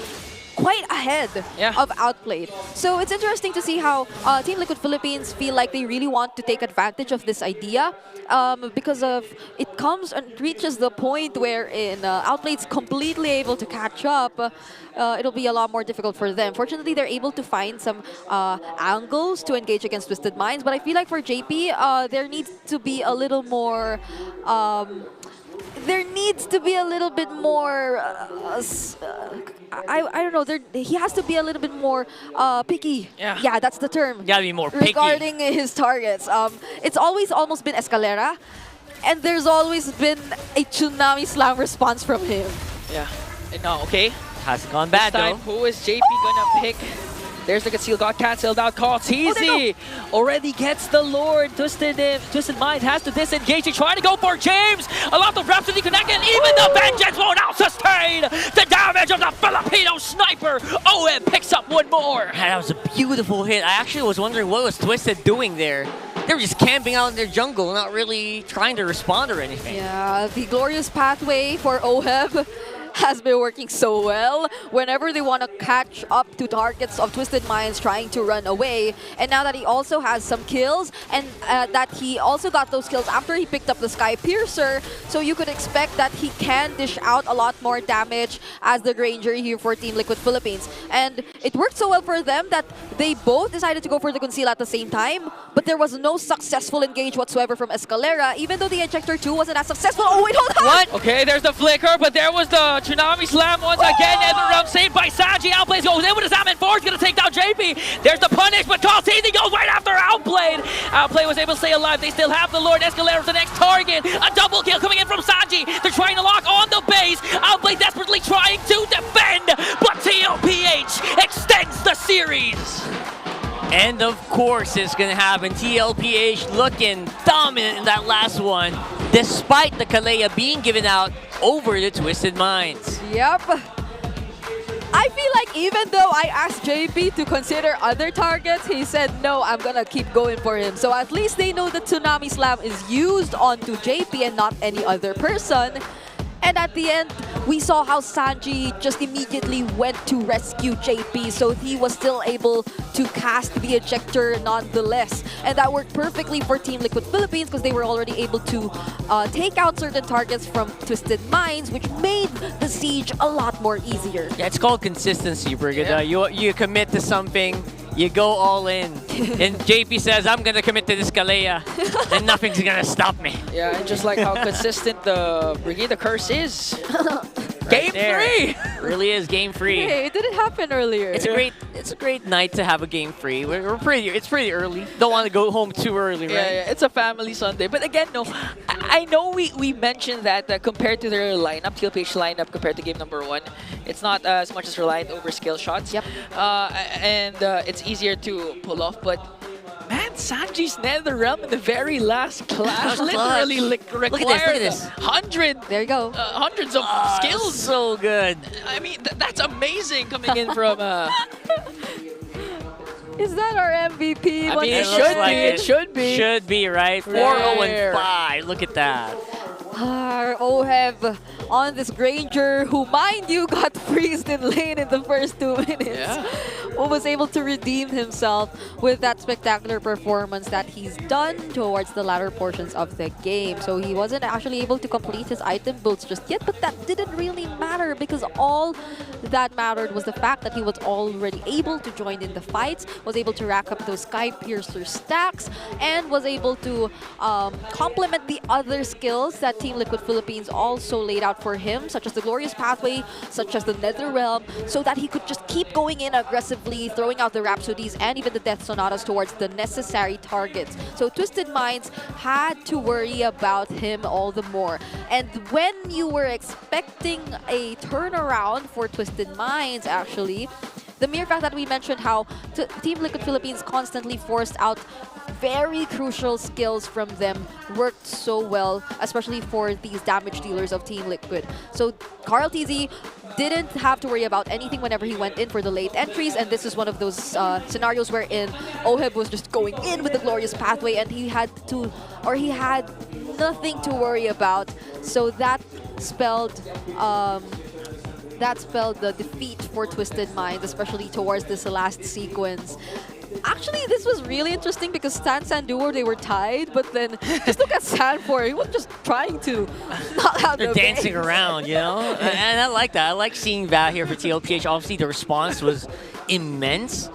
quite ahead of Outplayed. So it's interesting to see how Team Liquid Philippines feel like they really want to take advantage of this idea because of it comes and reaches the point where Outplayed's completely able to catch up. It'll be a lot more difficult for them. Fortunately, they're able to find some angles to engage against Twisted Minds, but I feel like for JP, there needs to be a little more there needs to be a little bit more I don't know, he has to be a little bit more picky. Yeah, that's the term. Gotta be more picky. Regarding his targets. It's always almost been Escalera, and there's always been a Tsunami Slam response from him. Yeah. No, okay. Hasn't gone bad this time, though. Who is JP gonna pick? There's the conceal, got cancelled out. Carl TZ already gets the Lord. Twisted Mind has to disengage. He's trying to go for James. A lot of Rhapsody connect, and even the Vengeance won't out sustain the damage of the Filipino sniper. OHEB picks up one more. That was a beautiful hit. I actually was wondering what was Twisted doing there. They were just camping out in their jungle, not really trying to respond or anything. Yeah, the glorious pathway for OHEB. has been working so well whenever they want to catch up to targets of Twisted Minds trying to run away. And now that he also has some kills, and that he also got those kills after he picked up the Sky Piercer, so you could expect that he can dish out a lot more damage as the Granger here for Team Liquid Philippines. And it worked so well for them that they both decided to go for the conceal at the same time, but there was no successful engage whatsoever from Escalera, even though the Ejector 2 wasn't as successful. Oh wait, hold on! What? Okay, there's the flicker, but there was the Tsunami Slam once again. Netherrealm saved by Sanji. Outplays goes in with his Salmon Force, gonna take down JP. There's the punish, but Chaltesi goes right after Outplayed. Outplay was able to stay alive. They still have the Lord. Escalera the next target. A double kill coming in from Sanji. They're trying to lock on the base. Outplay desperately trying to defend, but TLPH extends the series. And of course it's gonna happen. TLPH looking dominant in that last one, despite the Kalea being given out over the Twisted Minds. Yep. I feel like even though I asked JP to consider other targets, he said, no, I'm gonna keep going for him. So at least they know the Tsunami Slam is used onto JP and not any other person. And at the end, we saw how Sanji just immediately went to rescue JP, so he was still able to cast the ejector nonetheless. And that worked perfectly for Team Liquid Philippines because they were already able to take out certain targets from Twisted Minds, which made the siege a lot more easier. Yeah, it's called consistency, Brigada. You commit to something, you go all in. And JP says, I'm gonna commit to this Kalea, and nothing's gonna stop me. Yeah, and just like how consistent the Brigida curse is. Game Game 3! Really is game free. Hey, it didn't happen earlier. It's a great night to have a game free. It's pretty early. Don't want to go home too early, right? Yeah, it's a family Sunday. But again, no, I know we mentioned that compared to their lineup, TLPH lineup compared to game number 1, it's not as much as reliant over skill shots. Yep. And it's easier to pull off, but man, Sanji's Netherrealm in the very last clash literally required There you go. hundreds of skills. So good. I mean, that's amazing coming in from... Is that our MVP? I mean, it should be. Should be, right? 4-0-5. Look at that. Our OHEB on this Granger, who, mind you, got freezed in lane in the first 2 minutes. Yeah. Who was able to redeem himself with that spectacular performance that he's done towards the latter portions of the game. So he wasn't actually able to complete his item builds just yet, but that didn't really matter because all that mattered was the fact that he was already able to join in the fights, was able to rack up those Sky Piercer stacks, and was able to complement the other skills that Team Liquid Philippines also laid out for him, such as the Glorious Pathway, such as the Netherrealm, so that he could just keep going in aggressively, throwing out the Rhapsodies and even the Death Sonatas towards the necessary targets. So Twisted Minds had to worry about him all the more. And when you were expecting a turnaround for Twisted Minds, actually, the mere fact that we mentioned how Team Liquid Philippines constantly forced out very crucial skills from them worked so well, especially for these damage dealers of Team Liquid. So Carl TZ didn't have to worry about anything whenever he went in for the late entries, and this is one of those scenarios wherein OHEB was just going in with the Glorious Pathway and he had nothing to worry about. So that spelled the defeat for Twisted Minds, especially towards this last sequence. Actually, this was really interesting because Stan Sanduo, they were tied, but then just look at Sanfor. He was just trying to knock out They're dancing around, you know? And I like that. I like seeing that here for TLPH. Obviously, the response was immense.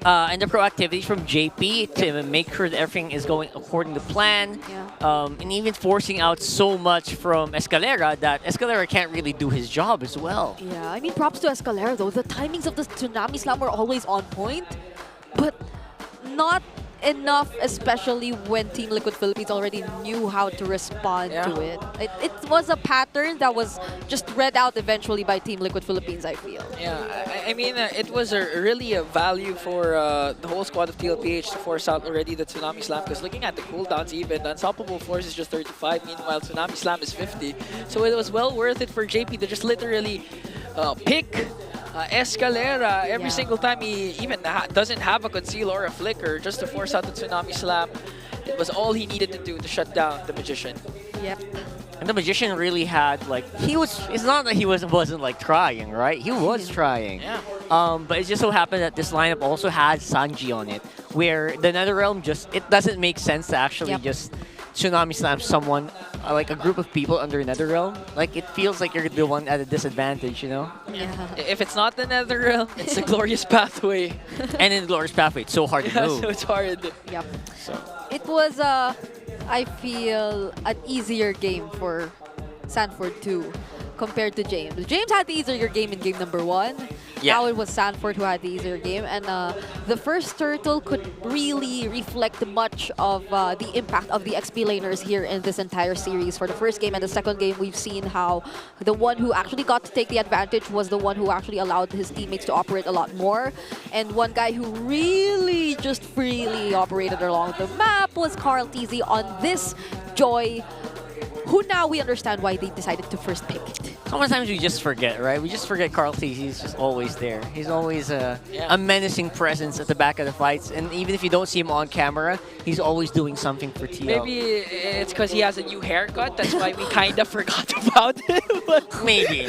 And the proactivity from JP to make sure that everything is going according to plan. Yeah. And even forcing out so much from Escalera that Escalera can't really do his job as well. Yeah, I mean, props to Escalera though. The timings of the Tsunami Slam were always on point, but not enough, especially when Team Liquid Philippines already knew how to respond to it. It was a pattern that was just read out eventually by Team Liquid Philippines, I feel. Yeah, I mean, it was really a value for the whole squad of TLPH to force out already the Tsunami Slam, because looking at the cooldowns even, the Unstoppable Force is just 35, meanwhile Tsunami Slam is 50. So it was well worth it for JP to just literally pick Escalera every single time he even doesn't have a conceal or a flicker, just to force out the Tsunami Slam. It was all he needed to do to shut down the Magician. Yep. And the magician really had like it's not that he wasn't like trying, right? He was trying. Yeah. But it just so happened that this lineup also had Sanji on it, where the Netherrealm it doesn't make sense to actually just Tsunami Slam someone, like a group of people under Netherrealm. Like, it feels like you're the one at a disadvantage, you know? Yeah. If it's not the Netherrealm, it's a Glorious Pathway. And in the Glorious Pathway, it's so hard to move. So it's hard. Yep. So. It was, I feel, an easier game for Sanford 2 compared to James. James had the easier game in game number 1. Yeah. Now it was Sanford who had the easier game. And the first turtle could really reflect much of the impact of the XP laners here in this entire series. For the first game and the second game, we've seen how the one who actually got to take the advantage was the one who actually allowed his teammates to operate a lot more. And one guy who really just freely operated along the map was Carl TZ on this Joy, who now we understand why they decided to first pick it. Sometimes we just forget, right? We just forget Carl T. He's just always there. He's always a menacing presence at the back of the fights. And even if you don't see him on camera, he's always doing something for TL. Maybe it's because he has a new haircut. That's why we kind of forgot about him. maybe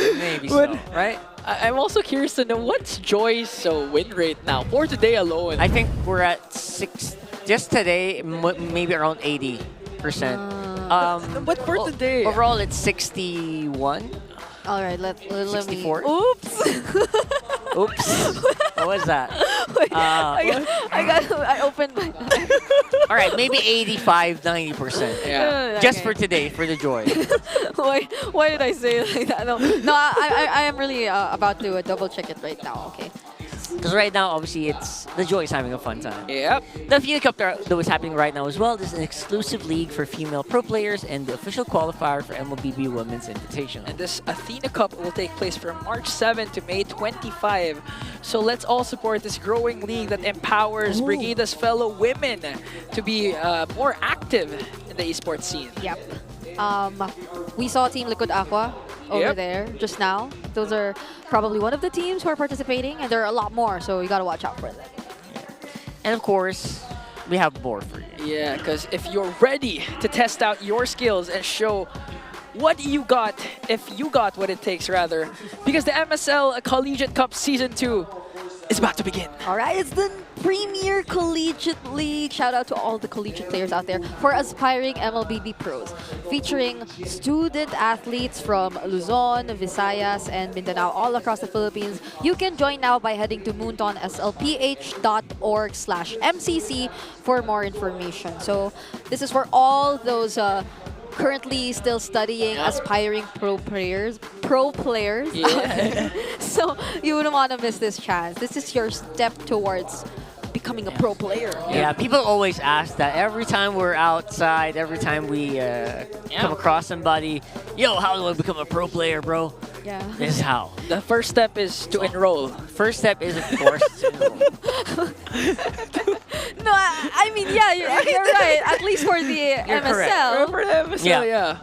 so, right? I'm also curious to know what's Joy's win rate now for today alone. I think we're at 6, just today, maybe around 80%. But for today, overall it's 61. All right, let me. 64. Oops. Oops. What was that? Wait, I opened my. All right, maybe 85, 90%. Yeah. Just for today, for the Joy. Why did I say it like that? No, I am really about to double check it right now. Okay. Because right now, obviously, the Joy is having a fun time. Yep. The FLCN Cup that was happening right now as well. This is an exclusive league for female pro players and the official qualifier for MLBB Women's Invitational. And this Athena Cup will take place from March 7 to May 25. So let's all support this growing league that empowers Brigida's fellow women to be more active in the esports scene. Yep. We saw Team Liquid Aqua over there just now. Those are probably one of the teams who are participating, and there are a lot more, so you gotta watch out for them. And of course, we have more for you. Yeah, because if you're ready to test out your skills and show what you got, if you got what it takes, rather, because the MSL Collegiate Cup Season 2 is about to begin. All right, it's the Premier Collegiate League. Shout out to all the collegiate players out there for aspiring MLBB pros, featuring student athletes from Luzon, Visayas, and Mindanao all across the Philippines. You can join now by heading to moontonslph.org/MCC for more information. So this is for all those currently still studying, aspiring pro players. Yeah. So you wouldn't want to miss this chance. This is your step towards becoming a pro player. Yeah, people always ask that every time we're outside, every time we come across somebody, yo, how do I become a pro player, bro? Yeah. This is how. The first step is to enroll. First step is, of course, to enroll. No, I mean, yeah, you're right. At least for the MSL. For the MSL, yeah.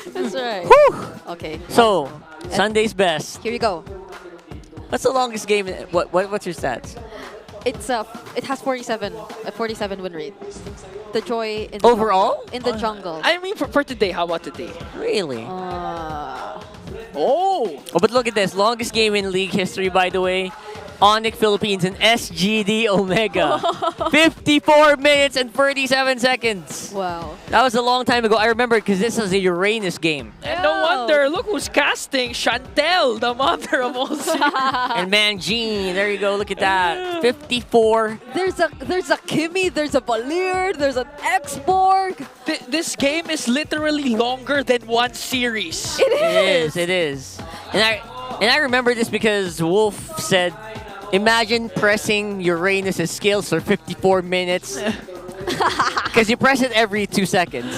That's right. Whew. Okay. So, Sunday's best. Here you go. What's the longest game? What's your stats? It has 47 win rate. The Joy in overall in the jungle. I mean, for today, how about today? Really? Oh, but look at this. Longest game in league history, by the way. Onyx Philippines and SGD Omega. 54 minutes and 37 seconds. Wow. That was a long time ago. I remember because this was a Uranus game. And no wonder, look who's casting. Chantel, the mother of all sin. And Mangine, there you go. Look at that. 54. There's a Kimmy, there's a Valir, there's an X-Borg. This game is literally longer than one series. It is. And I remember this because Wolf said, imagine pressing Uranus' skills for 54 minutes. Because you press it every 2 seconds.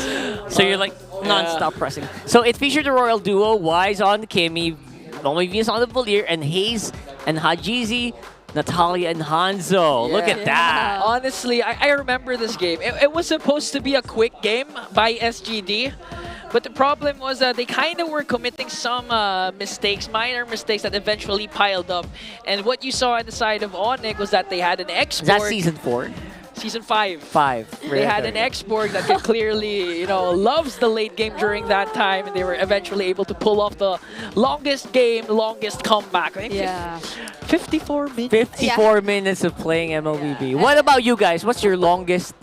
So you're like non-stop pressing. So it featured the Royal Duo, Wise on the Kimmy, Only Venus on the Valir, and Hayes and Hajizi, Natalia and Hanzo. Yeah. Look at that. Honestly, I remember this game. It was supposed to be a quick game by SGD. But the problem was that they kind of were committing some mistakes, minor mistakes that eventually piled up. And what you saw on the side of Onyx was that they had an export. Is that Season 4? Season 5. 5. They had an X-Borg that could clearly, loves the late game during that time, and they were eventually able to pull off the longest game, longest comeback. I think Yeah. 54 minutes. 54 minutes of playing MLBB. What about you guys? What's your longest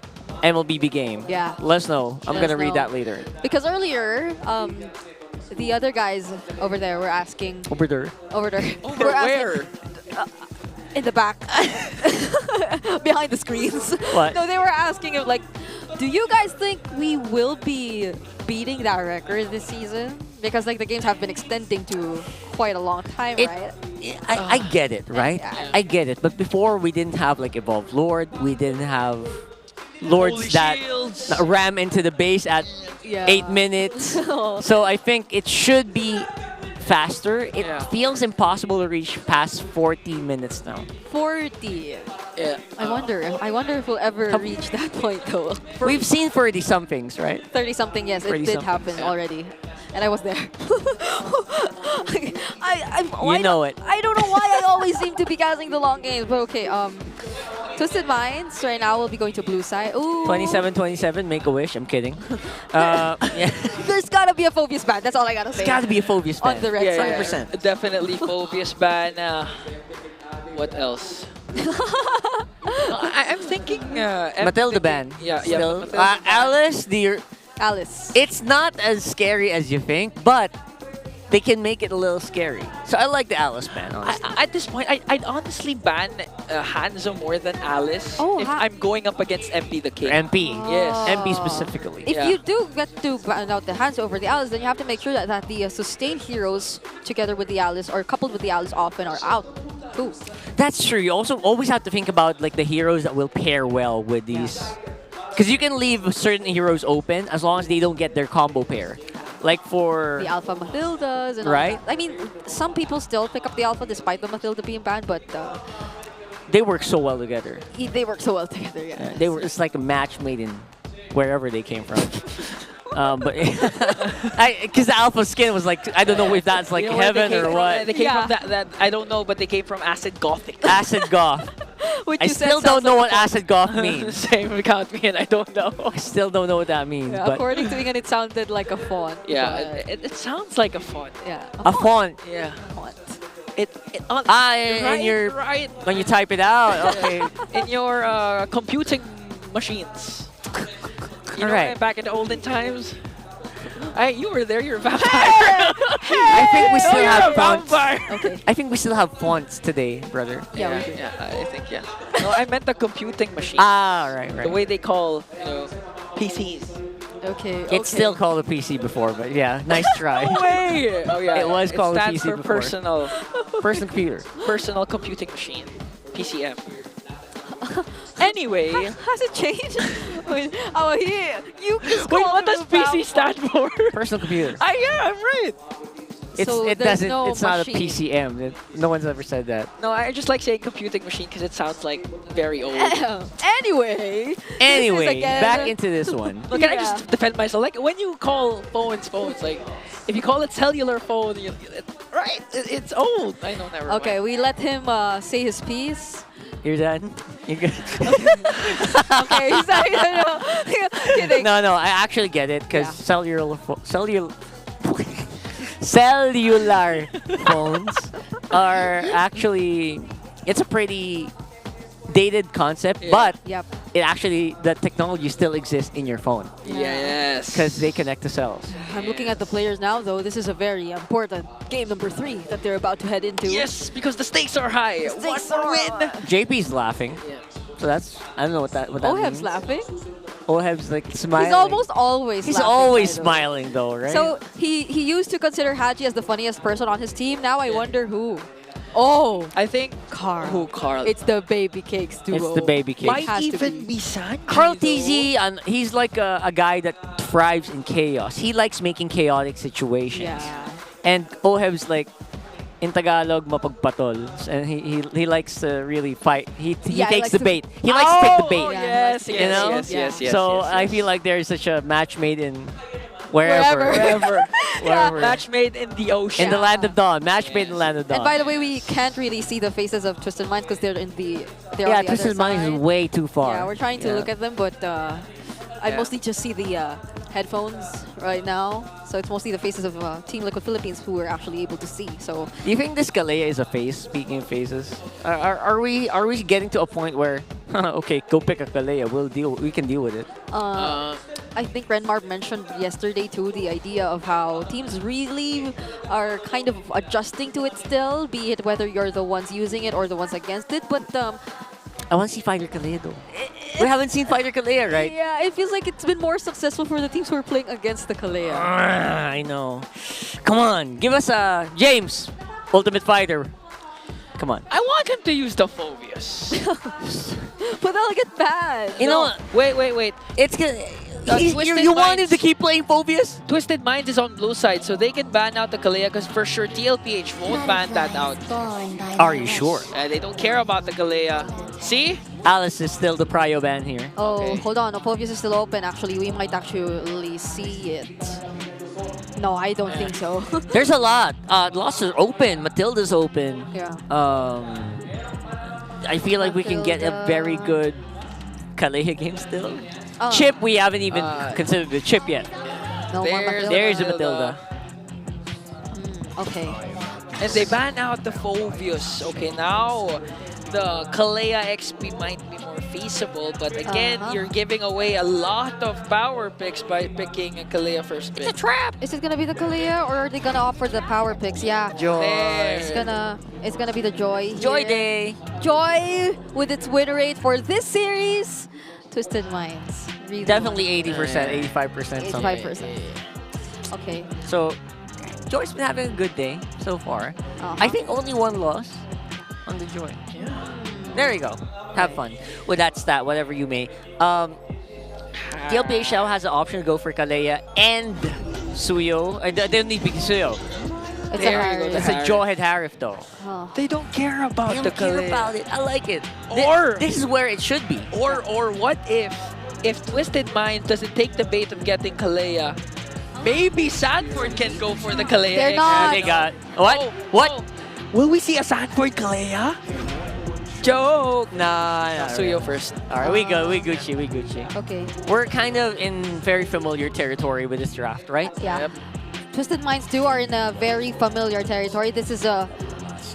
MLBB game? Yeah. Let us know. I'm Let going to us read know. that later. Because earlier, the other guys over there were asking. Over there. Over there. Over We're where? In the back. Behind the screens. What? No, they were asking him, like, do you guys think we will be beating that record this season? Because, like, the games have been extending to quite a long time, right? I get it, right? I get it. But before, we didn't have, like, Evolved Lord. We didn't have Lords that ram into the base at 8 minutes. So I think it should be faster. It feels impossible to reach past 40 minutes now. 40. Yeah. I wonder if we'll ever reach that point, though. We've seen 30-somethings, right? 30-something, yes, it did 30-somethings, happen already. And I was there. You know it. I don't know why I always seem to be casting the long games, but okay. Twisted Minds right now will be going to blue side. Ooh. 27-27, make a wish. I'm kidding. Yeah. There's gotta be a Phobius ban. That's all I gotta say. There's gotta be a Phobius ban. On the red side. 100%. Definitely Phobius ban. What else? I'm thinking... Matilda ban. Yeah, Still. Matilda ban. Alice, Alice. It's not as scary as you think, but they can make it a little scary. So I like the Alice ban, honestly. At this point, I'd honestly ban Hanzo more than Alice if I'm going up against MP the King. MP. Yes. MP specifically. If you do get to ban out the Hands over the Alice, then you have to make sure that the sustained heroes together with the Alice or coupled with the Alice often are out too. That's true. You also always have to think about like the heroes that will pair well with these. Because you can leave certain heroes open as long as they don't get their combo pair. Like for... The Alpha Matildas and right? all that. I mean, some people still pick up the Alpha despite the Matilda being banned, but... they work so well together. They work so well together, yeah. It's like a match made in wherever they came from. But because the Alpha skin was like, I don't know if that's like heaven or what. They came from that, I don't know, but they came from Acid Gothic. Acid Goth. Which I still don't know what Acid Goth means. Same account me, and I don't know. I still don't know what that means. Yeah, but according to Ingan, it sounded like a font. Yeah, it sounds like a font. Yeah. A font. Yeah. Font. When you type it out, okay. In your computing machines. You know, Alright. back in the olden times. You were there, you're a vampire. I think we still have fonts. Okay. I think we still have fonts today, brother. Yeah, we do. Yeah, I think, yeah. No, I meant the computing machine. Right. The way they call, PCs. Okay. It's still called a PC before, but yeah, nice try. No way! Oh yeah, it was called a stands PC for before. personal computer. Personal computing machine. PCM. Anyway. Has it changed? Wait, you Wait, what does PC stand for? Personal computer. Yeah, I'm right. It doesn't. It's not a PCM. No one's ever said that. No, I just like saying computing machine because it sounds like very old. Anyway, back into this one. Look, can I just defend myself? Like when you call phones, like if you call it cellular phone, right? It's old. I know, never mind. Okay, we let him say his piece. You're done? You're good? Okay, sorry. Kidding. No, I actually get it because cellular phones are actually, it's a pretty dated concept, but it actually, the technology still exists in your phone. Yes. Because they connect to cells. I'm looking at the players now, though. This is a very important game number 3 that they're about to head into. Yes, because the stakes are high. One more win. JP's laughing. Yeah. So that's, I don't know what that means. Oheb's laughing. Oheb's like smiling. He's almost always He's laughing. always smiling though, right? So he used to consider Haji as the funniest person on his team. Now I wonder who. Oh, I think Carl. Who Carl? It's the Baby Cakes duo. It's the Baby Cakes. Might even be Sanji. Carl TZ, he's like a guy that thrives in chaos. He likes making chaotic situations. Yeah. And Oheb's like, in Tagalog, mapagpatol. And he likes to really fight. He takes the bait. He likes to take the bait. Yes, you know? yes. So I feel like there's such a match made in Wherever. Wherever. Match made in the ocean. In the land of dawn. Match made in the land of dawn. And by the way, we can't really see the faces of Twisted Minds because they're on the Twisted other Minds side. is way too far. Yeah, we're trying to look at them, but I mostly just see the headphones right now. So it's mostly the faces of Team Liquid Philippines who we're actually able to see. So Do you think this Kalea is a face? Speaking of faces, are we getting to a point where okay, go pick a Kalea. We can deal with it. I think Renmar mentioned yesterday too the idea of how teams really are kind of adjusting to it still, be it whether you're the ones using it or the ones against it. But I want to see Fighter Kalea though. We haven't seen Fighter Kalea, right? yeah, it feels like it's been more successful for the teams who are playing against the Kalea. I know. Come on, give us James, Ultimate Fighter. Come on. I want him to use the Phobius. But that'll get bad. You know what? Wait. It's gonna. You wanted to keep playing Phobius? Twisted Minds is on blue side, so they can ban out the Kalea because for sure TLPH won't ban that out. Are you sure? They don't care about the Kalea. See? Alice is still the prio ban here. Oh, hold on. Opovius is still open. Actually, we might actually see it. No, I don't think so. There's a lot. Lost is open. Matilda's open. Yeah. I feel like we can get a very good Kalea game still. Oh. Chip, we haven't even considered the chip yet. No, There's a Matilda. Okay. And they ban out the Phobius. Okay, now the Kalea XP might be more feasible, but again, you're giving away a lot of power picks by picking a Kalea first pick. It's a trap! Is it gonna be the Kalea or are they gonna offer the power picks? Yeah. Joy. It's gonna be the Joy. Joy here. Day. Joy with its win rate for this series. Twisted Minds. Really Definitely 80%, 85%. 85%. Okay. So, Joy's been having a good day so far. I think only one loss on the Joy. There you go. Have fun with that stat, whatever you may. TLPH now has the option to go for Kalea and Suyo. They don't need to be Suyo. It's a Jawhead Harif though. They don't care about they the don't care Kalea. about it. I like it. Or this is where it should be. Or what if Twisted Minds doesn't take the bait of getting Kalea, maybe Sanford can go for the Kalea. They're not. They got what? What? Oh. Will we see a Sanford Kalea? Joke. Nah. Suyo first. All right, we Gucci. Okay. We're kind of in very familiar territory with this draft, right? Yeah. Twisted Minds too are in a very familiar territory. This is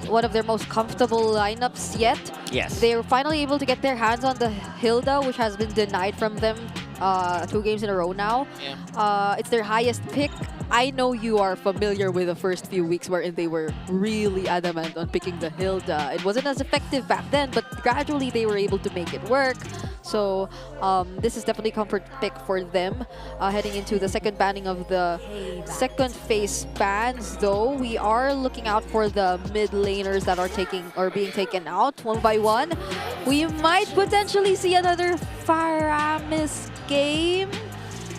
one of their most comfortable lineups yet. Yes. They were finally able to get their hands on the Hilda, which has been denied from them 2 games in a row now. Yeah. It's their highest pick. I know you are familiar with the first few weeks wherein they were really adamant on picking the Hilda. It wasn't as effective back then, but gradually they were able to make it work. So this is definitely a comfort pick for them. Heading into the second banning of the second phase bans, though, we are looking out for the mid laners that are being taken out one by one. We might potentially see another Faramis game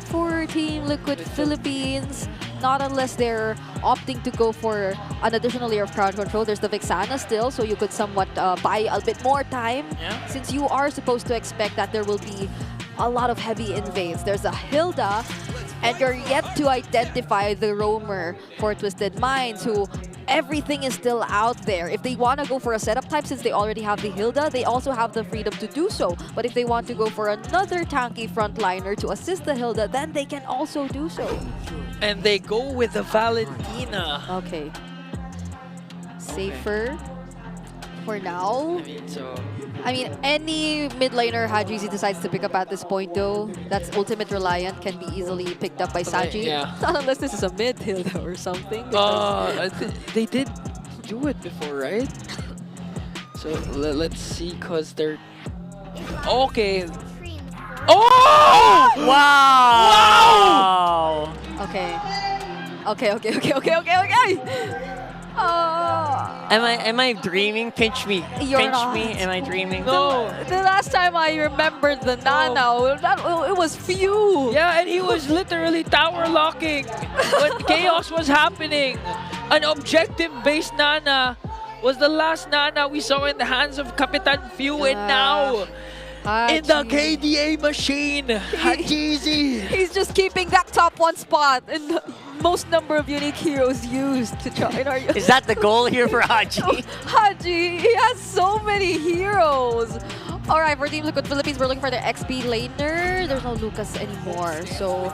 for Team Liquid Philippines. Not unless they're opting to go for an additional layer of crowd control. There's the Vixana still, so you could somewhat buy a bit more time. Yeah. Since you are supposed to expect that there will be a lot of heavy invades. There's a Hilda, and you're yet to identify the roamer for Twisted Minds, who everything is still out there. If they want to go for a setup type, since they already have the Hilda, they also have the freedom to do so. But if they want to go for another tanky frontliner to assist the Hilda, then they can also do so. And they go with the Valentina. Okay. Safer for now. I mean, any mid laner Hadrizi decides to pick up at this point, though, that's ultimate reliant, can be easily picked up by Saji. Yeah. Not unless this is a mid Hilda or something. They did do it before, right? So let's see, because they're... Okay. Oh! Wow! Okay. Okay. Am I dreaming? Pinch me. You're not. Me. Am I dreaming? No. The last time I remembered the Nana, it was few. Yeah, and he was literally tower locking when chaos was happening. An objective-based Nana was the last Nana we saw in the hands of Capitan Few, and now In the KDA machine, Hajizi. He's just keeping that top 1 spot and the most number of unique heroes used to try. Is that the goal here for Haji? Haji, he has so many heroes. All right, for Team Liquid Philippines, we're looking for their XP laner. There's no Lucas anymore, so...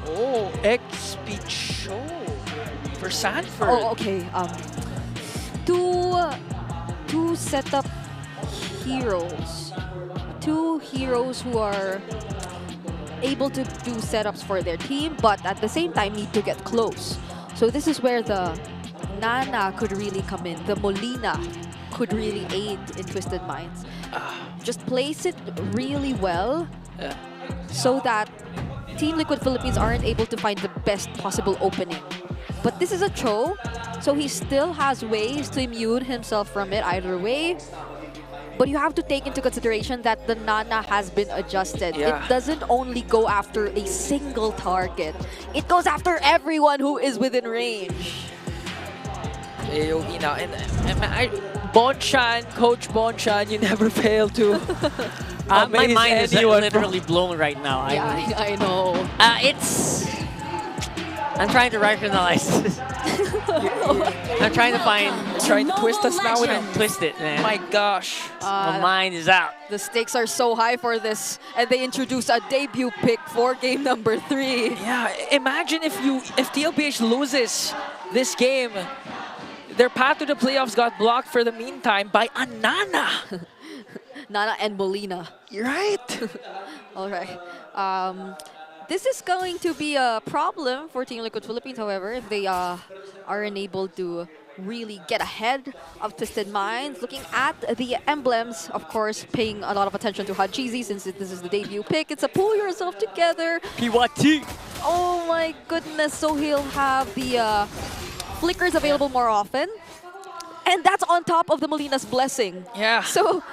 Oh, XP Cho for Sanford. Oh, okay. Two setup heroes. 2 heroes who are able to do setups for their team, but at the same time need to get close. So this is where the Nana could really come in. The Molina could really aid in Twisted Minds. Just place it really well so that Team Liquid Philippines aren't able to find the best possible opening. But this is a Cho, so he still has ways to immune himself from it either way. But you have to take into consideration that the Nana has been adjusted. Yeah. It doesn't only go after a single target. It goes after everyone who is within range. AoE now. And Bonchan, Coach Bonchan, you never fail to My mind is anyone literally blown right now. Yeah, I know. I'm trying to rationalize this. I'm trying to find... Trying to twist us now with it. Twist it, man. My gosh. My mind is out. The stakes are so high for this, and they introduce a debut pick for game number 3. Yeah, imagine if TLPH loses this game, their path to the playoffs got blocked for the meantime by a Nana. Nana and Molina. You're right. All right. This is going to be a problem for Team Liquid Philippines, however, if they are unable to really get ahead of Twisted Minds. Looking at the emblems, of course, paying a lot of attention to Hajizi since this is the debut pick. It's a pull yourself together. PYT. Oh my goodness. So he'll have the flickers available more often. And that's on top of the Molina's blessing. Yeah. So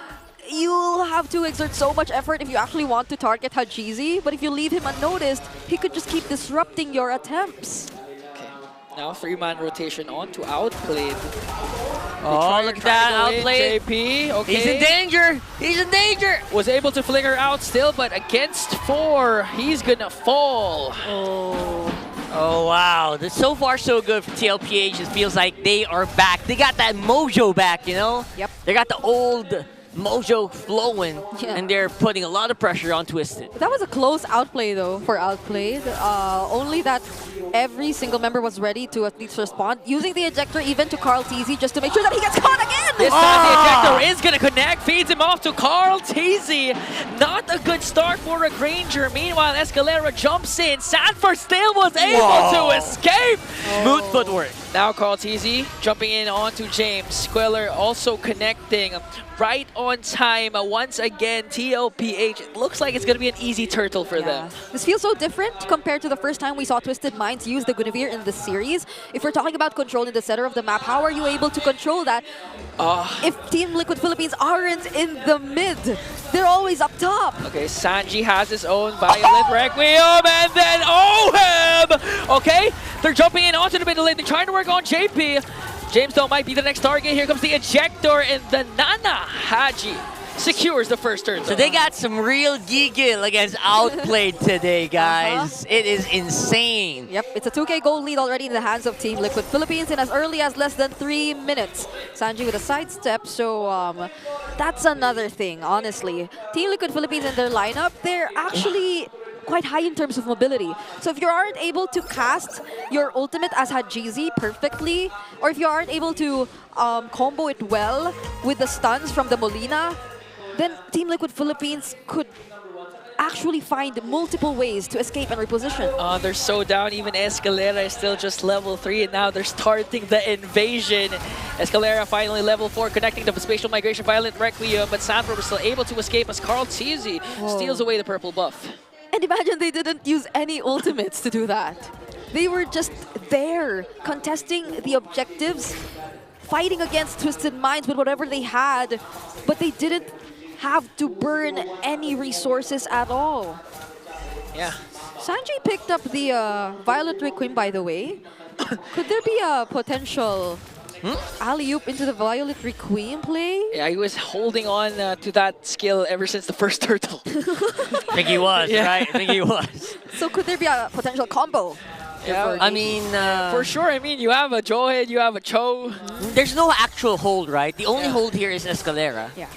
you'll have to exert so much effort if you actually want to target Hajizi, but if you leave him unnoticed, he could just keep disrupting your attempts. Okay. Now 3-man rotation on to Outplayed. Oh, look at that, Outplayed. JP, okay. He's in danger. He's in danger. Was able to flicker out still, but against 4, he's gonna fall. Oh, wow. So far, so good for TLPH. It feels like they are back. They got that mojo back, you know? Yep. They got the old mojo flowing, Yeah. and they're putting a lot of pressure on Twisted. That was a close outplay, though, for Outplayed. Only that every single member was ready to at least respond, using the ejector even to Carl TZ just to make sure that he gets caught again! This time the ejector is going to connect, feeds him off to Carl TZ. Not a good start for a Granger. Meanwhile, Escalera jumps in. Sanford still was able to escape! Smooth footwork. Now Carl TZ jumping in onto James. Queller also connecting right on time. Once again, TLPH. It looks like it's going to be an easy turtle for them. This feels so different compared to the first time we saw Twisted Minds use the Guinevere in the series. If we're talking about controlling the center of the map, how are you able to control that if Team Liquid Philippines aren't in the mid? They're always up top. Okay, Sanji has his own Violent Requiem, and then OHEM! Okay, they're jumping in onto the middle lane. They're trying to work on JP. James though might be the next target. Here comes the ejector, and the Nana Haji secures the first turn. So they got some real giggle against Outplayed today, guys. It is insane. Yep, it's a 2K gold lead already in the hands of Team Liquid Philippines in as early as less than 3 minutes. Sanji with a sidestep, so that's another thing, honestly. Team Liquid Philippines in their lineup, they're actually quite high in terms of mobility. So if you aren't able to cast your ultimate as Hajizi perfectly, or if you aren't able to combo it well with the stuns from the Molina, then Team Liquid Philippines could actually find multiple ways to escape and reposition. They're so down. Even Escalera is still just level 3, and now they're starting the invasion. Escalera finally level 4, connecting the Spatial Migration Violent Requiem, but Sanford was still able to escape as Carl TZ steals away the purple buff. And imagine they didn't use any ultimates to do that. They were just there, contesting the objectives, fighting against Twisted Minds with whatever they had, but they didn't have to burn any resources at all. Yeah. Sanji picked up the Violet Requiem, by the way. Could there be a potential Alley-oop into the Violet Requiem play? Yeah, he was holding on to that skill ever since the first turtle. I think he was, right? I think he was. So could there be a potential combo? Yeah, I mean, for sure. I mean, you have a Joehead, you have a Cho. There's no actual hold, right? The only hold here is Escalera. Yeah.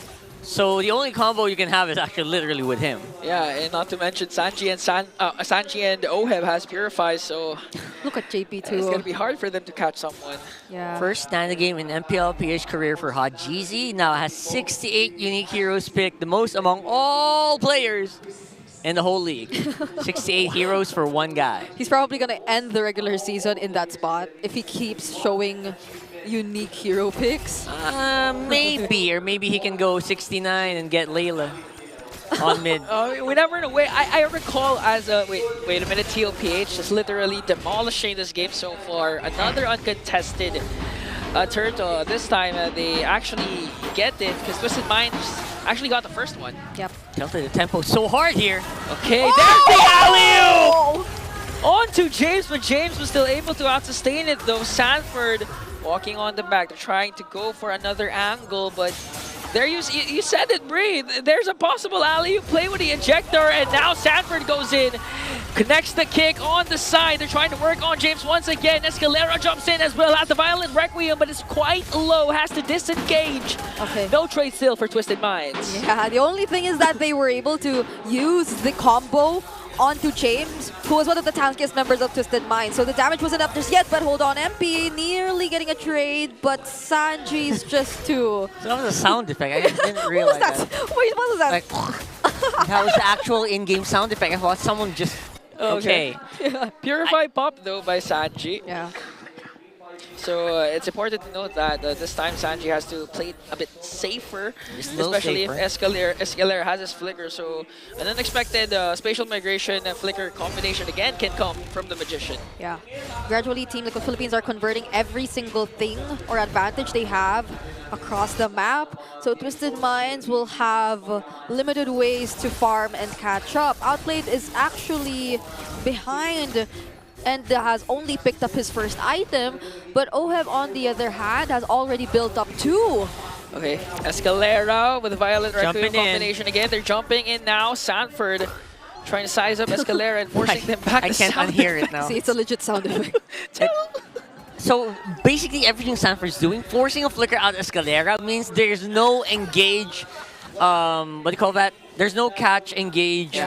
So the only combo you can have is actually literally with him. Yeah, and not to mention Sanji and Oheb has Purify, so look at JP too. It's gonna be hard for them to catch someone. Yeah. First standard game in MPLPH career for Hajizi. Now has 68 unique heroes picked, the most among all players in the whole league. 68 heroes for one guy. He's probably gonna end the regular season in that spot if he keeps showing unique hero picks. Maybe, or maybe he can go 69 and get Layla on mid. We never know. Wait, I recall as a wait a minute. TLPH is literally demolishing this game so far. Another uncontested turtle. This time they actually get it because Twisted Minds actually got the first one. Yep. Tilted the tempo so hard here. Okay, there's the alley-oop! On to James, but James was still able to out-sustain it though. Sanford walking on the back. They're trying to go for another angle, but there you said it, Bree. There's a possible alley-oop play with the ejector, and now Sanford goes in, connects the kick on the side. They're trying to work on James once again. Escalera jumps in as well at the Violent Requiem, but it's quite low, has to disengage. Okay. No trade still for Twisted Minds. Yeah, the only thing is that they were able to use the combo onto James, who was one of the tankiest members of Twisted Minds. So the damage wasn't up just yet, but hold on, MP nearly getting a trade, but Sanji's just too... So that was a sound effect. I just didn't realize What was that? Wait, what was that? Like, that was the actual in-game sound effect. I thought someone just... Okay. Yeah. Purify pop though by Sanji. Yeah. So it's important to note that this time Sanji has to play it a bit safer, especially if Escalera has his flicker. So an unexpected spatial migration flicker combination again can come from the Magician. Yeah. Gradually, Team Liquid Philippines are converting every single thing or advantage they have across the map. So Twisted Minds will have limited ways to farm and catch up. Outplayed is actually behind and has only picked up his first item, but Oheb, on the other hand, has already built up 2. Okay, Escalera with the Violent Requiem Jumping combination again. They're jumping in now. Sanford trying to size up Escalera and forcing them back. I can't unhear it now. See, it's a legit sound effect. So basically everything Sanford's doing, forcing a flicker out Escalera means there's no engage, what do you call that? There's no catch, engage,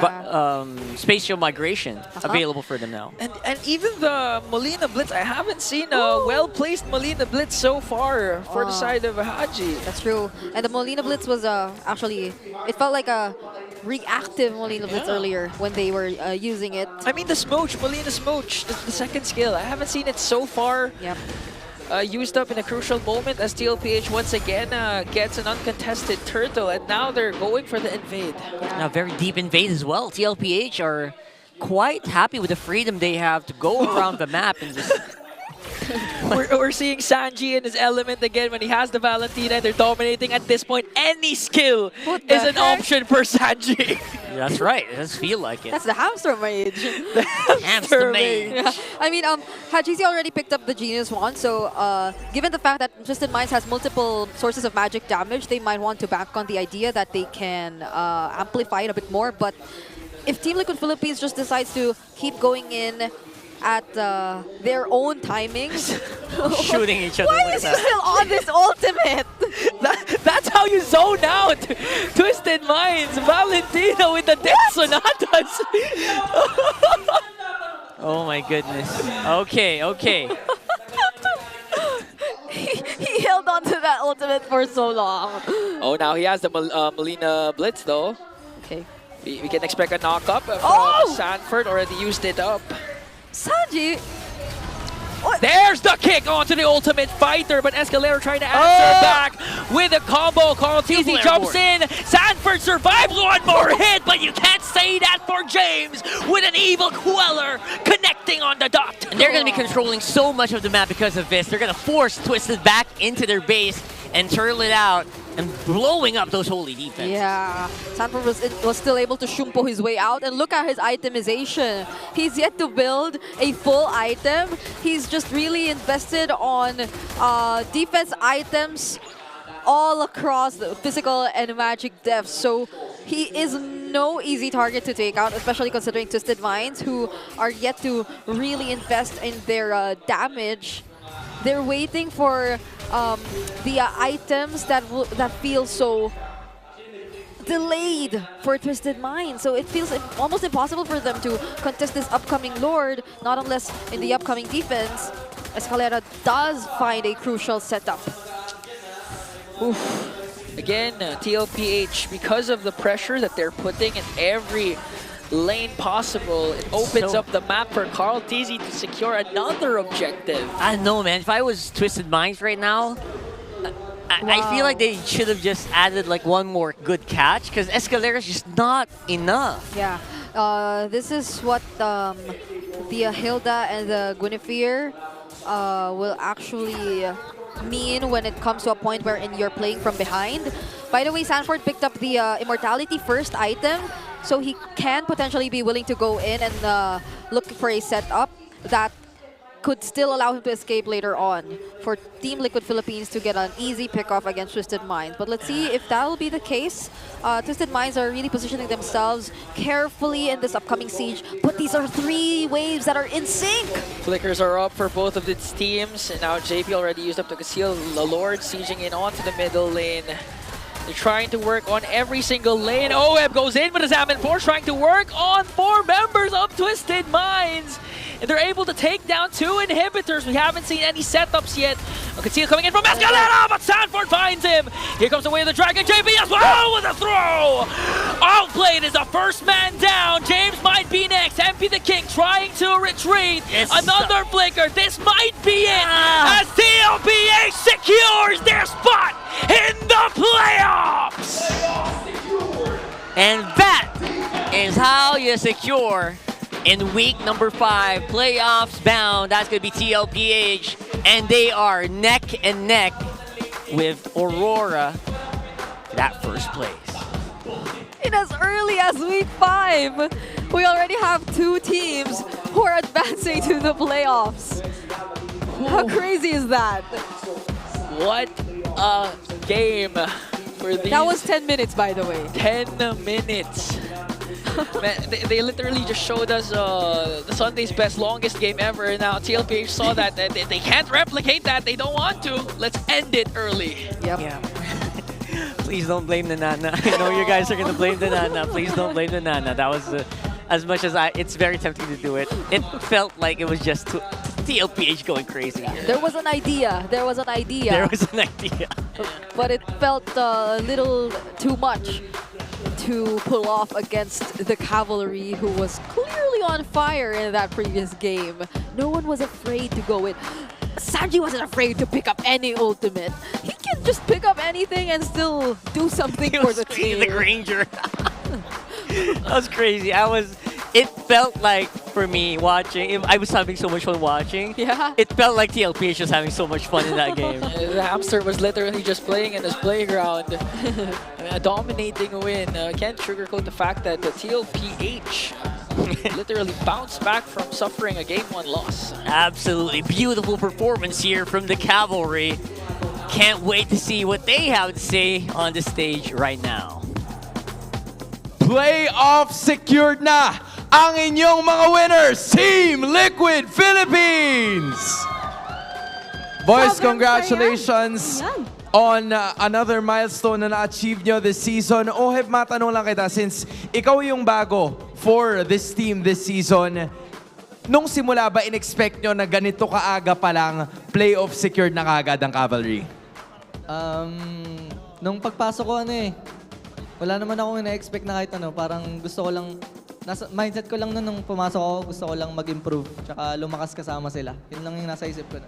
spatial migration available for them now. And even the Molina Blitz, I haven't seen a well-placed Molina Blitz so far for the side of Haji. That's true. And the Molina Blitz was actually, it felt like a reactive Molina Blitz earlier when they were using it. I mean the Smooch, Molina Smooch, the second skill. I haven't seen it so far. Yep. Used up in a crucial moment as TLPH once again gets an uncontested turtle, and now they're going for the invade. Now very deep invade as well. TLPH are quite happy with the freedom they have to go around the map and just... we're seeing Sanji in his element again when he has the Valentina and they're dominating at this point. Any skill is an option for Sanji. Yeah, that's right. It does feel like it. That's the hamster mage. The hamster mage. Yeah. I mean, Hajizi already picked up the Genius Wand, so given the fact that Twisted Minds has multiple sources of magic damage, they might want to bank on the idea that they can amplify it a bit more. But if Team Liquid Philippines just decides to keep going in at their own timings, shooting each other. Why like is that? he still on this ultimate? That's how you zone out. Twisted Minds, Valentina with the Death Sonatas. Oh my goodness. Okay, okay. He held on to that ultimate for so long. Oh, now he has the Molina Blitz though. Okay. We can expect a knock-up from Sanford, already used it up. Sanji! There's the kick onto the Ultimate Fighter, but Escalera trying to answer back with a combo. Carl TZ jumps in. Sanford survives one more hit, but you can't say that for James with an evil Queller connecting on the dot. And they're going to be controlling so much of the map because of this. They're going to force Twisted back into their base and turtle it out. and blowing up those holy defense. Yeah, Sanford was still able to shumpo his way out, and look at his itemization. He's yet to build a full item. He's just really invested on defense items all across the physical and magic depth. So he is no easy target to take out, especially considering Twisted Minds, who are yet to really invest in their damage. They're waiting for the items that feel so delayed for Twisted Minds. So it feels almost impossible for them to contest this upcoming Lord, not unless in the upcoming defense, Escalera does find a crucial setup. Oof. Again, TLPH, because of the pressure that they're putting in every lane possible, it opens up the map for Carl TZ to secure another objective. I don't know, man. If I was Twisted Minds right now, I feel like they should have just added like one more good catch, because Escalera is just not enough. Yeah, this is what the Hilda and the Guinevere will actually mean when it comes to a point wherein you're playing from behind. By the way, Sanford picked up the Immortality first item, so he can potentially be willing to go in and look for a setup that could still allow him to escape later on for Team Liquid Philippines to get an easy pick-off against Twisted Minds. But let's see if that will be the case. Twisted Minds are really positioning themselves carefully in this upcoming siege, but these are 3 waves that are in sync. Flickers are up for both of its teams, and now JP already used up to conceal the Lord, sieging in onto the middle lane. They're trying to work on every single lane. OEB goes in with his Amin Force, trying to work on 4 members of Twisted Minds. And they're able to take down 2 inhibitors. We haven't seen any setups yet. Conceal coming in from Escalera, but Sanford finds him. Here comes the way of the Dragon. JP as well with a throw. Outplayed is the first man down. James might be next. MP the King trying to retreat. Another flicker. This might be it. As TLPH secures their spot in the playoffs. And that is how you secure in week number 5, playoffs bound. That's going to be TLPH, and they are neck and neck with Aurora for that first place. In as early as week 5, we already have 2 teams who are advancing to the playoffs. How crazy is that? What a game for these. That was 10 minutes, by the way. 10 minutes. Man, they literally just showed us the Sunday's best, longest game ever. Now TLPH saw that they can't replicate that. They don't want to. Let's end it early. Yep. Yeah. Please don't blame the Nana. I know you guys are going to blame the Nana. Please don't blame the Nana. That was, as much as it's very tempting to do it. It felt like it was just TLPH going crazy here. There was an idea. There was an idea. There was an idea. But it felt a little too much to pull off against the Cavalry, who was clearly on fire in that previous game. No one was afraid to go in. Sanji wasn't afraid to pick up any ultimate. He can just pick up anything and still do something for the team. The Granger. That was crazy. It felt like, for me, watching, I was having so much fun watching. Yeah. It felt like TLPH was having so much fun in that game. The hamster was literally just playing in his playground. A dominating win. Can't sugarcoat the fact that the TLPH literally bounced back from suffering a Game 1 loss. Absolutely beautiful performance here from the Cavalry. Can't wait to see what they have to say on the stage right now. Playoff secured na ang inyong mga winners, Team Liquid Philippines! Boys, congratulations on another milestone na na-achieve nyo this season. Oheb, matanong lang kita, since ikaw yung bago for this team this season, nung simula ba in-expect nyo na ganito kaaga pa lang playoff secured na kaagad ang Cavalry? Nung pagpasok ko wala naman akong ina-expect na kahit parang gusto ko lang, mindset ko lang nung pumasok ako, gusto ko lang mag-improve, tsaka lumakas kasama sila. Yun lang yung nasa isip ko na.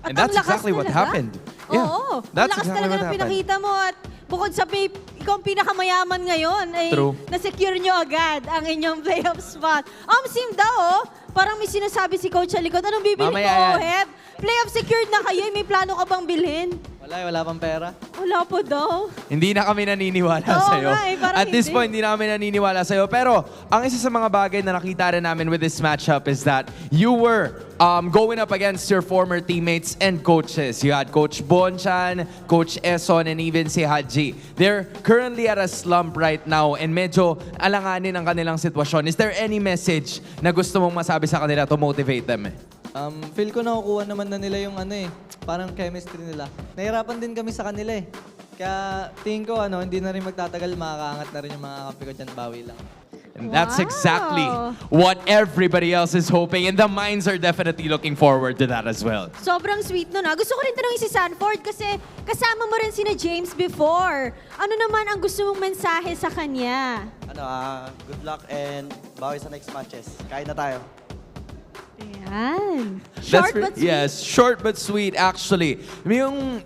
And that's exactly what happened. Yeah, oo. That's lakas exactly talaga what yung happened. pinakita mo, at bukod sa ikaw ang pinakamayaman ngayon, ay na-secure nyo agad ang inyong playoff spot. Sim daw, parang may sinasabi si Coach sa likod. Anong bibili ko, Heb? Playoff secured na kayo, may plano ka bang bilhin? Wala pang pera. Wala po daw. Hindi na kami naniniwala Oo sa'yo. nga eh, parang At this hindi. point, hindi namin naniniwala sa'yo. Pero, ang isa sa mga bagay na nakita rin namin with this matchup is that you were going up against your former teammates and coaches. You had Coach Bonchan, Coach Eson, and even si Haji. They're currently at a slump right now and medyo alanganin ang kanilang sitwasyon. Is there any message na gusto mong masabi sa kanila to motivate them? Feel ko nakukuha naman na nila yung parang chemistry nila. Nahirapan din kami sa kanila eh. Kaya tingin ko hindi na rin magtatagal, makakaangat na rin yung mga kampi ko dyan, bawi lang. And that's exactly what everybody else is hoping, and the minds are definitely looking forward to that as well. Sobrang sweet nun. Gusto ko rin tanongin si Sanford kasi kasama mo rin sina James before. Ano naman ang gusto mong mensahe sa kanya? Good luck and bawi sa next matches. Kain na tayo. Ayan. Short but sweet. Yes, short but sweet actually. Yung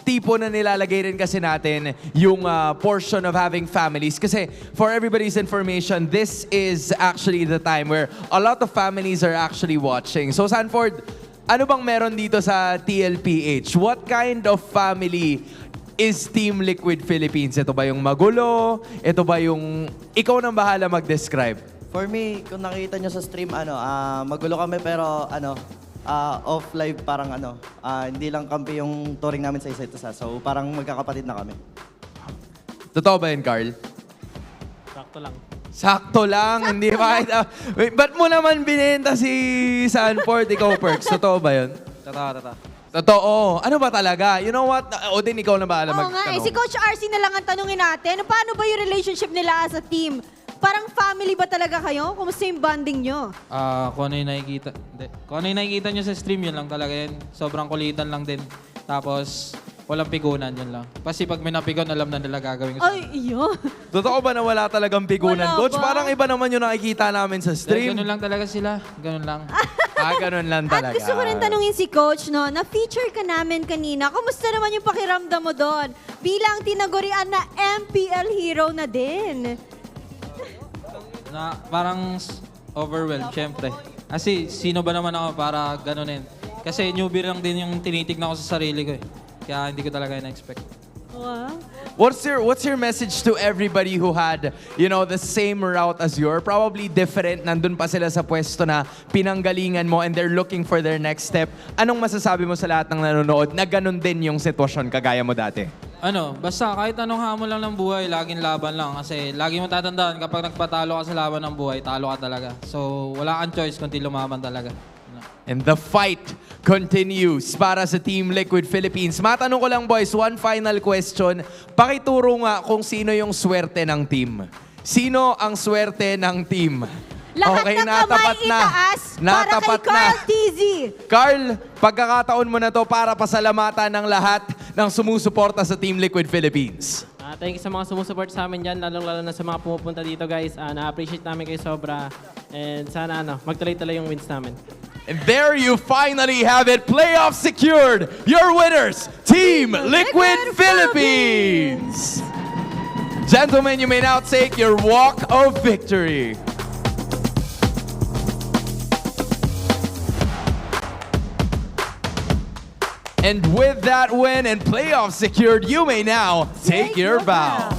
tipo na nilalagay rin kasi natin yung portion of having families. Kasi for everybody's information, this is actually the time where a lot of families are actually watching. So Sanford, ano bang meron dito sa TLPH? What kind of family is Team Liquid Philippines? Ito ba yung magulo? Ito ba yung ikaw nang bahala mag-describe? For me, kung nakita nyo sa stream, magulo kami pero off live parang hindi lang kampi yung touring namin sa isa't isa. So parang magkakapatid na kami. Totoo ba yun, Carl? Sakto lang. Sakto lang, hindi ba? Wait, ba't mo naman binenta si Sanford, ikaw, Perks? Totoo ba yun? Totoo. Totoo. Ano ba talaga? You know what? Odin, ikaw na bahala Oo nga si Coach RC na lang ang tanungin natin. Paano ba yung relationship nila as a team? Parang family ba talaga kayo? Kumusta yung bonding nyo? Kung ano yung nakikita. Kung ano yung nakikita nyo sa stream, yun lang talaga yun. Sobrang kulitan lang din. Tapos, walang pigunan, yun lang. Kasi pag may napigon, alam na nila gagawin ko. Ay, iyo. Totoo ba na wala talagang pigunan, Wala Coach? ba? Parang iba naman yung nakikita namin sa stream. Ganun lang talaga sila. Ganun lang. Ganun lang At talaga. gusto ko rin tanungin si Coach, no? Na-feature ka namin kanina. Kumusta naman yung pakiramdam mo doon? Bilang tinagurian na MPL hero na din. Parang overwhelmed, syempre. Kasi sino ba naman ako para ganunin? Kasi newbie lang din yung tinitignan ko sa sarili ko eh. Kaya hindi ko talaga na-expect. Wow. What's your message to everybody who had, the same route as yours? Probably different. Nandun pa sila sa pwesto na pinanggalingan mo and they're looking for their next step. Anong masasabi mo sa lahat ng nanonood na ganun din yung sitwasyon kagaya mo dati? Basta kahit anong hamon lang ng buhay, laging laban lang. Kasi lagi mo tatandaan, kapag nagpatalo ka sa laban ng buhay, talo ka talaga. So wala kang choice kundi lumaban talaga. And the fight continues para sa Team Liquid Philippines. Matanong ko lang, boys, one final question. Pakituro nga kung sino yung swerte ng team. Sino ang swerte ng team? Lahat ng kamay itaas para kay Carl TZ. Carl, pagkakataon mo na to para pasalamatan ng lahat ng sumusuporta sa Team Liquid Philippines. Thank you sa mga sumusuport sa amin dyan, lalong-lalo na sa mga pumupunta dito, guys. Na-appreciate namin kayo sobra. And sana magtuloy-tuloy yung wins namin. And there you finally have it. Playoff secured. Your winners, Team Liquid Philippines. Gentlemen, you may now take your walk of victory. And with that win and playoff secured, you may now take your bow.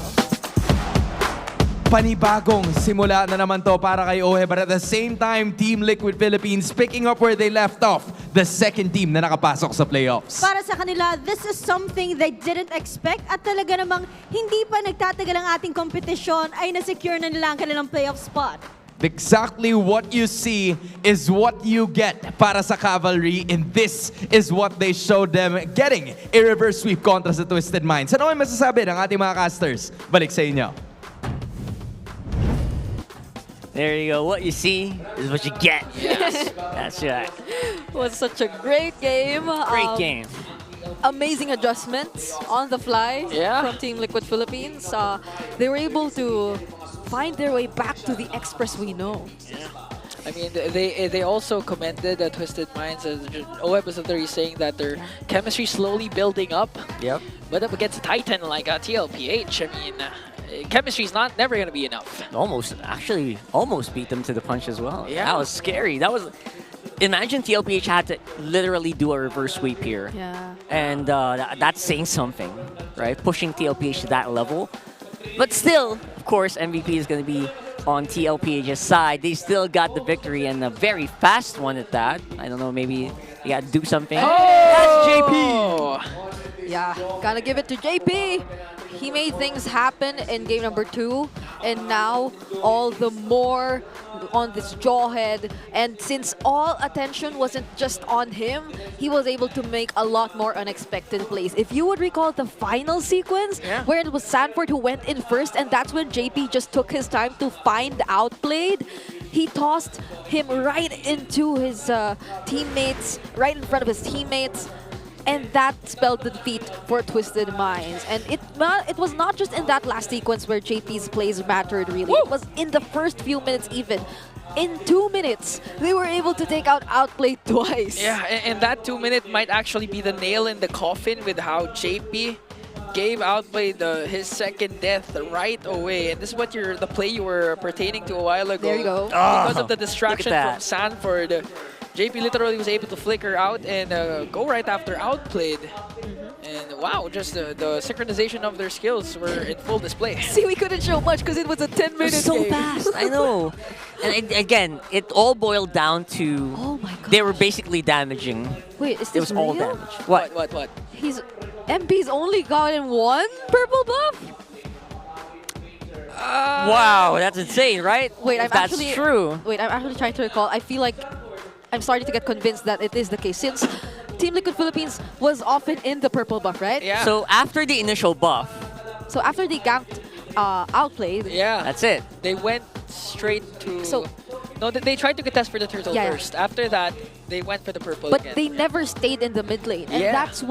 Panibagong simula na naman to para kay Ohe, but at the same time, Team Liquid Philippines picking up where they left off, the second team na nakapasok sa playoffs. Para sa kanila, this is something they didn't expect at talaga namang hindi pa nagtatagal ang ating kompetisyon ay na-secure na nila ang kanilang playoff spot. Exactly what you see is what you get para sa Cavalry, and this is what they showed them getting a reverse sweep kontra sa Twisted Minds. Ano ay masasabi ng ating mga casters? Balik sa inyo. There you go. What you see is what you get. Yes. That's right. It was such a great game. Great game. Amazing adjustments on the fly from Team Liquid Philippines. They were able to find their way back to the Express we know. I mean, they also commended Twisted Minds. OEB was literally saying that their chemistry slowly building up. Yep. But up against a Titan like TLPH, I mean, chemistry's never going to be enough. Almost beat them to the punch as well. Yeah. That was scary. Imagine TLPH had to literally do a reverse sweep here. Yeah. And that's saying something. right? Pushing TLPH to that level. But still, of course, MVP is going to be on TLPH's side. They still got the victory, and a very fast one at that. I don't know, maybe you got to do something. That's JP! Yeah, gotta give it to JP. He made things happen in game number 2, and now all the more on this jawhead. And since all attention wasn't just on him, he was able to make a lot more unexpected plays. If you would recall the final sequence, where it was Sanford who went in first, and that's when JP just took his time to find outplayed. He tossed him right into his teammates, right in front of his teammates. And that spelled the defeat for Twisted Minds. And it was not just in that last sequence where JP's plays mattered, really. Woo! It was in the first few minutes even. In 2 minutes, they were able to take out Outplay twice. Yeah, and that 2 minute might actually be the nail in the coffin with how JP gave Outplay his second death right away. And this is what the play you were pertaining to a while ago. There you go. Because of the distraction from Sanford, JP literally was able to flicker out and go right after Outplayed. And wow, just the synchronization of their skills were in full display. See, we couldn't show much because it was a 10-minute So game. fast, I know. And again, it all boiled down to they were basically damaging. Wait, is this It was all real? damage. What? MP's only gotten 1 purple buff? Wow, that's insane, right? Wait, If that's true. Wait, I'm actually trying to recall. I feel like I'm starting to get convinced that it is the case since Team Liquid Philippines was often in the purple buff, right? Yeah. So after the initial buff, So after they ganked Outplayed, Yeah. that's it. They went straight to... So- no, they tried to contest for the turtle Yeah, yeah. first. After that, they went for the purple but again. they never stayed in the mid lane, and Yeah. that's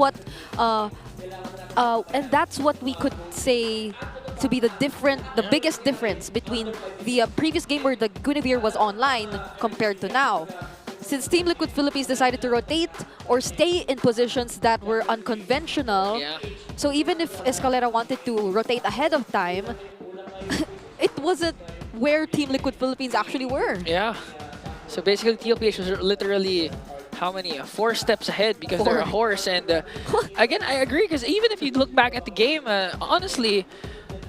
what we could say to be the biggest difference between the previous game where the Guinevere was online compared to now. Since Team Liquid Philippines decided to rotate or stay in positions that were unconventional, so even if Escalera wanted to rotate ahead of time, it wasn't where Team Liquid Philippines actually were. Yeah. So basically, TLPH was literally, how many? 4 steps ahead because they're a horse. And again, I agree because even if you look back at the game, honestly,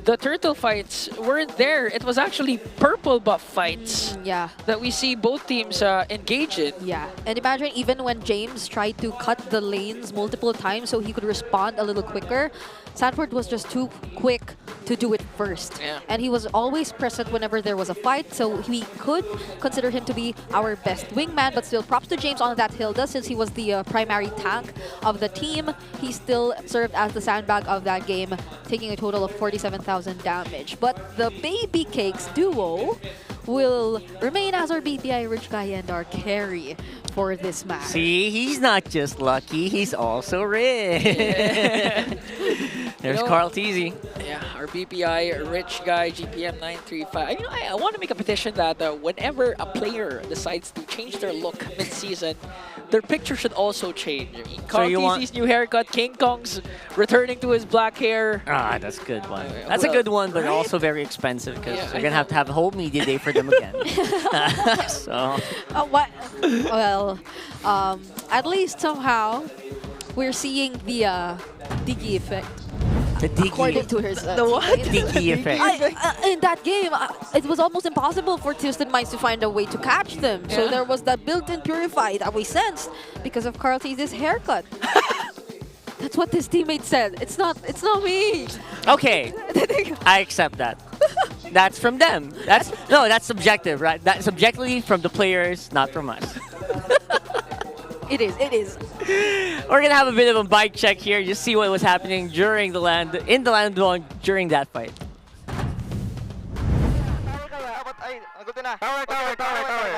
the turtle fights weren't there. It was actually purple buff fights that we see both teams engage in. Yeah, and imagine even when James tried to cut the lanes multiple times so he could respond a little quicker, Sanford was just too quick to do it first. Yeah. And he was always present whenever there was a fight, so we could consider him to be our best wingman, but still props to James on that Hilda since he was the primary tank of the team. He still served as the sandbag of that game, taking a total of 47,000 damage. But the Baby Cakes duo will remain as our BPI Rich Guy and our carry for this match. See, he's not just lucky, he's also rich. There's Carl Teasy. Yeah, our BPI Rich Guy GPM 935. You know, I want to make a petition that whenever a player decides to change their look mid-season, their picture should also change. I mean, Carl Teasy's new haircut, King Kong's returning to his black hair. Ah, that's a good one. That's a good one, but also very expensive because they're going to have a whole media day for them again. So. What? Well, at least somehow we're seeing the Diggy effect. The Diggy. According to her. The what? Diggy effect. In that game, it was almost impossible for Twisted Minds to find a way to catch them. So there was that built-in Purify that we sensed because of Carl T's haircut. That's what his teammate said. It's not me. Okay, I accept that. That's from them. That's subjective, right? That's subjectively from the players, not from us. It is. We're gonna have a bit of a bike check here, just see what was happening during the land during that fight.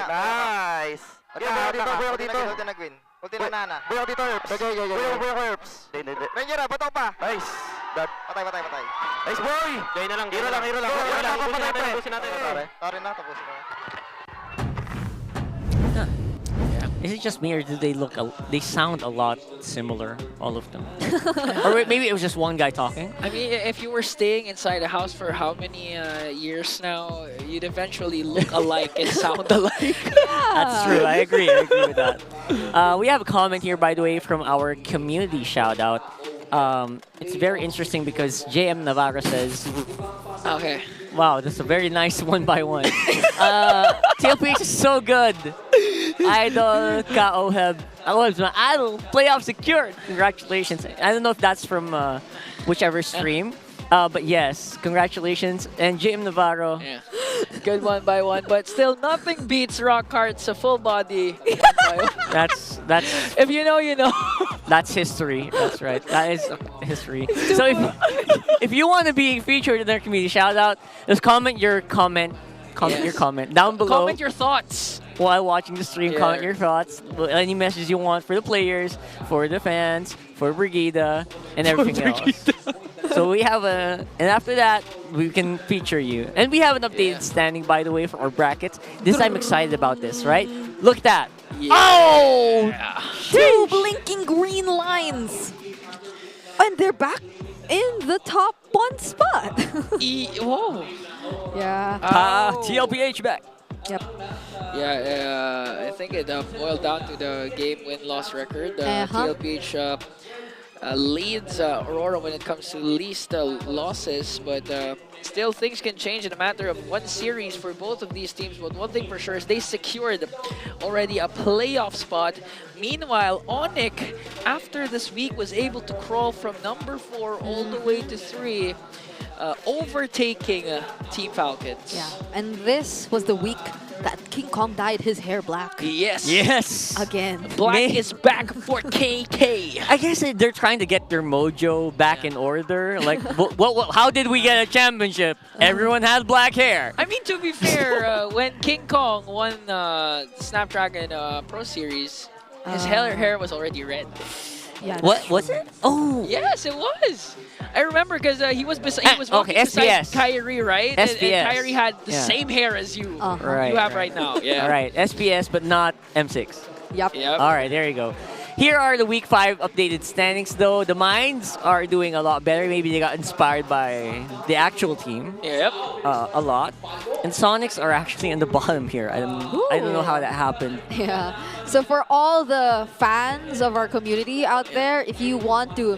Nice. Ulti na nana. Buyo dito, Herbs. Buyo, Herbs. Ranger, bato pa. Nice. Patay. Nice boy. Gay na lang. Hero lang. Tapusin natin. Tari na, tapusin na. Is it just me or do they sound a lot similar, all of them? Or maybe it was just one guy talking? I mean, if you were staying inside a house for how many years now, you'd eventually look alike and sound alike. That's true. I agree with that. We have a comment here, by the way, from our community shout-out. it's very interesting because JM Navarro says, Okay. wow, that's a very nice 1-by-1. TLPH is so good. Idol, Ka-Oheb, Idol, playoff secured. Congratulations. I don't know if that's from whichever stream. But yes, congratulations. And JM Navarro. Yeah. Good 1-by-1, but still nothing beats Rock Heart's a full body. That's If you know, you know. That's history. That's right. That is history. So if you want to be featured in their community shout out, just comment your comment down below. Comment your thoughts. While watching the stream, Yeah. comment your thoughts. Any messages you want for the players, for the fans, for Brigida, and everything else. So we have and after that, we can feature you. And we have an updated standing, by the way, for our brackets. This I'm excited about this, right? Look at that. Yeah. Oh! Two blinking green lines. And they're back in the top one spot. Whoa. Yeah. TLPH back. Yep. Yeah, I think it boiled down to the game win-loss record. TLPH leads Aurora when it comes to least losses, but still things can change in a matter of one series for both of these teams. But one thing for sure is they secured already a playoff spot. Meanwhile, Onyx, after this week, was able to crawl from number 4 all the way to 3, overtaking Team Falcons. Yeah, and this was the week that King Kong dyed his hair black. Yes. Yes. Again. Black is back for KK. I guess they're trying to get their mojo back in order. Like, how did we get a championship? Everyone has black hair. I mean, to be fair, when King Kong won Snapdragon Pro Series, his hair was already red. Yeah. What was it? Oh. Yes, it was. I remember because he was okay, walking beside SPS. Kyrie, right? SPS. And Kyrie had the same hair as you. Right, you have right now. Yeah. All right, SPS, but not M6. Yep. All right, there you go. Here are the Week 5 updated standings, though. The Minds are doing a lot better. Maybe they got inspired by the actual team. Yep. A lot. And Sonics are actually in the bottom here. I don't know how that happened. Yeah. So for all the fans of our community out there, if you want to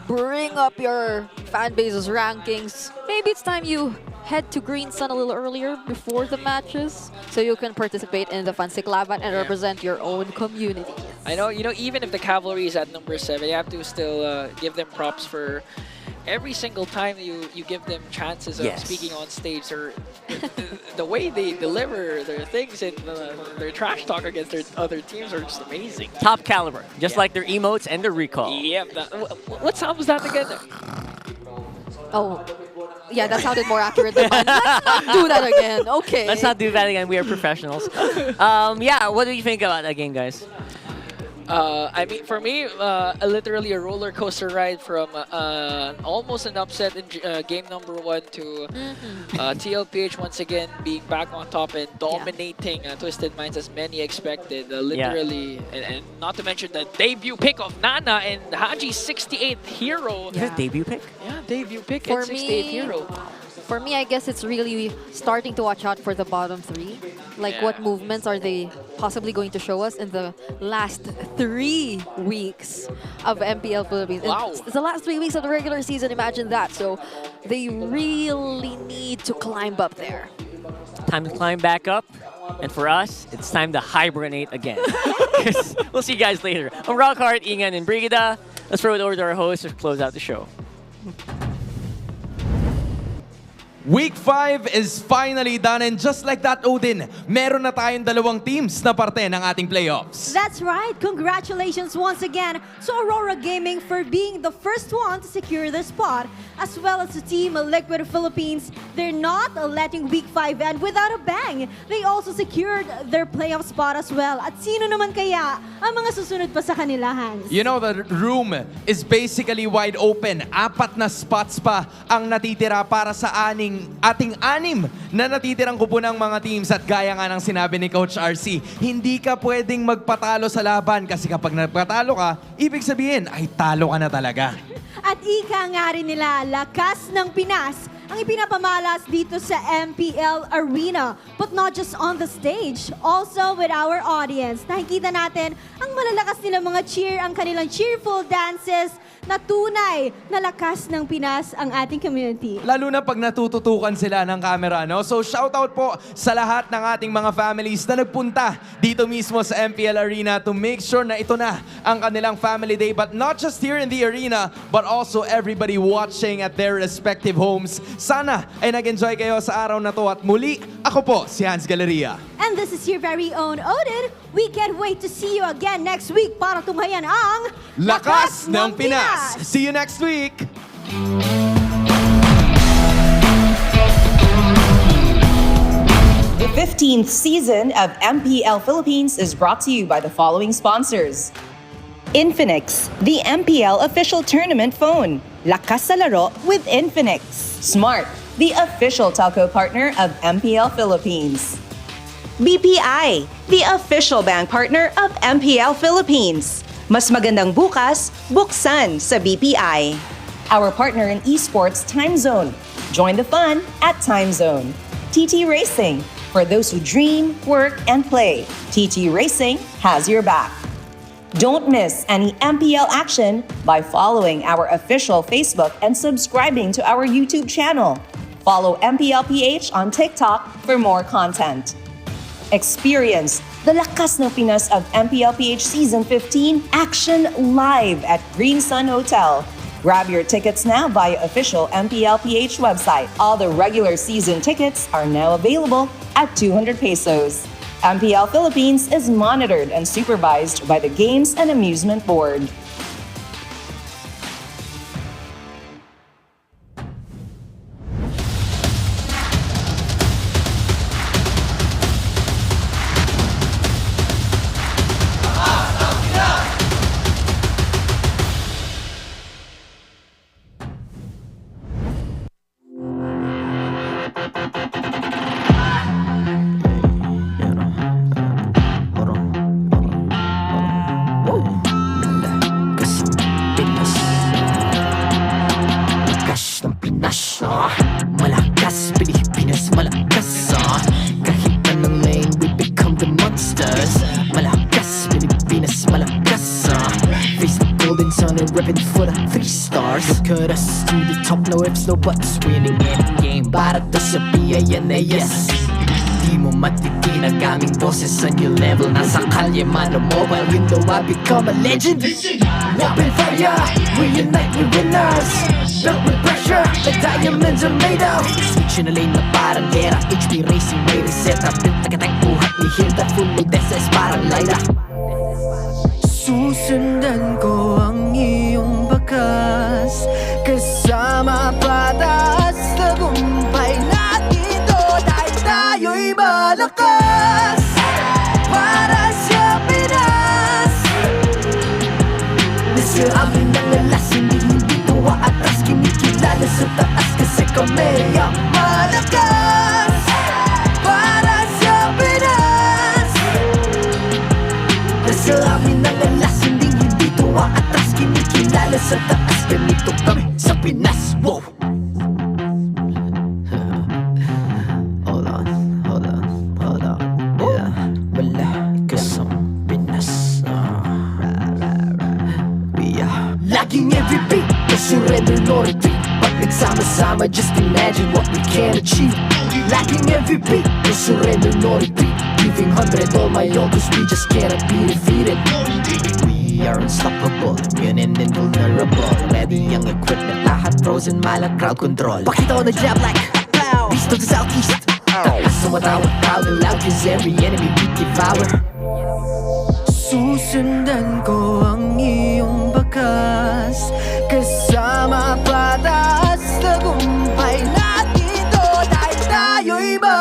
bring up your fan base's rankings, maybe it's time you head to Green Sun a little earlier before the matches so you can participate in the Fansik Laban and represent your own community. I know, even if the Cavalry is at number 7, you have to still give them props for every single time you give them chances of speaking on stage, or the way they deliver their things and their trash talk against their other teams are just amazing. Top caliber, just like their emotes and their recall. Yep. What sound was that again? Oh, yeah, that sounded more accurate than mine. Let's not do that again. Okay. Let's not do that again. We are professionals. Yeah, what do you think about that game, guys? I mean, for me, literally a roller coaster ride from almost an upset in game number 1 to TLPH once again being back on top and dominating Twisted Minds as many expected. Literally, and not to mention the debut pick of Nana and Haji's 68th hero. His debut pick? Yeah, debut pick For and 68th hero. For me, I guess it's really starting to watch out for the bottom 3. Like, what movements are they possibly going to show us in the last 3 weeks of MPL Philippines? Wow. It's the last 3 weeks of the regular season, imagine that. So they really need to climb up there. Time to climb back up. And for us, it's time to hibernate again. We'll see you guys later. I'm Rockhart, Ingan, and Brigida. Let's throw it over to our host to close out the show. Week 5 is finally done, and just like that, Odin, meron na tayong dalawang teams na parte ng ating playoffs. That's right. Congratulations once again to Aurora Gaming for being the first one to secure the spot, as well as to Team Liquid Philippines. They're not letting Week 5 end without a bang. They also secured their playoff spot as well. At sino naman kaya ang mga susunod pa sa kanila, Hans? You know, the room is basically wide open. 4 na spots pa ang natitira para sa ating 6 na natitirang kupo ng mga teams. At gaya nga ng sinabi ni Coach RC, hindi ka pwedeng magpatalo sa laban kasi kapag nagpatalo ka, ibig sabihin ay talo ka na talaga. At ika nga rin nila, lakas ng Pinas ang ipinapamalas dito sa MPL Arena. But not just on the stage, also with our audience. Nakikita natin ang malalakas nilang mga cheer, ang kanilang cheerful dances, na tunay na lakas ng Pinas ang ating community. Lalo na pag natututukan sila ng camera, no? So shoutout po sa lahat ng ating mga families na nagpunta dito mismo sa MPL Arena to make sure na ito na ang kanilang family day. But not just here in the arena, but also everybody watching at their respective homes. Sana ay nag-enjoy kayo sa araw na to. At muli, ako po si Hans Galleria. And this is your very own Odin. We can't wait to see you again next week para tunghayan ang Lakas ng Pinas! See you next week! The 15th season of MPL Philippines is brought to you by the following sponsors. Infinix, the MPL official tournament phone. Lakas sa laro with Infinix. Smart, the official telco partner of MPL Philippines. BPI, the official bank partner of MPL Philippines. Mas magandang bukas, buksan sa BPI. Our partner in Esports, Time Zone. Join the fun at Time Zone. TT Racing, for those who dream, work, and play. TT Racing has your back. Don't miss any MPL action by following our official Facebook and subscribing to our YouTube channel. Follow MPLPH on TikTok for more content. Experience the Lakas ng Pinas of MPLPH Season 15 action live at Green Sun Hotel. Grab your tickets now via official MPLPH website. All the regular season tickets are now available at 200 pesos. MPL Philippines is monitored and supervised by the Games and Amusement Board. Malakas, Pilipinas, malakas Kahit anong lane, we become the monsters. Malakas, Pilipinas, malakas Face the golden sun and rip it for the 3 stars. Look at us to the top, no ifs, no buts. Winning any game, para to sa PINAS. Di mo matitin ang aming boses sa new level. Nasa kalye man o mobile window, I become a legend. Open fire, we unite, we winners. Built with pressure, the diamonds are made of. Switch na lane na parang gera. HP Racing may reset up. Built agad ang buhat ni Hilda. Full of SS parang Lyra. Susundan ko ang iyong bakas. Kasama pataas, tagumpay natin to. Dahil tayo'y malakas. Para sa Pinas. Nasa amin ang lalas, hindi ko atras. Kinikilala sa taas kasi kami ang malakas. Para sa Pinas. Nasa amin ang lalas, hindi ko atras. Kinikilala sa taas, ganito kami sa Pinas. Wow! Laging every beat, no surrender, no retreat. Pag nagsama-sama, just imagine what we can achieve. Lacking every beat, no surrender, no retreat. Giving 100 all my all, cause we just cannot be defeated. We are unstoppable, immune and invulnerable. Ready ang equipment, lahat frozen, malang crowd control. Pakita ko na jab like Beast of the Southeast. Takas sumatawa, proud and loud, cause every enemy we devour. Susundan ko ang iyong bakas.